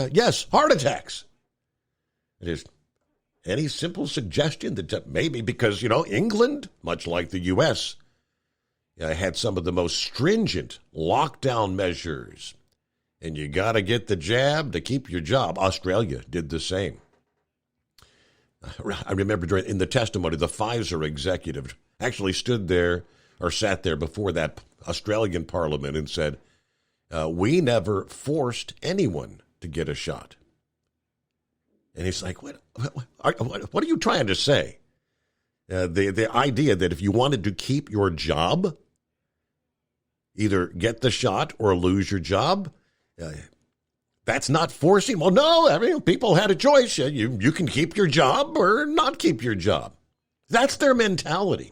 heart attacks. It is any simple suggestion that maybe because, England, much like the U.S., had some of the most stringent lockdown measures, and you got to get the jab to keep your job. Australia did the same. I remember in the testimony, the Pfizer executive actually sat there before that Australian Parliament and said, we never forced anyone to get a shot. And he's like, what are you trying to say? The idea that if you wanted to keep your job, either get the shot or lose your job, That's not forcing. Well, no, I mean, people had a choice. You can keep your job or not keep your job. That's their mentality.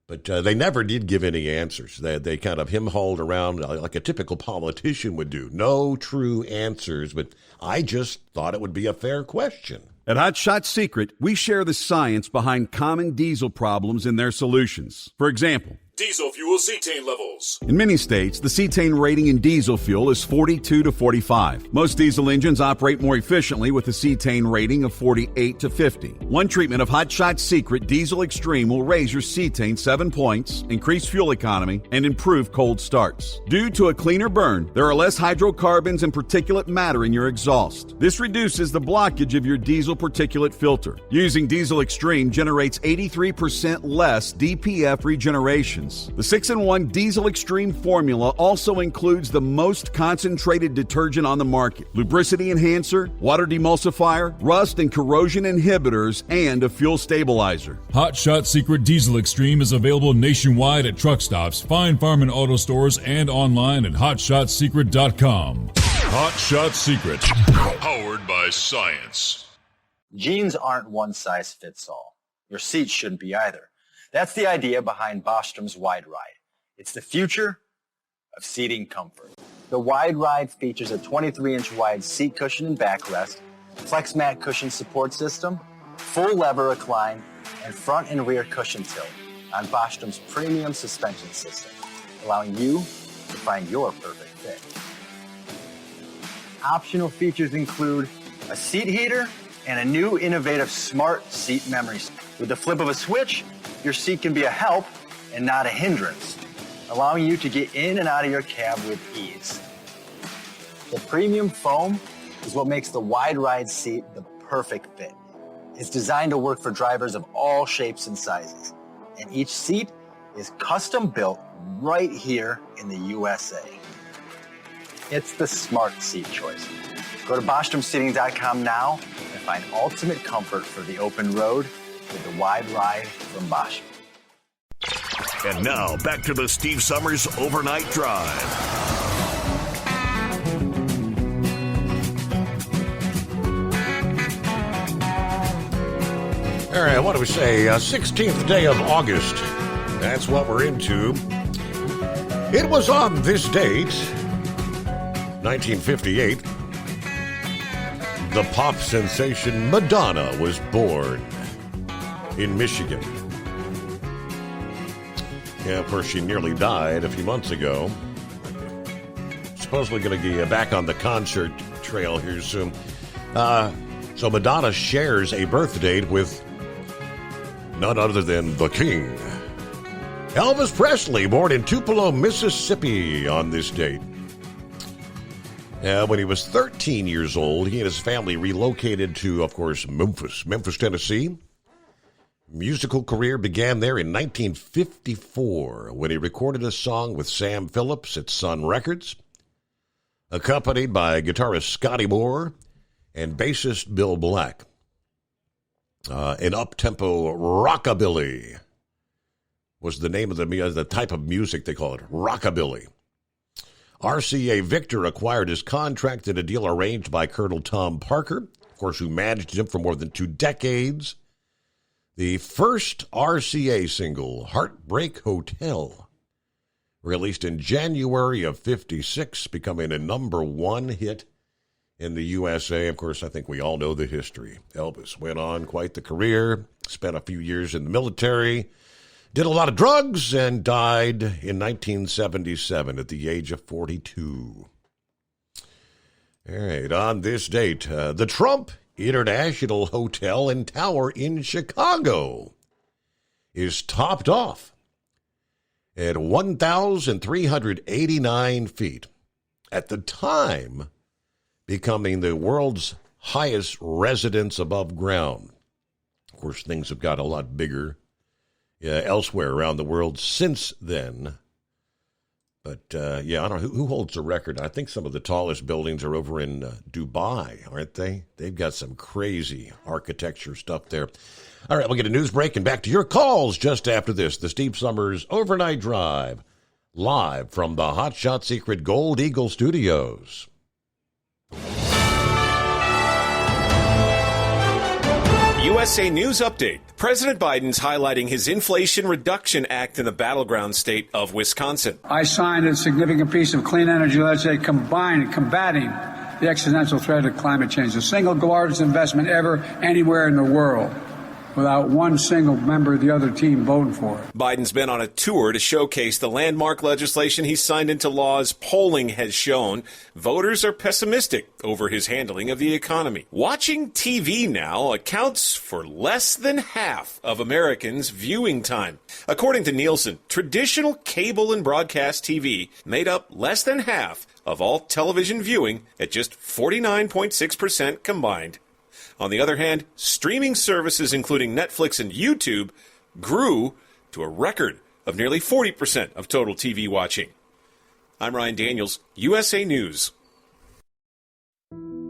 But they never did give any answers. They kind of him-hauled around like a typical politician would do. No true answers, but I just thought it would be a fair question. At Hot Shot Secret, we share the science behind common diesel problems and their solutions. For example, Diesel fuel cetane levels. in many states, the cetane rating in diesel fuel is 42 to 45. Most diesel engines operate more efficiently with a cetane rating of 48 to 50. One treatment of Hot Shot Secret Diesel Extreme will raise your cetane 7 points, increase fuel economy, and improve cold starts. Due to a cleaner burn, there are less hydrocarbons and particulate matter in your exhaust. This reduces the blockage of your diesel particulate filter. Using Diesel Extreme generates 83% less DPF regenerations. The 6-in-1 Diesel Extreme formula also includes the most concentrated detergent on the market, lubricity enhancer, water demulsifier, rust and corrosion inhibitors, and a fuel stabilizer. Hot Shot Secret Diesel Extreme is available nationwide at truck stops, Fine Farm and auto stores, and online at hotshotsecret.com. Hot Shot Secret, powered by science. Jeans aren't one size fits all. Your seats shouldn't be either. That's the idea behind Bostrom's Wide Ride. It's the future of seating comfort. The Wide Ride features a 23-inch wide seat cushion and backrest, flex mat cushion support system, full lever recline, and front and rear cushion tilt on Bostrom's premium suspension system, allowing you to find your perfect fit. Optional features include a seat heater and a new innovative smart seat memory. With the flip of a switch, your seat can be a help and not a hindrance, allowing you to get in and out of your cab with ease. The premium foam is what makes the Wide Ride seat the perfect fit. It's designed to work for drivers of all shapes and sizes, and each seat is custom built right here in the USA. It's the smart seat choice. Go to BostromSeating.com now and find ultimate comfort for the open road with the Wide Ride from Bostrom. And now, back to the Steve Summers Overnight Drive. All right, what do we say? 16th day of August. That's what we're into. It was on this date, 1958, the pop sensation Madonna was born in Michigan. Yeah, of course, she nearly died a few months ago. Supposedly going to be back on the concert trail here soon. So Madonna shares a birth date with none other than the King. Elvis Presley, born in Tupelo, Mississippi on this date. When he was 13 years old, he and his family relocated to, of course, Memphis, Tennessee. Musical career began there in 1954 when he recorded a song with Sam Phillips at Sun Records, accompanied by guitarist Scotty Moore and bassist Bill Black. An up-tempo rockabilly was the name of the type of music they call it, rockabilly. RCA Victor acquired his contract in a deal arranged by Colonel Tom Parker, of course, who managed him for more than 2 decades. The first RCA single, Heartbreak Hotel, released in January of 56, becoming a #1 hit in the USA. Of course, I think we all know the history. Elvis went on quite the career, spent a few years in the military, did a lot of drugs, and died in 1977 at the age of 42. All right, on this date, the Trump International Hotel and Tower in Chicago is topped off at 1,389 feet. At the time, becoming the world's highest residence above ground. Of course, things have got a lot bigger elsewhere around the world since then. But, I don't know. Who holds the record? I think some of the tallest buildings are over in Dubai, aren't they? They've got some crazy architecture stuff there. All right, we'll get a news break and back to your calls just after this. The Steve Summers Overnight Drive, live from the Hot Shot Secret Gold Eagle Studios. USA News Update. President Biden's highlighting his Inflation Reduction Act in the battleground state of Wisconsin. I signed a significant piece of clean energy legislation combating the existential threat of climate change, the single largest investment ever anywhere in the world, without one single member of the other team voting for it. Biden's been on a tour to showcase the landmark legislation he signed into law. As polling has shown, voters are pessimistic over his handling of the economy. Watching TV now accounts for less than half of Americans' viewing time. According to Nielsen, traditional cable and broadcast TV made up less than half of all television viewing at just 49.6% combined. On the other hand, streaming services including Netflix and YouTube grew to a record of nearly 40% of total TV watching. I'm Ryan Daniels, USA News.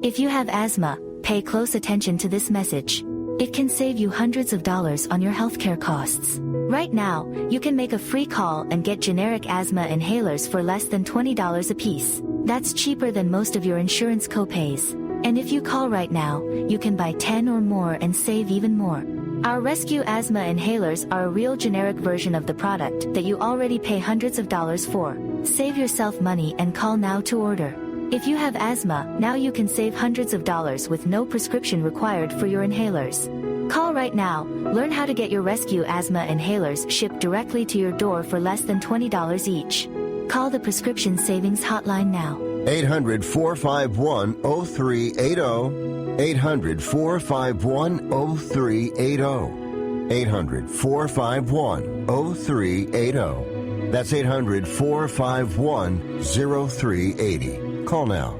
If you have asthma, pay close attention to this message. It can save you hundreds of dollars on your healthcare costs. Right now, you can make a free call and get generic asthma inhalers for less than $20 a piece. That's cheaper than most of your insurance copays. And if you call right now, you can buy 10 or more and save even more. Our Rescue Asthma Inhalers are a real generic version of the product that you already pay hundreds of dollars for. Save yourself money and call now to order. If you have asthma, now you can save hundreds of dollars with no prescription required for your inhalers. Call right now. Learn how to get your Rescue Asthma Inhalers shipped directly to your door for less than $20 each. Call the Prescription Savings Hotline now. 800-451-0380. 800-451-0380. 800-451-0380. That's 800-451-0380. Call now.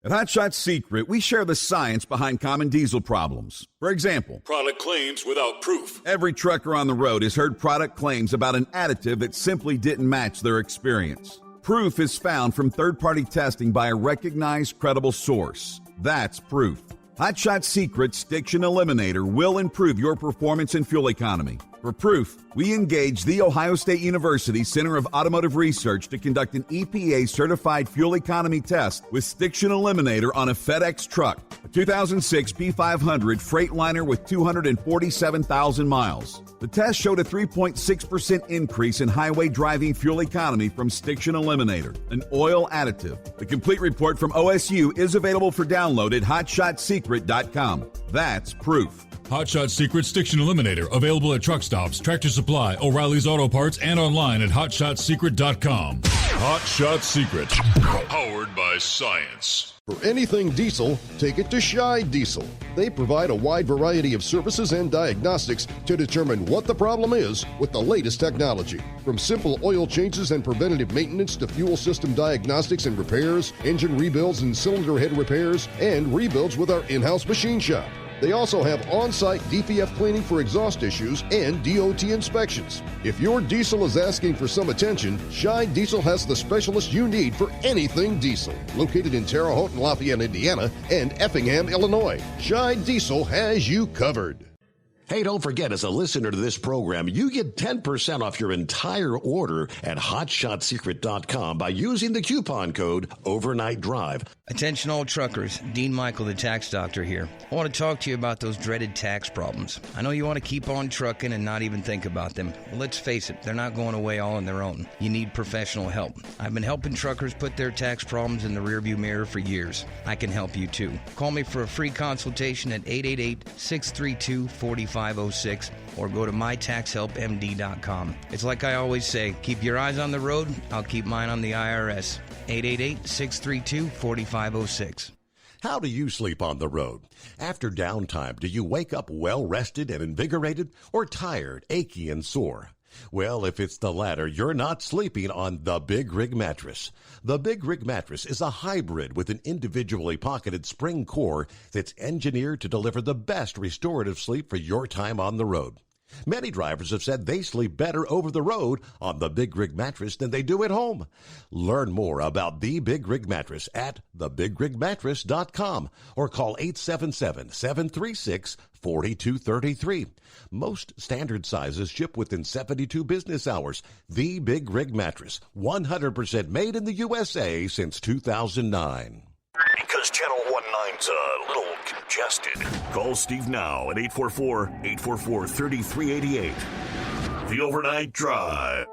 At Hot Shot Secret, we share the science behind common diesel problems. For example, product claims without proof. Every trucker on the road has heard product claims about an additive that simply didn't match their experience. Proof is found from third-party testing by a recognized, credible source. That's proof. Hot Shot Secret Stiction Eliminator will improve your performance and fuel economy. For proof, we engaged The Ohio State University Center of Automotive Research to conduct an EPA-certified fuel economy test with Stiction Eliminator on a FedEx truck, a 2006 P500 Freightliner with 247,000 miles. The test showed a 3.6% increase in highway driving fuel economy from Stiction Eliminator, an oil additive. The complete report from OSU is available for download at hotshotsecret.com. That's proof. Hot Shot Secret Stiction Eliminator, available at truck stops, Tractor Supply, O'Reilly's Auto Parts, and online at hotshotsecret.com. Hot Shot Secret, powered by science. For anything diesel, take it to Scheid Diesel. They provide a wide variety of services and diagnostics to determine what the problem is with the latest technology. From simple oil changes and preventative maintenance to fuel system diagnostics and repairs, engine rebuilds and cylinder head repairs, and rebuilds with our in-house machine shop. They also have on-site DPF cleaning for exhaust issues and DOT inspections. If your diesel is asking for some attention, Scheid Diesel has the specialist you need for anything diesel. Located in Terre Haute and Lafayette, Indiana, and Effingham, Illinois, Scheid Diesel has you covered. Hey, don't forget, as a listener to this program, you get 10% off your entire order at hotshotsecret.com by using the coupon code OvernightDrive. Attention all truckers, Dean Michael, the tax doctor here. I want to talk to you about those dreaded tax problems. I know you want to keep on trucking and not even think about them. Well, let's face it, they're not going away all on their own. You need professional help. I've been helping truckers put their tax problems in the rearview mirror for years. I can help you too. Call me for a free consultation at 888-632-4506 or go to mytaxhelpmd.com. It's like I always say, keep your eyes on the road, I'll keep mine on the IRS. 888-632-4506. How do you sleep on the road? After downtime, do you wake up well-rested and invigorated or tired, achy, and sore? Well, if it's the latter, you're not sleeping on the Big Rig Mattress. The Big Rig Mattress is a hybrid with an individually pocketed spring core that's engineered to deliver the best restorative sleep for your time on the road. Many drivers have said they sleep better over the road on the Big Rig Mattress than they do at home. Learn more about the Big Rig Mattress at thebigrigmattress.com or call 877-736-4233. Most standard sizes ship within 72 business hours. The Big Rig Mattress, 100% made in the USA since 2009. Because Channel 19's a little suggested. Call Steve now at 844-844-3388. The Overnight Drive.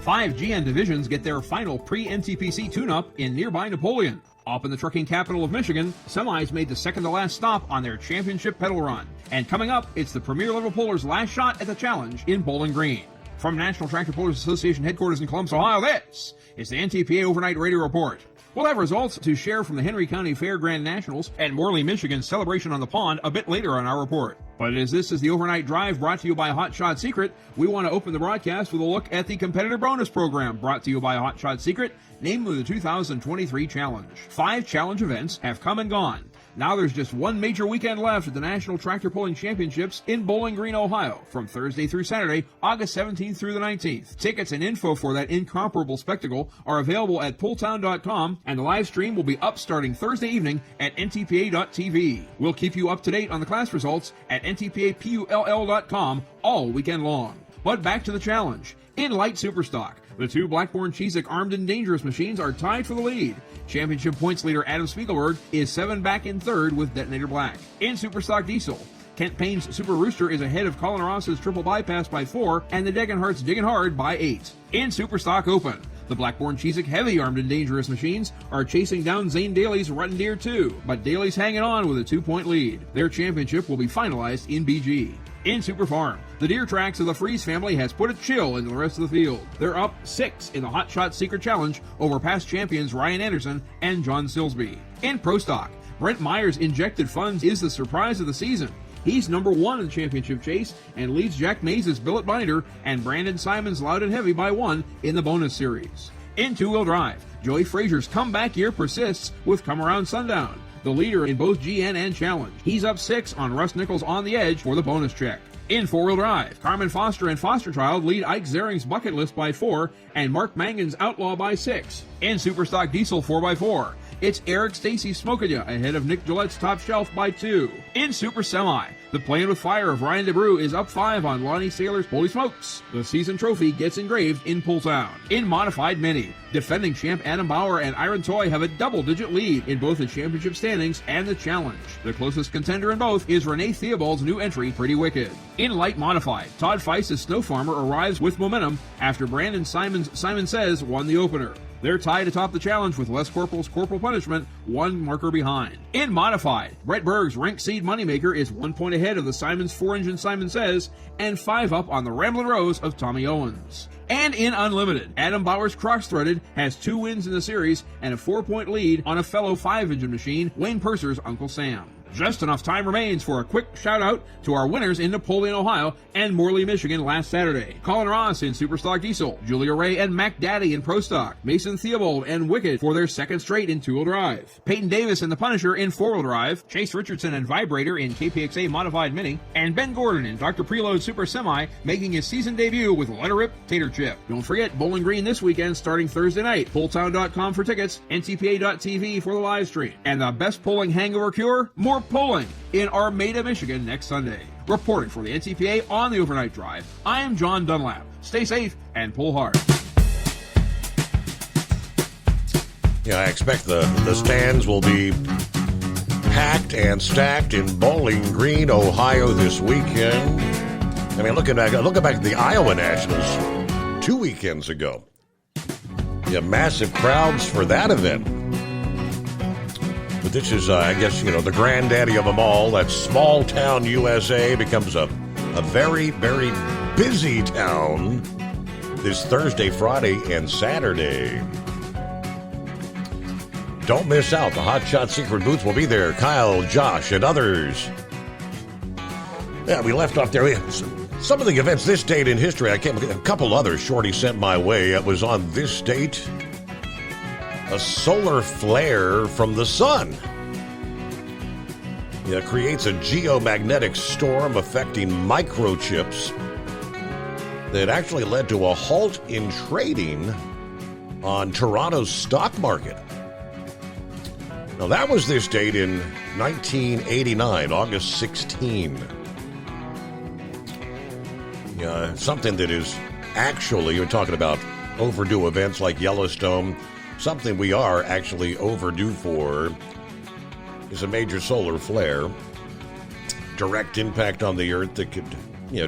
5 GM divisions get their final pre-NTPC tune-up in nearby Napoleon. Up in the trucking capital of Michigan, Semis made the second-to-last stop on their championship pedal run. And coming up, it's the Premier Level Pullers' last shot at the challenge in Bowling Green. From National Tractor Pullers Association headquarters in Columbus, Ohio, this is the NTPA Overnight Radio Report. We'll have results to share from the Henry County Fairground Nationals and Morley, Michigan celebration on the pond a bit later on our report. But as this is the Overnight Drive brought to you by Hot Shot Secret, we want to open the broadcast with a look at the competitor bonus program brought to you by Hot Shot Secret, namely the 2023 Challenge. 5 challenge events have come and gone. Now there's just one major weekend left at the National Tractor Pulling Championships in Bowling Green, Ohio, from Thursday through Saturday, August 17th through the 19th. Tickets and info for that incomparable spectacle are available at pulltown.com, and the live stream will be up starting Thursday evening at ntpa.tv. We'll keep you up to date on the class results at ntpapull.com all weekend long. But back to the challenge. In light superstock, the 2 Blackburn Chesick Armed and Dangerous machines are tied for the lead. Championship points leader Adam Spiegelberg is 7 back in third with Detonator Black. In Superstock Diesel, Kent Payne's Super Rooster is ahead of Colin Ross's Triple Bypass by 4 and the Degenhardt's Diggin' Hard by 8. In Superstock Open, the Blackburn Chesick Heavy Armed and Dangerous machines are chasing down Zane Daly's Rotten Deer 2, but Daly's hanging on with a 2-point lead. Their championship will be finalized in BG. In Super Farm, the Deer Tracks of the Freeze family has put a chill into the rest of the field. They're up 6 in the Hot Shot Secret Challenge over past champions Ryan Anderson and John Silsby. In Pro Stock, Brent Meyer's Injected Funds is the surprise of the season. He's number 1 in the championship chase and leads Jack Mays' Billet Binder and Brandon Simon's Loud and Heavy by 1 in the bonus series. In Two-Wheel Drive, Joey Frazier's comeback year persists with Come Around Sundown, the leader in both GN and Challenge. He's up 6 on Russ Nichols' On the Edge for the bonus check. In 4-Wheel Drive, Carmen Foster and Foster Child lead Ike Zaring's Bucket List by 4 and Mark Mangan's Outlaw by 6. In Superstock Diesel 4x4, it's Eric Stacy Smokin' ahead of Nick Gillette's Top Shelf by 2. In Super Semi, the Playing with Fire of Ryan DeBrew is up 5 on Lonnie Saylor's Holy Smokes. The season trophy gets engraved in Pulltown. In Modified Mini, defending champ Adam Bauer and Iron Toy have a double-digit lead in both the championship standings and the challenge. The closest contender in both is Renee Theobald's new entry, Pretty Wicked. In Light Modified, Todd Feist's Snow Farmer arrives with momentum after Brandon Simon's Simon Says won the opener. They're tied atop the challenge with Les Corporal's Corporal Punishment, 1 marker behind. In Modified, Brett Berg's Rank Seed Moneymaker is 1 point ahead of the Simon's 4-engine Simon Says and 5 up on the Ramblin' Rose of Tommy Owens. And in Unlimited, Adam Bauer's Cross-Threaded has 2 wins in the series and a 4-point lead on a fellow 5-engine machine, Wayne Purser's Uncle Sam. Just enough time remains for a quick shout-out to our winners in Napoleon, Ohio, and Morley, Michigan last Saturday. Colin Ross in Superstock Diesel, Julia Ray and Mac Daddy in Pro Stock, Mason Theobald and Wicked for their second straight in Two-Wheel Drive, Peyton Davis and the Punisher in 4-Wheel Drive, Chase Richardson and Vibrator in KPXA Modified Mini, and Ben Gordon in Dr. Preload Super Semi making his season debut with Let Her Rip Tater Chip. Don't forget, Bowling Green this weekend starting Thursday night. Pulltown.com for tickets, ntpa.tv for the live stream. And the best pulling hangover cure? More pulling in Armada, Michigan next Sunday. Reporting for the NTPA on the Overnight Drive, I am John Dunlap. Stay safe and pull hard. Yeah, I expect the stands will be packed and stacked in Bowling Green, Ohio this weekend. I mean, looking back at the Iowa Nationals 2 weekends ago. Yeah, massive crowds for that event. But this is, I guess, the granddaddy of them all. That small town USA becomes a very, very busy town this Thursday, Friday, and Saturday. Don't miss out. The Hot Shot Secret booths will be there. Kyle, Josh, and others. Yeah, we left off there. Some of the events this date in history, a couple others Shorty sent my way. It was on this date. A solar flare from the sun. It creates a geomagnetic storm affecting microchips that actually led to a halt in trading on Toronto's stock market. Now, that was this date in 1989, August 16. Yeah, something that is actually, you're talking about overdue events like Yellowstone, something we are actually overdue for. is a major solar flare. Direct impact on the Earth that could,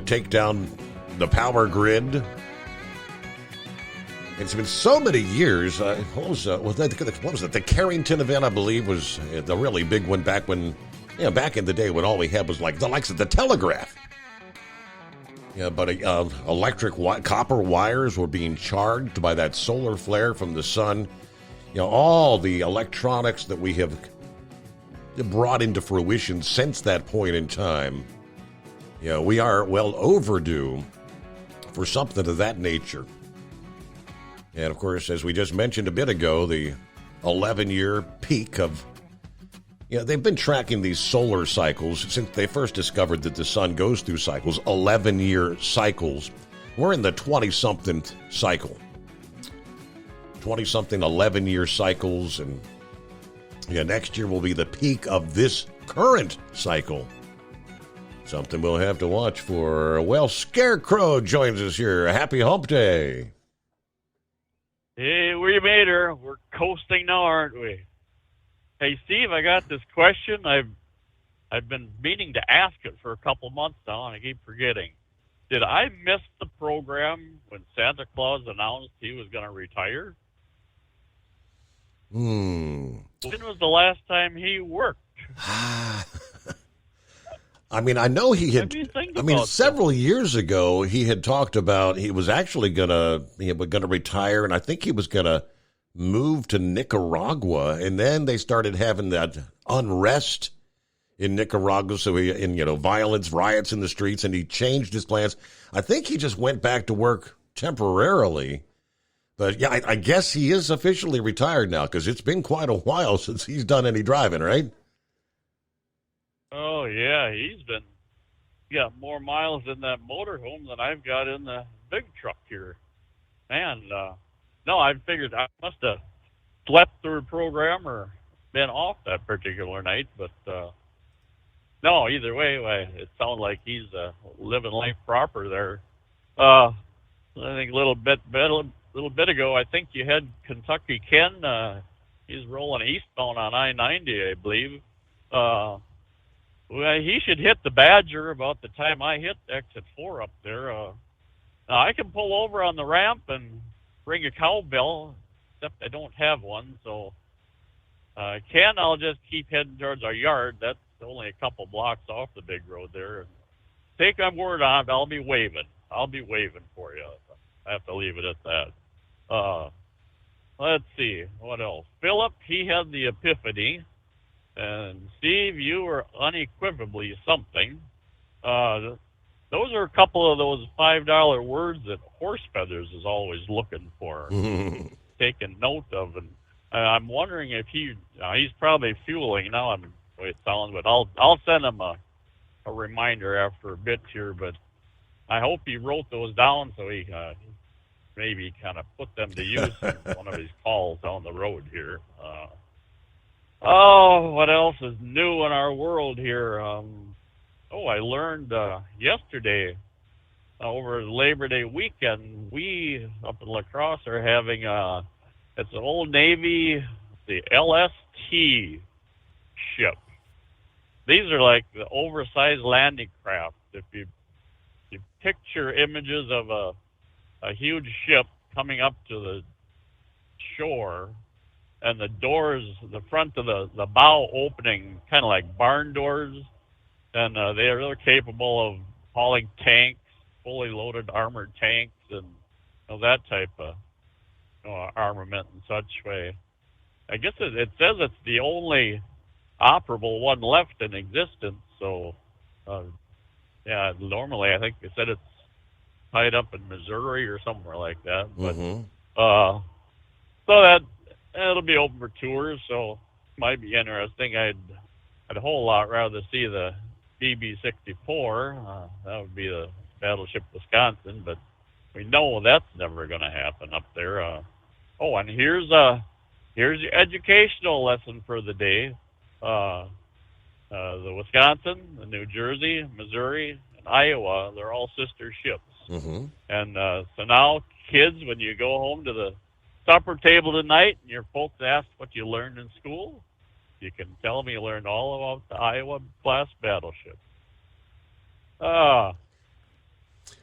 take down the power grid. It's been so many years. What was it? The Carrington event, I believe, was the really big one back when, back in the day when all we had was like the likes of the telegraph. Yeah, but electric copper wires were being charged by that solar flare from the sun. All the electronics that we have brought into fruition since that point in time. We are well overdue for something of that nature. And, of course, as we just mentioned a bit ago, the 11-year peak of... they've been tracking these solar cycles since they first discovered that the sun goes through cycles, 11-year cycles. We're in the 20-something cycle. 20-something, 11-year cycles, and next year will be the peak of this current cycle. Something we'll have to watch for. Well, Scarecrow joins us here. Happy Hump Day. Hey, we made her. We're coasting now, aren't we? Hey, Steve, I got this question. I've been meaning to ask it for a couple months now, and I keep forgetting. Did I miss the program when Santa Claus announced he was going to retire? When was the last time he worked? I know he had. Several years ago, he had talked about he was actually gonna retire, and I think he was gonna move to Nicaragua, and then they started having that unrest in Nicaragua, so violence, riots in the streets, and he changed his plans. I think he just went back to work temporarily, but yeah, I guess he is officially retired now because it's been quite a while since he's done any driving, right? Oh, yeah, he's got more miles in that motorhome than I've got in the big truck here. Man, no, I figured I must have slept through a program or been off that particular night, but no, either way, it sounds like he's living life proper there. I think a little bit ago, I think you had Kentucky Ken. He's rolling eastbound on I-90, I believe. Well, he should hit the Badger about the time I hit exit 4 up there. Now I can pull over on the ramp and ring a cowbell, except I don't have one. So, Ken, I'll just keep heading towards our yard. That's only a couple blocks off the big road there. Take my word on it, I'll be waving. I'll be waving for you. I have to leave it at that. Let's see, what else? Philip, he had the epiphany. And Steve, you were unequivocally something. Those are a couple of those $5 words that Horse Feathers is always looking for, taking note of. And I'm wondering if he's probably fueling now. I'm the way it sounds, but I'll send him a reminder after a bit here. But I hope he wrote those down so he maybe kind of put them to use in one of his calls down the road here. What else is new in our world here? I learned yesterday over Labor Day weekend, we up in La Crosse are having it's an Old Navy, the LST ship. These are like the oversized landing craft. If you picture images of a huge ship coming up to the shore, and the doors, the front of the bow opening, kind of like barn doors, and they're capable of hauling tanks, fully loaded armored tanks, and that type of armament and such way. I guess it says it's the only operable one left in existence. So, normally I think they said it's tied up in Missouri or somewhere like that. But so that. It'll be open for tours, so it might be interesting. I'd a whole lot rather see the BB-64. That would be the Battleship Wisconsin, but we know that's never going to happen up there. And here's your educational lesson for the day. The Wisconsin, the New Jersey, Missouri, and Iowa, they're all sister ships. And so now, kids, when you go home to the supper table tonight and your folks ask what you learned in school, You can tell me you learned all about the Iowa-class battleship.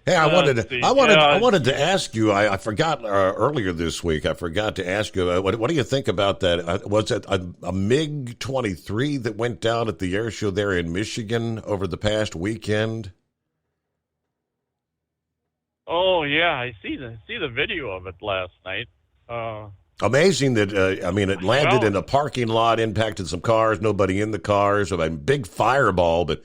Hey, I let's see. I wanted to ask you. I forgot earlier this week. I forgot to ask you. What do you think about that? Was it a MiG-23 that went down at the air show there in Michigan over the past weekend? Oh yeah, I see the video of it last night. Amazing that it landed in a parking lot, impacted some cars, nobody in the cars, a big fireball, but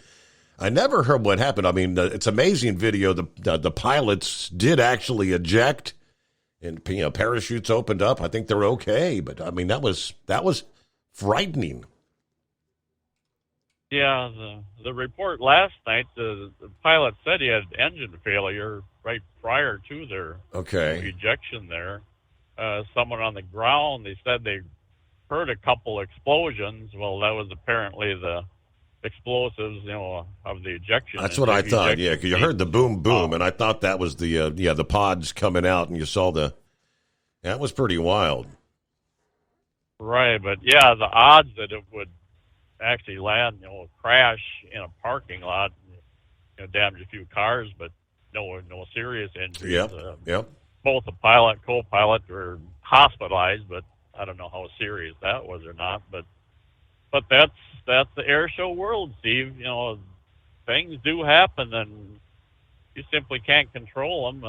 I never heard what happened. I mean, it's amazing video. The pilots did actually eject, and parachutes opened up. I think they're okay, but I mean that was frightening. Yeah, the report last night, the pilot said he had engine failure right prior to their ejection there. Someone on the ground, they said they heard a couple explosions. Well, that was apparently the explosives, of the ejection. That's what I thought, yeah, because you heard the boom, boom, and I thought that was the pods coming out, and you saw that was pretty wild. Right, but yeah, the odds that it would actually land, crash in a parking lot, damage a few cars, but no serious injuries. Yep. Both the pilot, co-pilot were hospitalized, but I don't know how serious that was or not. But that's the air show world, Steve. Things do happen, and you simply can't control them.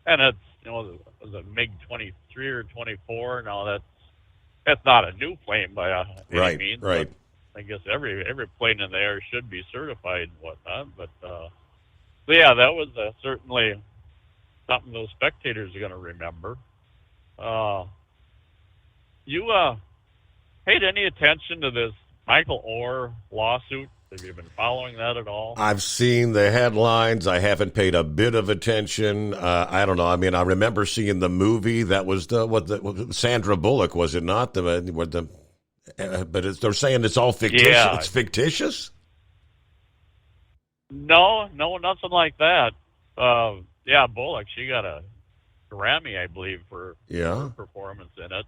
And it's was a MiG-23 or 24. Now that's not a new plane by any means. Right. I guess every plane in the air should be certified and whatnot. But so yeah, that was certainly something those spectators are going to remember. You paid any attention to this Michael Oher lawsuit? Have you been following that at all? I've seen the headlines. I haven't paid a bit of attention. I don't know. I mean, I remember seeing the movie. That was Sandra Bullock, was it not? But they're saying it's all fictitious. Yeah. It's fictitious? No, nothing like that. Yeah, Bullock, she got a Grammy, I believe, for her performance in it.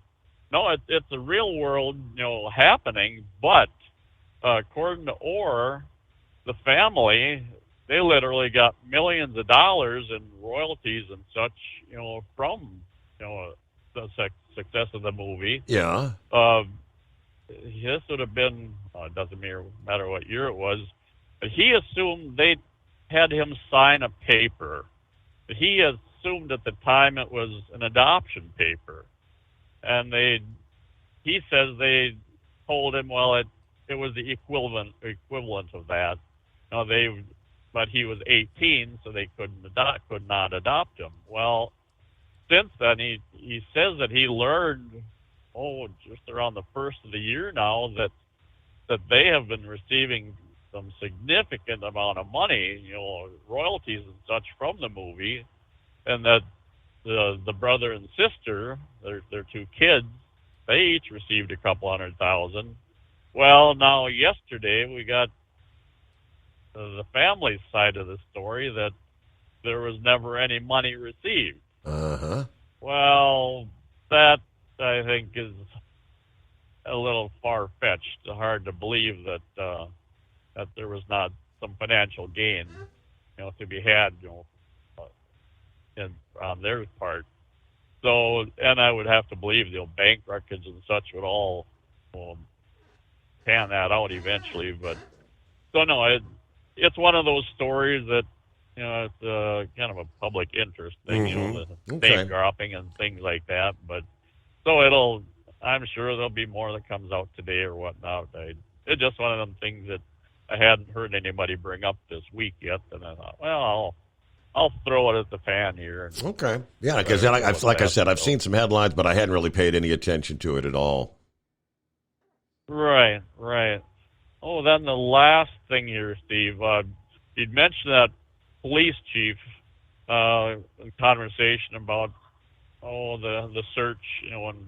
No, it's a real world, happening. But according to Oher, the family, they literally got millions of dollars in royalties and such, from the success of the movie. Yeah. This would have been, it doesn't matter what year it was, but he assumed they had him sign a paper. He assumed at the time it was an adoption paper. And he says they told him, well, it was the equivalent of that. But he was 18, so they could not adopt him. Well, since then, he says that he learned, just around the first of the year now, that they have been receiving some significant amount of money, royalties and such from the movie, and that the brother and sister, their two kids, they each received a couple $100,000. Well, now yesterday we got the family side of the story that there was never any money received. Uh-huh. Well, that I think is a little far-fetched. Hard to believe that there was not some financial gain, to be had, on their part. So, and I would have to believe the bank records and such would all pan that out eventually. But so no, it's one of those stories that it's kind of a public interest thing, the name dropping and things like that. But so I'm sure there'll be more that comes out today or whatnot. It's just one of them things that I hadn't heard anybody bring up this week yet, and I thought, well, I'll throw it at the fan here. Okay. Yeah, because like I said, I've seen some headlines, but I hadn't really paid any attention to it at all. Right. Oh, then the last thing here, Steve, you'd mentioned that police chief in conversation about the search, in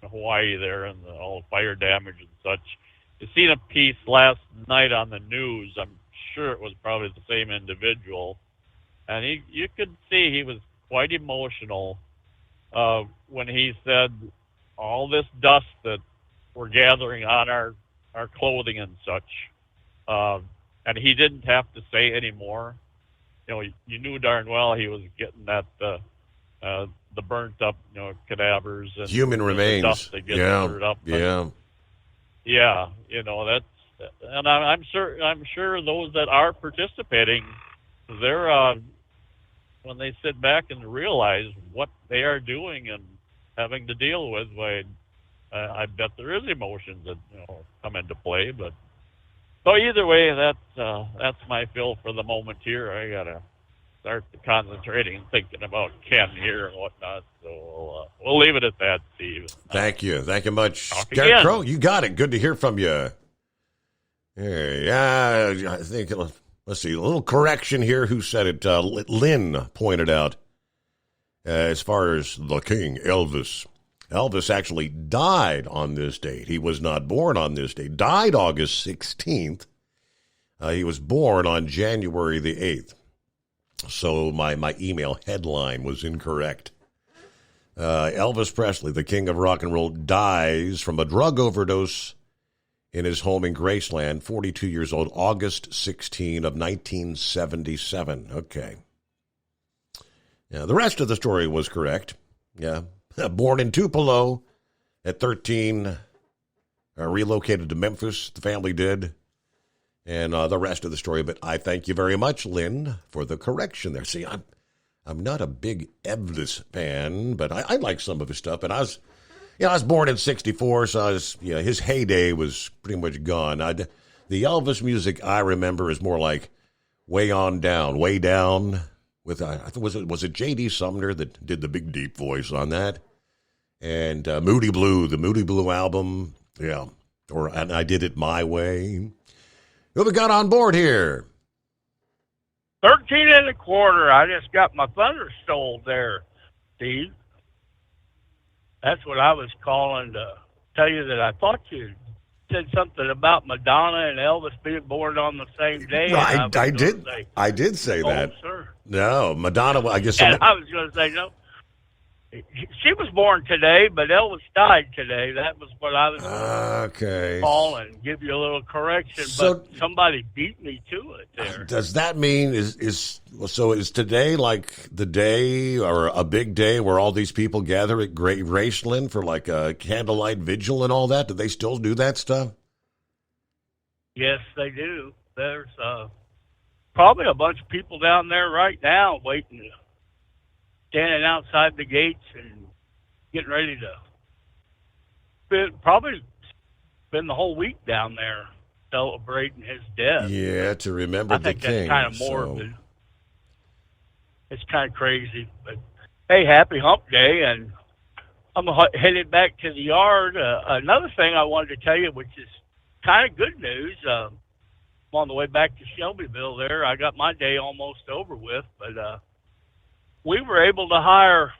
Hawaii there and all the fire damage and such. You seen a piece last night on the news. I'm sure it was probably the same individual. And you could see he was quite emotional when he said all this dust that were gathering on our clothing and such. And he didn't have to say any more. You knew darn well he was getting that the burnt up, cadavers and human remains. Stuff that gets stirred up. Yeah. Yeah, that's, and I'm sure those that are participating, they're when they sit back and realize what they are doing and having to deal with, I bet there is emotions that come into play. But so either way, that's my fill for the moment here. I gotta start concentrating and thinking about Ken here and whatnot. So we'll leave it at that, Steve. Thank you much, Derek again. Crow. You got it. Good to hear from you. Yeah, I think. Let's see, a little correction here. Who said it? Lynn pointed out, as far as the king, Elvis. Elvis actually died on this date. He was not born on this date. Died August 16th. He was born on January the 8th. So my email headline was incorrect. Elvis Presley, the king of rock and roll, dies from a drug overdose in his home in Graceland, 42 years old, August 16 of 1977. Okay. Yeah, the rest of the story was correct. Yeah. Born in Tupelo at 13, relocated to Memphis, the family did, and the rest of the story. But I thank you very much, Lynn, for the correction there. See, I'm not a big Elvis fan, but I like some of his stuff. And I was born in 64, so his heyday was pretty much gone. The Elvis music I remember is more like Way Down, with was it J.D. Sumner that did the big deep voice on that, and Moody Blue, the Moody Blue album, yeah, and I Did It My Way. Who we got on board here? 13 1/4. I just got my thunder stole there, Steve. That's what I was calling to tell you, that I thought you said something about Madonna and Elvis being born on the same day. I did say that. Sir. No, Madonna, I guess. And I was going to say, no. She was born today, but Elvis died today. That was what I was going to call and give you a little correction. So, but somebody beat me to it there. Does that mean is today like the day or a big day where all these people gather at Graceland for like a candlelight vigil and all that? Do they still do that stuff? Yes, they do. There's probably a bunch of people down there right now waiting, standing outside the gates and getting ready to probably spend the whole week down there celebrating his death. Yeah, to remember the king. I think that's kind of morbid. So. It's kind of crazy. But, hey, happy hump day, and I'm headed back to the yard. Another thing I wanted to tell you, which is kind of good news, I'm on the way back to Shelbyville there. I got my day almost over with, but we were able to hire,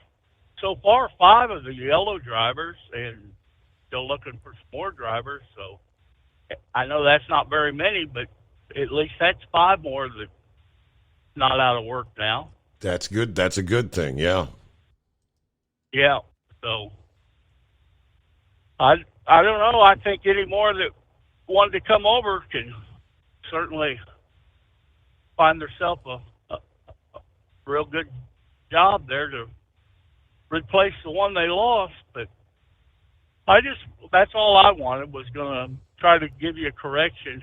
so far, 5 of the yellow drivers, and still looking for some more drivers. So I know that's not very many, but at least that's 5 more that's not out of work now. That's good. That's a good thing, yeah. Yeah. So I don't know. I think any more that wanted to come over can certainly find themselves a real good job there to replace the one they lost. But that's all I wanted, was going to try to give you a correction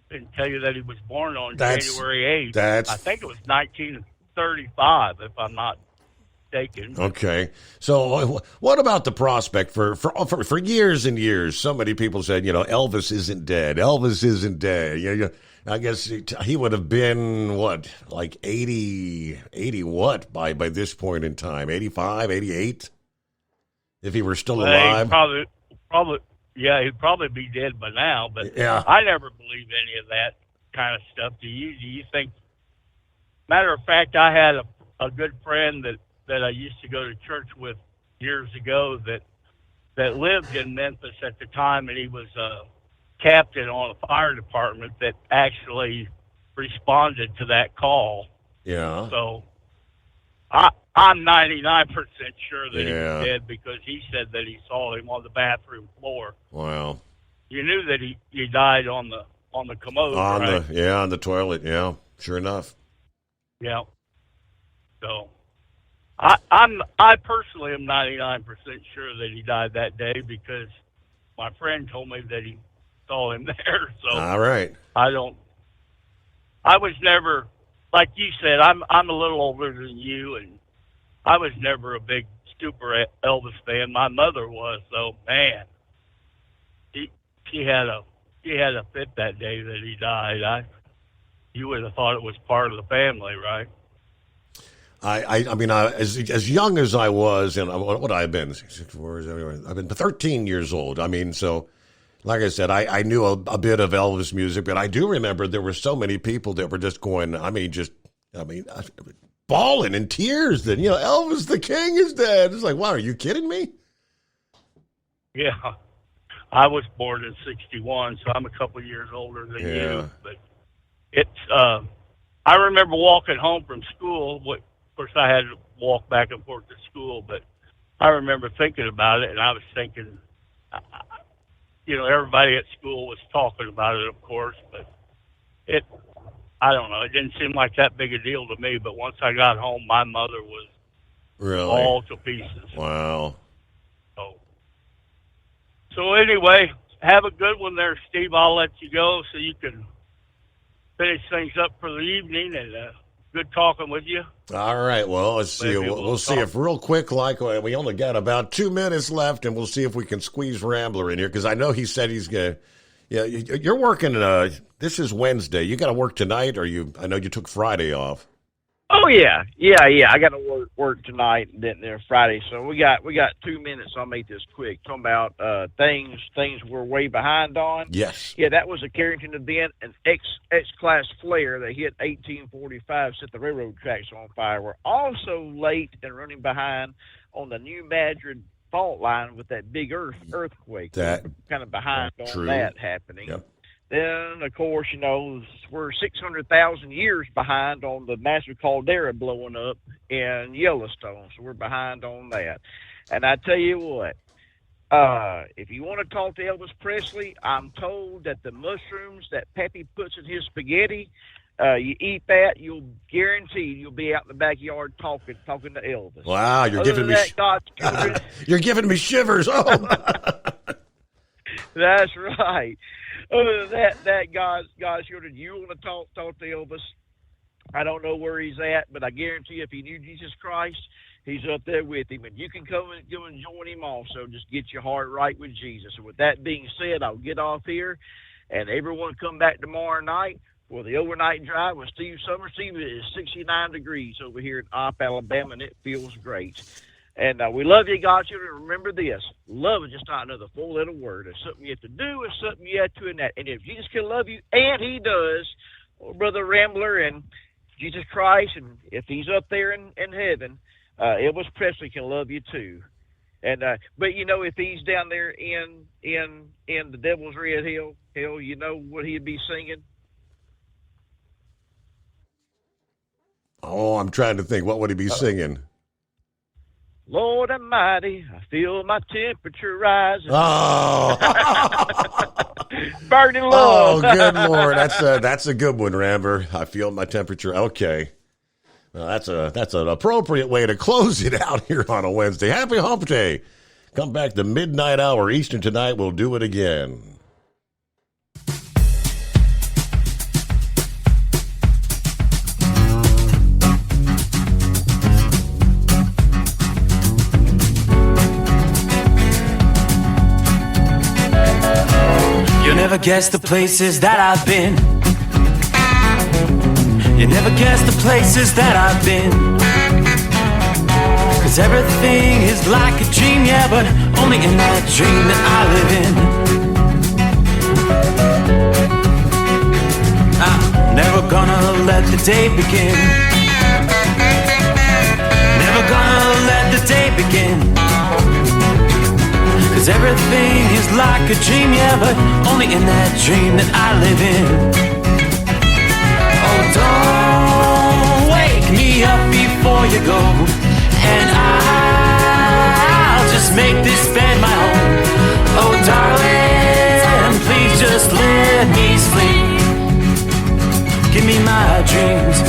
and tell you that he was born on January 8th. I think it was 1935, if I'm not mistaken. Okay. So what about the prospect for years and years? So many people said, Elvis isn't dead. Elvis isn't dead. I guess he would have been, like 80 what by this point in time? 85, 88? If he were still alive? He'd probably be dead by now, but yeah. I never believe any of that kind of stuff. Do you think? Matter of fact, I had a good friend that I used to go to church with years ago that lived in Memphis at the time, and he was captain on a fire department that actually responded to that call. Yeah. So I'm 99% sure that he Yeah. was dead because he said that he saw him on the bathroom floor. Wow. You knew that he died on the commode, right? On the toilet. Yeah, sure enough. Yeah. So, I personally am 99% sure that he died that day because my friend told me that he saw him there. So All right. I was never, like you said, I'm a little older than you, and I was never a big super Elvis fan. My mother was, so man, she had a fit that day that he died. You would have thought it was part of the family, right? I mean, as young as I was, and what would I have been? 64, I've been 13 years old. I mean, so like I said, I knew a bit of Elvis music, but I do remember there were so many people that were just going, bawling in tears that, Elvis the King is dead. It's like, wow, are you kidding me? Yeah. I was born in 61, so I'm a couple years older than you. But it's, I remember walking home from school. Of course, I had to walk back and forth to school, but I remember thinking about it, and I was thinking, everybody at school was talking about it, of course, but I don't know. It didn't seem like that big a deal to me, but once I got home, my mother was really all to pieces. Wow. So anyway, have a good one there, Steve. I'll let you go so you can finish things up for the evening, and good talking with you. All right. Well, let's see. We'll see if real quick, like we only got about 2 minutes left, and we'll see if we can squeeze Rambler in here because I know he said he's going to. Yeah, you're working. This is Wednesday. You got to work tonight, or I know you took Friday off. Oh yeah. I got to work tonight and then Friday. So we got 2 minutes. I'll make this quick. Talking about things we're way behind on. Yes. Yeah, that was a Carrington event, an X-class flare that hit 1845, set the railroad tracks on fire. We're also late and running behind on the New Madrid fault line with that big earthquake. That kind of behind on that happening. Yep. Then, of course, we're 600,000 years behind on the massive caldera blowing up in Yellowstone, so we're behind on that. And I tell you what, if you want to talk to Elvis Presley, I'm told that the mushrooms that Pappy puts in his spaghetti, you eat that, you'll be out in the backyard talking to Elvis. Wow, you're giving me shivers. Oh, that's right. Other than that, God's children, you want to talk to Elvis? I don't know where he's at, but I guarantee you, if he knew Jesus Christ, he's up there with him, and you can come and join him also. Just get your heart right with Jesus. And with that being said, I'll get off here, and everyone come back tomorrow night for the overnight drive with Steve Summers. Steve, it is 69 degrees over here in Opp, Alabama, and it feels great. And we love you, God's children. Remember this. Love is just not another four-letter word. It's something you have to do. It's something you have to enact. And if Jesus can love you, and he does, Brother Rambler and Jesus Christ, and if he's up there in heaven, Elvis Presley can love you too. And but if he's down there in the Devil's Red Hell, you know what he'd be singing? I'm trying to think. What would he be singing? Lord Almighty, I feel my temperature rising. Oh, burning love. Oh, good Lord, that's a good one, Ramber. I feel my temperature. Okay, well, that's an appropriate way to close it out here on a Wednesday. Happy Hump Day. Come back the midnight hour Eastern tonight. We'll do it again. You never guess the places that I've been. You never guess the places that I've been. 'Cause everything is like a dream, yeah, but only in that dream that I live in. I'm never gonna let the day begin. Never gonna let the day begin. 'Cause everything is like a dream, yeah, but only in that dream that I live in. Oh, don't wake me up before you go. and I'll just make this bed my home. Oh, darling, please just let me sleep. Give me my dreams.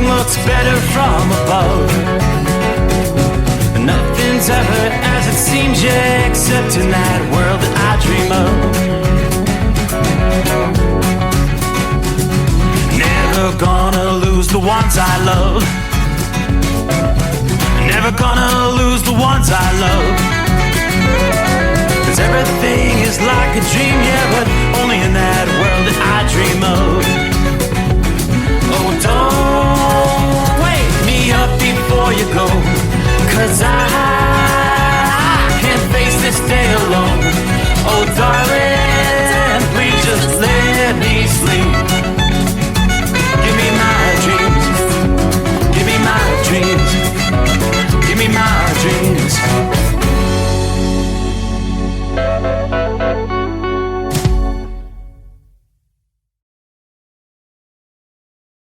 Looks better from above. Nothing's ever as it seems, yeah, except in that world that I dream of. Never gonna lose the ones I love. Never gonna lose the ones I love. 'Cause everything is like a dream, yeah, but only in that world that I dream of. Oh, don't wake me up before you go, 'cause I can't face this day alone. Oh, darling,